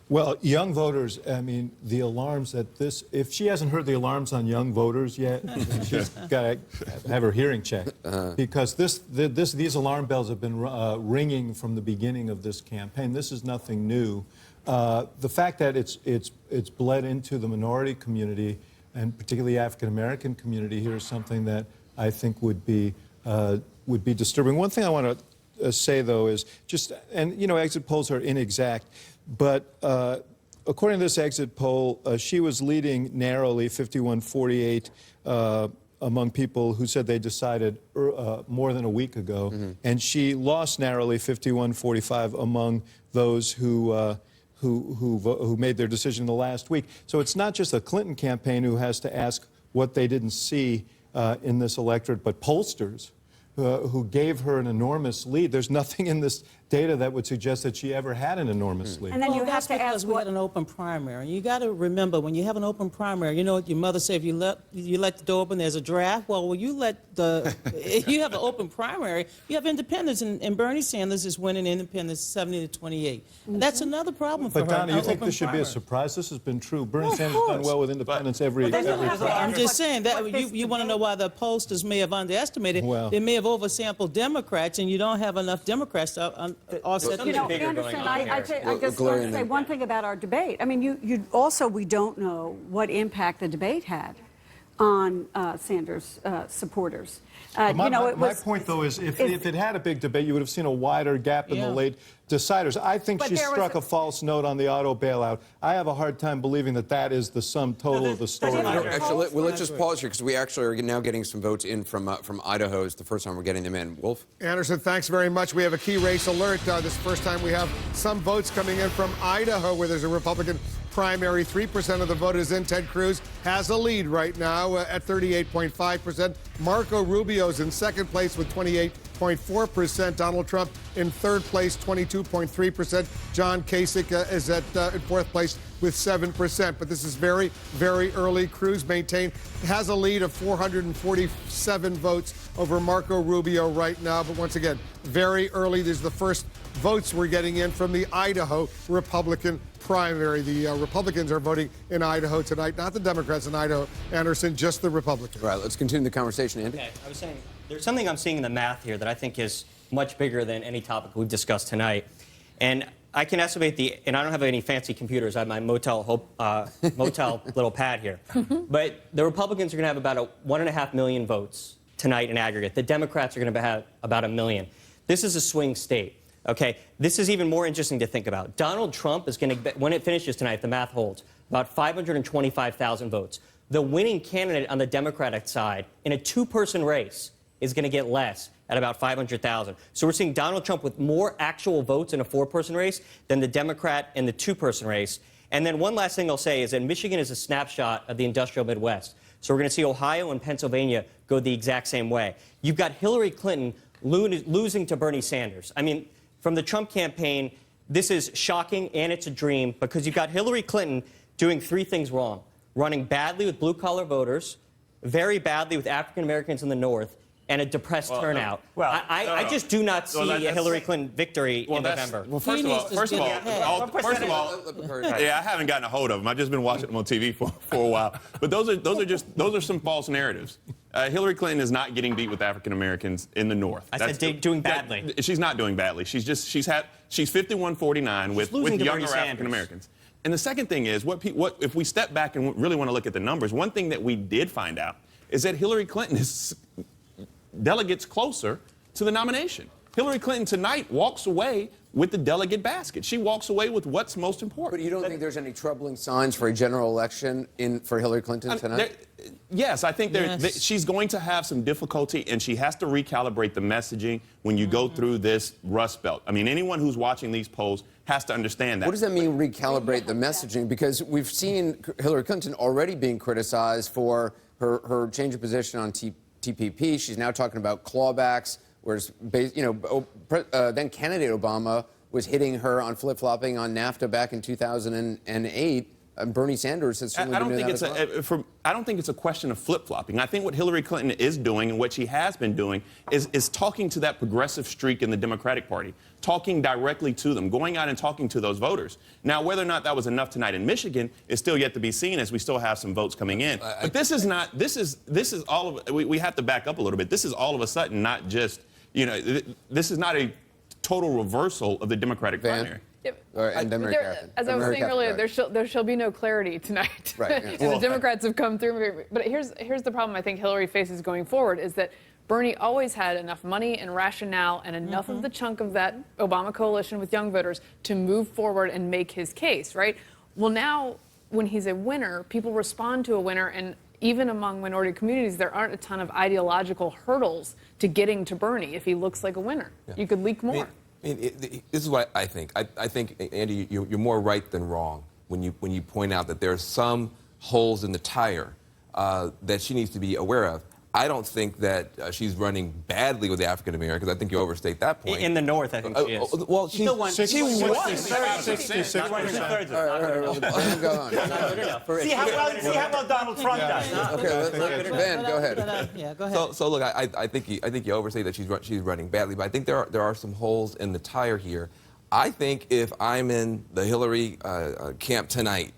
Well, young voters, the alarms that if she hasn't heard the alarms on young voters yet, she's got to have her hearing checked. Because these alarm bells have been ringing from the beginning of this campaign. This is nothing new. The fact that it's bled into the minority community, and particularly African-American community here, is something that I think would be disturbing. One thing I want say, though, is just, and exit polls are inexact, but according to this exit poll, she was leading narrowly, 51-48, among people who said they decided more than a week ago, and she lost narrowly, 51-45, among those who made their decision the last week. So it's not just the Clinton campaign who has to ask what they didn't see in this electorate, but pollsters who gave her an enormous lead. There's nothing in this data that would suggest that she ever had an enormous lead. And then you have to ask we had an open primary. You got to remember, when you have an open primary, you know what your mother said, if you let the door open, there's a draft. Well, when you if you have an open primary, you have independents, and Bernie Sanders is winning independents 70-28. That's another problem for her. But Donna, you think this should be a surprise? This has been true. Bernie Sanders has done well with independents every I'm just saying that you want to know why the pollsters may have underestimated. Well, they may have oversampled Democrats, and you don't have enough Democrats to offset. Anderson, I just want to say one thing about our debate. I mean, we don't know what impact the debate had on Sanders supporters. My point, though, is if it had a big debate, you would have seen a wider gap in the late deciders. I think she struck a false note on the auto bailout. I have a hard time believing that is the sum total of the story. Actually, let's just pause here, because we actually are now getting some votes in from Idaho. It's the first time we're getting them in. Wolf? Anderson, thanks very much. We have a key race alert. This is the first time we have some votes coming in from Idaho, where there's a Republican primary. 3% of the voters in. Ted Cruz has a lead right now at 38.5%. Marco Rubio's in second place with 28.4%. Donald Trump in third place, 22.3%. John Kasich is in fourth place with 7%. But this is very, very early. Cruz has a lead of 447 votes over Marco Rubio right now. But once again, very early. This is the first votes we're getting in from the Idaho Republican primary. The Republicans are voting in Idaho tonight, not the Democrats in Idaho, Anderson, just the Republicans. All right, let's continue the conversation, Andy. Okay, I was saying, there's something I'm seeing in the math here that I think is much bigger than any topic we've discussed tonight. And I can estimate and I don't have any fancy computers. I have my motel little pad here. But the Republicans are going to have about 1.5 million votes tonight in aggregate. The Democrats are going to have about 1 million. This is a swing state. Okay, this is even more interesting to think about. Donald Trump is going to, when it finishes tonight, if the math holds, about 525,000 votes. The winning candidate on the Democratic side in a two-person race is going to get less at about 500,000. So we're seeing Donald Trump with more actual votes in a four-person race than the Democrat in the two-person race. And then one last thing I'll say is that Michigan is a snapshot of the industrial Midwest. So we're going to see Ohio and Pennsylvania go the exact same way. You've got Hillary Clinton losing to Bernie Sanders. I mean, from the Trump campaign, this is shocking and it's a dream, because you've got Hillary Clinton doing three things wrong: running badly with blue-collar voters, very badly with African Americans in the North, and a depressed turnout. I just do not see a Hillary Clinton victory in November. Well, first of all, yeah, I haven't gotten a hold of them. I've just been watching them on TV for a while. But those are some false narratives. Hillary Clinton is not getting beat with African Americans in the North. I said doing badly. She's not doing badly. She's 51-49 with younger African Americans. And the second thing is, if we step back and really want to look at the numbers, one thing that we did find out is that Hillary Clinton is delegates closer to the nomination. Hillary Clinton tonight walks away with the delegate basket. She walks away with what's most important. But you don't think there's any troubling signs for a general election for Hillary Clinton tonight? Yes, I think she's going to have some difficulty, and she has to recalibrate the messaging when you go through this Rust Belt. I mean, anyone who's watching these polls has to understand that. What does that mean, recalibrate the messaging? Because we've seen Hillary Clinton already being criticized for her change of position on TPP. She's now talking about clawbacks, whereas then candidate Obama was hitting her on flip-flopping on NAFTA back in 2008. Bernie Sanders has certainly been doing that as well. I don't think it's a question of flip-flopping. I think what Hillary Clinton is doing and what she has been doing is talking to that progressive streak in the Democratic Party, talking directly to them, going out and talking to those voters. Now, whether or not that was enough tonight in Michigan is still yet to be seen, as we still have some votes coming in. But this is all of, we have to back up a little bit. This is all of a sudden not just, this is not a total reversal of the Democratic primary. As I was saying earlier, there shall be no clarity tonight. Right. Yeah. The Democrats have come through. But here's the problem I think Hillary faces going forward is that Bernie always had enough money and rationale and enough of the chunk of that Obama coalition with young voters to move forward and make his case, right? Well, now when he's a winner, people respond to a winner, and even among minority communities, there aren't a ton of ideological hurdles to getting to Bernie if he looks like a winner. Yeah. You could leak more. This is what I think. I think, Andy, you're more right than wrong when you point out that there are some holes in the tire that she needs to be aware of. I don't think that she's running badly with the African Americans. I think you overstate that point. In the North, I think she is. Well, she won. 66%. Go on. See how well Donald Trump does. Okay, Van, go ahead. Yeah, go ahead. So look, I think you overstate that she's running badly, but I think there are some holes in the tire here. I think if I'm in the Hillary camp tonight,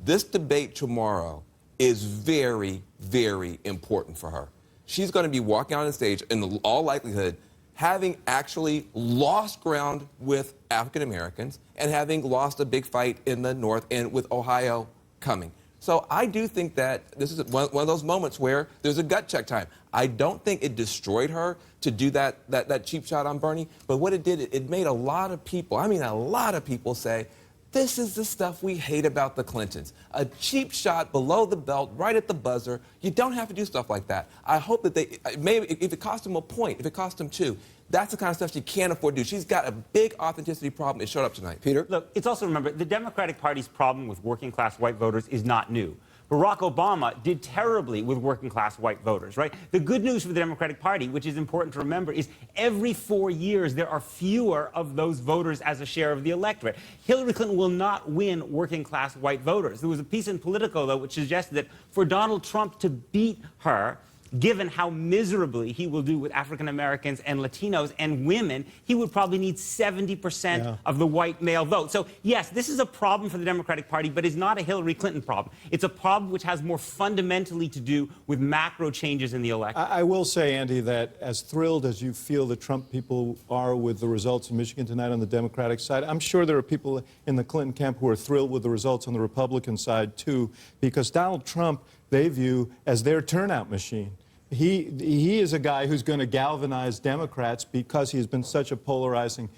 this debate tomorrow is very, very important for her. She's going to be walking on the stage, in all likelihood, having actually lost ground with African Americans and having lost a big fight in the North and with Ohio coming. So I do think that this is one of those moments where there's a gut check time. I don't think it destroyed her to do that cheap shot on Bernie, but what it did, it made a lot of people, I mean a lot of people say, this is the stuff we hate about the Clintons. A cheap shot below the belt, right at the buzzer. You don't have to do stuff like that. I hope that maybe if it cost them a point, if it cost them 2, that's the kind of stuff she can't afford to do. She's got a big authenticity problem. It showed up tonight. Peter? Look, it's also, remember, the Democratic Party's problem with working-class white voters is not new. Barack Obama did terribly with working-class white voters, right? The good news for the Democratic Party, which is important to remember, is every 4 years there are fewer of those voters as a share of the electorate. Hillary Clinton will not win working-class white voters. There was a piece in Politico, though, which suggested that for Donald Trump to beat her, given how miserably he will do with African Americans and Latinos and women, he would probably need 70% of the white male vote. So, yes, this is a problem for the Democratic Party, but it's not a Hillary Clinton problem. It's a problem which has more fundamentally to do with macro changes in the election. I will say, Andy, that as thrilled as you feel the Trump people are with the results in Michigan tonight on the Democratic side, I'm sure there are people in the Clinton camp who are thrilled with the results on the Republican side, too, because Donald Trump, they view as their turnout machine. He is a guy who's going to galvanize Democrats because he's been such a polarizing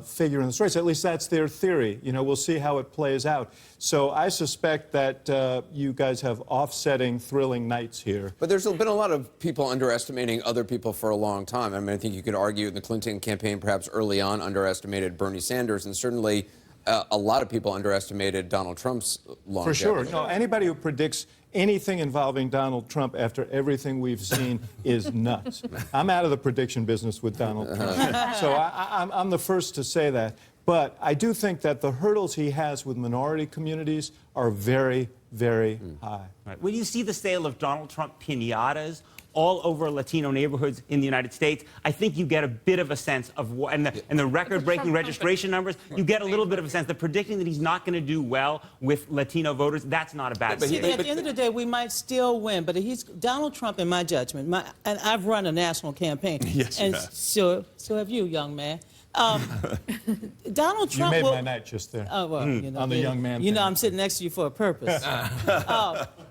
figure in this race. At least that's their theory. You know, we'll see how it plays out. So I suspect that you guys have offsetting, thrilling nights here. But there's been a lot of people underestimating other people for a long time. I mean, I think you could argue the Clinton campaign perhaps early on underestimated Bernie Sanders, and certainly a lot of people underestimated Donald Trump's longevity. For sure. No, anybody who predicts anything involving Donald Trump after everything we've seen is nuts. I'm out of the prediction business with Donald Trump. So I'm the first to say that. But I do think that the hurdles he has with minority communities are very, very high. Right. When you see the sale of Donald Trump piñatas all over Latino neighborhoods in the United States, I think you get a bit of a sense of what, and the record-breaking registration numbers, you get a little bit of a sense that predicting that he's not going to do well with Latino voters, that's not a bad thing. At the end of the day, we might still win, but Donald Trump, in my judgment, and I've run a national campaign. Yes, you and have. So have you, young man. Donald Trump You made my night just there. Oh, well, you know, on the young man You know, thing. I'm sitting next to you for a purpose.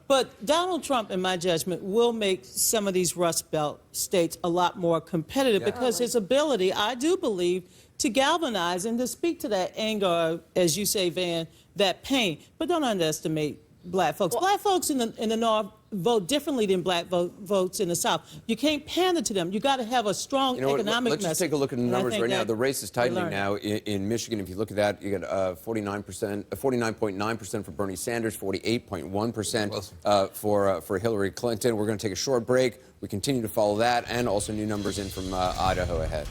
But Donald Trump, in my judgment, will make some of these Rust Belt states a lot more competitive because his ability, I do believe, to galvanize and to speak to that anger, as you say, Van, that pain. But don't underestimate black folks. Black folks in the North vote differently than black votes in the South. You can't pander to them. You got to have a strong economic message. Let's just take a look at the numbers right now. The race is tightening learned. now in Michigan. If you look at that, you got 49.9% for Bernie Sanders, 48.1% for Hillary Clinton. We're going to take a short break. We continue to follow that, and also new numbers in from Idaho ahead.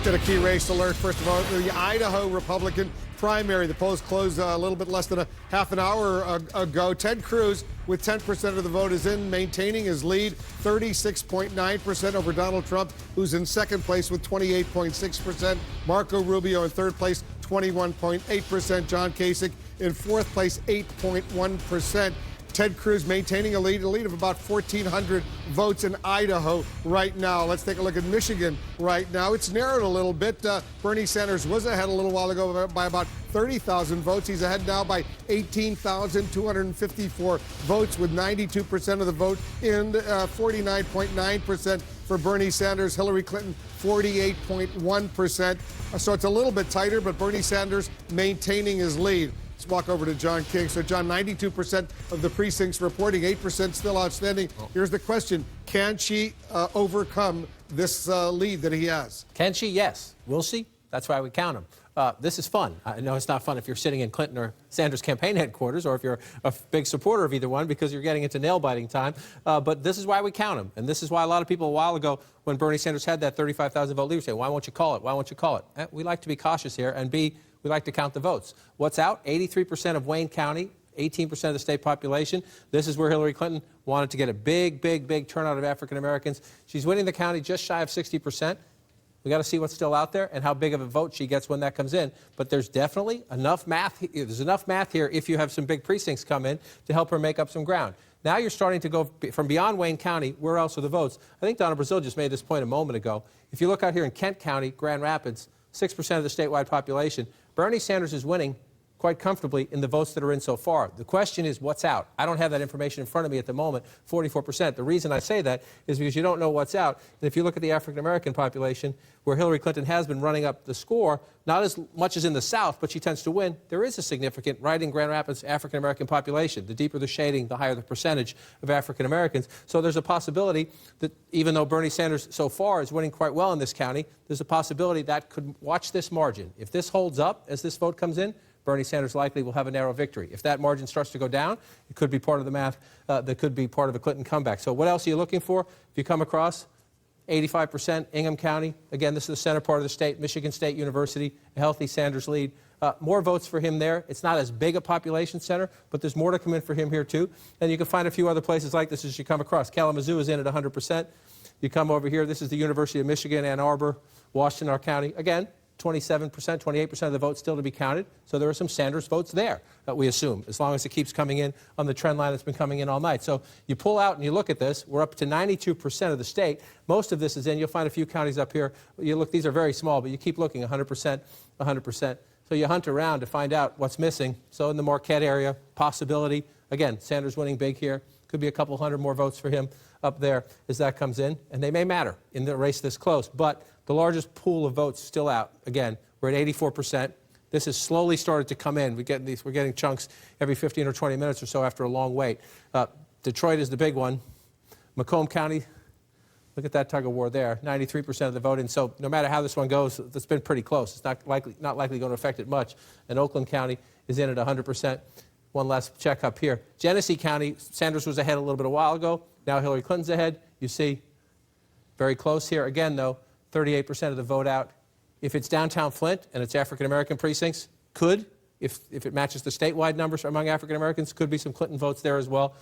Get a key race alert. First of all, the Idaho Republican primary. The polls closed a little bit less than a half an hour ago. Ted Cruz, with 10% of the vote, is in, maintaining his lead, 36.9% over Donald Trump, who's in second place with 28.6%. Marco Rubio in third place, 21.8%. John Kasich in fourth place, 8.1%. Ted Cruz maintaining a lead of about 1,400 votes in Idaho right now. Let's take a look at Michigan right now. It's narrowed a little bit. Bernie Sanders was ahead a little while ago by about 30,000 votes. He's ahead now by 18,254 votes with 92% of the vote in 49.9% for Bernie Sanders. Hillary Clinton, 48.1%. So it's a little bit tighter, but Bernie Sanders maintaining his lead. Let's walk over to John King. So, John, 92% of the precincts reporting, 8% still outstanding. Here's the question. Can she overcome this lead that he has? Can she? Yes. Will she? That's why we count them. This is fun. I know it's not fun if you're sitting in Clinton or Sanders campaign headquarters or if you're a big supporter of either one because you're getting into nail-biting time. But this is why we count them. And this is why a lot of people a while ago, when Bernie Sanders had that 35,000 vote lead, say, why won't you call it? Why won't you call it? We like to be cautious here. And B, we like to count the votes. What's out? 83% of Wayne County, 18% of the state population. This is where Hillary Clinton wanted to get a big, big, big turnout of African Americans. She's winning the county just shy of 60%. We got to see what's still out there and how big of a vote she gets when that comes in. But there's definitely enough math. There's enough math here if you have some big precincts come in to help her make up some ground. Now you're starting to go from beyond Wayne County. Where else are the votes? I think Donna Brazile just made this point a moment ago. If you look out here in Kent County, Grand Rapids, 6% of the statewide population, Bernie Sanders is winning quite comfortably in the votes that are in so far. The question is, what's out? I don't have that information in front of me at the moment, 44%. The reason I say that is because you don't know what's out. And if you look at the African-American population, where Hillary Clinton has been running up the score, not as much as in the South, but she tends to win, there is a significant, right in Grand Rapids, African-American population. The deeper the shading, the higher the percentage of African-Americans. So there's a possibility that even though Bernie Sanders so far is winning quite well in this county, there's a possibility that could watch this margin. If this holds up as this vote comes in, Bernie Sanders likely will have a narrow victory. If that margin starts to go down, it could be part of the math that could be part of a Clinton comeback. So what else are you looking for? If you come across 85% Ingham County, again, this is the center part of the state, Michigan State University, a healthy Sanders lead. More votes for him there. It's not as big a population center, but there's more to come in for him here, too. And you can find a few other places like this as you come across. Kalamazoo is in at 100%. You come over here, this is the University of Michigan, Ann Arbor, Washtenaw County. Again, 27%, 28% of the votes still to be counted. So there are some Sanders votes there, we assume, as long as it keeps coming in on the trend line that's been coming in all night. So you pull out and you look at this. We're up to 92% of the state. Most of this is in. You'll find a few counties up here. You look, these are very small, but you keep looking, 100%, 100%. So you hunt around to find out what's missing. So in the Marquette area, possibility. Again, Sanders winning big here. Could be a couple hundred more votes for him up there as that comes in. And they may matter in the race this close. But the largest pool of votes still out. Again, we're at 84%. This has slowly started to come in. We're getting chunks every 15 or 20 minutes or so after a long wait. Detroit is the big one. Macomb County, look at that tug of war there, 93% of the vote in. So no matter how this one goes, it's been pretty close. It's not likely going to affect it much. And Oakland County is in at 100%. One last check up here. Genesee County, Sanders was ahead a little bit a while ago. Now Hillary Clinton's ahead. You see, very close here. Again, though, 38% of the vote out. If it's downtown Flint and it's African-American precincts, could, if it matches the statewide numbers among African-Americans, could be some Clinton votes there as well.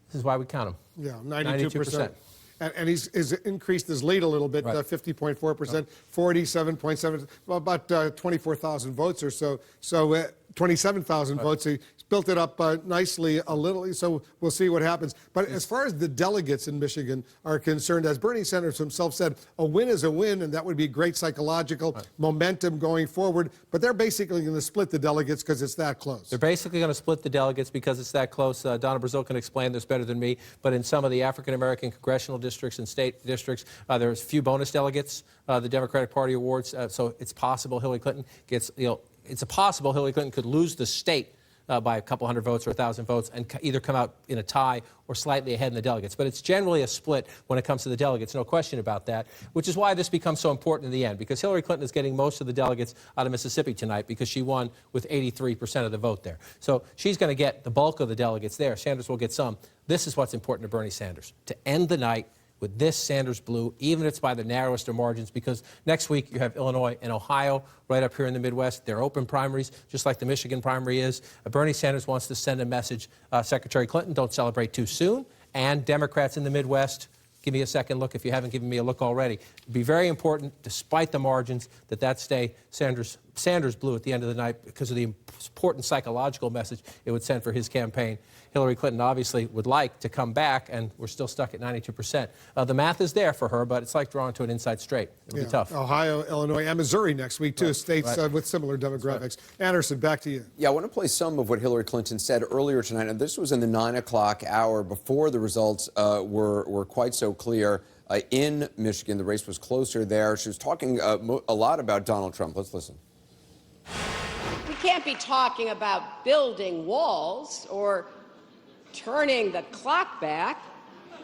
This is why we count them. Yeah, 92%. And he's increased his lead a little bit, right. 50.4%, 47.7%, about 24,000 votes or so. So 27,000 votes. He's built it up nicely a little, so we'll see what happens. But as far as the delegates in Michigan are concerned, as Bernie Sanders himself said, a win is a win, and that would be great psychological momentum going forward. But they're basically going to split the delegates because it's that close. They're basically going to split the delegates because it's that close. Donna Brazile can explain this better than me. But in some of the African-American congressional districts and state districts, there's few bonus delegates. The Democratic Party awards, so it's possible Hillary Clinton gets, it's possible Hillary Clinton could lose the state by a couple hundred votes or 1,000 votes and either come out in a tie or slightly ahead in the delegates. But it's generally a split when it comes to the delegates, no question about that, which is why this becomes so important in the end, because Hillary Clinton is getting most of the delegates out of Mississippi tonight because she won with 83% of the vote there. So she's going to get the bulk of the delegates there. Sanders will get some. This is what's important to Bernie Sanders, to end the night with this Sanders blue, even if it's by the narrowest of margins, because next week you have Illinois and Ohio right up here in the Midwest. They're open primaries, just like the Michigan primary is. Bernie Sanders wants to send a message. Secretary Clinton, don't celebrate too soon. And Democrats in the Midwest, give me a second look if you haven't given me a look already. It'd be very important, despite the margins, that stay Sanders Sanders blew at the end of the night because of the important psychological message it would send for his campaign. Hillary Clinton obviously would like to come back, and we're still stuck at 92%. The math is there for her, but it's like drawing to an inside straight. It'll be tough. Ohio, Illinois, and Missouri next week, too, states with similar demographics. Anderson, back to you. Yeah, I want to play some of what Hillary Clinton said earlier tonight, and this was in the 9 o'clock hour before the results were quite so clear. In Michigan, the race was closer there. She was talking a lot about Donald Trump. Let's listen. We can't be talking about building walls or turning the clock back.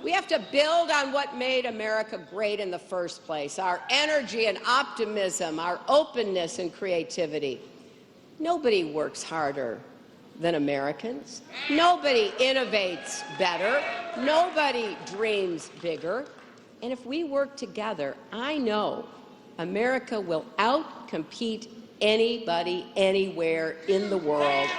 We have to build on what made America great in the first place, our energy and optimism, our openness and creativity. Nobody works harder than Americans. Nobody innovates better. Nobody dreams bigger. And if we work together, I know America will outcompete anybody, anywhere in the world.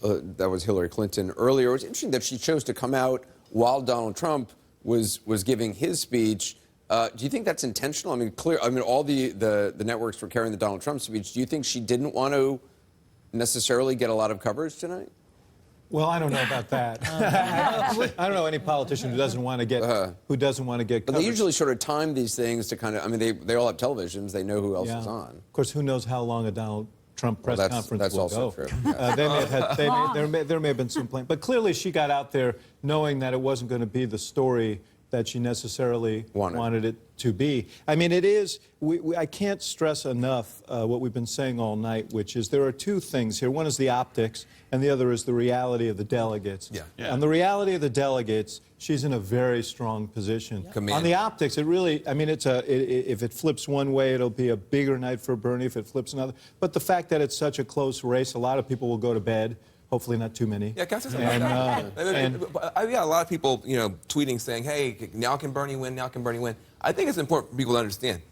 That was Hillary Clinton earlier. It was interesting that she chose to come out while Donald Trump was giving his speech. Do you think that's intentional? I mean, all the networks were carrying the Donald Trump speech. Do you think she didn't want to necessarily get a lot of coverage tonight? Well, I don't know about that. I don't know any politician who doesn't want to get coverage. But they usually sort of time these things to kind of. I mean, they all have televisions. They know who else is on. Of course, who knows how long a Donald Trump press conference will also go. True. There may have been some plan, but clearly she got out there knowing that it wasn't going to be the story that she necessarily wanted it to be. I mean, it is. I can't stress enough what we've been saying all night, which is there are two things here. One is the optics, and the other is the reality of the delegates. On the reality of the delegates, she's in a very strong position. On the optics, it really. I mean, if it flips one way, it'll be a bigger night for Bernie. If it flips another, but the fact that it's such a close race, a lot of people will go to bed. Hopefully not too many. Yeah, can I say something? I've got a lot of people, tweeting saying, hey, now can Bernie win, now can Bernie win. I think it's important for people to understand.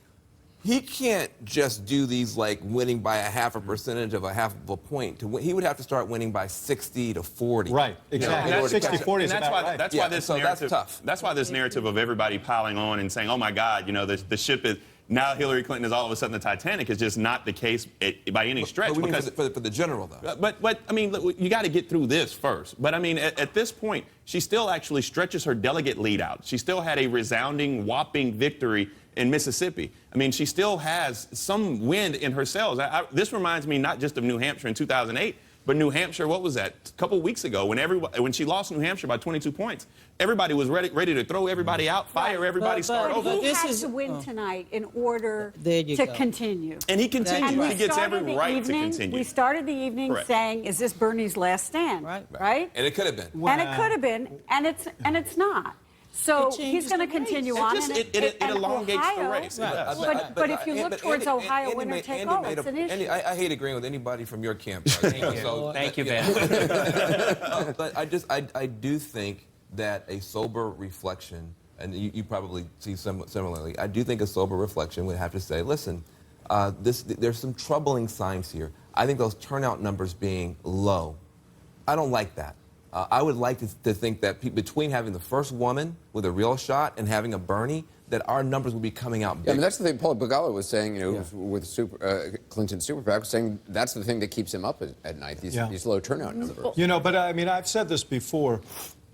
He can't just do these like winning by a half a percentage of a half of a point. To win, he would have to start winning by 60 to 40. Right, exactly. 60-40 is about right. That's why this narrative, that's tough. That's why this narrative of everybody piling on and saying, oh my God, the ship is, now Hillary Clinton is all of a sudden the Titanic is just not the case by any stretch. But because for the general, though. But I mean, look, you got to get through this first. But I mean, at this point, she still actually stretches her delegate lead out. She still had a resounding, whopping victory in Mississippi. I mean, she still has some wind in her sails. This reminds me not just of New Hampshire in 2008, but New Hampshire, what was that? A couple weeks ago, when she lost New Hampshire by 22 points, everybody was ready to throw everybody out, fire everybody, start over. He had to win tonight in order to continue. And he continues. He gets every right to continue. We started the evening saying, "Is this Bernie's last stand?" Right? And it could have been. And it could have been, and it's not. So he's going to continue on. It elongates Ohio, the race. But if you look towards Ohio, winner take all, it's an issue. I hate agreeing with anybody from your camp. Thank you, Ben. But I do think that a sober reflection, and you probably see similarly, I do think a sober reflection would have to say, listen, there's some troubling signs here. I think those turnout numbers being low, I don't like that. I would like to think that between having the first woman with a real shot and having a Bernie, that our numbers will be coming out big. Yeah, I mean, that's the thing Paul Begala was saying, with Clinton's super PAC, was saying that's the thing that keeps him up at night, these low turnout numbers. But I mean, I've said this before.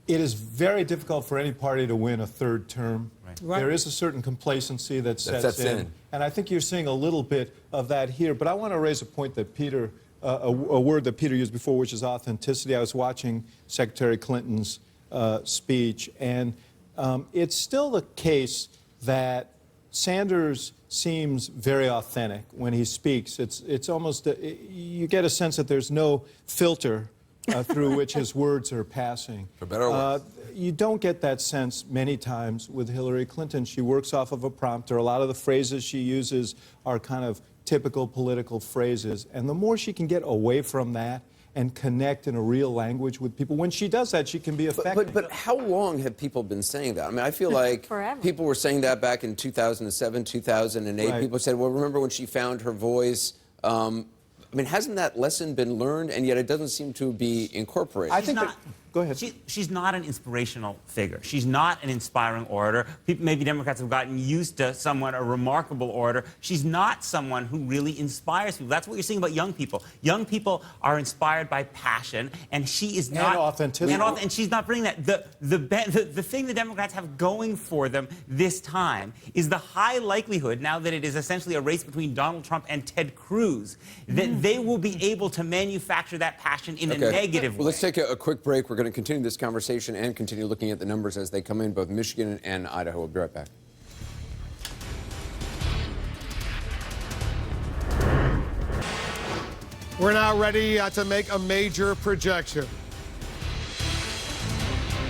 It is very difficult for any party to win a third term. Right. There is a certain complacency that sets in. And I think you're seeing a little bit of that here. But I want to raise a point that Peter, a word that Peter used before, which is authenticity. I was watching Secretary Clinton's speech, and it's still the case that Sanders seems very authentic when he speaks. It's almost, you get a sense that there's no filter through which his words are passing. For better or worse. You don't get that sense many times with Hillary Clinton. She works off of a prompter. A lot of the phrases she uses are kind of typical political phrases. And the more she can get away from that and connect in a real language with people, when she does that, she can be effective. But how long have people been saying that? I mean, I feel like people were saying that back in 2007, 2008. Right. People said, well, remember when she found her voice? I mean, hasn't that lesson been learned, and yet it doesn't seem to be incorporated? I think Go ahead. She's not an inspirational figure. She's not an inspiring orator. Maybe Democrats have gotten used to someone, a remarkable orator. She's not someone who really inspires people. That's what you're seeing about young people. Young people are inspired by passion, and she is not. And authenticity. And she's not bringing that. The thing the Democrats have going for them this time is the high likelihood, now that it is essentially a race between Donald Trump and Ted Cruz, that they will be able to manufacture that passion in a negative way. Well, let's take a quick break. We're going to continue this conversation and continue looking at the numbers as they come in, both Michigan and Idaho. We'll be right back. We're now ready to make a major projection.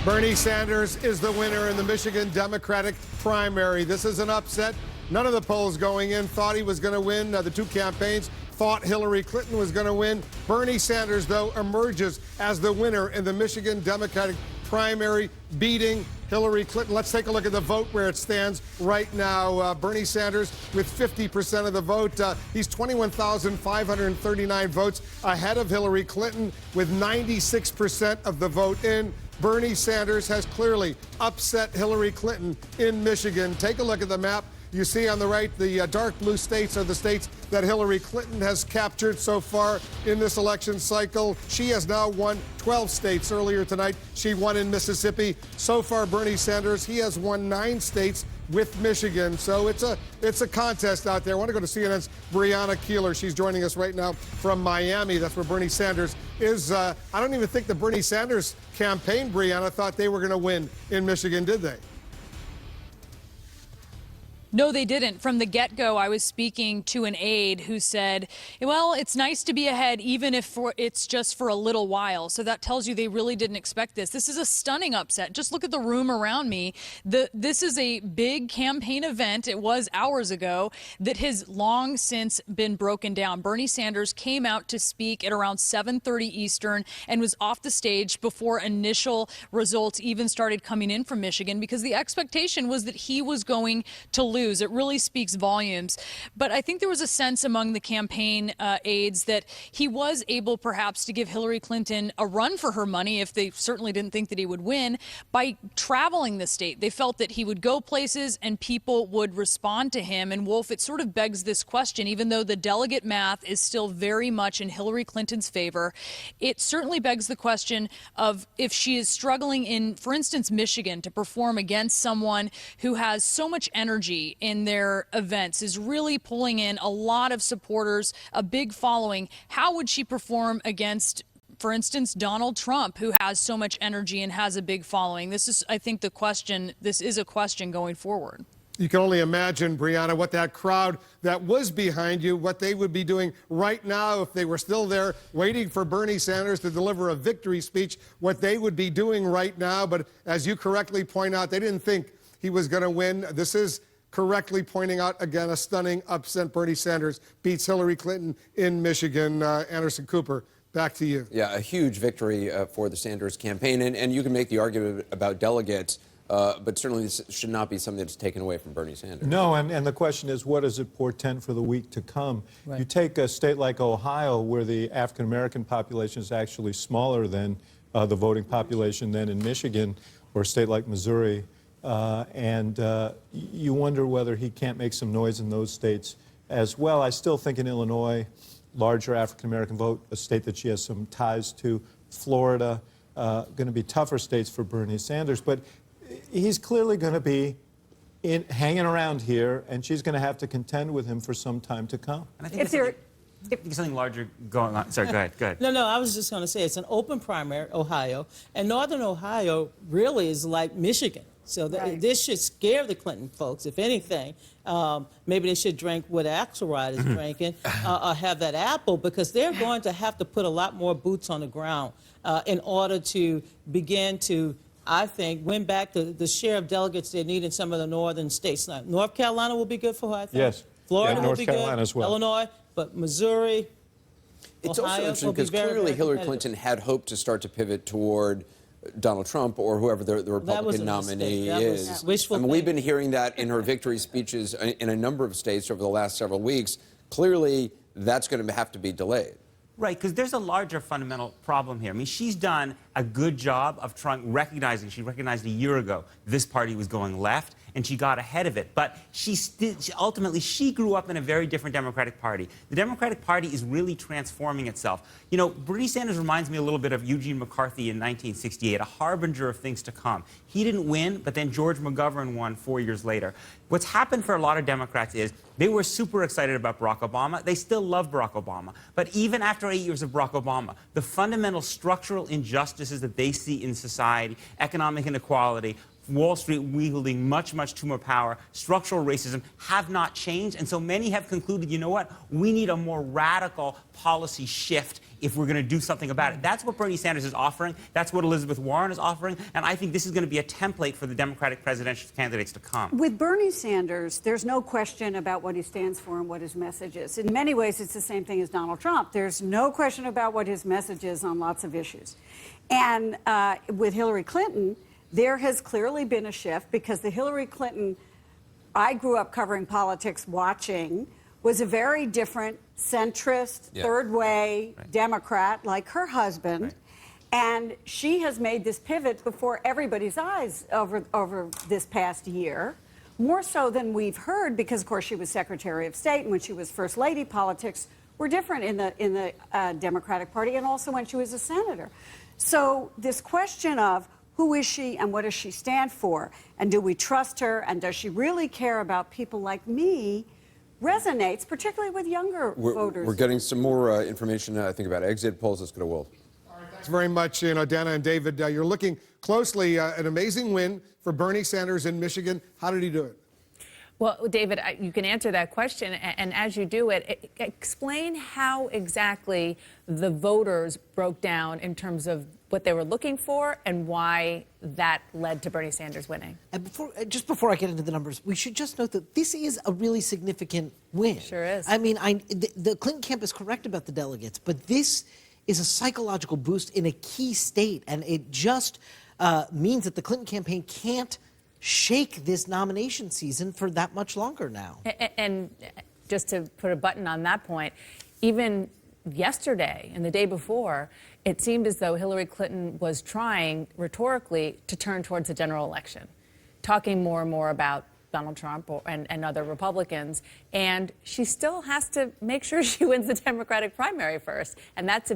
Bernie Sanders is the winner in the Michigan Democratic primary. This is an upset. None of the polls going in thought he was going to win. The two campaigns thought Hillary Clinton was going to win. Bernie Sanders, though, emerges as the winner in the Michigan Democratic primary, beating Hillary Clinton. Let's take a look at the vote where it stands right now. Bernie Sanders with 50% of the vote. He's 21,539 votes ahead of Hillary Clinton with 96% of the vote in. Bernie Sanders has clearly upset Hillary Clinton in Michigan. Take a look at the map. You see on the right, the dark blue states are the states that Hillary Clinton has captured so far in this election cycle. She has now won 12 states. Earlier tonight, she won in Mississippi. So far, Bernie Sanders, he has won 9 states with Michigan. So it's a contest out there. I want to go to CNN's Brianna Keeler. She's joining us right now from Miami. That's where Bernie Sanders is. I don't even think the Bernie Sanders campaign, Brianna, thought they were going to win in Michigan, did they? No, they didn't. From the get-go, I was speaking to an aide who said, well, it's nice to be ahead even if it's just for a little while. So that tells you they really didn't expect this. This is a stunning upset. Just look at the room around me. This is a big campaign event. It was hours ago that has long since been broken down. Bernie Sanders came out to speak at around 7:30 Eastern and was off the stage before initial results even started coming in from Michigan, because the expectation was that he was going to lose. It really speaks volumes. But I think there was a sense among the campaign aides that he was able perhaps to give Hillary Clinton a run for her money, if they certainly didn't think that he would win, by traveling the state. They felt that he would go places and people would respond to him. And Wolf, it sort of begs this question, even though the delegate math is still very much in Hillary Clinton's favor, it certainly begs the question of if she is struggling in, for instance, Michigan, to perform against someone who has so much energy in their events, is really pulling in a lot of supporters, a big following. How would she perform against, for instance, Donald Trump, who has so much energy and has a big following? This is, I think, the question. This is a question going forward. You can only imagine, Brianna, what that crowd that was behind you, what they would be doing right now if they were still there waiting for Bernie Sanders to deliver a victory speech, what they would be doing right now. But as you correctly point out, they didn't think he was going to win. This is correctly pointing out, again, a stunning upset. Bernie Sanders beats Hillary Clinton in Michigan. Anderson Cooper, back to you. Yeah, a huge victory for the Sanders campaign. And you can make the argument about delegates, but certainly this should not be something that's taken away from Bernie Sanders. No, and the question is, what does it portend for the week to come? Right. You take a state like Ohio, where the African-American population is actually smaller than the voting population than in Michigan, or a state like Missouri, and you wonder whether he can't make some noise in those states as well. I still think in Illinois, larger African-American vote, a state that she has some ties to, Florida, going to be tougher states for Bernie Sanders. But he's clearly going to be hanging around here, and she's going to have to contend with him for some time to come. And I think there's something larger going on. Sorry, go ahead. No, I was just going to say it's an open primary, Ohio, and Northern Ohio really is like Michigan. So this should scare the Clinton folks, if anything. Maybe they should drink what Axelrod is drinking, or have that apple, because they're going to have to put a lot more boots on the ground in order to begin to, I think, win back the share of delegates they need in some of the northern states. Now, North Carolina will be good for her, I think. Yes. Florida will North be Carolina good. as well. Illinois, but Missouri, It's Ohio also interesting will be because very, clearly very Hillary competitive. Clinton had hoped to start to pivot toward Donald Trump or whoever the Republican nominee is. Wishful we've been hearing that in her victory speeches in a number of states over the last several weeks. Clearly, that's going to have to be delayed. Right, because there's a larger fundamental problem here. I mean, she's done a good job of recognizing, she recognized a year ago this party was going left, and she got ahead of it. But ultimately, she grew up in a very different Democratic Party. The Democratic Party is really transforming itself. You know, Bernie Sanders reminds me a little bit of Eugene McCarthy in 1968, a harbinger of things to come. He didn't win, but then George McGovern won 4 years later. What's happened for a lot of Democrats is they were super excited about Barack Obama. They still love Barack Obama. But even after 8 years of Barack Obama, the fundamental structural injustices that they see in society, economic inequality, Wall Street wielding much, much too much power, structural racism have not changed. And so many have concluded, you know what, we need a more radical policy shift if we're going to do something about it. That's what Bernie Sanders is offering. That's what Elizabeth Warren is offering. And I think this is going to be a template for the Democratic presidential candidates to come. With Bernie Sanders, there's no question about what he stands for and what his message is. In many ways, it's the same thing as Donald Trump. There's no question about what his message is on lots of issues. And with Hillary Clinton, there has clearly been a shift because the Hillary Clinton I grew up covering politics, watching, was a very different centrist, third way Democrat like her husband. And she has made this pivot before everybody's eyes over this past year, more so than we've heard because, of course, she was Secretary of State, and when she was First Lady, politics were different in the Democratic Party, and also when she was a senator. So this question of who is she and what does she stand for, and do we trust her, and does she really care about people like me, resonates, particularly with younger voters. We're getting some more information, I think, about exit polls. Let's go to Wolf. Thanks very much, Dana and David. You're looking closely an amazing win for Bernie Sanders in Michigan. How did he do it? Well, David, you can answer that question, and as you do it, explain how exactly the voters broke down in terms of what they were looking for and why that led to Bernie Sanders winning. And just before I get into the numbers, we should just note that this is a really significant win. Sure is. I mean, the Clinton camp is correct about the delegates, but this is a psychological boost in a key state, and it just means that the Clinton campaign can't shake this nomination season for that much longer now. And just to put a button on that point, even yesterday and the day before, it seemed as though Hillary Clinton was trying rhetorically to turn towards the general election, talking more and more about Donald Trump and other Republicans, and she still has to make sure she wins the Democratic primary first, and that's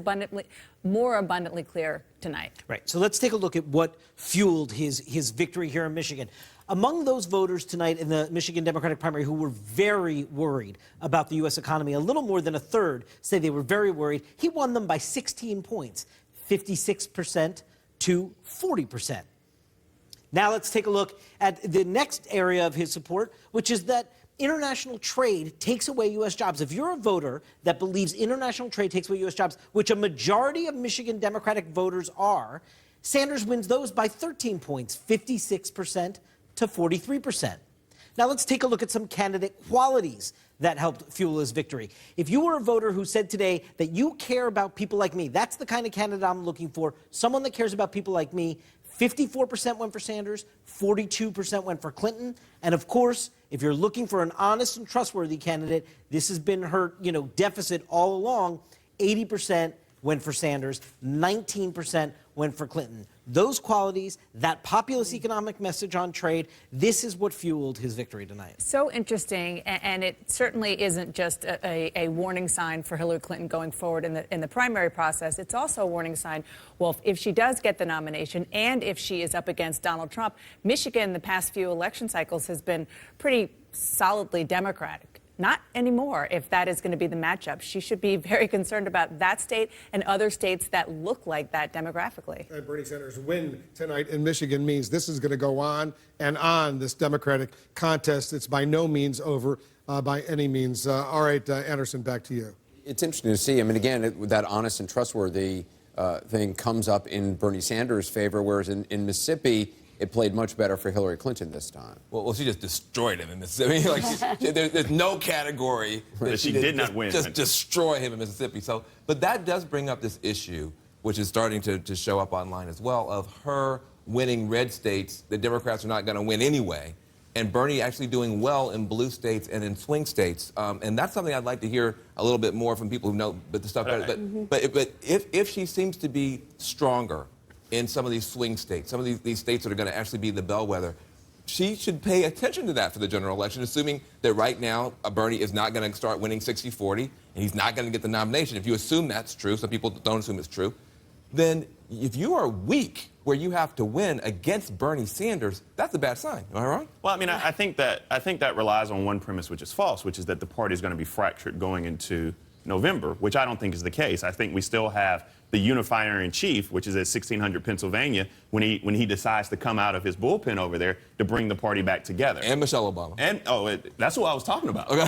more abundantly clear tonight. Right. So let's take a look at what fueled his victory here in Michigan. Among those voters tonight in the Michigan Democratic primary who were very worried about the U.S. economy, a little more than a third say they were very worried. He won them by 16 points, 56% to 40%. Now let's take a look at the next area of his support, which is that international trade takes away U.S. jobs. If you're a voter that believes international trade takes away U.S. jobs, which a majority of Michigan Democratic voters are, Sanders wins those by 13 points, 56% to 43%. Now let's take a look at some candidate qualities that helped fuel his victory. If you were a voter who said today that you care about people like me, that's the kind of candidate I'm looking for, someone that cares about people like me, 54% went for Sanders, 42% went for Clinton, and of course, if you're looking for an honest and trustworthy candidate, this has been her, deficit all along. 80% went for Sanders, 19% went for Clinton. Those qualities, that populist economic message on trade, this is what fueled his victory tonight. So interesting, and it certainly isn't just a warning sign for Hillary Clinton going forward in the primary process. It's also a warning sign, well, if she does get the nomination and if she is up against Donald Trump, Michigan the past few election cycles has been pretty solidly Democratic. Not anymore, if that is going to be the matchup. She should be very concerned about that state and other states that look like that demographically. And Bernie Sanders' win tonight in Michigan means this is going to go on and on, this Democratic contest. It's by no means over by any means. All right, Anderson, back to you. It's interesting to see. I mean, again, that honest and trustworthy thing comes up in Bernie Sanders' favor, whereas in Mississippi, it played much better for Hillary Clinton this time. Well, she just destroyed him in Mississippi. There's no category that she did not win. Just destroy him in Mississippi. So, but that does bring up this issue, which is starting to show up online as well, of her winning red states. The Democrats are not going to win anyway. and Bernie actually doing well in blue states and in swing states. And that's something I'd like to hear a little bit more from people who know the stuff better. But if she seems to be stronger in some of these swing states, some of these states that are going to actually be the bellwether, she should pay attention to that for the general election, assuming that right now Bernie is not going to start winning 60-40, and he's not going to get the nomination. If you assume that's true, some people don't assume it's true, then if you are weak where you have to win against Bernie Sanders, that's a bad sign. Am I wrong? Well, I mean, I think that relies on one premise, which is false, which is that the party is going to be fractured going into November, which I don't think is the case. I think we still have the unifier in chief, which is at 1600 Pennsylvania, when he decides to come out of his bullpen over there to bring the party back together. And Michelle Obama. And that's what I was talking about. Okay.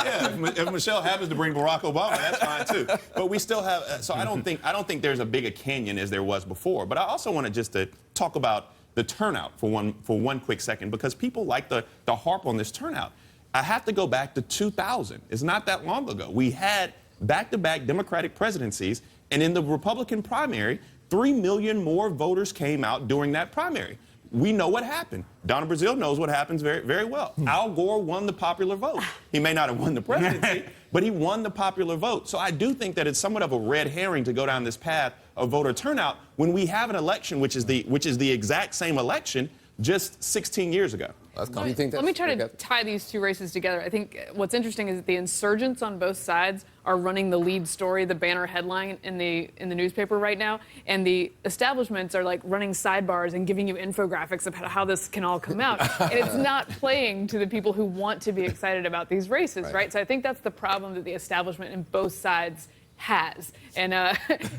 Yeah, if Michelle happens to bring Barack Obama, that's fine too. But we still have. So I don't think there's a big a canyon as there was before. But I also wanted just to talk about the turnout for one quick second, because people like the harp on this turnout. I have to go back to 2000. It's not that long ago. We had back-to-back Democratic presidencies, and in the Republican primary, 3 million more voters came out during that primary. We know what happened. Donna Brazile knows what happens very, very well. Al Gore won the popular vote. He may not have won the presidency, but he won the popular vote. So I do think that it's somewhat of a red herring to go down this path of voter turnout when we have an election which is the exact same election just 16 years ago. Let me try to tie these two races together. I think what's interesting is that the insurgents on both sides are running the lead story, the banner headline in the newspaper right now, and the establishments are like running sidebars and giving you infographics about how this can all come out. And it's not playing to the people who want to be excited about these races, right? So I think that's the problem that the establishment in both sides has. And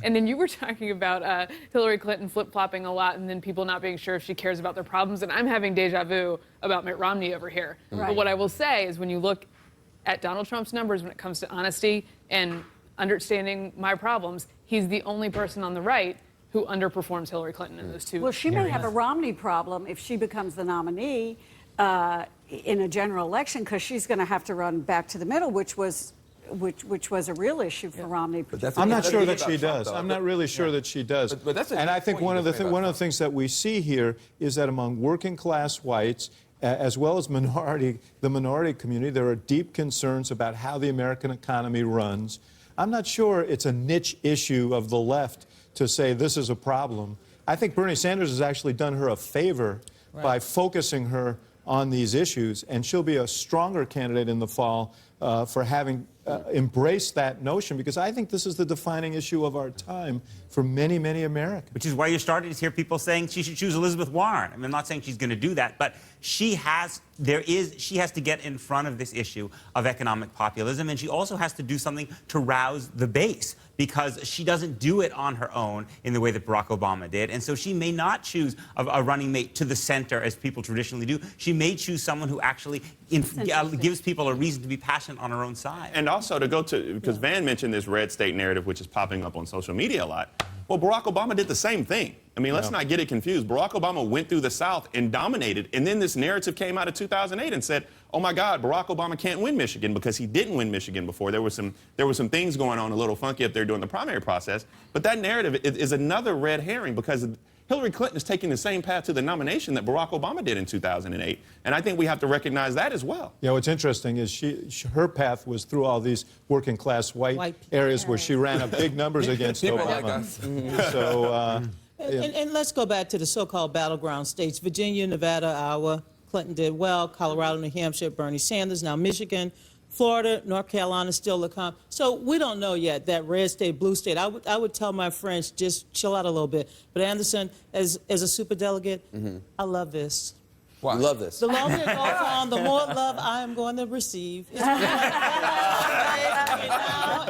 then you were talking about Hillary Clinton flip-flopping a lot and then people not being sure if she cares about their problems. And I'm having deja vu about Mitt Romney over here. Right. But what I will say is when you look at Donald Trump's numbers when it comes to honesty and understanding my problems, he's the only person on the right who underperforms Hillary Clinton in those two. Well, she may have a Romney problem if she becomes the nominee in a general election, because she's going to have to run back to the middle, which was a real issue for Romney. I'm not sure that she does. I'm not really sure that she does. And I think one of the things that we see here is that among working class whites, as well as the minority community, there are deep concerns about how the American economy runs. I'm not sure it's a niche issue of the left to say this is a problem. I think Bernie Sanders has actually done her a favor by focusing her on these issues, and she'll be a stronger candidate in the fall for having embraced that notion, because I think this is the defining issue of our time for many, many Americans. Which is why you're starting to hear people saying she should choose Elizabeth Warren. I mean, I'm not saying she's going to do that, but she has to get in front of this issue of economic populism, and she also has to do something to rouse the base, because she doesn't do it on her own in the way that Barack Obama did. And so she may not choose a running mate to the center as people traditionally do. She may choose someone who actually gives people a reason to be passionate on her own side. And also to go to, because Van mentioned this red state narrative, which is popping up on social media a lot. Well, Barack Obama did the same thing. I mean, let's not get it confused. Barack Obama went through the South and dominated, and then this narrative came out of 2008 and said, oh my God, Barack Obama can't win Michigan because he didn't win Michigan before. There were some things going on a little funky up there during the primary process. But that narrative is another red herring, because Hillary Clinton is taking the same path to the nomination that Barack Obama did in 2008. And I think we have to recognize that as well. Yeah, what's interesting is her path was through all these working class white areas where she ran up big numbers against Obama. So, and let's go back to the so-called battleground states. Virginia, Nevada, Iowa, Clinton did well. Colorado, New Hampshire, Bernie Sanders. Now Michigan, Florida, North Carolina still to come. So we don't know yet that red state, blue state. I would tell my friends, just chill out a little bit. But Anderson, as a superdelegate, I love this. Wow. You love this. The longer it goes on, the more love I am going to receive. It's now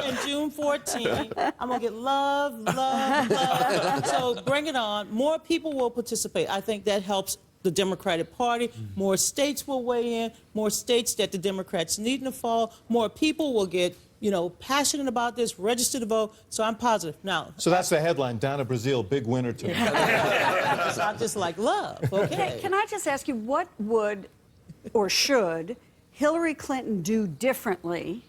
and June 14, I'm going to get love, love, love. So bring it on. More people will participate. I think that helps the Democratic Party. More states will weigh in. More states that the Democrats need in the fall. More people will get, passionate about this, register to vote. So I'm positive. Now. So that's the headline. Donna Brazile, big winner tonight. I'm just like love. Okay. Can I just ask you, what would or should Hillary Clinton do differently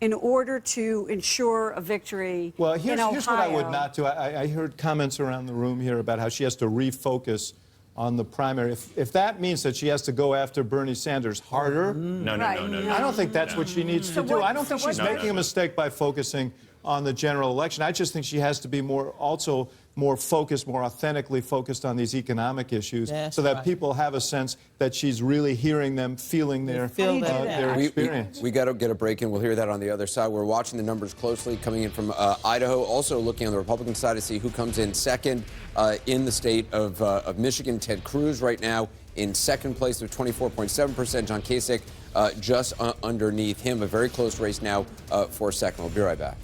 in order to ensure a victory Well, in here's Ohio? what I would not do. I heard comments around the room here about how she has to refocus on the primary. If that means that she has to go after Bernie Sanders harder, No. I don't think that's what she needs to do. I don't think she's making a mistake by focusing on the general election. I just think she has to be more focused, more authentically focused on these economic issues, so that people have a sense that she's really hearing them, feeling their experience. We got to get a break in. We'll hear that on the other side. We're watching the numbers closely coming in from Idaho, also looking on the Republican side to see who comes in second in the state of Michigan. Ted Cruz right now in second place with 24.7%. John Kasich just underneath him. A very close race now for second. We'll be right back.